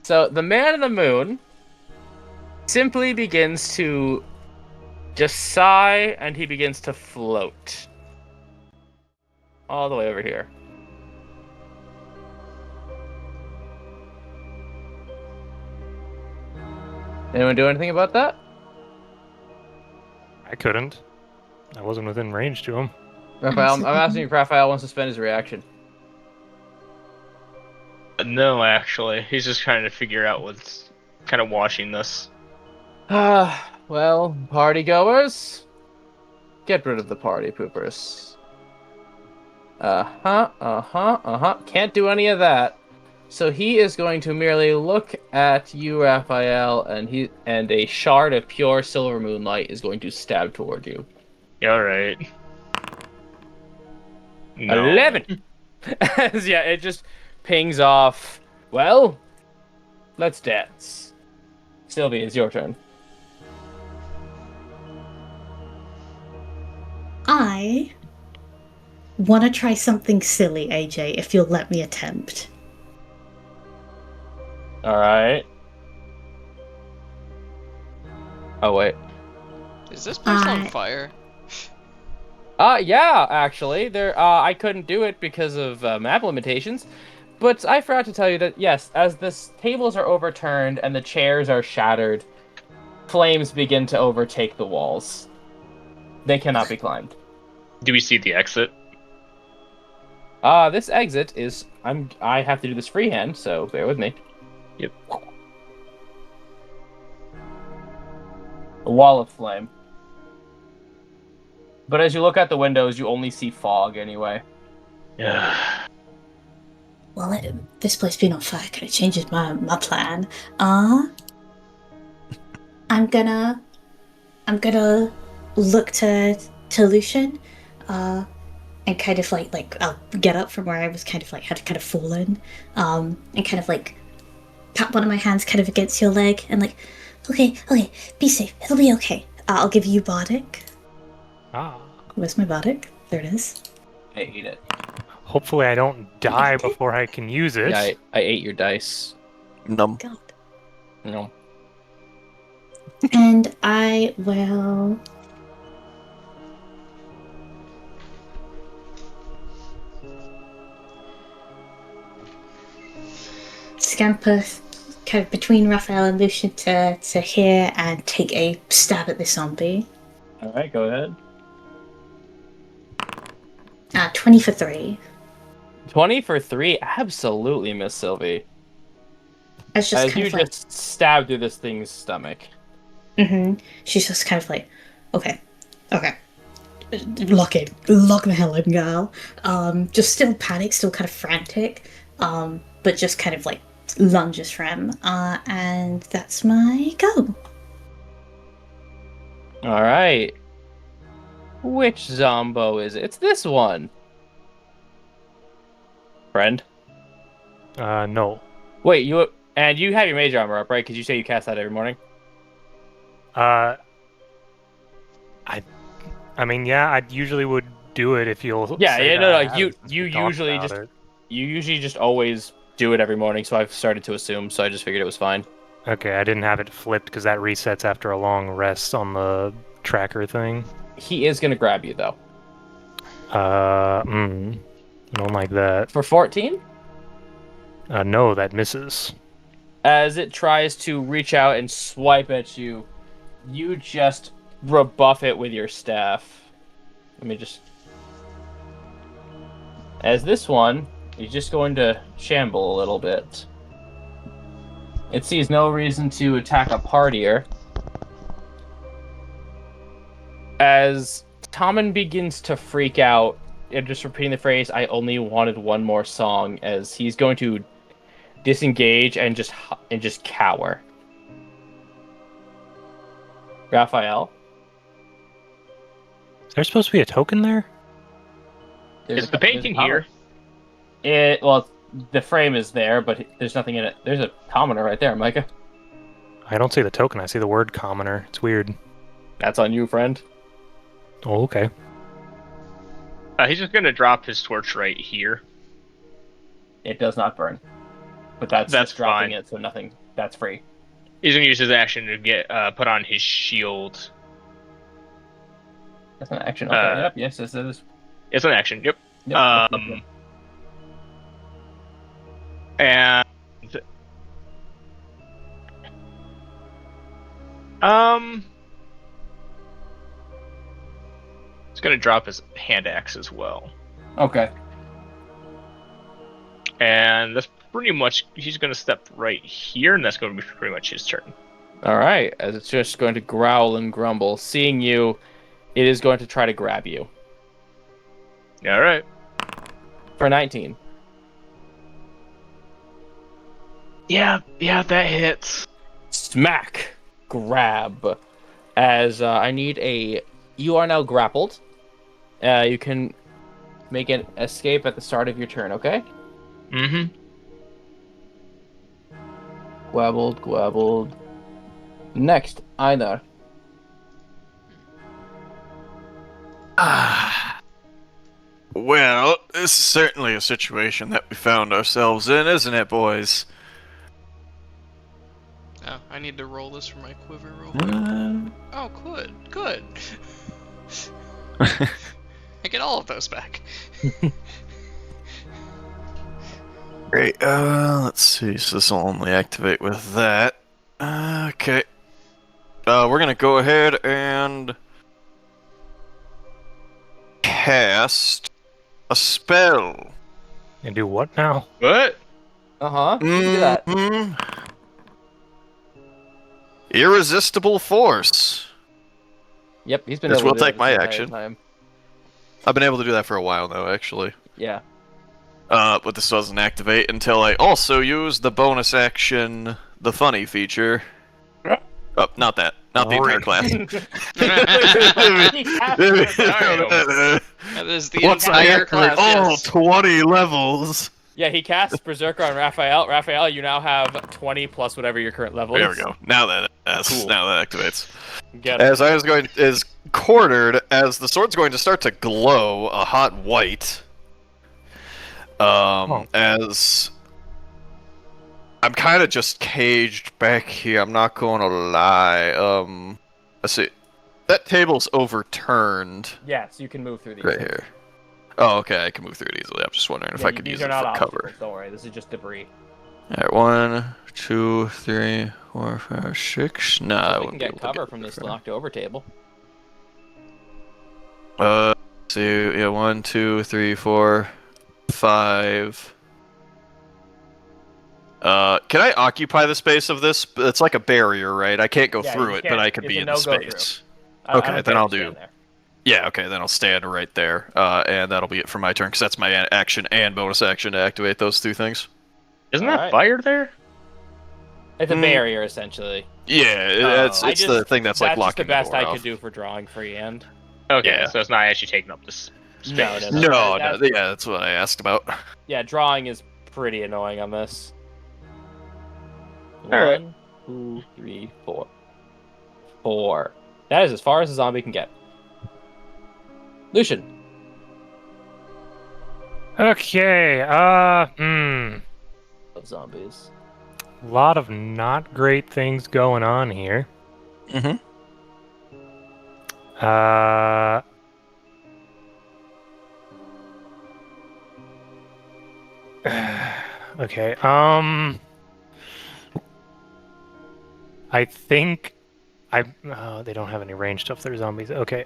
So the man in the moon simply begins to just sigh, and he begins to float all the way over here. Anyone do anything about that? I couldn't. I wasn't within range to him. Raphael, I'm asking if Raphael wants to spend his reaction. No, actually. He's just trying to figure out what's kind of watching this. Well, party goers, get rid of the party poopers. Can't do any of that. So he is going to merely look at you, Raphael, and a shard of pure silver moonlight is going to stab toward you. Alright. No. 11! Yeah, it just pings off. Well, let's dance. Sylvie, it's your turn. I want to try something silly, AJ, if you'll let me attempt. Alright. Oh, wait. Is this place on fire? Yeah, actually. I couldn't do it because of map limitations. But I forgot to tell you that, yes, as the tables are overturned and the chairs are shattered, flames begin to overtake the walls. They cannot be climbed. Do we see the exit? This exit is... I have to do this freehand, so bear with me. Yep. A wall of flame. But as you look out the windows, you only see fog anyway. Yeah. Well, this place being on fire kind of changes my plan. I'm gonna look to Lucian, and kind of like I'll get up from where I was had kind of fallen, and kind of like tap one of my hands kind of against your leg and like, okay, be safe, it'll be okay. I'll give you bardic. Where's my bardic? There it is. I ate it. Hopefully I don't die before I can use it. Yeah, I ate your dice. Num. God. No. And I will scamper kind of between Raphael and Lucian to here and take a stab at this zombie. Alright, go ahead. 20 for 3. 20 for 3? Absolutely, Miss Sylvie. It's just As kind you of like, just stab through this thing's stomach. she's just kind of like, okay. Lock the hell in, girl. Just still panicked, still kind of frantic, but just kind of like lunges for him. And that's my go. Alright. Which Zombo is it? It's this one. Friend? No. Wait, you have your mage armor up, right? Because you say you cast that every morning? I mean, yeah, I usually would do it if you'll. Yeah, say yeah, that. no. You usually just always do it every morning, so I've started to assume, so I just figured it was fine. Okay, I didn't have it flipped because that resets after a long rest on the tracker thing. He is gonna grab you though. I don't like that. For 14? No, that misses. As it tries to reach out and swipe at you, you just rebuff it with your staff. Let me just... As this one is just going to shamble a little bit. It sees no reason to attack a partier. As Tommen begins to freak out, and just repeating the phrase, I only wanted one more song, as he's going to disengage and just cower. Raphael? Is there supposed to be a token there? Is the painting here? Well, the frame is there, but there's nothing in it. There's a commoner right there, Micah. I don't see the token. I see the word commoner. It's weird. That's on you, friend. Oh, okay. He's just gonna drop his torch right here. It does not burn. But that's just dropping fine. it, so nothing. That's free. He's gonna use his action to get put on his shield. That's an action. Okay, yep, yes, this is. It's an action. Yep. Yep. And he's gonna drop his hand axe as well. Okay. And that's pretty much, he's going to step right here, and that's going to be pretty much his turn. All right, as it's just going to growl and grumble. Seeing you, it is going to try to grab you. All right. For 19. Yeah, that hits. Smack! Grab. As I need a... You are now grappled. You can make an escape at the start of your turn, okay? Mm-hmm. Gwabbled. Next, Einar. Well, this is certainly a situation that we found ourselves in, isn't it, boys? Oh, I need to roll this for my quiver real quick. Oh, good. I get all of those back. Great. Let's see. So this will only activate with that. Okay. We're gonna go ahead and cast a spell. And do what now? What? Uh-huh. You can do that. Mhm. Irresistible force. Yep, he's been This able will to do take that my this entire action. time. I've been able to do that for a while now, actually. Yeah. But this doesn't activate until I also use the bonus action, the funny feature. Oh, not that. Not the entire class. That is the Once I entire activate class. all Yes. 20 levels. Yeah, he casts Berserker on Raphael. Raphael, you now have 20 plus whatever your current level There is. we go. Now that Cool. now that activates. Get it. As I was going, is quartered as the sword's going to start to glow a hot white. As I'm kind of just caged back here. I'm not going to lie. Let's see. That table's overturned Yes, you can move through these. right here. Oh, okay. I can move through it easily. I'm just wondering if I could these use are it not for obstacles, cover. Don't worry, this is just debris. Alright, 1, 2, 3, 4, 5, 6. Nah, I We can wouldn't be get able to cover get from this cover. knocked over table. Let's see, yeah, 1, 2, 3, 4, 5. Can I occupy the space of this? It's like a barrier, right? I can't go Yeah, through you it, can't- but I could it's be a in the no-go through. space. I don't Okay, care then if I'll you do. stand there. Yeah, okay, then I'll stand right there, and that'll be it for my turn, because that's my action and bonus action to activate those two things. Isn't All that right. fire there? It's a Mm. barrier, essentially. Yeah, it's I the just- thing that's like That's just the locking best the door I off. could do for drawing free hand. Okay, Yeah. so it's not actually taking up this space. No. No, That's- yeah, that's what I asked about. Yeah, drawing is pretty annoying on this. All right. 1, 2, 3, 4. 4. That is as far as a zombie can get. Lucian. Okay, Of zombies. a lot of not great things going on here. Mm-hmm. Okay, I think they don't have any range stuff, they're zombies. Okay.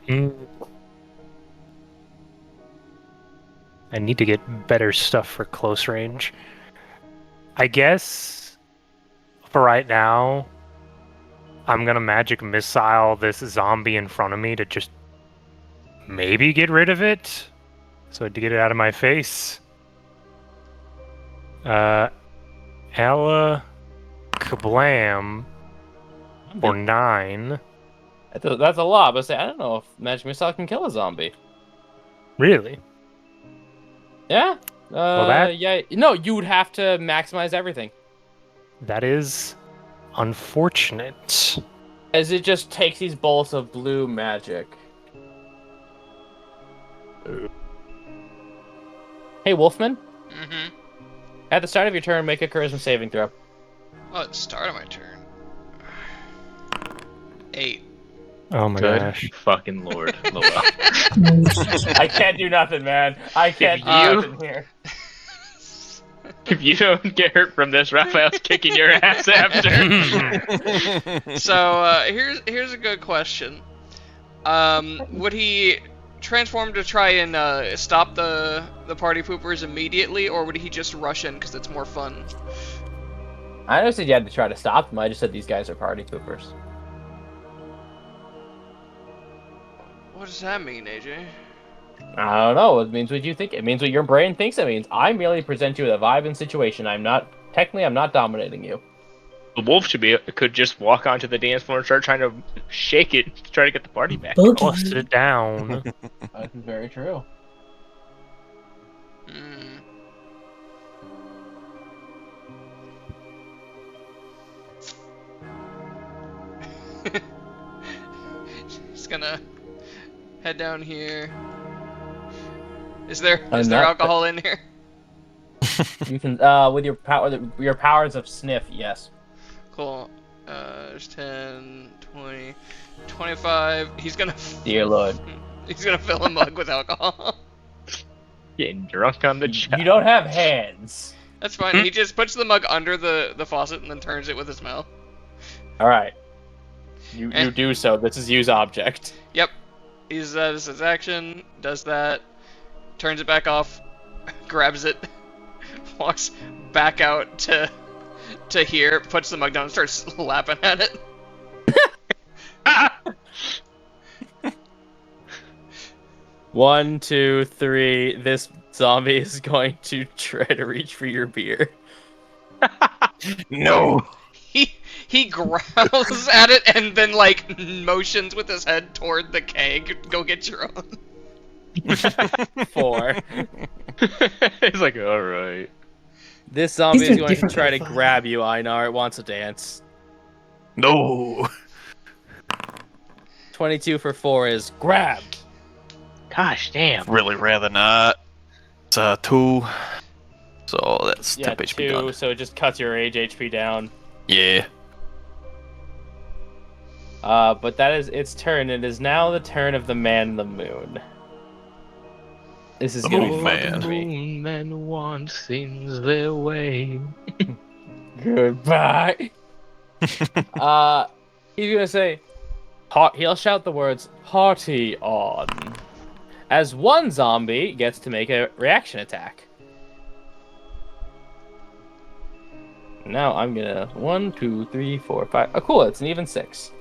I need to get better stuff for close range. I guess for right now, I'm gonna magic missile this zombie in front of me to just maybe get rid of it. So to get it out of my face. Ella Kablam for 9. That's a lot, but I don't know if Magic Missile can kill a zombie. Really? Yeah? that- Yeah. No, you would have to maximize everything. That is unfortunate. As it just takes these bolts of blue magic. Hey, Wolfman. Mm-hmm. At the start of your turn, make a charisma saving throw. Oh, at the start of my turn. 8. Oh my Good gosh. fucking lord, Lowell. I can't do nothing, man. I can't do you- nothing here. If you don't get hurt from this, Raphael's kicking your ass after. So here's a good question. Would he transform to try and stop the party poopers immediately, or would he just rush in because it's more fun? I never said you had to try to stop them. I just said these guys are party poopers. What does that mean, AJ? I don't know. It means what you think. It means what your brain thinks it means. I merely present you with a vibe and situation. I'm not dominating you. The wolf could just walk onto the dance floor and start trying to shake it to try to get the party back. Bust it down. That's very true. Hmm. Just gonna head down here. Is there alcohol in here? You can with your powers of sniff, yes. Cool. There's 10, 20, 25. He's gonna. Dear Lord. He's gonna fill a mug with alcohol. Getting drunk on the job. You don't have hands. That's fine. He just puts the mug under the faucet and then turns it with his mouth. All right. You do so. This is use object. Yep. This is his action. Does that. Turns it back off. Grabs it. Walks back out to here. Puts the mug down and starts slapping at it. One, two, three. This zombie is going to try to reach for your beer. No. He growls at it and then like motions with his head toward the keg. Go get your own. 4. He's like, all right. This zombie These is are going to different try to profiles. grab you, Einar. It wants to dance. No. 22 for 4 is grab. Gosh damn. Really rather not. It's 2. So that's Yeah, 10 HP 2, gone. so it just cuts your rage HP down. Yeah. But that is its turn. It is now the turn of the man in the moon. This is The gonna be moon fun man. for me. Moon men want things their way. Goodbye. He's gonna say, he'll shout the words "party on," as one zombie gets to make a reaction attack. Now I'm gonna 1, 2, 3, 4, 5. Oh, cool! It's an even 6.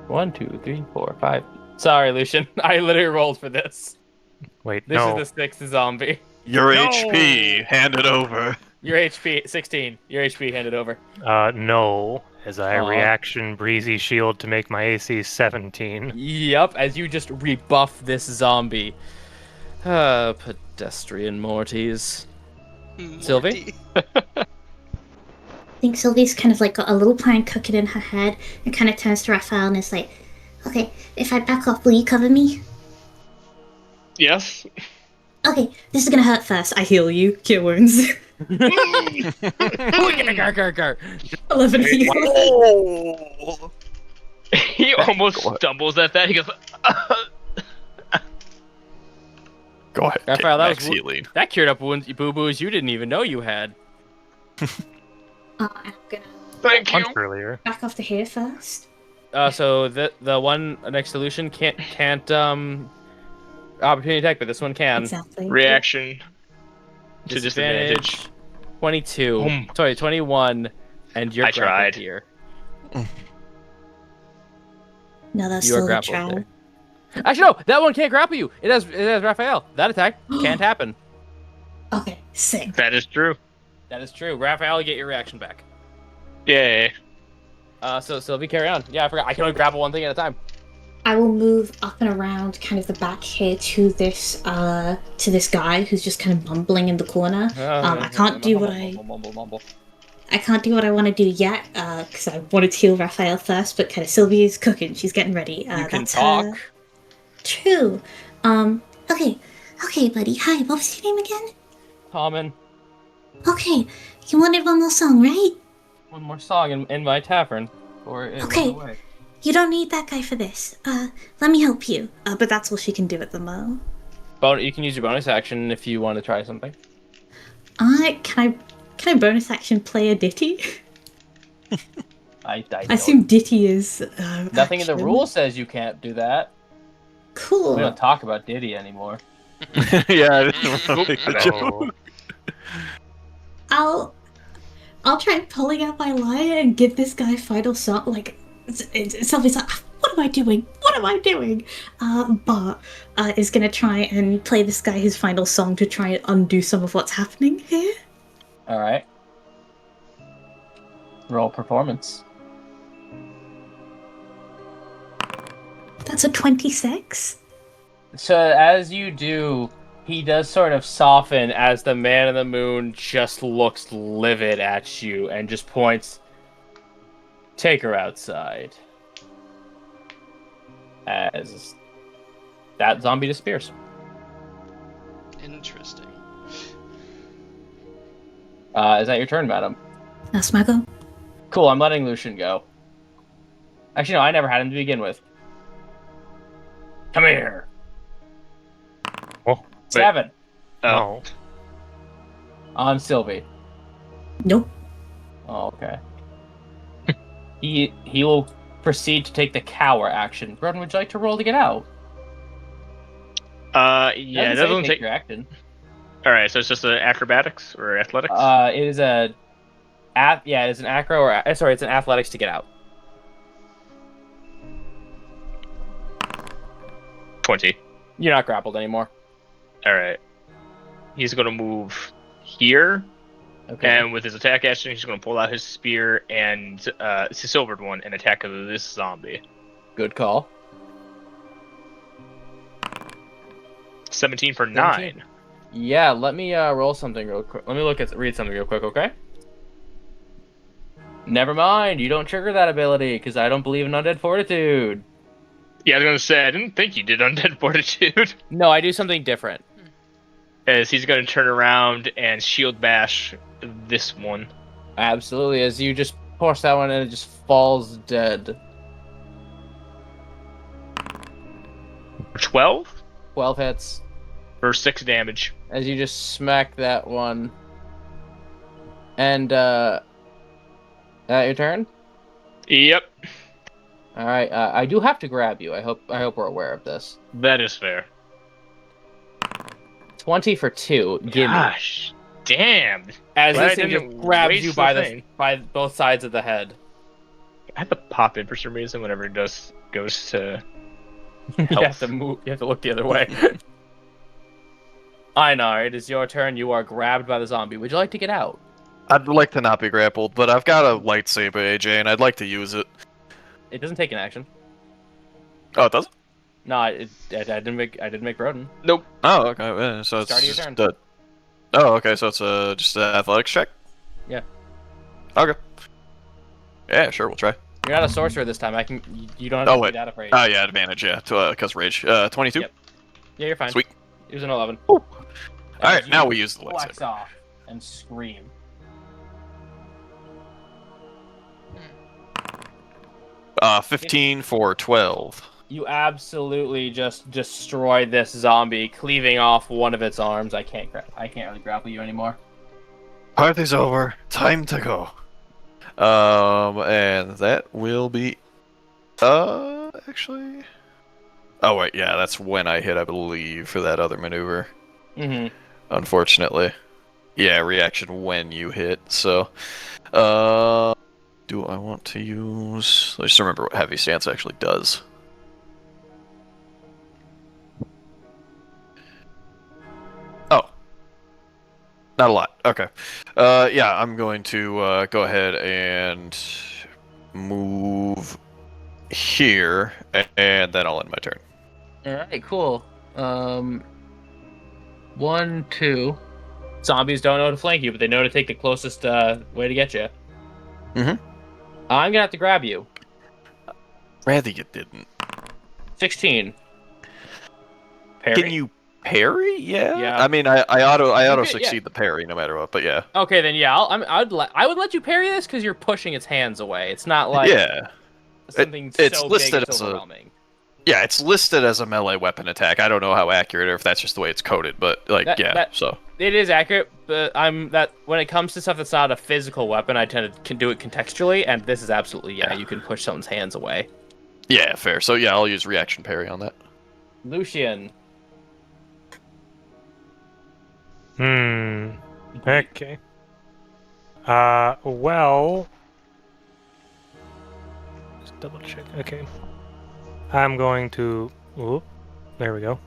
1, 2, 3, 4, 5. Sorry, Lucian. I literally rolled for this. Wait, This no. is the 6th zombie. Your No. HP, hand it over. Your HP 16. Your HP handed over. No. As I Aw. reaction breezy shield to make my AC 17. Yep, as you just rebuff this zombie. Pedestrian Mortys. Sylvie? I think Sylvie's kind of like got a little plan cooking in her head and kind of turns to Raphael and is like, okay, if I back off, will you cover me? Yes. Okay, this is gonna hurt first. I heal you. Cure wounds. 11 heal. Oh. He almost stumbles at that. He goes, Go ahead. Raphael, that max was healing. that cured up wounds, boo-boos you didn't even know you had. I'm gonna thank you. Punch earlier. back off to here first. So the one next solution can't opportunity attack, but this one can. Exactly. Reaction to disadvantage. 22. Boom. Sorry, 21. And you're I grappled tried. here. No, that's You are still a grappled trial. there. Actually, no, that one can't grapple you. It has Raphael. That attack can't happen. Okay, sick. That is true. That is true. Raphael, you get your reaction back. Yay. So Sylvie, carry on. Yeah, I forgot. I can only grapple one thing at a time. I will move up and around kind of the back here to this guy who's just kind of mumbling in the corner. I can't do what I can't do what I want to do yet, because I wanted to heal Raphael first, but kind of Sylvie is cooking. She's getting ready. You can That's talk. her. True. Okay, buddy. Hi, what was your name again? Common. Okay, you wanted one more song, right? One more song in my tavern. Or it Okay. went away. You don't need that guy for this. Let me help you. But that's all she can do at the mo. You can use your bonus action if you want to try something. Can I bonus action play a ditty? I I assume ditty is. nothing in the action. rule says you can't do that. Cool. We don't talk about Diddy anymore. Yeah, I didn't really make the joke. No. I'll try pulling out my lyre and give this guy final song. Like, somebody's like, what am I doing? What am I doing? But is gonna try and play this guy his final song to try and undo some of what's happening here. All right. Roll performance. That's a 26. So as you do, he does sort of soften as the man in the moon just looks livid at you and just points. Take her outside. As that zombie disappears. Interesting. Is that your turn, madam? That's my go. Cool, I'm letting Lucian go. Actually, no, I never had him to begin with. Come here. Oh, 7. no. On Sylvie. Nope. Oh, okay. He will proceed to take the cower action. Broden, would you like to roll to get out? Yeah, it doesn't take. your action. All right, so it's just acrobatics or athletics. It is an acro or sorry, it's an athletics to get out. 20. You're not grappled anymore. All right. He's gonna move here, Okay. and with his attack action, he's gonna pull out his spear and it's a silvered one and attack this zombie. Good call. 17 for 17. 9. Yeah, let me roll something real quick. Let me read something real quick, okay? Never mind, you don't trigger that ability because I don't believe in undead fortitude. Yeah, I was gonna say I didn't think you did undead fortitude. No, I do something different. As he's gonna turn around and shield bash this one. Absolutely, as you just push that one and it just falls dead. 12 12 hits. for 6 damage. As you just smack that one. And, that your turn? Yep, Alright, I do have to grab you. I hope we're aware of this. that is fair. 20 for 2. Gimme. Gosh, damn. As Glad this I thing didn't just grabs waste you the thing. by both sides of the head. I have to pop in for some reason whenever it goes to. You Health. have to move. You have to look the other way. Einar, it is your turn. You are grabbed by the zombie. Would you like to get out? I'd like to not be grappled, but I've got a lightsaber, AJ, and I'd like to use it. It doesn't take an action. Oh, it doesn't? No, I didn't make Broden. Nope. Oh, okay. Yeah, so it's Start of your just turn. Oh, okay. So it's just an athletics check. Yeah. Okay. Yeah, sure. We'll try. You're not a sorcerer this time. You don't have to be that afraid. Oh yeah, advantage. Yeah, because rage. 22. Yep. Yeah, you're fine. Sweet. It was an 11. All right, As now you we use the flex lightsaber. off and scream. 15 for 12. You absolutely just destroy this zombie, cleaving off one of its arms. I can't really grapple you anymore. Party's over. Time to go. And that will be. Actually. Oh wait, yeah, that's when I hit, I believe, for that other maneuver. Mm-hmm. Unfortunately. Yeah, reaction when you hit. So, do I want to use? Let's just remember what heavy stance actually does. Oh, not a lot. Okay. Yeah, I'm going to go ahead and move here, and then I'll end my turn. Alright, cool. 1, 2. Zombies don't know to flank you, but they know to take the closest way to get you. Mm-hmm. I'm gonna have to grab you. Rather you didn't. 16. Parry? Can you parry? Yeah. Yeah. I mean, I auto could, succeed yeah. the parry no matter what, but yeah. Okay, then yeah, I would let you parry this because you're pushing its hands away. It's not like Yeah. something It's so listed big as it's a- overwhelming. Yeah, it's listed as a melee weapon attack. I don't know how accurate or if that's just the way it's coded, but like, so. It is accurate, but when it comes to stuff that's not a physical weapon, I tend to can do it contextually, and this is absolutely you can push someone's hands away. Yeah, fair. So yeah, I'll use reaction parry on that. Lucian. Okay. Well, just double check. Okay. I'm going to. Oop, there we go.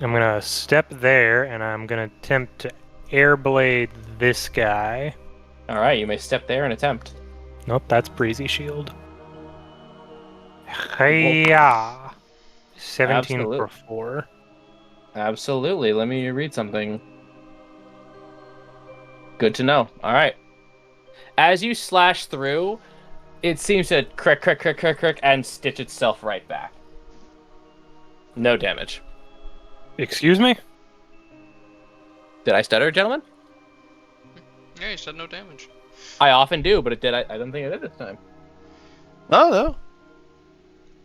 I'm gonna step there, and I'm gonna attempt to air blade this guy. All right, you may step there and attempt. Nope, that's breezy shield. Hiya! 17 for 4. Absolutely. Let me read something. Good to know. All right. As you slash through, it seems to crick, and stitch itself right back. No damage. Excuse me? Did I stutter, gentlemen? Yeah, you said no damage. I often do, but it did. I don't think I did this time. Oh no.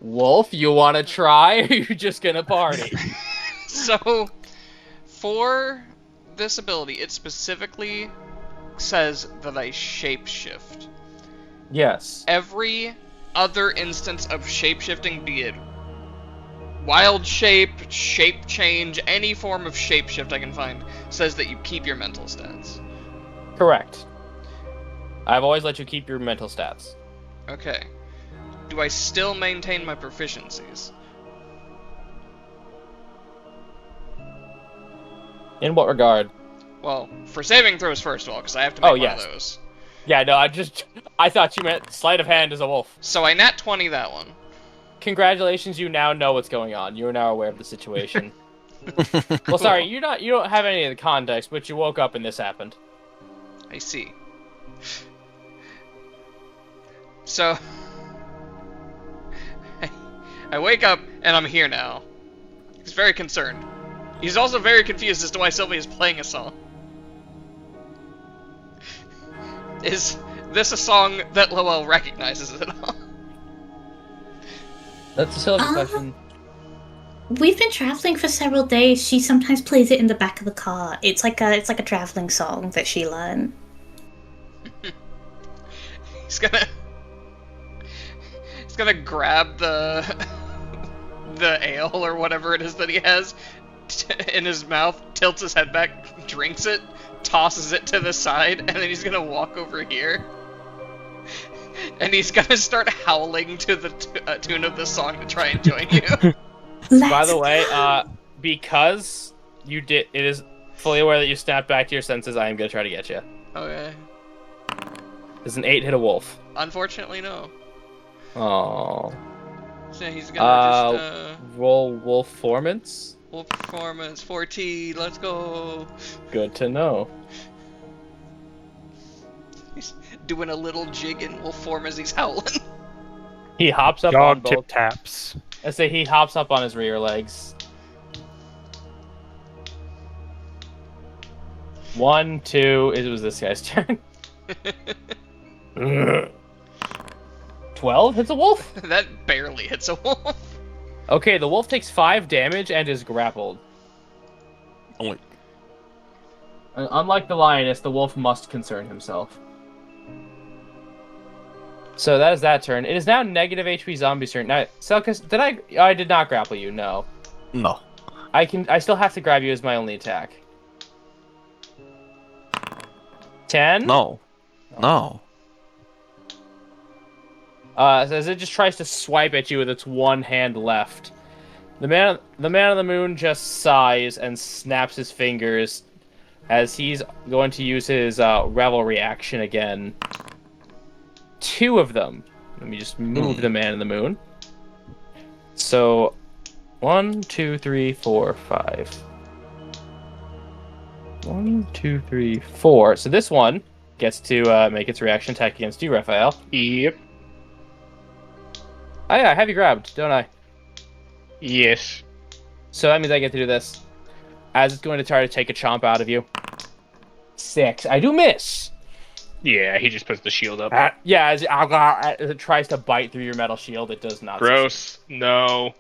Wolf, you want to try, or are you just gonna party? So, for this ability, it specifically says that I shapeshift. Yes. Every other instance of shapeshifting, be it wild shape, shape change, any form of shapeshift I can find, says that you keep your mental stats. Correct. I've always let you keep your mental stats. Okay. Do I still maintain my proficiencies? In what regard? Well, for saving throws first of all, because I have to make one of those. Yeah, no, I thought you meant sleight of hand as a wolf. So I nat 20 that one. Congratulations, you now know what's going on. You are now aware of the situation. Well, sorry, you don't have any of the context, but you woke up and this happened. I see. So I wake up and I'm here now. He's very concerned. He's also very confused as to why Sylvie is playing a song. Is this a song that Lowell recognizes at all? That's a silly question. We've been traveling for several days. She sometimes plays it in the back of the car. It's like a traveling song that she learned. He's gonna grab the ale or whatever it is that he has in his mouth, tilts his head back, drinks it, tosses it to the side, and then he's gonna walk over here. And he's gonna start howling to the tune of the song to try and join you. By the way, because it is fully aware that you snapped back to your senses, I am gonna try to get you. Okay. Does an 8 hit a wolf? Unfortunately, no. Oh. So he's gonna just roll wolf performance. Wolf performance 14. Let's go. Good to know. He's doing a little jig and wolf form as he's howling. He hops up Dog on tip both. taps. I say he hops up on his rear legs. 1, 2. It was this guy's turn. 12 hits a wolf? That barely hits a wolf. Okay, the wolf takes 5 damage and is grappled. Only. Unlike the lioness, the wolf must concern himself. So that is that turn. It is now negative HP zombie's turn. Now, Selkus, I did not grapple you, no. No. I still have to grab you as my only attack. 10? No. No. As it just tries to swipe at you with its one hand left. The man on the moon just sighs and snaps his fingers as he's going to use his revel reaction again. 2 of them. Let me just move the man in the moon. So, 1, 2, 3, 4, 5. 1, 2, 3, 4. So this one gets to make its reaction attack against you, Raphael. Yep. Oh yeah, I have you grabbed, don't I? Yes. So that means I get to do this. As it's going to try to take a chomp out of you. 6. I do miss! Yeah, he just puts the shield up. Yeah, as it tries to bite through your metal shield, it does not. Gross. No.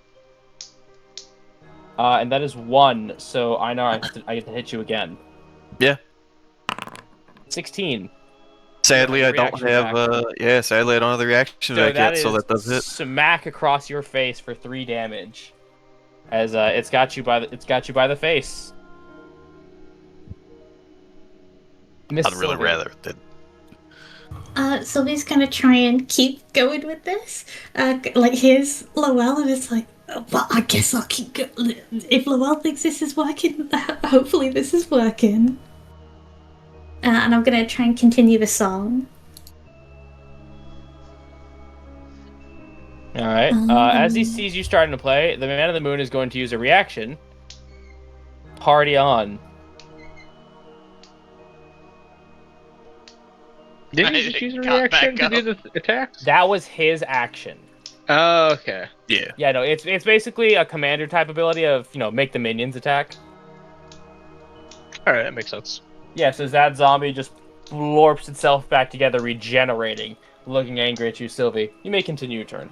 And that is 1, so I know I get to hit you again. Yeah. 16. Sadly, I don't Reaction have. Sadly, I don't have the reaction So back that yet, so is that does hit. smack across your face for 3 damage. as it's got you by the face. Miss I'd really Sylvie. rather it did. Sylvie's gonna try and keep going with this. Like, here's Lowell, and it's like, well, I guess I'll keep going. If Lowell thinks this is working, hopefully this is working. And I'm gonna try and continue the song. All right. As he sees you starting to play, the Man of the Moon is going to use a reaction. Party on. Didn't he just use a Got reaction back to do the attack? That was his action. Oh, okay. Yeah. Yeah, no, it's basically a commander type ability of, make the minions attack. Alright, that makes sense. Yeah, so that zombie just florps itself back together, regenerating, looking angry at you, Sylvie. You may continue your turn.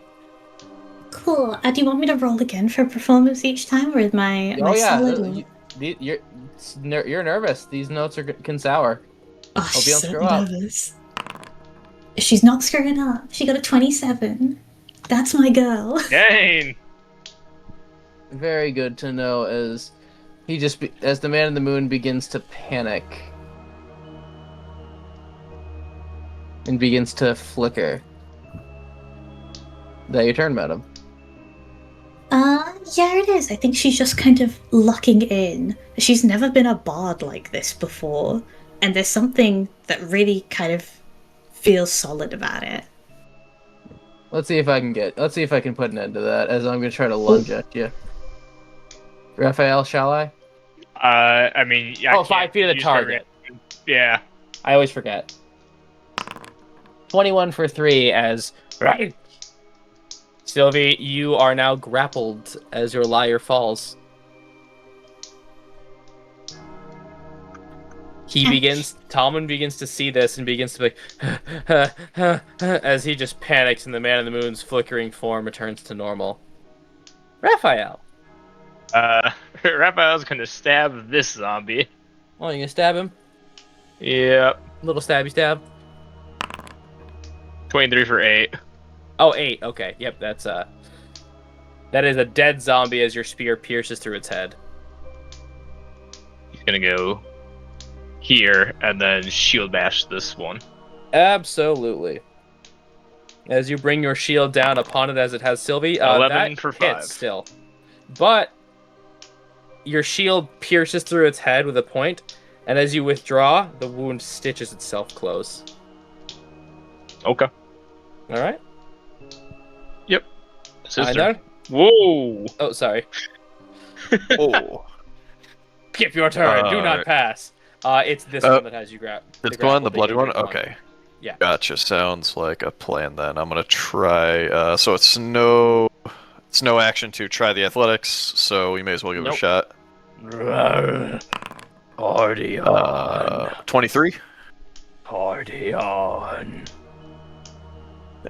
Cool. Do you want me to roll again for performance each time, or is my solid roll? You're nervous. These notes can sour. Oh, Hope you she's don't so screw up. nervous. She's not screwing up. She got a 27. That's my girl. Dang! Very good to know as as the Man in the Moon begins to panic and begins to flicker. Is that your turn, madam? Yeah, it is. I think she's just kind of locking in. She's never been a bard like this before, and there's something that really kind of feels solid about it. Let's see if I can put an end to that, as I'm gonna try to lunge at you. Raphael, shall I? I mean, I can't 5 feet of the use target. Yeah. I always forget. 21 for 3 as... Right. Sylvie, you are now grappled as your lyre falls. Talman begins to see this and begins to be like, as he just panics and the Man in the Moon's flickering form returns to normal. Raphael. Raphael's gonna stab this zombie. Oh, you gonna stab him? Yep. Little stabby stab. 23 for 8. Oh, 8. Okay. Yep, that is a dead zombie as your spear pierces through its head. He's gonna go here and then shield bash this one. Absolutely. As you bring your shield down upon it as it has Sylvie, 11 that for hits 5. still. But your shield pierces through its head with a point, and as you withdraw, the wound stitches itself close. Okay. All right. Yep. Sister. Einar? Whoa! Oh, sorry. Oh. Skip your turn. Do not pass. It's this one that has you grab. This one, the bloody one? Okay. Yeah. Gotcha. Sounds like a plan then. I'm gonna try. So it's no action to try the athletics, so we may as well give it a shot. Party on. 23. Party on.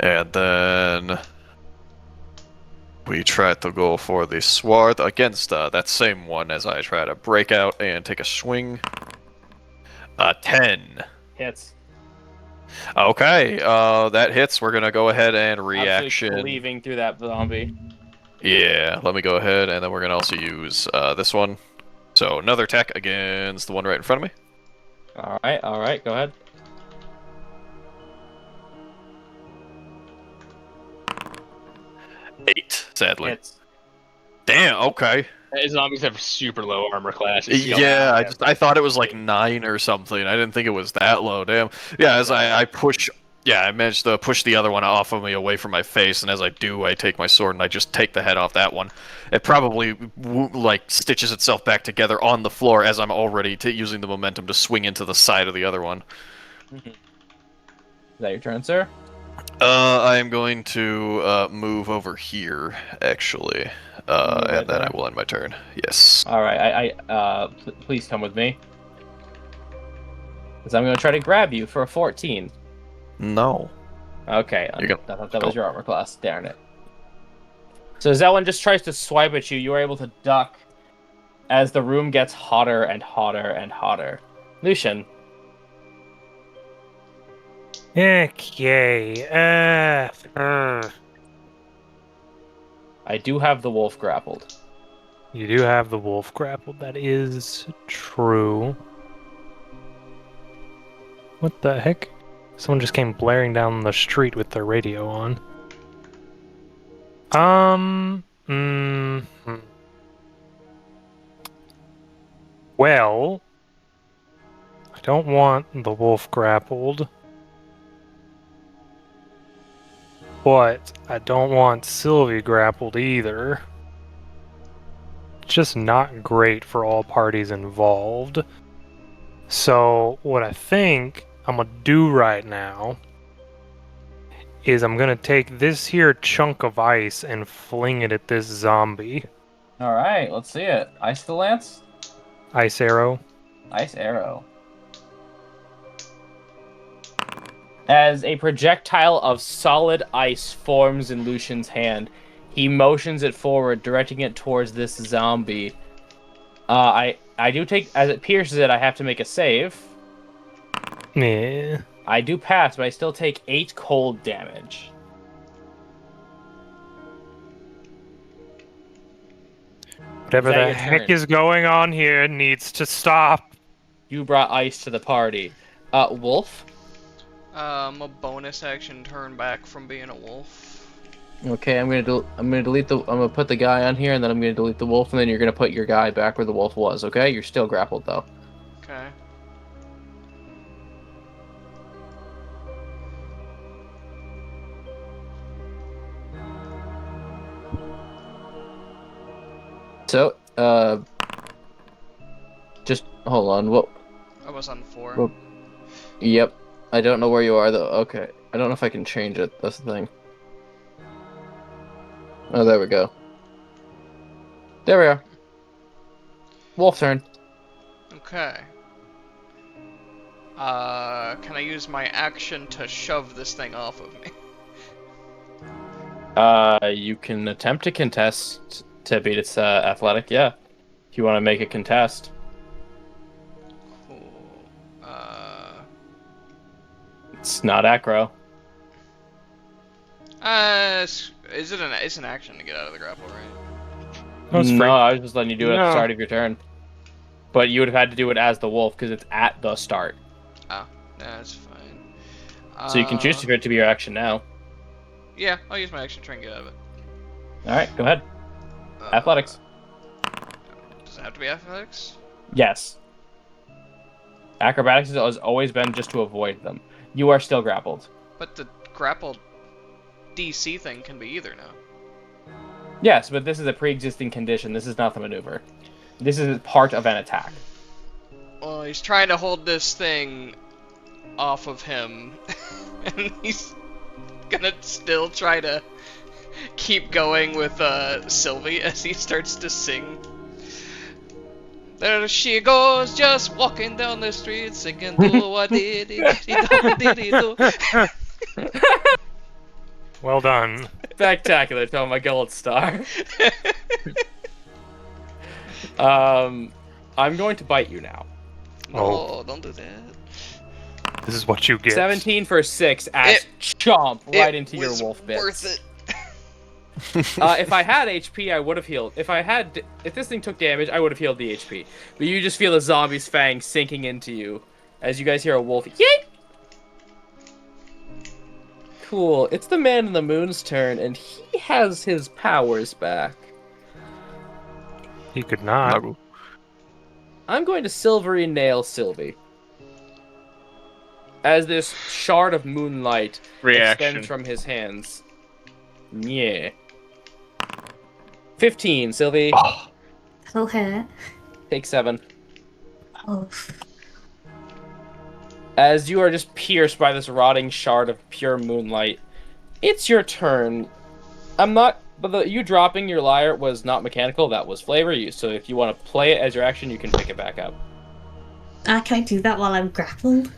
And then we try to go for the sword against that same one as I try to break out and take a swing. 10. Hits. Okay, that hits. We're gonna go ahead and reaction. Absolutely cleaving through that zombie. Yeah, let me go ahead, and then we're gonna also use this one. So another attack against the one right in front of me. All right, go ahead. Eight, sadly. Hits. Damn. Okay. Zombies have super low armor class. Yeah, I thought it was like 9 or something. I didn't think it was that low. Damn. Yeah, as I push. Yeah, I managed to push the other one off of me away from my face, and as I do, I take my sword and I just take the head off that one. It probably stitches itself back together on the floor as I'm already using the momentum to swing into the side of the other one. Is that your turn, sir? I am going to move over here, actually, and then I will end my turn. Yes. All right, please come with me, because I'm going to try to grab you for a 14. No. Okay, I thought that was your armor class. Darn it. So as that one just tries to swipe at you, you are able to duck as the room gets hotter and hotter and hotter. Lucian. Okay. I do have the wolf grappled. You do have the wolf grappled. That is true. What the heck? Someone just came blaring down the street with their radio on. Well, I don't want the wolf grappled. But I don't want Sylvie grappled either. It's just not great for all parties involved. So what I think I'm gonna do right now is I'm gonna take this here chunk of ice and fling it at this zombie. All right, let's see it. Ice the lance. Ice arrow. Ice arrow. As a projectile of solid ice forms in Lucian's hand, he motions it forward, directing it towards this zombie. I do take, as it pierces it, I have to make a save. Yeah. I do pass, but I still take 8 cold damage. Whatever Is that the your heck turn? is going on here needs to stop. You brought ice to the party. Wolf? A bonus action turn back from being a wolf. Okay, I'm gonna put the guy on here, and then I'm gonna delete the wolf, and then you're gonna put your guy back where the wolf was. Okay, you're still grappled though. Okay. So, just hold on. What? I was on 4. Well, yep. I don't know where you are though. Okay, I don't know if I can change it. That's the thing. Oh, there we go. There we are. Wolf turn. Okay. Can I use my action to shove this thing off of me? You can attempt to contest to beat its athletic, yeah. If you want to make a contest. Cool. It's not aggro. It's an action to get out of the grapple, right? No, it's free. No, I was just letting you do it at the No. start of your turn. But you would have had to do it as the wolf because it's at the start. Oh, that's fine. So you can choose for it to be your action now. Yeah, I'll use my action to try and get out of it. Alright, go ahead. Athletics. Does it have to be athletics? Yes. Acrobatics has always been just to avoid them. You are still grappled. But the grapple DC thing can be either now. Yes, but this is a pre-existing condition. This is not the maneuver. This is part of an attack. Well, he's trying to hold this thing off of him, and he's gonna still try to keep going with Sylvie as he starts to sing. There she goes, just walking down the street, singing do a diddy diddy do. Well done. Spectacular, tell my gold star. I'm going to bite you now. No, don't do that. This is what you get. 17 for 6 as chomp right into your wolf bits. Worth it. If I had HP, I would have healed. If this thing took damage, I would have healed the HP. But you just feel the zombie's fang sinking into you as you guys hear a wolf. Yeet! Cool. It's the Man in the Moon's turn, and he has his powers back. He could not. I'm going to Silvery Nail Sylvie. As this shard of moonlight Reaction. extends from his hands. Yeah. 15, Sylvie. That'll hurt. Take 7. Oh. As you are just pierced by this rotting shard of pure moonlight, it's your turn. But you dropping your lyre was not mechanical, that was flavor use. So if you want to play it as your action, you can pick it back up. Can I do that while I'm grappled?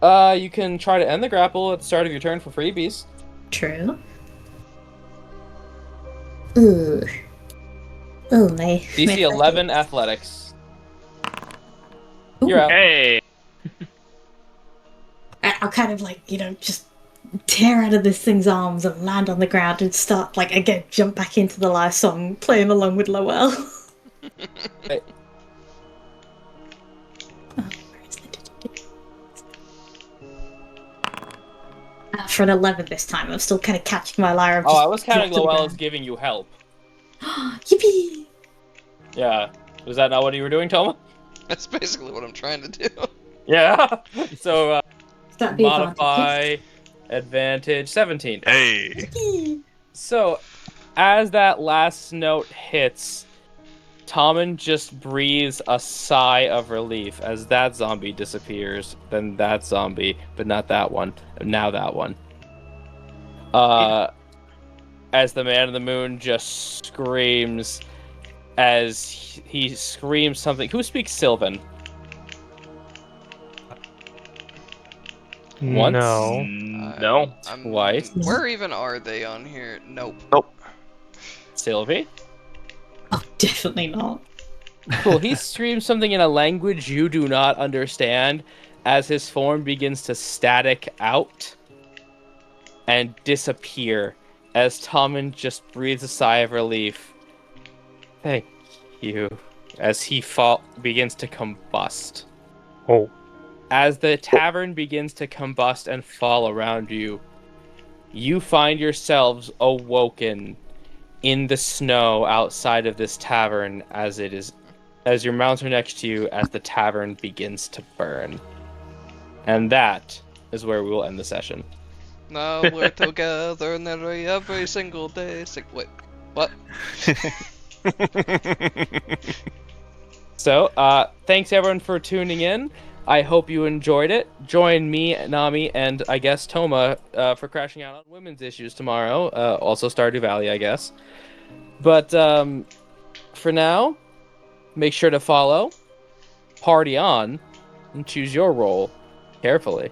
You can try to end the grapple at the start of your turn for freebies. True. Ooh. Oh, my. DC 11 athletics. You're out. Hey! I'll kind of just tear out of this thing's arms and land on the ground and start, again, jump back into the live song, playing along with Lowell. For an 11 this time. I'm still kind of catching my lyre. Oh, I was counting Lowell Lowell as giving you help. Yippee! Yeah. Was that not what you were doing, Toma? That's basically what I'm trying to do. Yeah. So, That'd be modify advantage 17. Hey. advantageous. So, as that last note hits, Tommen just breathes a sigh of relief as that zombie disappears. Then that zombie, but not that one. Now that one. As the Man in the Moon just screams, as he screams something. Who speaks Sylvan? Once? No. No. Twice? Where even are they on here? Nope. Sylvie? Oh, definitely not. Cool. He screams something in a language you do not understand as his form begins to static out and disappear as Tommen just breathes a sigh of relief. Thank you. As he begins to combust. Oh. As the tavern begins to combust and fall around you, you find yourselves awoken in the snow outside of this tavern as your mounts are next to you as the tavern begins to burn. And that is where we will end the session. Now we're together nearly every single day. Wait, what? So, thanks everyone for tuning in. I hope you enjoyed it. Join me, Nami, and I guess Toma for crashing out on women's issues tomorrow. Also Stardew Valley, I guess. But for now, make sure to follow, party on, and choose your role carefully.